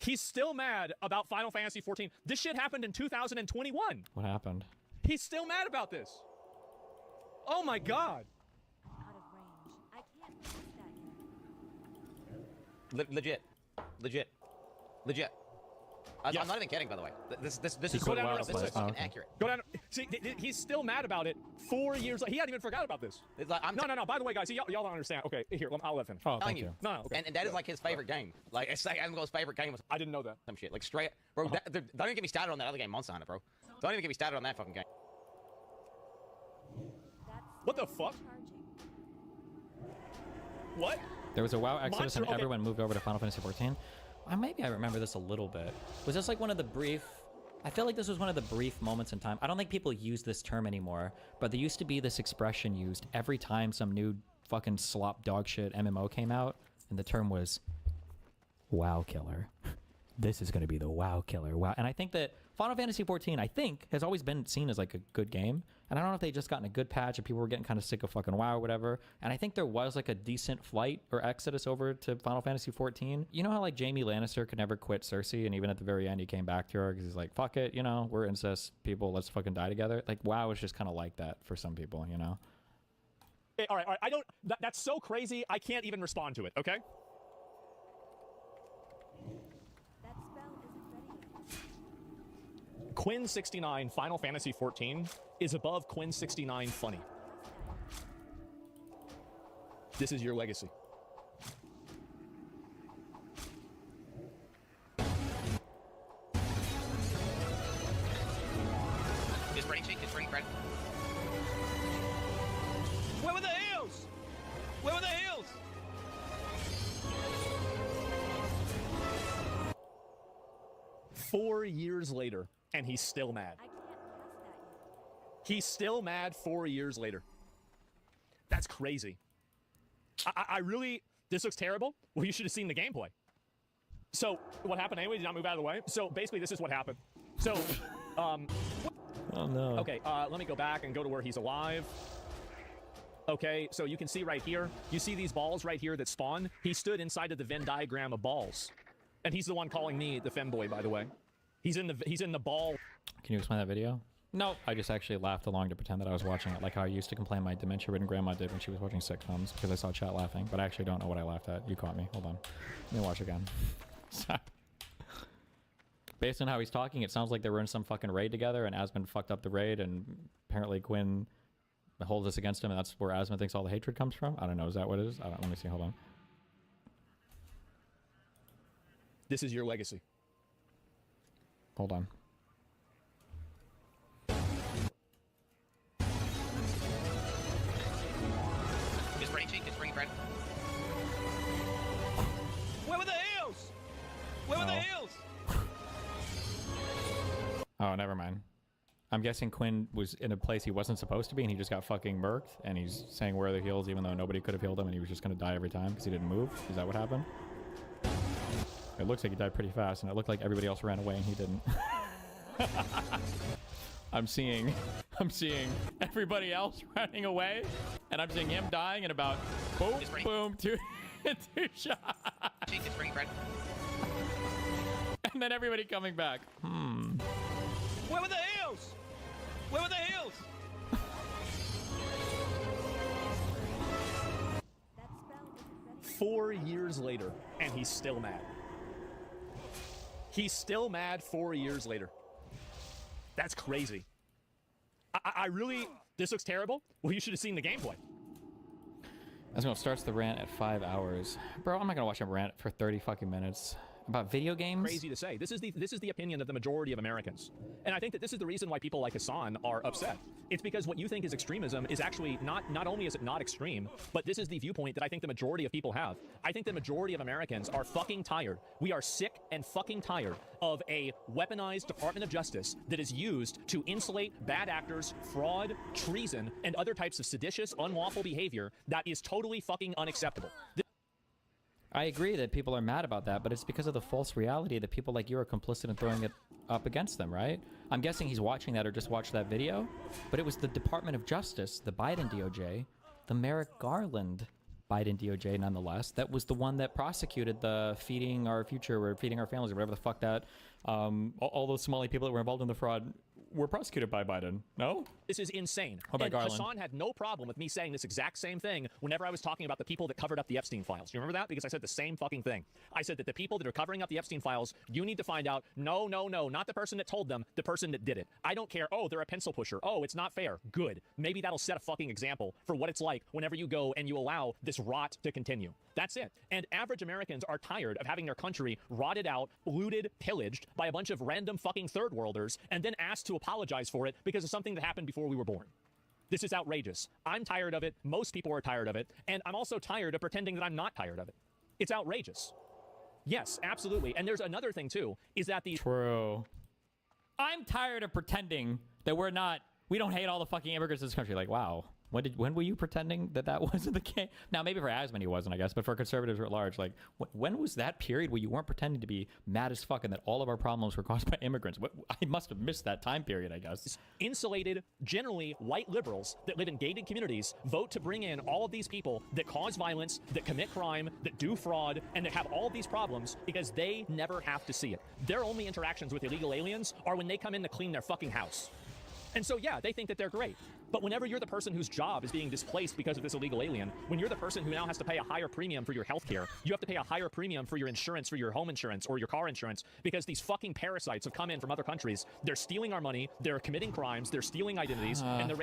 He's still mad about Final Fantasy 14. This shit happened in 2021. What happened? He's still mad about this. Oh my god. Legit. I'm not even kidding, by the way. This is Go down. fucking accurate. Go down. See, he's still mad about it 4 years. He hadn't even forgot about this. It's like, no. By the way, guys, y'all don't understand. Okay, here, I'll let him. Oh, telling you. No, okay. And that is like his favorite game. Like it's like Asmongold's favorite game was. I didn't know that. Some shit like straight, bro. Don't even get me started on that other game, Monster Hunter, bro. Don't even get me started on that fucking game. What the fuck? What? There was a WoW exodus and okay. everyone moved over to Final Fantasy 14. Maybe I remember this a little bit. Was this like one of the brief... I feel like this was one of the brief moments in time. I don't think people use this term anymore, but there used to be this expression used every time some new fucking slop dog shit MMO came out, and the term was WoW killer. This is going to be the WoW killer. Wow. And I think that Final Fantasy 14, has always been seen as like a good game. And I don't know if they just gotten a good patch and people were getting kind of sick of fucking WoW or whatever. And I think there was like a decent flight or exodus over to Final Fantasy 14. You know how like Jaime Lannister could never quit Cersei, and even at the very end he came back to her because he's like, fuck it, we're incest people, let's fucking die together. Like WoW is just kind of like that for some people, Hey, all right. I don't. That's so crazy. I can't even respond to it. Okay. Quinn 69 Final Fantasy 14 is above Quinn 69 funny. This is your legacy. It's pretty cheap. It's pretty Fred. Where were the heels? Where were the heels? Four years later, and he's still mad. He's still mad 4 years later. That's crazy. I really... This looks terrible. Well, you should have seen the gameplay. So, what happened anyway? Did not move out of the way. So, basically, this is what happened. So, oh, no. Okay, let me go back and go to where he's alive. Okay, so you can see right here. You see these balls right here that spawn? He stood inside of the Venn diagram of balls. And he's the one calling me the femboy, by the way. He's in the ball. Can you explain that video? No. I just actually laughed along to pretend that I was watching it, like how I used to complain my dementia-ridden grandma did when she was watching sitcoms because I saw chat laughing, but I actually don't know what I laughed at. You caught me. Hold on. Let me watch again. Based on how he's talking, it sounds like they were in some fucking raid together and Asmund fucked up the raid and apparently Quinn holds this against him and that's where Asmund thinks all the hatred comes from. I don't know. Is that what it is? Let me see. Hold on. This is your legacy. Hold on. It's pretty cheap. It's pretty Fred. Where were the heels? Where were the heels? Oh, never mind. I'm guessing Quinn was in a place he wasn't supposed to be and he just got fucking murked and he's saying where are the heals even though nobody could have healed him and he was just going to die every time because he didn't move. Is that what happened? It looks like he died pretty fast and it looked like everybody else ran away and he didn't. I'm seeing everybody else running away and I'm seeing him dying in about boom, two shots. It's pretty Fred. And then everybody coming back. Where were the heels? Where were the heels? 4 years later, and he's still mad. He's still mad 4 years later. That's crazy. I really... This looks terrible. Well, you should have seen the gameplay. That's when it starts the rant at 5 hours. Bro, I'm not gonna watch him rant for 30 fucking minutes. About video games? Crazy to say. This is the opinion of the majority of Americans. And I think that this is the reason why people like Hassan are upset. It's because what you think is extremism is actually not only is it not extreme, but this is the viewpoint that I think the majority of people have. I think the majority of Americans are fucking tired. We are sick and fucking tired of a weaponized Department of Justice that is used to insulate bad actors, fraud, treason, and other types of seditious, unlawful behavior that is totally fucking unacceptable. I agree that people are mad about that, but it's because of the false reality that people like you are complicit in throwing it up against them, right? I'm guessing he's watching that or just watched that video, but it was the Department of Justice, the Biden DOJ, the Merrick Garland Biden DOJ nonetheless, that was the one that prosecuted the feeding our future or feeding our families or whatever the fuck that, all those Somali people that were involved in the fraud were prosecuted by Biden. No? This is insane. How about And Garland? Hassan had no problem with me saying this exact same thing whenever I was talking about the people that covered up the Epstein files. You remember that? Because I said the same fucking thing. I said that the people that are covering up the Epstein files, you need to find out, no, not the person that told them, the person that did it. I don't care. Oh, they're a pencil pusher. Oh, it's not fair. Good. Maybe that'll set a fucking example for what it's like whenever you go and you allow this rot to continue. That's it. And average Americans are tired of having their country rotted out, looted, pillaged by a bunch of random fucking third worlders and then asked to apologize for it because of something that happened before we were born. This is outrageous. I'm tired of it. Most people are tired of it. And I'm also tired of pretending that I'm not tired of it. It's outrageous. Yes, absolutely. And there's another thing too, is that the... True. I'm tired of pretending that we don't hate all the fucking immigrants in this country. Like, wow. When were you pretending that wasn't the case? Now, maybe for Asman he wasn't, I guess, but for conservatives at large, like, when was that period where you weren't pretending to be mad as fuck and that all of our problems were caused by immigrants? I must have missed that time period, I guess. Insulated, generally white liberals that live in gated communities vote to bring in all of these people that cause violence, that commit crime, that do fraud, and that have all of these problems because they never have to see it. Their only interactions with illegal aliens are when they come in to clean their fucking house. And so, yeah, they think that they're great. But whenever you're the person whose job is being displaced because of this illegal alien, when you're the person who now has to pay a higher premium for your health care, you have to pay a higher premium for your insurance, for your home insurance or your car insurance, because these fucking parasites have come in from other countries. They're stealing our money, they're committing crimes, they're stealing identities, and they're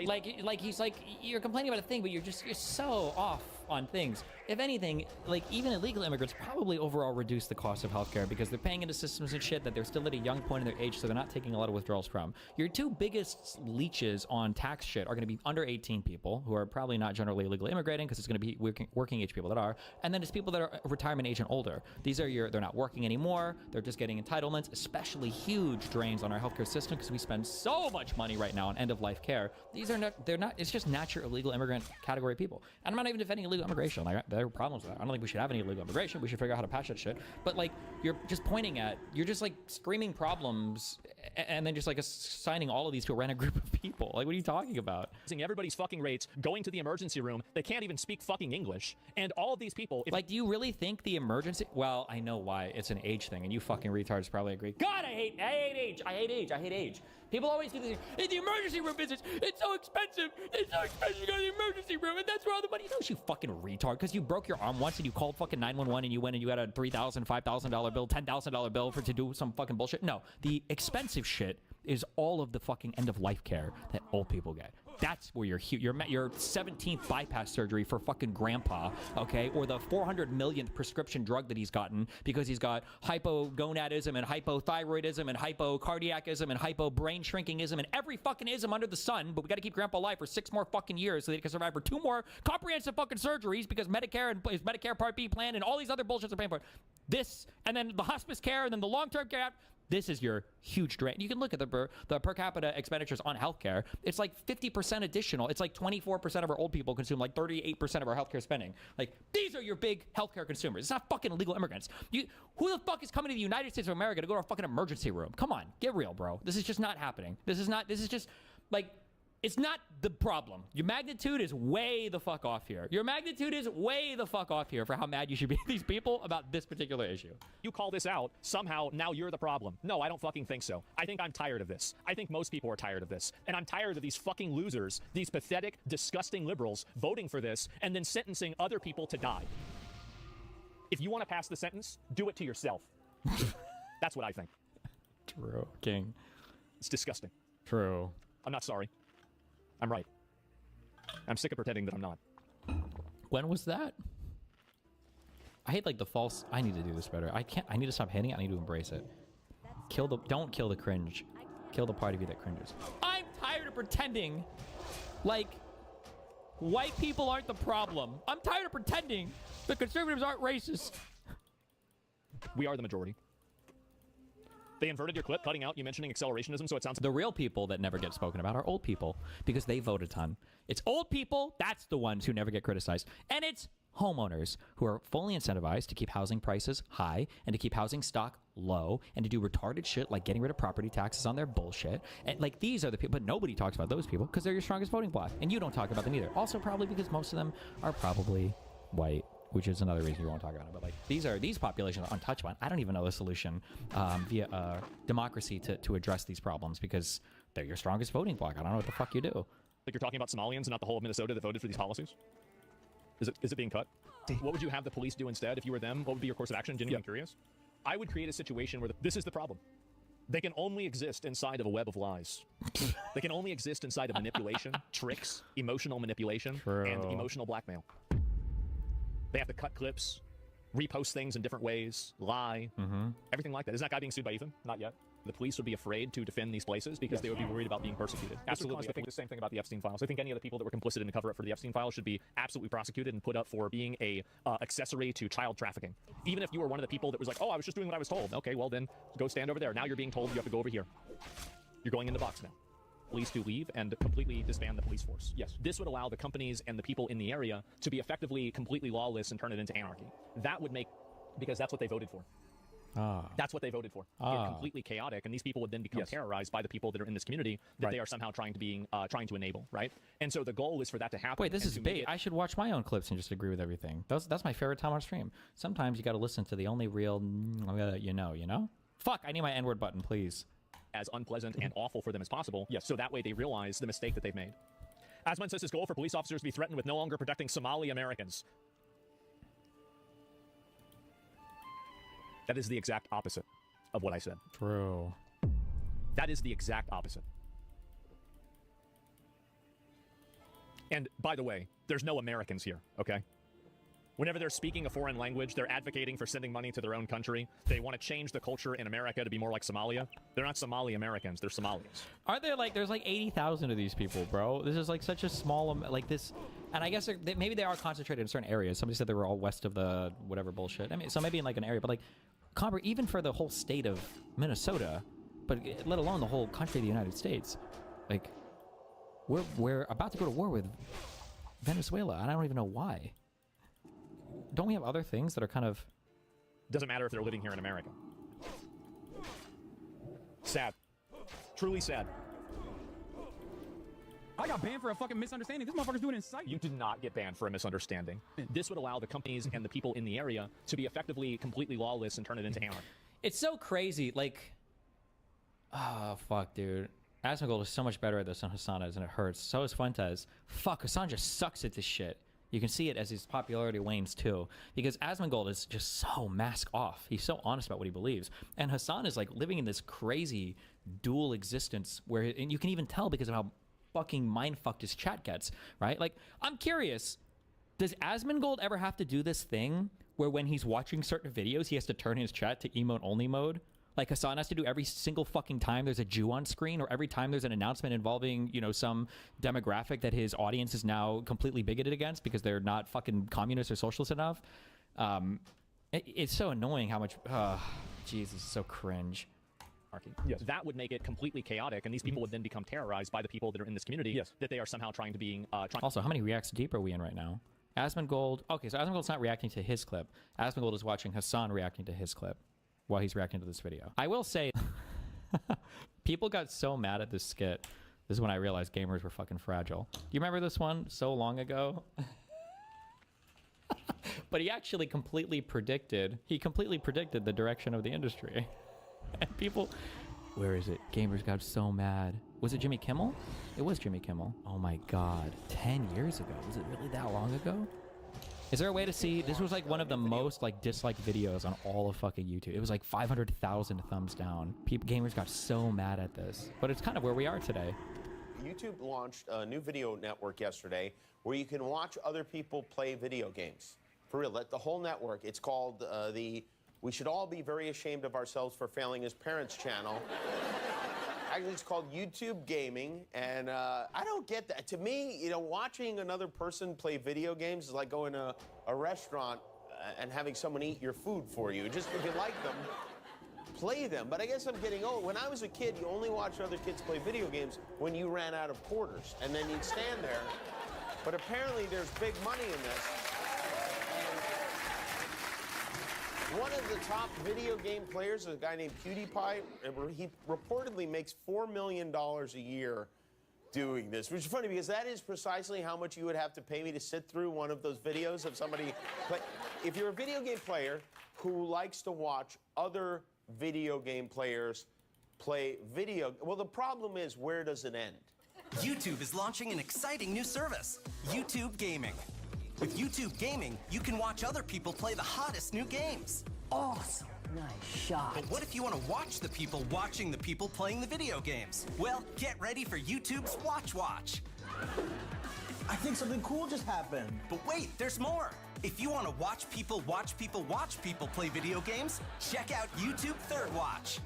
you're complaining about a thing, but you're so off on things. If anything, like, even illegal immigrants probably overall reduce the cost of healthcare because they're paying into systems and shit that they're still at a young point in their age, so they're not taking a lot of withdrawals from. Your two biggest leeches on tax shit are going to be under 18 people who are probably not generally illegally immigrating because it's going to be working age people that are, and then it's people that are retirement age and older. These are they're not working anymore, they're just getting entitlements, especially huge drains on our healthcare system because we spend so much money right now on end-of-life care. They're not, it's just natural illegal immigrant category people. And I'm not even defending illegal immigration. Like, there are problems with that. I don't think we should have any illegal immigration. We should figure out how to patch that shit. But like, you're just like screaming problems and then just like assigning all of these to a random group of people. Like, what are you talking about? Everybody's fucking rates, going to the emergency room, they can't even speak fucking English. And all of these people... Like, do you really think the emergency... Well, I know why. It's an age thing, and you fucking retards probably agree. God, I hate age. People always do this. Hey, the emergency room visits, it's so expensive. It's so expensive to go to the emergency room, and that's where all the money goes, you fucking retard. Because you broke your arm once, and you called fucking 911, and you went and you got a $3,000, $5,000 bill, $10,000 bill to do some fucking bullshit. No, the expensive shit is all of the fucking end-of-life care that old people get. That's where your 17th bypass surgery for fucking grandpa, okay? Or the 400 millionth prescription drug that he's gotten because he's got hypogonadism and hypothyroidism and hypocardiacism and hypobrain shrinkingism and every fucking ism under the sun, but we gotta keep grandpa alive for 6 more fucking years so that he can survive for 2 more comprehensive fucking surgeries because Medicare and his Medicare Part B plan and all these other bullshits are paying for it. This, and then the hospice care, and then the long-term care. This is your huge drain. You can look at the per capita expenditures on healthcare. It's like 50% additional. It's like 24% of our old people consume like 38% of our healthcare spending. Like, these are your big healthcare consumers. It's not fucking illegal immigrants. Who the fuck is coming to the United States of America to go to a fucking emergency room? Come on, get real, bro. This is just not happening. This is just like, it's not the problem. Your magnitude is way the fuck off here. Your magnitude is way the fuck off here for how mad you should be at these people about this particular issue. You call this out, somehow now you're the problem. No, I don't fucking think so. I think I'm tired of this. I think most people are tired of this. And I'm tired of these fucking losers, these pathetic, disgusting liberals voting for this and then sentencing other people to die. If you want to pass the sentence, do it to yourself. That's what I think. True, King. It's disgusting. True. I'm not sorry. I'm right. I'm sick of pretending that I'm not. When was that? I hate like the false. I need to do this better. I can't. I need to stop hating it. I need to embrace it. Don't kill the cringe. Kill the part of you that cringes. I'm tired of pretending like white people aren't the problem. I'm tired of pretending the conservatives aren't racist. We are the majority. They inverted your clip, cutting out you mentioning accelerationism, so it sounds... The real people that never get spoken about are old people because they vote a ton. It's old people, that's the ones who never get criticized. And it's homeowners who are fully incentivized to keep housing prices high and to keep housing stock low and to do retarded shit like getting rid of property taxes on their bullshit. And like these are the people, but nobody talks about those people because they're your strongest voting bloc. And you don't talk about them either. Also probably because most of them are probably white, which is another reason you won't talk about it. But like these populations are untouchable. I don't even know the solution via democracy to address these problems because they're your strongest voting bloc. I don't know what the fuck you do. Like you're talking about Somalians and not the whole of Minnesota that voted for these policies? Is it being cut? What would you have the police do instead if you were them? What would be your course of action? Genuinely curious. I would create a situation where this is the problem. They can only exist inside of a web of lies. They can only exist inside of manipulation, tricks, emotional manipulation, and emotional blackmail. They have to cut clips, repost things in different ways, lie, everything like that. Isn't that guy being sued by Ethan? Not yet. The police would be afraid to defend these places because they would be worried about being persecuted. Absolutely. I think the same thing about the Epstein files. I think any of the people that were complicit in the cover-up for the Epstein files should be absolutely prosecuted and put up for being a accessory to child trafficking. Even if you were one of the people that was like, oh, I was just doing what I was told. Okay, well then, go stand over there. Now you're being told you have to go over here. You're going in the box now. Police to leave and completely disband the police force. Yes, this would allow the companies and the people in the area to be effectively completely lawless and turn it into anarchy. That would make, because that's what they voted for. That's what they voted for. Get completely chaotic, and these people would then become terrorized by the people that are in this community that they are somehow trying to enable, right? And so the goal is for that to happen. Wait, this is bait. I should watch my own clips and just agree with everything. That's my favorite time on stream. Sometimes you got to listen to the only real, you know? Fuck, I need my N-word button, please. As unpleasant and awful for them as possible. Yes. So that way they realize the mistake that they've made. Asman says his goal for police officers to be threatened with no longer protecting Somali Americans. That is the exact opposite of what I said. True. That is the exact opposite. And by the way, there's no Americans here, okay? Whenever they're speaking a foreign language, they're advocating for sending money to their own country. They want to change the culture in America to be more like Somalia. They're not Somali Americans, they're Somalis. Aren't there like, there's like 80,000 of these people, bro? This is like such a small, like this, and I guess maybe they are concentrated in certain areas. Somebody said they were all west of the whatever bullshit. I mean, so maybe in like an area, but like, even for the whole state of Minnesota, but let alone the whole country of the United States, like, we're about to go to war with Venezuela, and I don't even know why. Don't we have other things that are kind of... Doesn't matter if they're living here in America. Sad. Truly sad. I got banned for a fucking misunderstanding. This motherfucker's doing inside. You did not get banned for a misunderstanding. This would allow the companies and the people in the area to be effectively completely lawless and turn it into anarchy. It's so crazy, like... Oh, fuck, dude. Asmongold is so much better at this than Hassan is, and it hurts. So is Fuentes. Fuck, Hassan just sucks at this shit. You can see it as his popularity wanes too, because Asmongold is just so mask off. He's so honest about what he believes, and Hassan is like living in this crazy dual existence where, and you can even tell because of how fucking mind-fucked his chat gets, right? Like, I'm curious, does Asmongold ever have to do this thing where when he's watching certain videos, he has to turn his chat to emote-only mode? Like Hassan has to do every single fucking time there's a Jew on screen, or every time there's an announcement involving, you know, some demographic that his audience is now completely bigoted against because they're not fucking communist or socialist enough. It's so annoying how much, Jesus, so cringe. Yes. That would make it completely chaotic, and these people would then become terrorized by the people that are in this community that they are somehow trying to be... Also, how many reacts deep are we in right now? Asmongold... Okay, so Asmongold's not reacting to his clip. Asmongold is watching Hassan reacting to his clip while he's reacting to this video. I will say, people got so mad at this skit. This is when I realized gamers were fucking fragile. Do you remember this one so long ago? But he actually completely predicted the direction of the industry. And people, where is it? Gamers got so mad. Was it Jimmy Kimmel? It was Jimmy Kimmel. Oh my God, 10 years ago. Was it really that long ago? Is there a way to see? This was like one of the most like disliked videos on all of fucking YouTube. It was like 500,000 thumbs down. Gamers got so mad at this, but it's kind of where we are today. YouTube launched a new video network yesterday where you can watch other people play video games. For real, the whole network. It's called the We Should All Be Very Ashamed of Ourselves for Failing as Parents channel. Actually, it's called YouTube Gaming, and I don't get that. To me, you know, watching another person play video games is like going to a restaurant and having someone eat your food for you. Just if you like them, play them. But I guess I'm getting old. When I was a kid, you only watched other kids play video games when you ran out of quarters, and then you'd stand there. But apparently, there's big money in this. One of the top video game players is a guy named PewDiePie. He reportedly makes $4 million a year doing this, which is funny because that is precisely how much you would have to pay me to sit through one of those videos of somebody. If you're a video game player who likes to watch other video game players play video, well, the problem is, where does it end? YouTube is launching an exciting new service, YouTube Gaming. With YouTube Gaming, you can watch other people play the hottest new games. Awesome. Nice shot. But what if you want to watch the people watching the people playing the video games? Well, get ready for YouTube's Watch. I think something cool just happened. But wait, there's more. If you want to watch people play video games, check out YouTube Third Watch.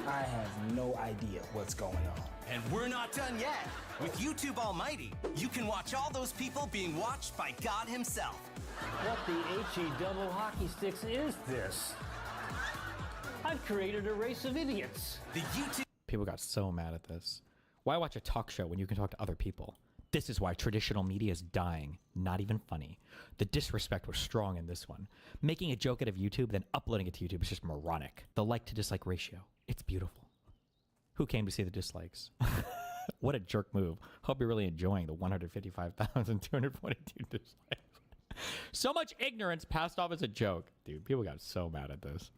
I have no idea what's going on. And we're not done yet. With YouTube Almighty, you can watch all those people being watched by God himself. What the HE double hockey sticks is this? I've created a race of idiots. The YouTube... People got so mad at this. Why watch a talk show when you can talk to other people? This is why traditional media is dying. Not even funny. The disrespect was strong in this one. Making a joke out of YouTube, then uploading it to YouTube is just moronic. The like to dislike ratio. It's beautiful. Who came to see the dislikes? What a jerk move. Hope you're really enjoying the 155,242 dislikes. So much ignorance passed off as a joke. Dude, people got so mad at this.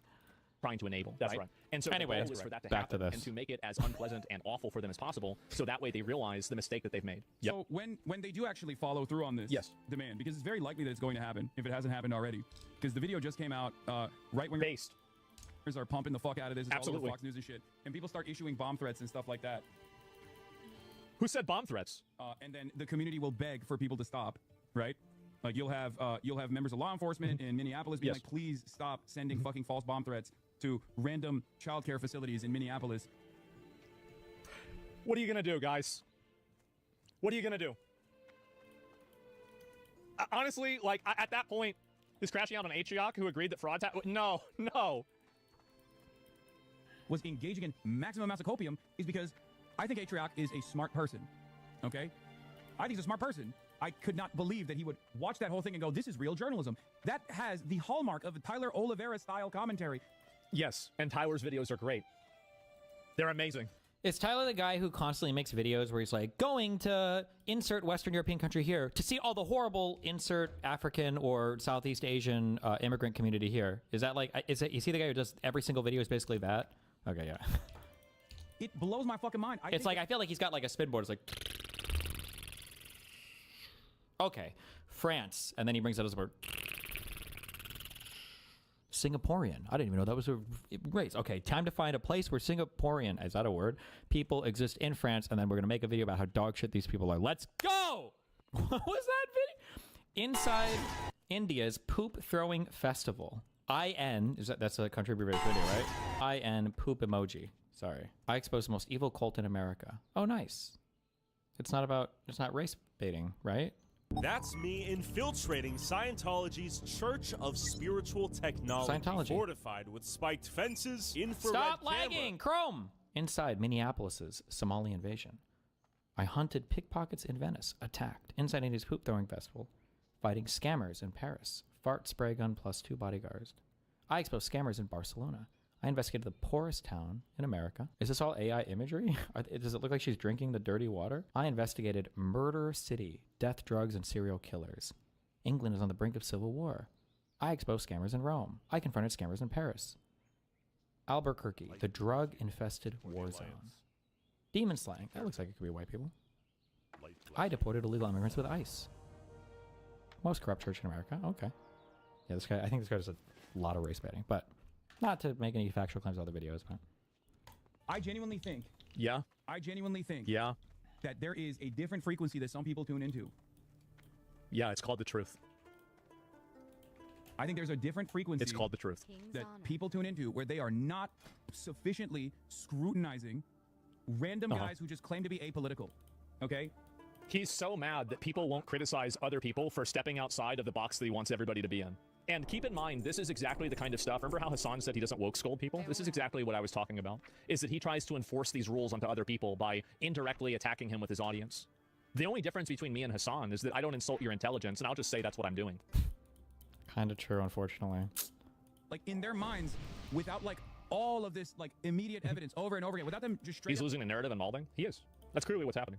Trying to enable. That's right. And so anyway, the goal is for that to back happen to this. and to make it as unpleasant and awful for them as possible, so that way they realize the mistake that they've made. So when they do actually follow through on this demand, because it's very likely that it's going to happen if it hasn't happened already, because the video just came out right when based are pumping the fuck out of this. It's Absolutely. all over Fox News and shit, and people start issuing bomb threats and stuff like that. Who said bomb threats? And then the community will beg for people to stop, right? Like you'll have members of law enforcement in Minneapolis being like, please stop sending fucking false bomb threats to random childcare facilities in Minneapolis. What are you gonna do, guys? What are you gonna do? Honestly, like at that point, is crashing out on Atriok, who agreed that frauds no. Was engaging in maximum amounts of copium is because I think Atriok is a smart person, okay? I think he's a smart person. I could not believe that he would watch that whole thing and go, this is real journalism. That has the hallmark of a Tyler Oliveira-style commentary. Yes, and Tyler's videos are great. They're amazing. Is Tyler the guy who constantly makes videos where he's like, going to insert Western European country here to see all the horrible insert African or Southeast Asian immigrant community here? Is that like, is he the guy who does every single video is basically that? Okay, yeah. It blows my fucking mind. It's like, I feel like he's got like a spinboard. It's like, okay, France. And then he brings out his word. Singaporean. I didn't even know that was a race. Okay, time to find a place where Singaporean, is that a word? People exist in France, and then we're going to make a video about how dog shit these people are. Let's go! What was that video? Inside India's poop throwing festival. That's a country abbreviated video, right? IN poop emoji. Sorry. I exposed the most evil cult in America. Oh, nice. It's not race baiting, right? That's me infiltrating Scientology's Church of Spiritual Technology. Scientology. Fortified with spiked fences, infrared Stop camera. lagging, Chrome! Inside Minneapolis's Somali invasion. I hunted pickpockets in Venice, attacked. Inside India's poop throwing festival. Fighting scammers in Paris. Fart spray gun plus 2 bodyguards. I exposed scammers in Barcelona. I investigated the poorest town in America. Is this all AI imagery? Does it look like she's drinking the dirty water? I investigated Murder City, death, drugs, and serial killers. England is on the brink of civil war. I exposed scammers in Rome. I confronted scammers in Paris. Albuquerque, the drug-infested war zone. Demon slang. That looks like it could be white people. I deported illegal immigrants with ICE. Most corrupt church in America. Okay. Yeah, this guy. I think this guy does a lot of race baiting, but not to make any factual claims of other videos. But I genuinely think. Yeah. I genuinely think. Yeah. That there is a different frequency that some people tune into. Yeah, it's called the truth. I think there's a different frequency. It's called the truth. That people tune into where they are not sufficiently scrutinizing random guys who just claim to be apolitical. Okay? He's so mad that people won't criticize other people for stepping outside of the box that he wants everybody to be in. And keep in mind, this is exactly the kind of stuff. Remember how Hassan said he doesn't woke scold people? This is exactly what I was talking about. Is that he tries to enforce these rules onto other people by indirectly attacking him with his audience. The only difference between me and Hassan is that I don't insult your intelligence, and I'll just say that's what I'm doing. Kind of true, unfortunately. Like, in their minds, without, like, all of this, like, immediate evidence over and over again, without them just straight He's losing the narrative and malding? He is. That's clearly what's happening.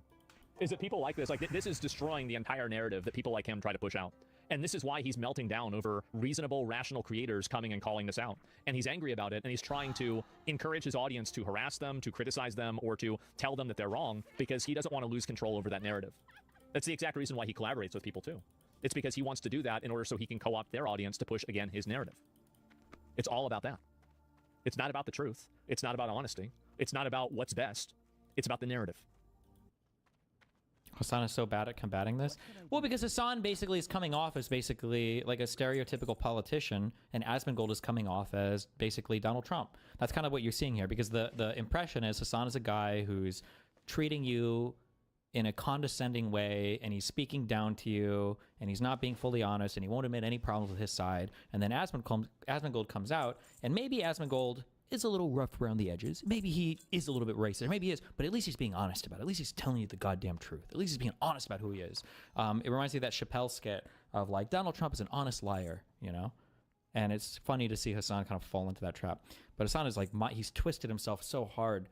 Is that people like this, like, this is destroying the entire narrative that people like him try to push out. And this is why he's melting down over reasonable, rational creators coming and calling this out. And he's angry about it, and he's trying to encourage his audience to harass them, to criticize them, or to tell them that they're wrong, because he doesn't want to lose control over that narrative. That's the exact reason why he collaborates with people, too. It's because he wants to do that in order so he can co-opt their audience to push, again, his narrative. It's all about that. It's not about the truth. It's not about honesty. It's not about what's best. It's about the narrative. Hassan is so bad at combating this? Well, because Hassan basically is coming off as basically like a stereotypical politician, and Asmongold is coming off as basically Donald Trump. That's kind of what you're seeing here, because the impression is Hassan is a guy who's treating you in a condescending way, and he's speaking down to you, and he's not being fully honest, and he won't admit any problems with his side. And then Asmongold comes out, and maybe Asmongold is a little rough around the edges. Maybe he is a little bit racist. Maybe he is, but at least he's being honest about it. At least he's telling you the goddamn truth. At least he's being honest about who he is. It reminds me of that Chappelle skit of like, Donald Trump is an honest liar, you know? And it's funny to see Hassan kind of fall into that trap. But Hassan is like, he's twisted himself so hard.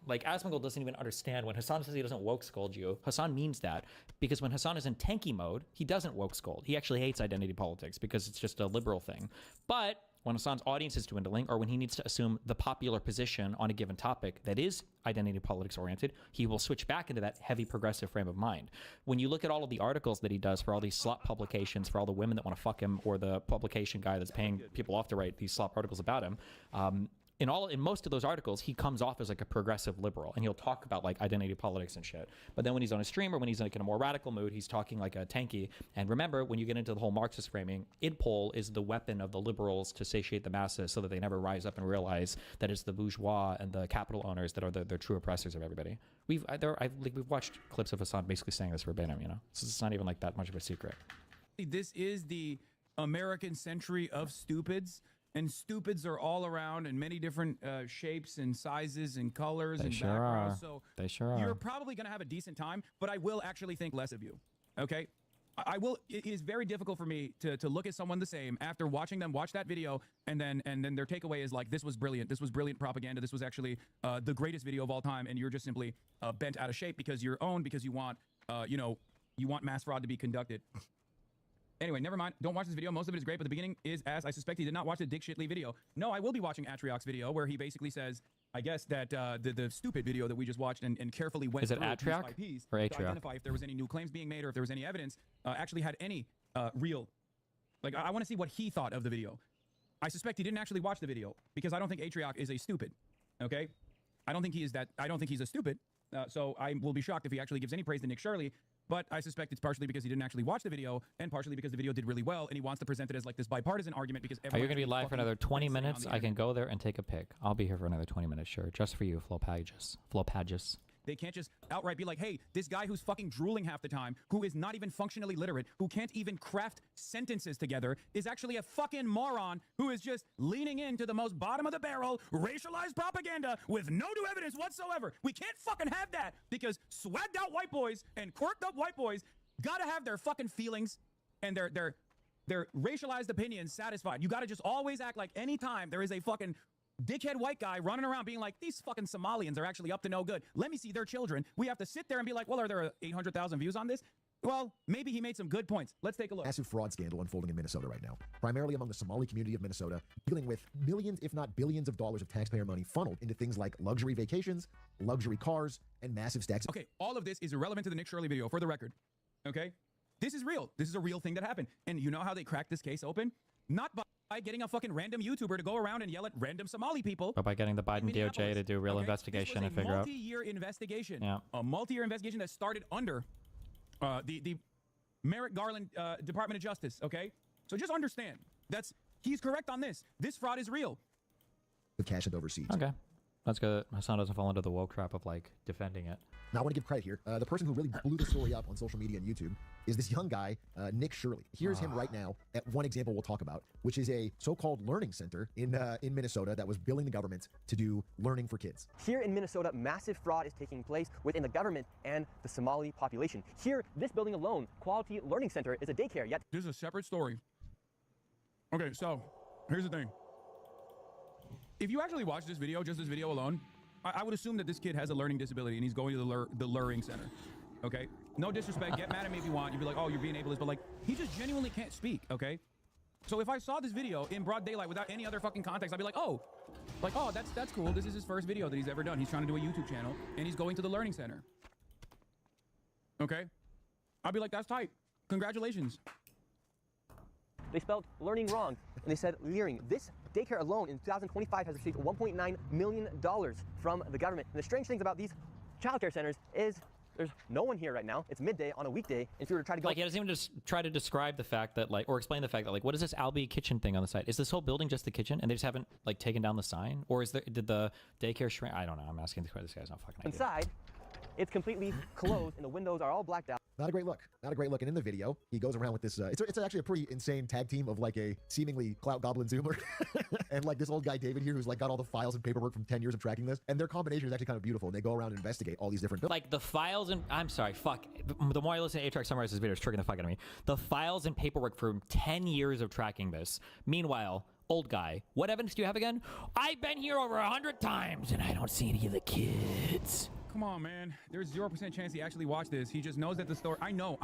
Like Asmongold doesn't even understand when Hassan says he doesn't woke scold you. Hassan means that, because when Hassan is in tanky mode, he doesn't woke scold. He actually hates identity politics because it's just a liberal thing. But when Hassan's audience is dwindling, or when he needs to assume the popular position on a given topic that is identity politics oriented, he will switch back into that heavy progressive frame of mind. When you look at all of the articles that he does for all these slop publications, for all the women that want to fuck him, or the publication guy that's paying people off to write these slop articles about him, in most of those articles, he comes off as like a progressive liberal, and he'll talk about like identity politics and shit. But then when he's on a stream, or when he's like in a more radical mood, he's talking like a tanky. And remember, when you get into the whole Marxist framing, idpol is the weapon of the liberals to satiate the masses so that they never rise up and realize that it's the bourgeois and the capital owners that are the true oppressors of everybody. We've watched clips of Hassan basically saying this verbatim, you know? So it's not even like that much of a secret. This is the American century of stupids. And stupids are all around in many different shapes and sizes and colors and backgrounds. So they sure are. You're probably going to have a decent time, but I will actually think less of you. Okay? I will. It is very difficult for me to look at someone the same after watching them watch that video, and then their takeaway is like, this was brilliant. This was brilliant propaganda. This was actually the greatest video of all time, and you're just simply bent out of shape because you're owned, because you want you want mass fraud to be conducted. Anyway, never mind. Don't watch this video. Most of it is great, but the beginning is, as I suspect he did not watch the Dick Shitley video. No, I will be watching Atriox's video, where he basically says, I guess, that the stupid video that we just watched and carefully went through piece by piece to identify if there was any new claims being made or if there was any evidence, actually had any real... Like, I want to see what he thought of the video. I suspect he didn't actually watch the video, because I don't think Atriox is a stupid, okay? I don't think he is that... I don't think he's a stupid, so I will be shocked if he actually gives any praise to Nick Shirley. But I suspect it's partially because he didn't actually watch the video, and partially because the video did really well, and he wants to present it as like this bipartisan argument because Are you going to be live for another 20 minutes? I can go there and take a pic. I'll be here for another 20 minutes, sure. Just for you, Flopagus. They can't just outright be like, hey, this guy who's fucking drooling half the time, who is not even functionally literate, who can't even craft sentences together, is actually a fucking moron who is just leaning into the most bottom of the barrel, racialized propaganda with no new evidence whatsoever. We can't fucking have that, because swagged out white boys and quirked up white boys gotta have their fucking feelings and their racialized opinions satisfied. You gotta just always act like anytime there is a fucking dickhead white guy running around being like, these fucking Somalians are actually up to no good. Let me see their children. We have to sit there and be like, well, are there 800,000 views on this? Well, maybe he made some good points. Let's take a look. Massive fraud scandal unfolding in Minnesota right now, primarily among the Somali community of Minnesota, dealing with millions, if not billions of dollars of taxpayer money funneled into things like luxury vacations, luxury cars, and massive stacks. Okay, all of this is irrelevant to the Nick Shirley video, for the record. Okay? This is real. This is a real thing that happened. And you know how they cracked this case open? Not by getting a fucking random YouTuber to go around and yell at random Somali people. But by getting the Biden DOJ to do a real investigation and figure out. Multi-year investigation. Yeah. A multi-year investigation that started under the Merrick Garland Department of Justice, okay? So just understand, he's correct on this. This fraud is real. With cash and overseas. Okay. That's good. Hassan doesn't fall into the woke trap of, like, defending it. Now, I want to give credit here. The person who really blew the story up on social media and YouTube is this young guy, Nick Shirley. Here's him right now at one example we'll talk about, which is a so-called learning center in Minnesota that was billing the government to do learning for kids. Here in Minnesota, massive fraud is taking place within the government and the Somali population. Here, this building alone, Quality Learning Center, is a daycare, yet... This is a separate story. Okay, so, here's the thing. If you actually watch this video, just this video alone, I would assume that this kid has a learning disability and he's going to the Luring Center. Okay? No disrespect. Get mad at me if you want. You'd be like, oh, you're being ableist. But, like, he just genuinely can't speak, okay? So if I saw this video in broad daylight without any other fucking context, I'd be like, oh, that's cool. This is his first video that he's ever done. He's trying to do a YouTube channel and he's going to the Learning Center. Okay? I'd be like, that's tight. Congratulations. They spelled learning wrong, and they said leering. This daycare alone in 2025 has received $1.9 million from the government. And the strange things about these childcare centers is there's no one here right now. It's midday on a weekday. And if you were to try to go... Like, he doesn't even just try to describe the fact that, like, or explain the fact that, like, what is this Albee kitchen thing on the side? Is this whole building just the kitchen, and they just haven't, like, taken down the sign? Or did the daycare shrink? I don't know. I'm asking this guy's not fucking idea. Inside, it's completely closed, and the windows are all blacked out. Not a great look. Not a great look. And in the video, he goes around with this. It's actually a pretty insane tag team of like a seemingly clout goblin zoomer and like this old guy David here who's like got all the files and paperwork from 10 years of tracking this. And their combination is actually kind of beautiful. And they go around and investigate all these different. Like the files and I'm sorry, fuck. The more I listen to Atrax summarize this video, it's triggering the fuck out of me. The files and paperwork from 10 years of tracking this. Meanwhile, old guy, what evidence do you have again? I've been here over 100 times and I don't see any of the kids. Come on, man. There's 0% chance he actually watched this. He just knows that the story... I know.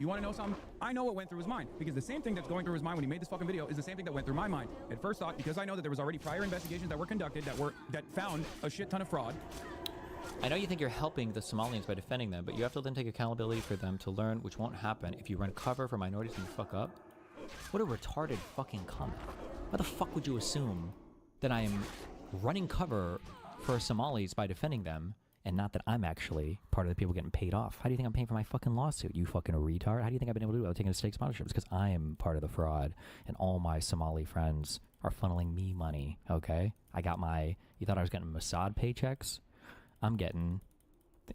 You want to know something? I know what went through his mind. Because the same thing that's going through his mind when he made this fucking video is the same thing that went through my mind. At first thought, because I know that there was already prior investigations that were conducted that found a shit ton of fraud. I know you think you're helping the Somalians by defending them, but you have to then take accountability for them to learn, which won't happen if you run cover for minorities and you fuck up. What a retarded fucking comment. Why the fuck would you assume that I am running cover for Somalis by defending them? And not that I'm actually part of the people getting paid off. How do you think I'm paying for my fucking lawsuit, you fucking retard? How do you think I've been able to do it without taking a stake sponsorships? Because I am part of the fraud, and all my Somali friends are funneling me money, okay? I got you thought I was getting Mossad paychecks? I'm getting,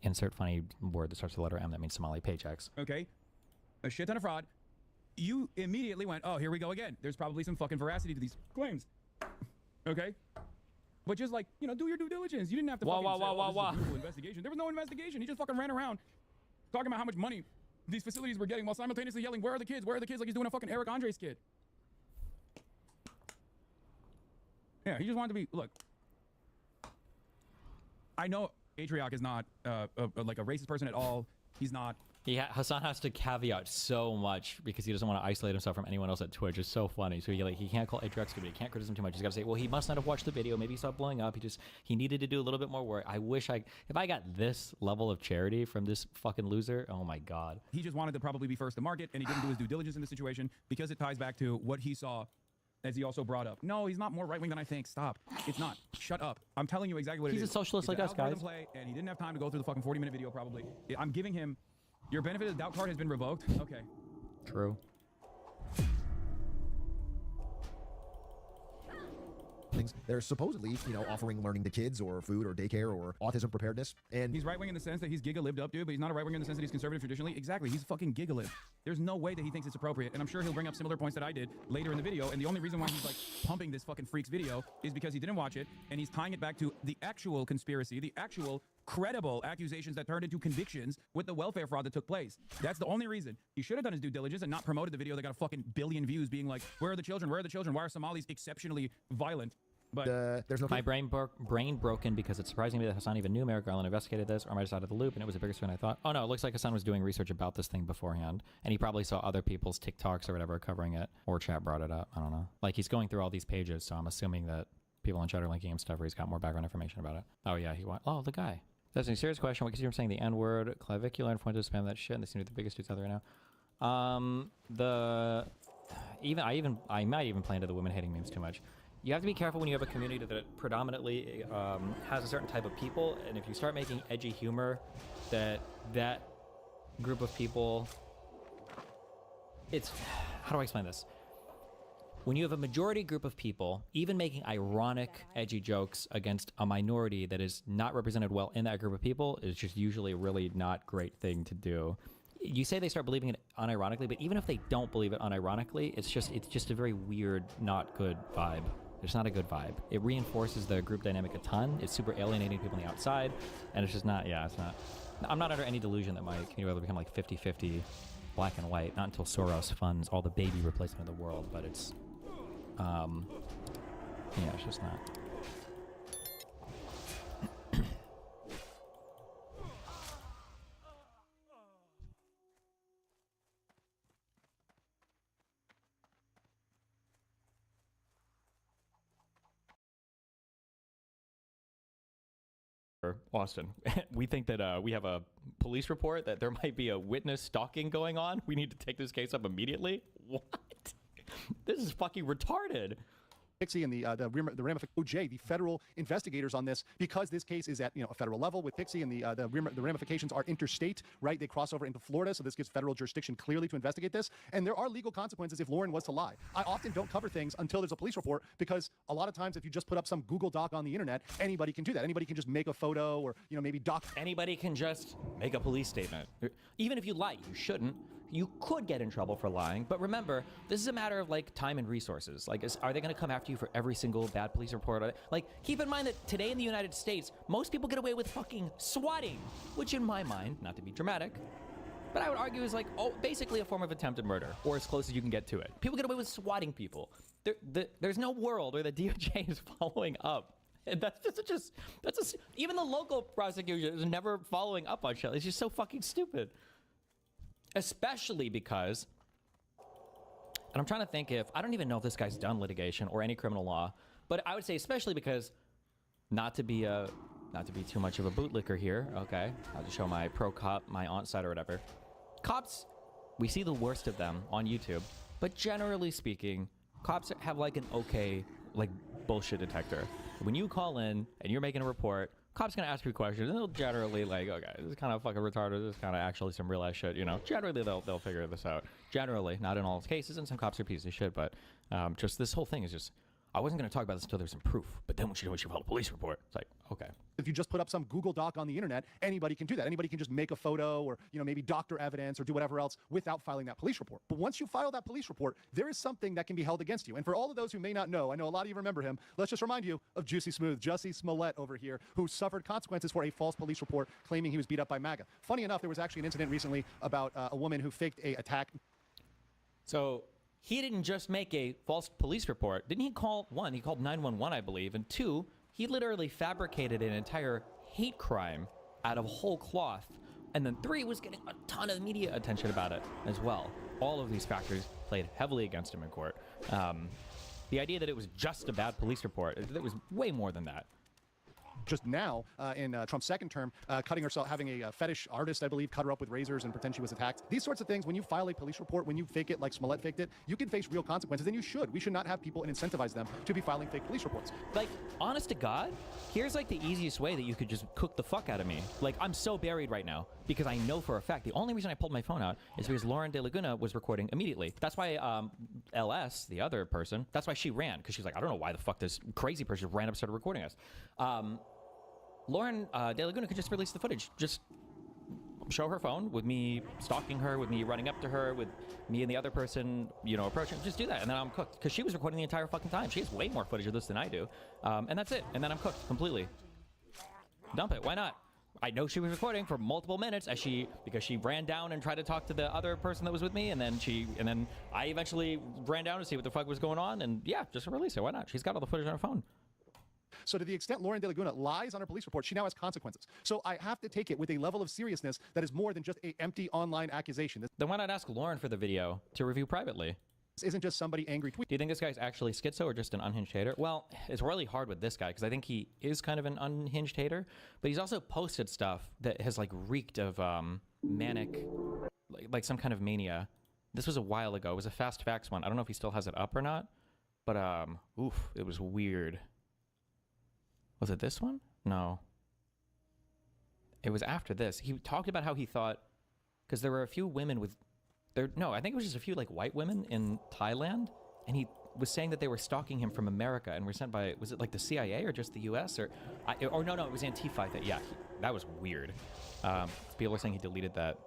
insert funny word that starts with the letter M, that means Somali paychecks. Okay, a shit ton of fraud. You immediately went, oh, here we go again. There's probably some fucking veracity to these claims, okay? But just like, you know, do your due diligence. You didn't have to fucking say, this is a beautiful investigation. There was no investigation. He just fucking ran around talking about how much money these facilities were getting while simultaneously yelling, where are the kids? Where are the kids? Like he's doing a fucking Eric Andre's kid. Yeah, he just wanted to be, look. I know Atriarch is not like a racist person at all. He's not. Yeah, Hassan has to caveat so much because he doesn't want to isolate himself from anyone else at Twitch. It's so funny. So he can't call Atrax stupid. He can't criticize him too much. He's got to say, well, he must not have watched the video. Maybe he saw it blowing up. He needed to do a little bit more work. I wish if I got this level of charity from this fucking loser, oh my God. He just wanted to probably be first to market, and he didn't do his due diligence in the situation because it ties back to what he saw, as he also brought up. No, he's not more right-wing than I think. Stop. It's not. Shut up. I'm telling you exactly what it is. He's a socialist like us, guys. Play, and he didn't have time to go through the fucking 40-minute video, probably. I'm giving him... Your benefit of the doubt card has been revoked? Okay. True. Things they're supposedly, you know, offering learning to kids or food or daycare or autism preparedness. And he's right-wing in the sense that he's giga-lived up, dude, but he's not a right-wing in the sense that he's conservative traditionally. Exactly. He's fucking giga-lived. There's no way that he thinks it's appropriate. And I'm sure he'll bring up similar points that I did later in the video. And the only reason why he's like pumping this fucking freak's video is because he didn't watch it. And he's tying it back to the actual conspiracy, the actual credible accusations that turned into convictions with the welfare fraud that took place. That's the only reason. He should have done his due diligence and not promoted the video that got a fucking billion views being like, where are the children? Where are the children? Why are Somalis exceptionally violent? But there's no my brain broken because it's surprising me that Hassan even knew Merrick Garland investigated this, or am I just out of the loop and it was a bigger story than I thought? Oh no, it looks like Hassan was doing research about this thing beforehand, and he probably saw other people's TikToks or whatever covering it, or chat brought it up. I don't know. Like he's going through all these pages, so I'm assuming that people in chat are linking him stuff where he's got more background information about it. Oh yeah, the guy. That's a serious question. What can you from saying the N-word, clavicular, and pointed to spam that shit, and they seem to be the biggest dudes out there right I might even play into the women hating memes too much. You have to be careful when you have a community that predominantly has a certain type of people, and if you start making edgy humor, that group of people, it's, how do I explain this? When you have a majority group of people, even making ironic, edgy jokes against a minority that is not represented well in that group of people is just usually a really not great thing to do. You say they start believing it unironically, but even if they don't believe it unironically, it's just a very weird, not good vibe. It's not a good vibe. It reinforces the group dynamic a ton. It's super alienating people on the outside, and it's just not, yeah, it's not. I'm not under any delusion that my community will become like 50-50 black and white, not until Soros funds all the baby replacement of the world, but it's, yeah, it's just not. Austin, we think that we have a police report that there might be a witness stalking going on. We need to take this case up immediately. What? This is fucking retarded. Pixie and the OJ, the federal investigators on this, because this case is at a federal level with Pixie, and the ramifications are interstate, right? They cross over into Florida, so this gives federal jurisdiction clearly to investigate this. And there are legal consequences if Lauren was to lie. I often don't cover things until there's a police report, because a lot of times if you just put up some Google Doc on the internet, anybody can do that. Anybody can just make a photo, or maybe doc. Anybody can just make a police statement. Even if you lie, you shouldn't. You could get in trouble for lying, but remember, this is a matter of like time and resources. Like, are they going to come after you for every single bad police report? Like, keep in mind that today in the United States, most people get away with fucking swatting, which in my mind, not to be dramatic, but I would argue is like, basically a form of attempted murder, or as close as you can get to it. People get away with swatting people. There's no world where the DOJ is following up. And that's even the local prosecution is never following up on shit. It's just so fucking stupid. Especially because, and I'm trying to think I don't even know if this guy's done litigation or any criminal law, but I would say especially because, not to be too much of a bootlicker here, okay? I'll just show my pro cop, my aunt side or whatever. Cops, we see the worst of them on YouTube, but generally speaking, cops have like an okay, like, bullshit detector. When you call in and you're making a report, cops gonna ask you questions, and they'll generally like, okay, this is kind of fucking retarded, this is kind of actually some real ass shit, Generally, they'll figure this out. Generally, not in all cases, and some cops are pieces of shit, but just this whole thing is just, I wasn't gonna talk about this until there's some proof, but then when she filed a police report, it's like, okay. If you just put up some Google Doc on the internet, anybody can do that. Anybody can just make a photo, or maybe doctor evidence, or do whatever else without filing that police report. But once you file that police report, there is something that can be held against you. And for all of those who may not know, I know a lot of you remember him, let's just remind you of Juicy Smooth, Jussie Smollett over here, who suffered consequences for a false police report claiming he was beat up by MAGA. Funny enough, there was actually an incident recently about a woman who faked a attack. So he didn't just make a false police report. Didn't he call, one, he called 911, I believe, and two, he literally fabricated an entire hate crime out of whole cloth. And then three, was getting a ton of media attention about it as well. All of these factors played heavily against him in court. The idea that it was just a bad police report, it was way more than that. Just now, in Trump's second term, cutting herself, having a fetish artist, I believe, cut her up with razors and pretend she was attacked. These sorts of things, when you file a police report, when you fake it like Smollett faked it, you can face real consequences, and you should. We should not have people and incentivize them to be filing fake police reports. Like, honest to God, here's like the easiest way that you could just cook the fuck out of me. Like, I'm so buried right now because I know for a fact the only reason I pulled my phone out is because Lauren De Laguna was recording immediately. That's why LS, the other person, that's why she ran, because she's like, I don't know why the fuck this crazy person ran up and started recording us. Lauren De Laguna could just release the footage. Just show her phone with me stalking her, with me running up to her, with me and the other person, approaching. Just do that, and then I'm cooked. Because she was recording the entire fucking time. She has way more footage of this than I do. And that's it. And then I'm cooked completely. Dump it. Why not? I know she was recording for multiple minutes because she ran down and tried to talk to the other person that was with me, and then I eventually ran down to see what the fuck was going on, and yeah, just release it. Why not? She's got all the footage on her phone. So to the extent Lauren De Laguna lies on her police report, she now has consequences. So I have to take it with a level of seriousness that is more than just an empty online accusation. Then why not ask Lauren for the video to review privately? This isn't just somebody angry tweet. Do you think this guy's actually schizo or just an unhinged hater? Well, it's really hard with this guy because I think he is kind of an unhinged hater, but he's also posted stuff that has like reeked of manic, like some kind of mania. This was a while ago. It was a Fast Facts one. I don't know if he still has it up or not, but oof, it was weird. Was it this one? No. It was after this. He talked about how he thought, because there were a few women with, I think it was just a few like white women in Thailand, and he was saying that they were stalking him from America and were sent by, was it like the CIA or just the US or no, it was Antifa. That was weird. People are saying he deleted that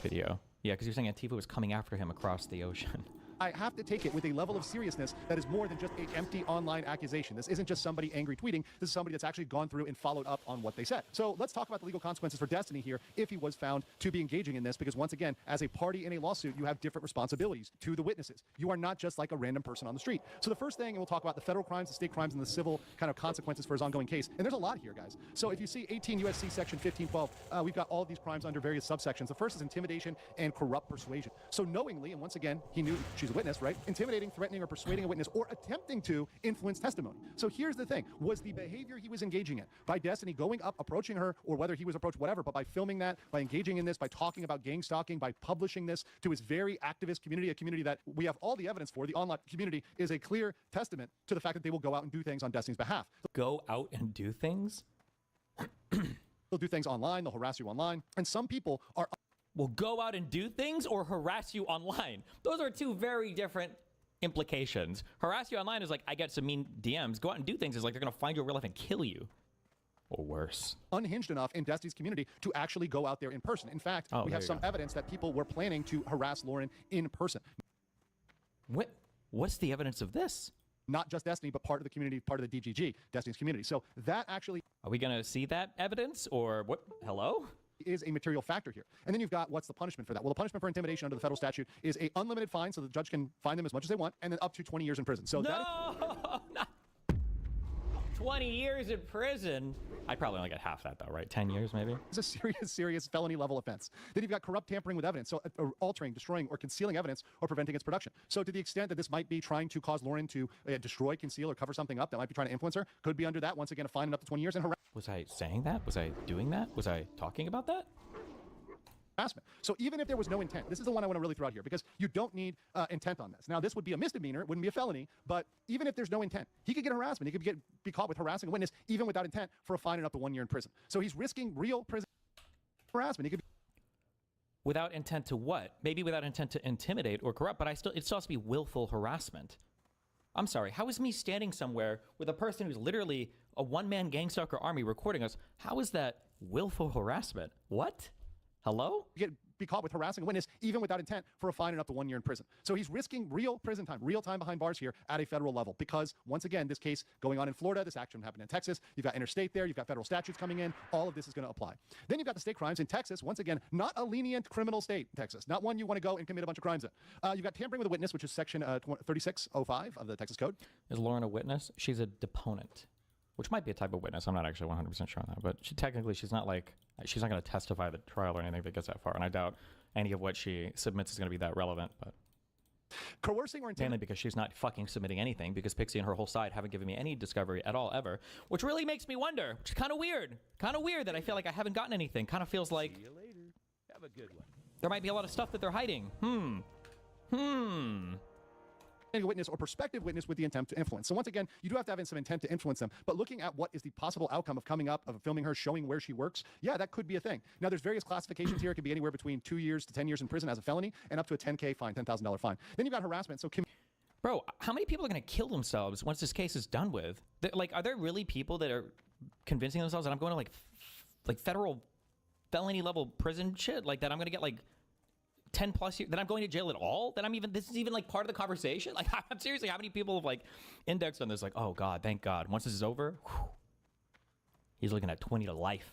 video. Yeah, because you're saying Antifa was coming after him across the ocean. I have to take it with a level of seriousness that is more than just an empty online accusation. This isn't just somebody angry tweeting. This is somebody that's actually gone through and followed up on what they said. So let's talk about the legal consequences for Destiny here if he was found to be engaging in this, because once again, as a party in a lawsuit, you have different responsibilities to the witnesses. You are not just like a random person on the street. So the first thing, and we'll talk about the federal crimes, the state crimes, and the civil kind of consequences for his ongoing case. And there's a lot here, guys. So if you see 18 U.S.C. section 1512, we've got all of these crimes under various subsections. The first is intimidation and corrupt persuasion. So knowingly, and once again, he knew she's a witness, right? Intimidating, threatening, or persuading a witness or attempting to influence testimony. So here's the thing. Was the behavior he was engaging in by Destiny going up, approaching her, or whether he was approached, whatever, but by filming that, by engaging in this, by talking about gang stalking, by publishing this to his very activist community, a community that we have all the evidence for, the online community, is a clear testament to the fact that they will go out and do things on Destiny's behalf. Go out and do things? They'll do things online, they'll harass you online, and some people are... Will go out and do things or harass you online? Those are two very different implications. Harass you online is like, I get some mean DMs. Go out and do things is like they're going to find you in real life and kill you. Or worse. Unhinged enough in Destiny's community to actually go out there in person. In fact, we have some evidence that people were planning to harass Lauren in person. What's the evidence of this? Not just Destiny, but part of the community, part of the DGG, Destiny's community. So that actually... Are we going to see that evidence or what? Hello? Is a material factor here. And then you've got, what's the punishment for that? Well, the punishment for intimidation under the federal statute is a unlimited fine, so the judge can fine them as much as they want, and then up to 20 years in prison. So not 20 years in prison. I'd probably only get half that though, right? 10 years maybe? It's a serious felony level offense. Then you've got corrupt tampering with evidence, so altering, destroying, or concealing evidence or preventing its production. So to the extent that this might be trying to cause Lauren to destroy, conceal, or cover something up that might be trying to influence her, could be under that, once again, a fine and up to 20 years and Was I saying that? Was I doing that? Was I talking about that? harassment. So even if there was no intent, this is the one I want to really throw out here, because you don't need intent on this. Now, this would be a misdemeanor, it wouldn't be a felony, but even if there's no intent, he could get harassment. He could be caught with harassing a witness, even without intent, for a fine and up to 1 year in prison. So he's risking real prison harassment. He could be without intent to what? Maybe without intent to intimidate or corrupt, but it still has to be willful harassment. I'm sorry, how is me standing somewhere with a person who's literally a one-man gang stalker army recording us? How is that willful harassment? What? Hello? Be caught with harassing a witness, even without intent, for a fine and up to 1 year in prison. So he's risking real prison time, real time behind bars here at a federal level, because once again, this case going on in Florida, this action happened in Texas, you've got interstate there, you've got federal statutes coming in, all of this is going to apply. Then you've got the state crimes in Texas, once again, not a lenient criminal state, Texas, not one you want to go and commit a bunch of crimes in. You've got tampering with a witness, which is section 3605 of the Texas Code. Is Lauren a witness? She's a deponent, which might be a type of witness. I'm not actually 100% sure on that, but she's not like, she's not going to testify at the trial or anything that gets that far, and I doubt any of what she submits is going to be that relevant, but coercing or intimidating, mainly because she's not fucking submitting anything, because Pixie and her whole side haven't given me any discovery at all ever, which really makes me wonder, which is kind of weird that I feel like I haven't gotten anything. Kind of feels like See you later. Have a good one. There might be a lot of stuff that they're hiding. A witness or prospective witness with the intent to influence. So once again, you do have to have some intent to influence them, but looking at what is the possible outcome of coming up, of filming her, showing where she works, yeah, that could be a thing. Now, there's various classifications here. It could be anywhere between 2 years to 10 years in prison as a felony and up to a $10,000 fine, $10,000 fine. Then you've got harassment. So bro, how many people are going to kill themselves once this case is done with? Like, are there really people that are convincing themselves that I'm going to like federal felony level prison shit, like that I'm going to get like 10 plus years, that I'm going to jail at all? That this is even like part of the conversation? Like, I'm seriously, how many people have like indexed on this? Like, oh God, thank God. Once this is over, he's looking at 20 to life.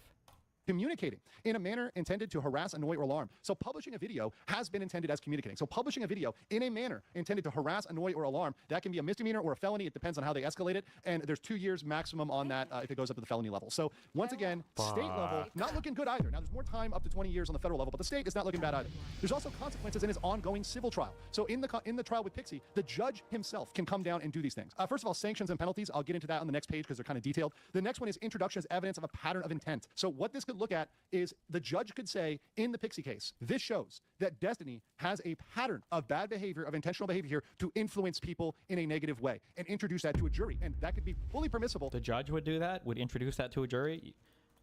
Communicating in a manner intended to harass, annoy, or alarm. So publishing a video has been intended as communicating. So publishing a video in a manner intended to harass, annoy, or alarm, that can be a misdemeanor or a felony. It depends on how they escalate it. And there's 2 years maximum on that if it goes up to the felony level. So once again, state level, not looking good either. Now there's more time, up to 20 years on the federal level, but the state is not looking bad either. There's also consequences in his ongoing civil trial. So in the trial with Pixie, the judge himself can come down and do these things. First of all, sanctions and penalties. I'll get into that on the next page because they're kind of detailed. The next one is introduction as evidence of a pattern of intent. So what this could could look at is the judge could say in the Pixie case, this shows that Destiny has a pattern of bad behavior, of intentional behavior here to influence people in a negative way and introduce that to a jury. And that could be fully permissible. The judge would do that, would introduce that to a jury.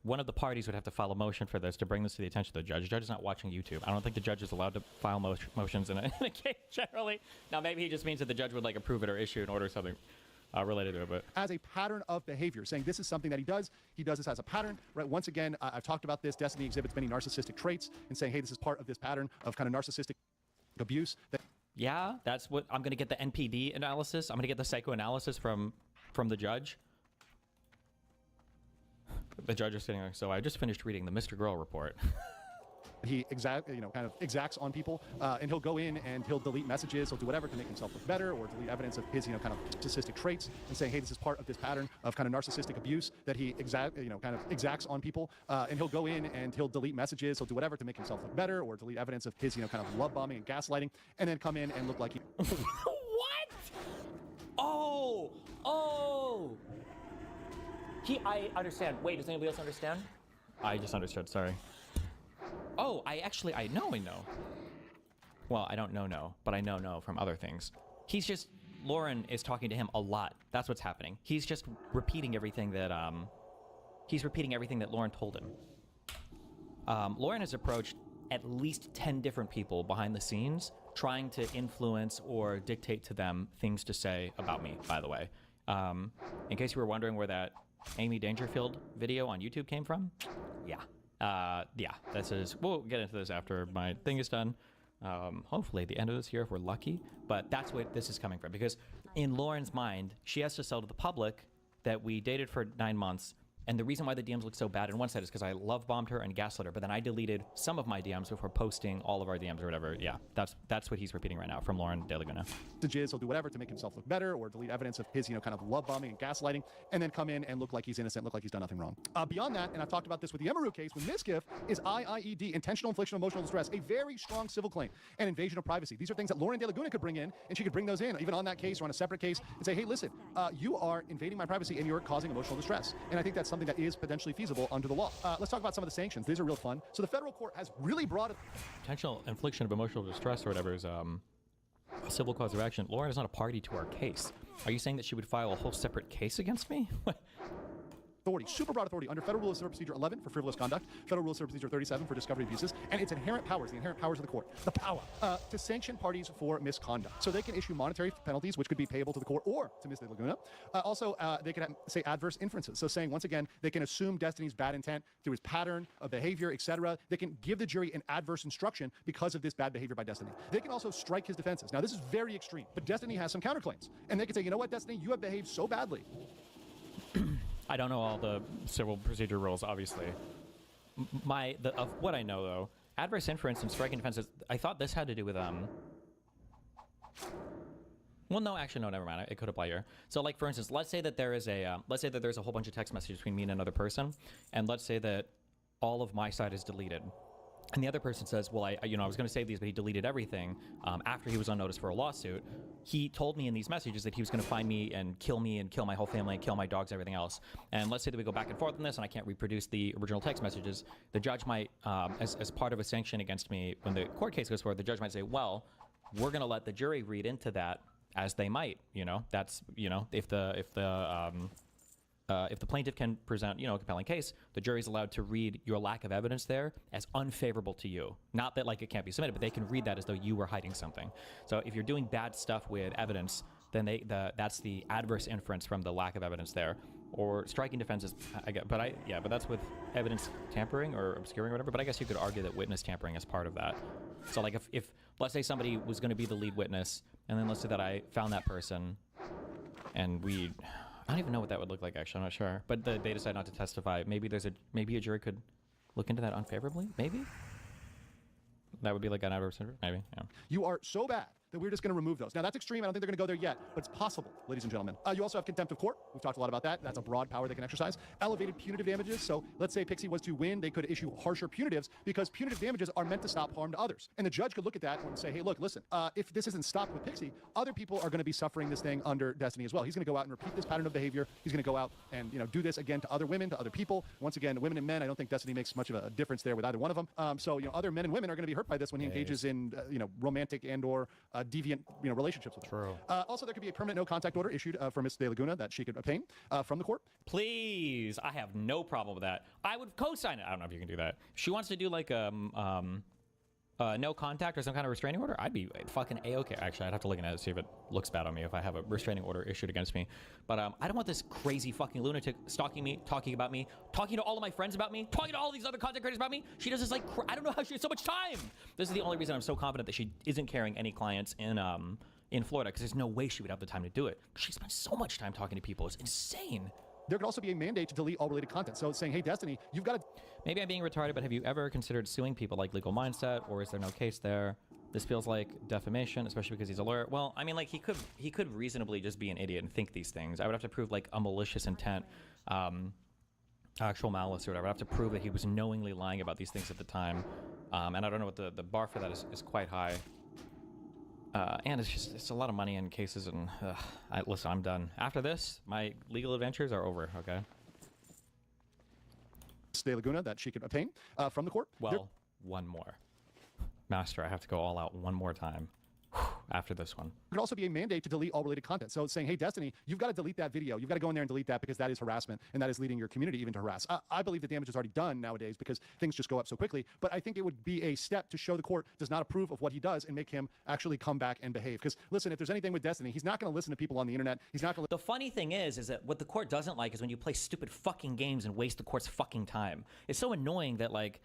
One of the parties would have to file a motion for this to bring this to the attention of the judge. The judge is not watching YouTube. I don't think the judge is allowed to file motions in a case generally. Now, maybe he just means that the judge would like approve it or issue an order or something related to it. But as a pattern of behavior, saying this is something that he does this as a pattern, right? Once again, I've talked about this. Destiny exhibits many narcissistic traits, and saying, hey, this is part of this pattern of kind of narcissistic abuse. Yeah, that's what I'm going to get the NPD analysis. I'm going to get the psychoanalysis from the judge. The judge is sitting there. So I just finished reading the Mr. Girl report. He kind of exacts on people, and he'll go in and he'll delete messages. He'll do whatever to make himself look better, or delete evidence of his, kind of narcissistic traits, and saying, hey, this is part of this pattern of kind of narcissistic abuse that he kind of exacts on people. And he'll go in and he'll delete messages. He'll do whatever to make himself look better, or delete evidence of his, kind of love bombing and gaslighting, and then come in and look like he. What? Oh. I understand. Wait, does anybody else understand? I just understood. Sorry. Oh, I know. Well, I don't know, but I know from other things. Lauren is talking to him a lot. That's what's happening. He's just repeating everything that, Lauren told him. Lauren has approached at least 10 different people behind the scenes, trying to influence or dictate to them things to say about me, by the way. In case you were wondering where that Amy Dangerfield video on YouTube came from, we'll get into this after my thing is done. Hopefully at the end of this year if we're lucky, but that's where this is coming from, because in Lauren's mind, she has to sell to the public that we dated for 9 months, and the reason why the DMs look so bad on one side is because I love bombed her and gaslit her, but then I deleted some of my DMs before posting all of our DMs or whatever. Yeah, that's what he's repeating right now from Lauren De Laguna. He'll do whatever to make himself look better, or delete evidence of his, kind of love bombing and gaslighting, and then come in and look like he's innocent, look like he's done nothing wrong. Beyond that, and I've talked about this with the Emaru case, with Miskiff, is IIED, intentional infliction of emotional distress, a very strong civil claim, and invasion of privacy. These are things that Lauren De Laguna could bring in, and she could bring those in, even on that case or on a separate case, and say, hey, listen, you are invading my privacy and you're causing emotional distress. And I think that's something that is potentially feasible under the law. Let's talk about some of the sanctions. These are real fun. So the federal court has really broad... Potential infliction of emotional distress or whatever is a civil cause of action. Lauren is not a party to our case. Are you saying that she would file a whole separate case against me? Authority, super broad authority under Federal Rule of Civil Procedure 11 for frivolous conduct, Federal Rule of Civil Procedure 37 for discovery abuses, and its inherent powers, the inherent powers of the court, the power to sanction parties for misconduct. So they can issue monetary penalties, which could be payable to the court or to Ms. De Laguna. Also, they can say adverse inferences. So saying, once again, they can assume Destiny's bad intent through his pattern of behavior, etc. They can give the jury an adverse instruction because of this bad behavior by Destiny. They can also strike his defenses. Now, this is very extreme, but Destiny has some counterclaims. And they can say, you know what, Destiny, you have behaved so badly. I don't know all the civil procedure rules, obviously. Of what I know, though, adverse inference and striking defenses, I thought this had to do with, well, no, actually, no, never mind. It could apply here. So, like, for instance, let's say that there's a whole bunch of text messages between me and another person, and let's say that all of my side is deleted. And the other person says, well, I was going to save these, but he deleted everything after he was on notice for a lawsuit. He told me in these messages that he was going to find me and kill my whole family and kill my dogs, everything else. And let's say that we go back and forth on this and I can't reproduce the original text messages. The judge might, as part of a sanction against me, when the court case goes forward, the judge might say, well, we're going to let the jury read into that as they might. That's, if the plaintiff can present, a compelling case, the jury's allowed to read your lack of evidence there as unfavorable to you. Not that, like, it can't be submitted, but they can read that as though you were hiding something. So if you're doing bad stuff with evidence, then that's the adverse inference from the lack of evidence there. Or striking defenses, but that's with evidence tampering or obscuring or whatever. But I guess you could argue that witness tampering is part of that. So, like, if let's say somebody was going to be the lead witness, and then let's say that I found that person, and I don't even know what that would look like, actually. I'm not sure. But they decide not to testify. Maybe a jury could look into that unfavorably. Maybe that would be like an adverse. Maybe. Yeah. You are so bad that we're just going to remove those. Now, that's extreme. I don't think they're going to go there yet, but it's possible, ladies and gentlemen. You also have contempt of court. We've talked a lot about that. That's a broad power they can exercise. Elevated punitive damages. So let's say Pixie was to win, they could issue harsher punitives because punitive damages are meant to stop harm to others. And the judge could look at that and say, hey, look, listen, if this isn't stopped with Pixie, other people are going to be suffering this thing under Destiny as well. He's going to go out and repeat this pattern of behavior. He's going to go out and, you know, do this again to other women, to other people. Once again, women and men, I don't think Destiny makes much of a difference there with either one of them. So, you know, other men and women are going to be hurt by this when he engages in, you know, romantic and or deviant, you know, relationships with them. True. Also, there could be a permanent no contact order issued for Ms. De Laguna that she could obtain from the court. Please, I have no problem with that. I would co-sign it. I don't know if you can do that. If she wants to do like no contact or some kind of restraining order, I'd be fucking A-okay. Actually, I'd have to look at it to see if it looks bad on me if I have a restraining order issued against me. But I don't want this crazy fucking lunatic stalking me, talking about me, talking to all of my friends about me, talking to all these other content creators about me. She does this like, I don't know how she has so much time. This is the only reason I'm so confident that she isn't carrying any clients in Florida, because there's no way she would have the time to do it. She spends so much time talking to people. It's insane. There could also be a mandate to delete all related content. So it's saying, hey, Destiny, you've got to... Maybe I'm being retarded, but have you ever considered suing people like Legal Mindset, or is there no case there? This feels like defamation, especially because he's a lawyer. Well, I mean, like, he could reasonably just be an idiot and think these things. I would have to prove, like, a malicious intent, actual malice or whatever. I'd have to prove that he was knowingly lying about these things at the time. And I don't know what the bar for that is quite high. And it's a lot of money in cases, and listen, I'm done. After this, my legal adventures are over, okay? De Laguna that she could obtain from the court. Well, one more. Master, I have to go all out one more time after this one. There could also be a mandate to delete all related content. So it's saying, hey, Destiny, you've got to delete that video. You've got to go in there and delete that because that is harassment, and that is leading your community even to harass. I believe the damage is already done nowadays because things just go up so quickly. But I think it would be a step to show the court does not approve of what he does and make him actually come back and behave. Because listen, if there's anything with Destiny, he's not going to listen to people on the internet. He's not going to... The funny thing is that what the court doesn't like is when you play stupid fucking games and waste the court's fucking time. It's so annoying that, like,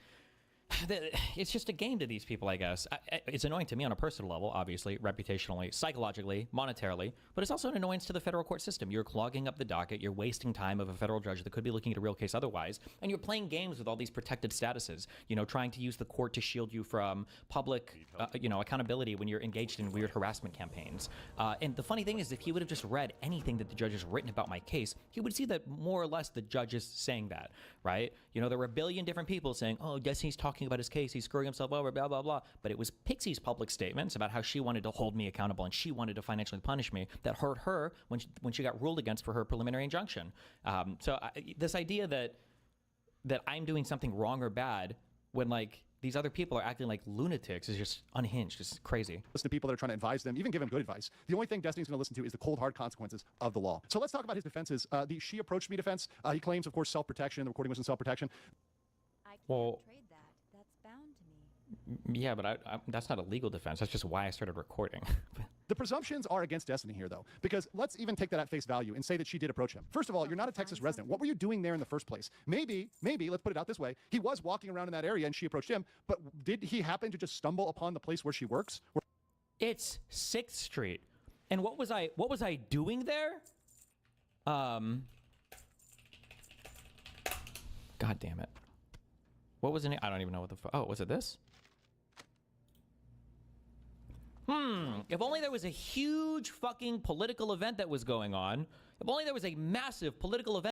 it's just a game to these people, I guess. It's annoying to me on a personal level, obviously, reputationally, psychologically, monetarily, but it's also an annoyance to the federal court system. You're clogging up the docket, you're wasting time of a federal judge that could be looking at a real case otherwise, and you're playing games with all these protected statuses, you know, trying to use the court to shield you from public, accountability when you're engaged in weird harassment campaigns. And the funny thing is, if he would have just read anything that the judge has written about my case, he would see that more or less the judge is saying that, right? You know, there were a billion different people saying, oh, Destiny's talking about his case, he's screwing himself over, blah, blah, blah. But it was Pixie's public statements about how she wanted to hold me accountable and she wanted to financially punish me that hurt her when she got ruled against for her preliminary injunction. This idea that I'm doing something wrong or bad when, like, these other people are acting like lunatics is just unhinged. It's crazy. Listen to people that are trying to advise them, even give them good advice. The only thing Destiny's going to listen to is the cold, hard consequences of the law. So let's talk about his defenses. The she approached me defense. He claims, of course, self-protection. The recording was in self-protection. Well, yeah, but that's not a legal defense. That's just why I started recording. The presumptions are against Destiny here, though, because let's even take that at face value and say that she did approach him. First of all, you're not a Texas resident. What were you doing there in the first place? Maybe, let's put it out this way. He was walking around in that area and she approached him, but did he happen to just stumble upon the place where she works? It's 6th Street. And what was I doing there? God damn it. What was it? I don't even know what the oh, was it this? If only there was a huge fucking political event that was going on. If only there was a massive political event